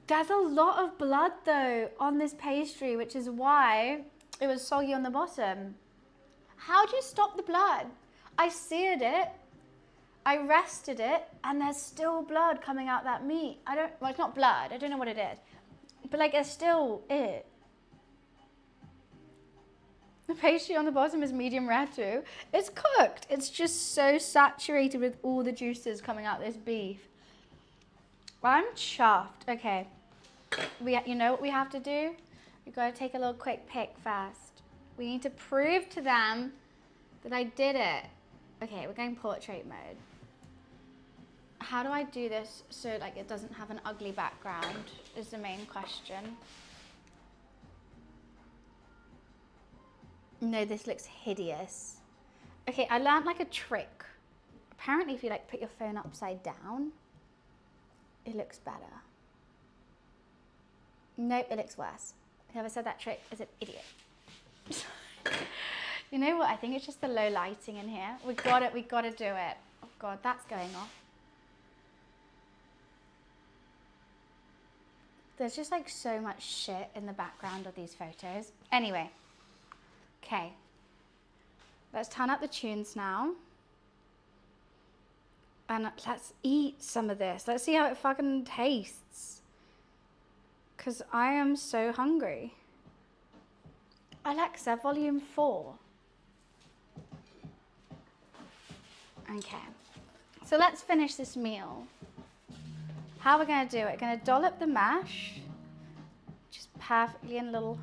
There's a lot of blood though on this pastry, which is why it was soggy on the bottom. How do you stop the blood? I seared it, I rested it, and there's still blood coming out that meat. Well, it's not blood, I don't know what it is. But like, it's still it. The pastry on the bottom is medium rare too. It's cooked. It's just so saturated with all the juices coming out this beef. I'm chuffed. Okay, you know what we have to do? We've got to take a little quick pic first. We need to prove to them that I did it. Okay, we're going portrait mode. How do I do this so like it doesn't have an ugly background is the main question. No, this looks hideous. Okay, I learned like a trick. Apparently if you like put your phone upside down, it looks better. Nope, it looks worse. Whoever said that trick is an idiot. You know what? I think it's just the low lighting in here. We got it. We got to do it. Oh God, that's going off. There's just like so much shit in the background of these photos. Anyway, okay. Let's turn up the tunes now. And let's eat some of this. Let's see how it fucking tastes. Because I am so hungry. Alexa, volume 4. Okay. So let's finish this meal. How we're going to do it, we're going to dollop the mash. Just perfectly in a little...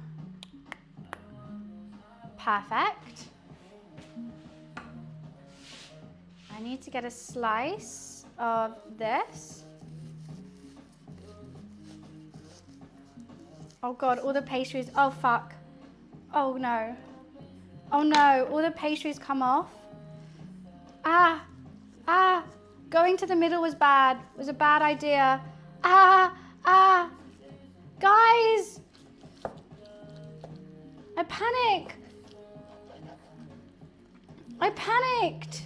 Perfect. I need to get a slice of this. Oh God, all the pastries, oh fuck. Oh no. Oh no, all the pastries come off. Ah, ah, going to the middle was bad, was a bad idea. Ah, ah, guys. I panic. I panicked.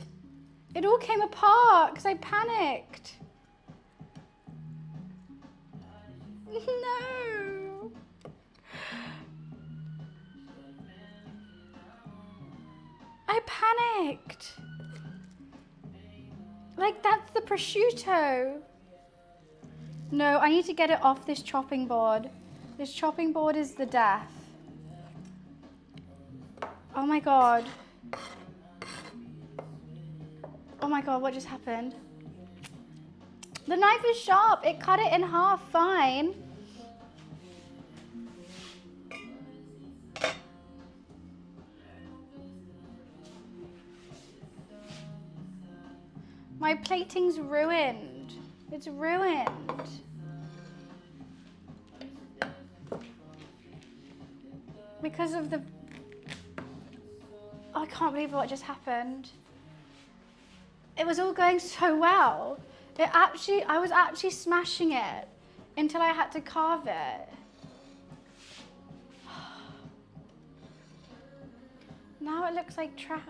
It all came apart because I panicked. No. I panicked. Like, that's the prosciutto. No, I need to get it off this chopping board. This chopping board is the death. Oh my God. Oh my God, what just happened? The knife is sharp. It cut it in half fine. My plating's ruined. It's ruined. Because of the... Oh, I can't believe what just happened. It was all going so well. I was actually smashing it until I had to carve it. Now it looks like trash.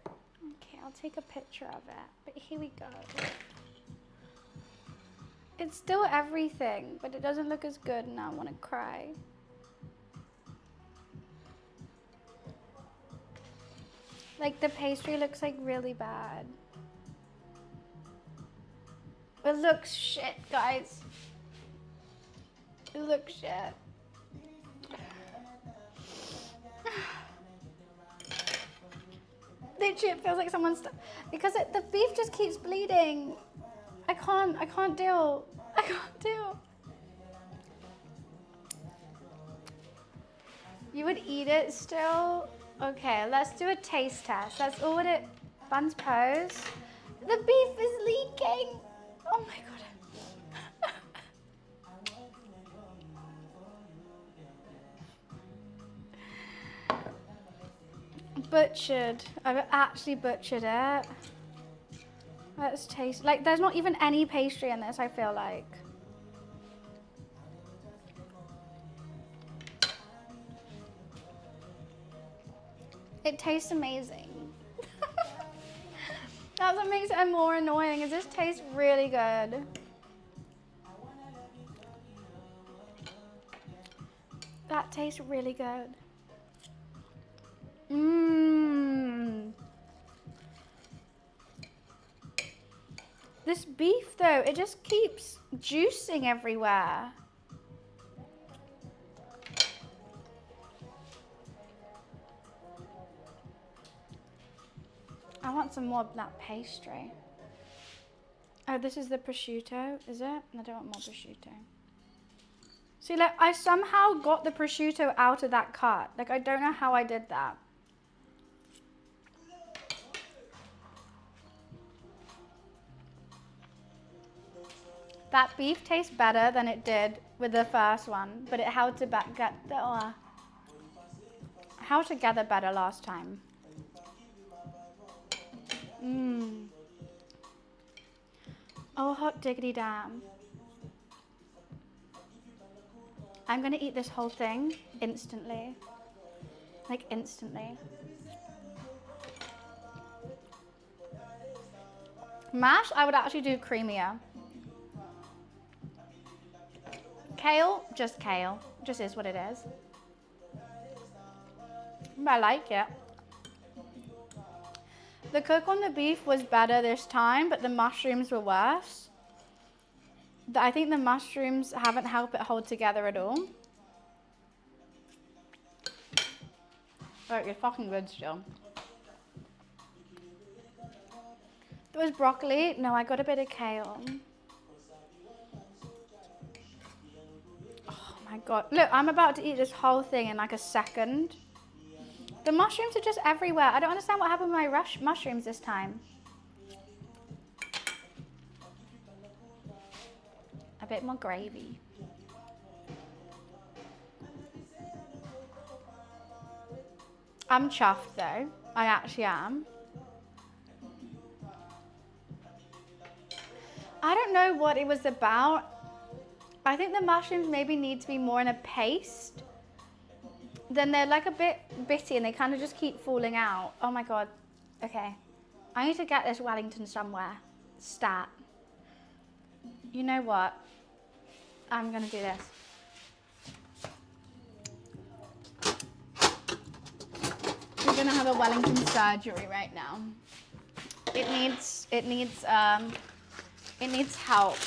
Okay, I'll take a picture of it, but here we go. it's still everything, but it doesn't look as good and I want to cry. Like the pastry looks like really bad. It looks shit, guys. It looks shit. Literally, it feels like someone's because the beef just keeps bleeding. I can't deal. I can't deal. You would eat it still? Okay, let's do a taste test. That's all it. Buns pose. The beef is leaking. Oh my god. Butchered. I've actually butchered it. Let's taste. Like, there's not even any pastry in this, I feel like. It tastes amazing. That's what makes it more annoying, is this tastes really good. That tastes really good. Mmm. This beef though, it just keeps juicing everywhere. I want some more of that pastry. Oh, this is the prosciutto, is it? I don't want more prosciutto. See, like, I somehow got the prosciutto out of that cut. Like, I don't know how I did that. That beef tastes better than it did with the first one, but it held together better last time. Mmm. Oh, hot diggity damn. I'm gonna eat this whole thing instantly. Like, instantly. Mash, I would actually do creamier. Kale, just kale. Just is what it is. But I like it. The cook on the beef was better this time, but the mushrooms were worse. I think the mushrooms haven't helped it hold together at all. Like, it's fucking good still. There was broccoli. No, I got a bit of kale. Oh my god. Look, I'm about to eat this whole thing in like a second. The mushrooms are just everywhere. I don't understand what happened with my mushrooms this time. A bit more gravy. I'm chuffed though. I actually am. I don't know what it was about. I think the mushrooms maybe need to be more in a paste. Then they're like a bit bitty and they kind of just keep falling out. Oh my god. Okay. I need to get this Wellington somewhere. Stat. You know what? I'm gonna do this. We're gonna have a Wellington surgery right now. It needs help.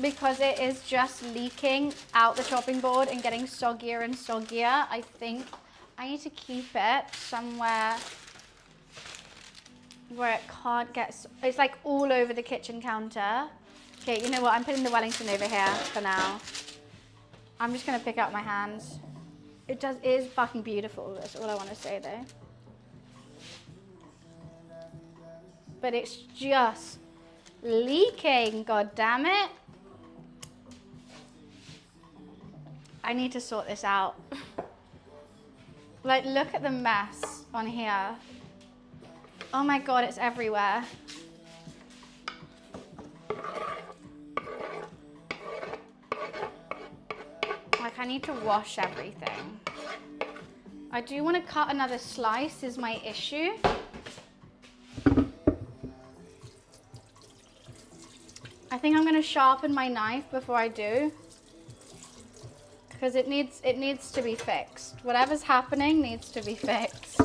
Because it is just leaking out the chopping board and getting soggier and soggier. I think I need to keep it somewhere where it can't get, it's like all over the kitchen counter. Okay, you know what? I'm putting the Wellington over here for now. I'm just gonna pick up my hands. It is fucking beautiful. That's all I want to say though. But it's just leaking, god damn it. I need to sort this out. Like, look at the mess on here. Oh my god, it's everywhere. Like, I need to wash everything. I do want to cut another slice is my issue. I think I'm gonna sharpen my knife before I do, because it needs to be fixed. Whatever's happening needs to be fixed.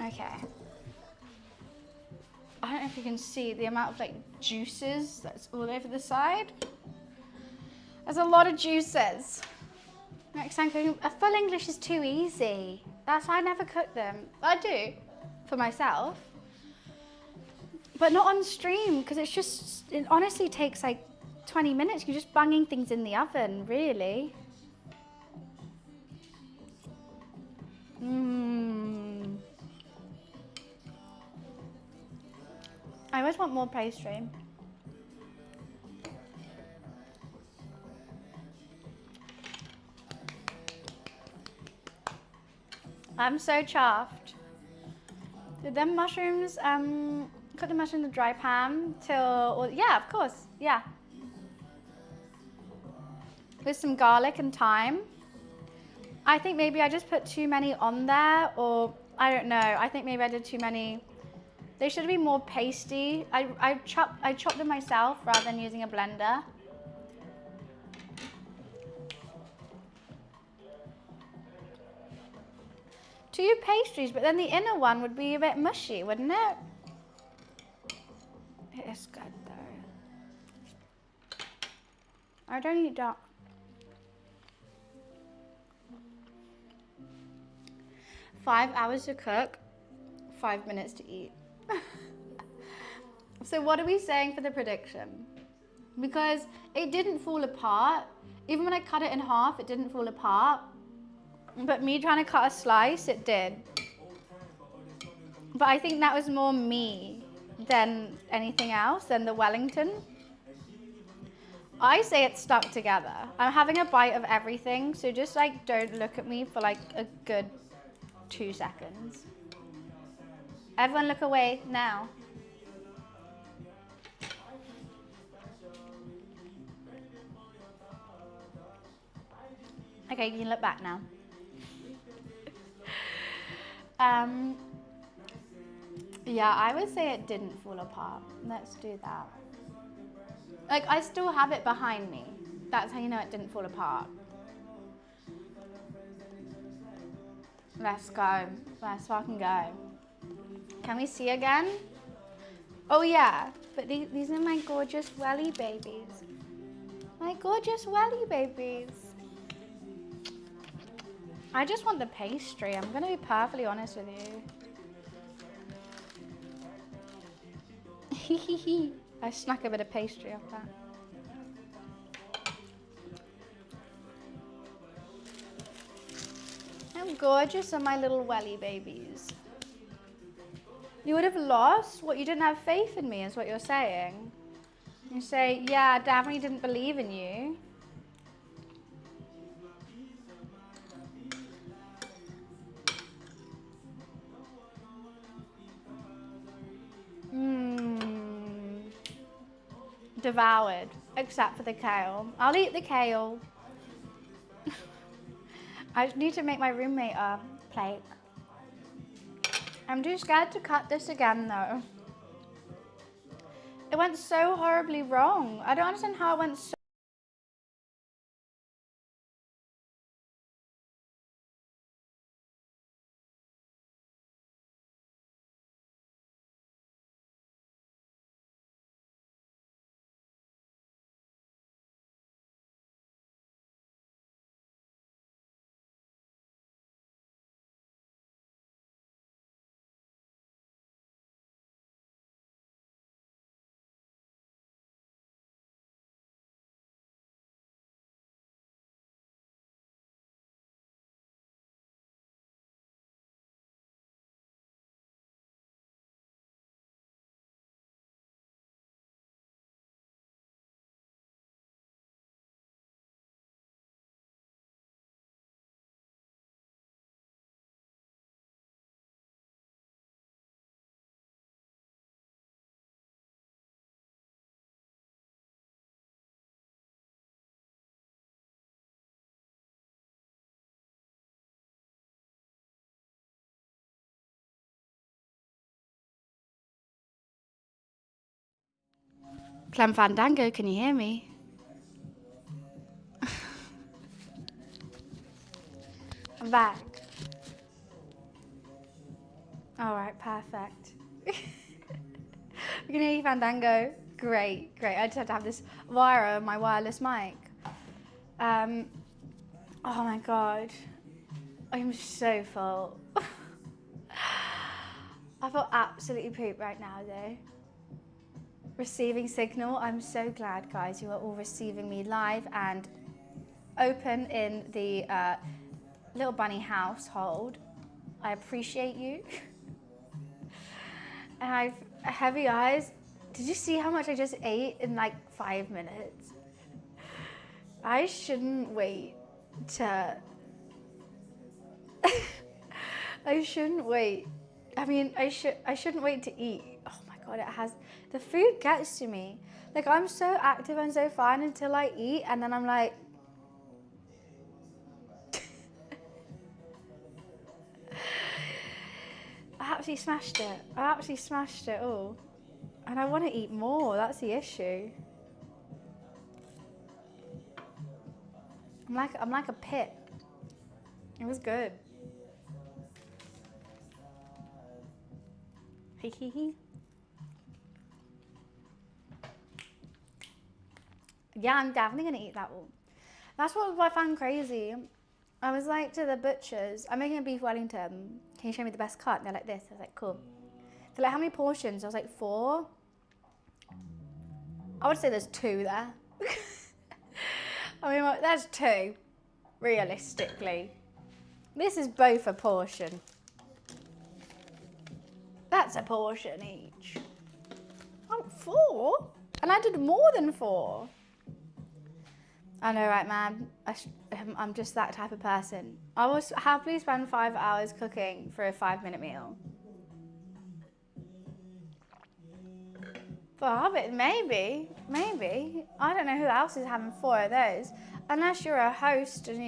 Okay. I don't know if you can see the amount of like juices that's all over the side. There's a lot of juices. Next time cooking, a full English is too easy. That's why I never cook them. I do, for myself. But not on stream, because it honestly takes like 20 minutes. You're just banging things in the oven, really. Mmm. I always want more pastry. I'm so chuffed. Did them mushrooms, cook the mushroom in the dry pan till, yeah, of course, yeah. With some garlic and thyme. I think maybe I just put too many on there, or I don't know. I think maybe I did too many. They should be more pasty. I chopped them myself rather than using a blender. Two pastries, but then the inner one would be a bit mushy, wouldn't it? It is good though. I don't eat dark. Five hours to cook, 5 minutes to eat. So what are we saying for the prediction? Because it didn't fall apart. Even when I cut it in half, it didn't fall apart. But me trying to cut a slice, it did. But I think that was more me than anything else, than the Wellington. I say it's stuck together. I'm having a bite of everything, so just like don't look at me for like a good 2 seconds. Everyone look away now. Okay, you can look back now. Yeah, I would say it didn't fall apart. Let's do that. Like, I still have it behind me. That's how you know it didn't fall apart. Let's go. Let's fucking go. Can we see again? Oh yeah, but these are my gorgeous welly babies. My gorgeous welly babies. I just want the pastry. I'm gonna be perfectly honest with you. I snuck a bit of pastry off that. How gorgeous are my little welly babies. You would have lost? What, you didn't have faith in me is what you're saying? You say, yeah, I definitely didn't believe in you. Devoured, except for the kale. I'll eat the kale. I need to make my roommate a plate. I'm too scared to cut this again though. It went so horribly wrong. I don't understand how it went so Clem Fandango, can you hear me? I'm back. All right, perfect. We can hear you, Fandango. Great, great. I just had to have this wire on my wireless mic. Oh my God. I'm so full. I feel absolutely poop right now though. Receiving signal. I'm so glad, guys, you are all receiving me live and open in the Little Bunny household. I appreciate you. And I've heavy eyes. Did you see how much I just ate in like 5 minutes? I shouldn't wait to... I shouldn't wait. I mean, I shouldn't wait to eat. Oh my God, it has... The food gets to me. Like, I'm so active and so fine until I eat, and then I'm like... I absolutely smashed it. I absolutely smashed it all. And I want to eat more, that's the issue. I'm like a pit. It was good. Hee hee hee. Yeah, I'm definitely gonna eat that all. That's what I found crazy. I was like to the butchers, I'm making a beef Wellington. Can you show me the best cut? And they're like this. I was like, cool. They're like, how many portions? I was like, 4. I would say there's 2 there. I mean, there's 2, realistically. This is both a portion. That's a portion each. Oh, 4? And I did more than 4. I know, right, man? I'm just that type of person. I will happily spend 5 hours cooking for a 5-minute meal. Well, but maybe. I don't know who else is having 4 of those. Unless you're a host and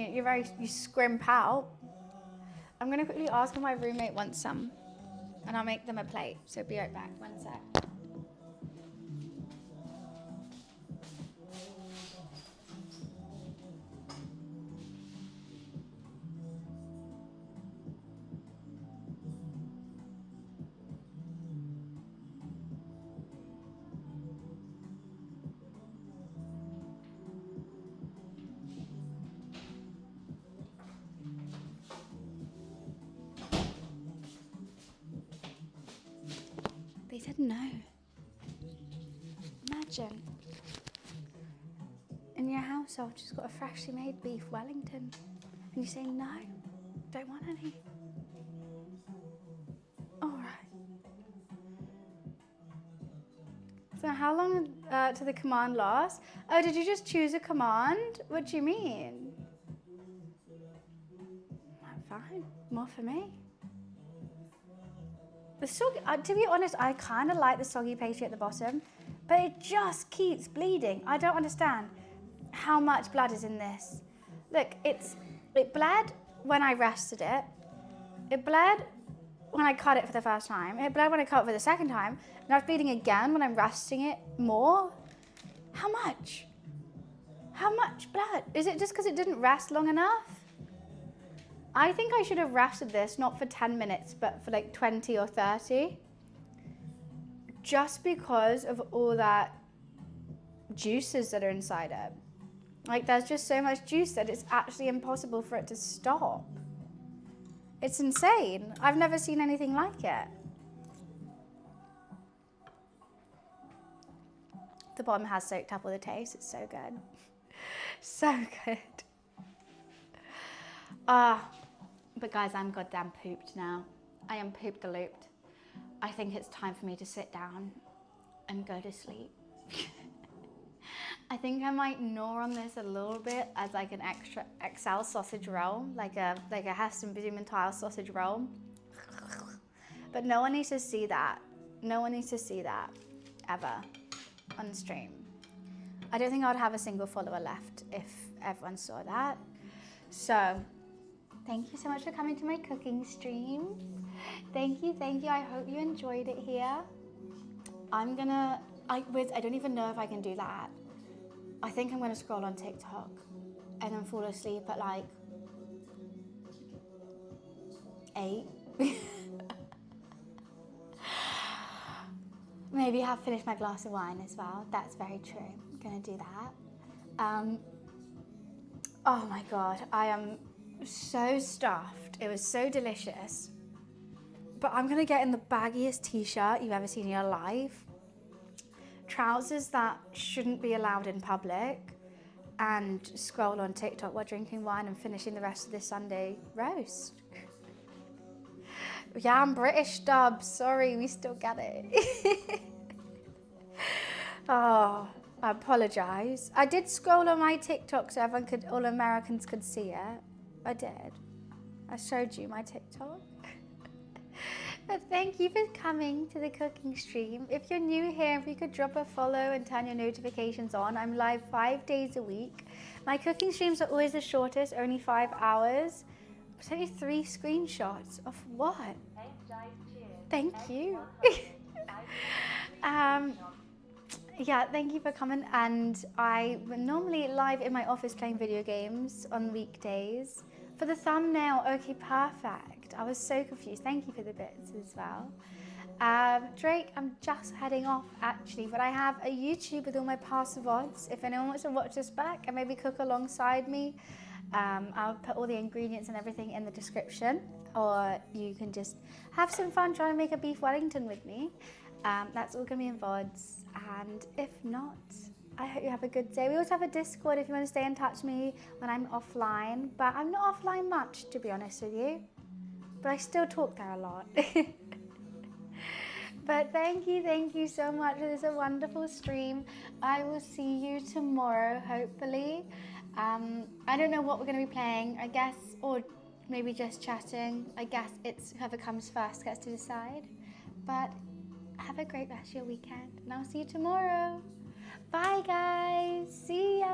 you scrimp out. I'm gonna quickly ask if my roommate wants some, and I'll make them a plate. So be right back. 1 sec. They said no. Imagine. In your household, you've got a freshly made beef Wellington. And you say no, don't want any. All right. So how long to the command last? Oh, did you just choose a command? What do you mean? Fine, more for me. The soggy, to be honest, I kind of like the soggy pastry at the bottom, but it just keeps bleeding. I don't understand how much blood is in this. Look, it bled when I rested it. It bled when I cut it for the first time. It bled when I cut it for the second time. Now it's bleeding again when I'm resting it more. How much? How much blood? Is it just because it didn't rest long enough? I think I should have rested this not for 10 minutes, but for like 20 or 30. Just because of all that juices that are inside it. Like, there's just so much juice that it's actually impossible for it to stop. It's insane. I've never seen anything like it. The bottom has soaked up all the taste. It's so good. So good. But guys, I'm goddamn pooped now. I am pooped-a-looped. I think it's time for me to sit down and go to sleep. I think I might gnaw on this a little bit as like an extra XL sausage roll, like a Heston Blumenthal sausage roll. But no one needs to see that. No one needs to see that ever on the stream. I don't think I would have a single follower left if everyone saw that. So, thank you so much for coming to my cooking stream. Thank you, thank you. I hope you enjoyed it here. I'm gonna I don't even know if I can do that. I think I'm gonna scroll on TikTok and then fall asleep at like 8. Maybe have finished my glass of wine as well. That's very true. I'm gonna do that. Oh my God, I am so stuffed. It was so delicious. But I'm gonna get in the baggiest t-shirt you've ever seen in your life, trousers that shouldn't be allowed in public, and scroll on TikTok while drinking wine and finishing the rest of this Sunday roast. Yeah, I'm British, Dubs. Sorry, we still get it. Oh, I apologise. I did scroll on my TikTok so all Americans could see it. I did. I showed you my TikTok. But thank you for coming to the cooking stream. If you're new here, if you could drop a follow and turn your notifications on. I'm live 5 days a week. My cooking streams are always the shortest, only 5 hours. I sent you 3 screenshots of what? Thank you. Yeah, thank you for coming. And I'm normally live in my office playing video games on weekdays. For the thumbnail, okay, perfect. I was so confused. Thank you for the bits as well. Drake, I'm just heading off actually, but I have a YouTube with all my past VODs. If anyone wants to watch this back and maybe cook alongside me, I'll put all the ingredients and everything in the description, or you can just have some fun trying to make a beef Wellington with me. That's all gonna be in VODs, and if not, I hope you have a good day. We also have a Discord if you want to stay in touch with me when I'm offline, but I'm not offline much, to be honest with you, but I still talk there a lot. But thank you so much. It was a wonderful stream. I will see you tomorrow, hopefully. I don't know what we're going to be playing, I guess, or maybe just chatting. I guess it's whoever comes first gets to decide. But have a great rest of your weekend, and I'll see you tomorrow. Bye, guys. See ya.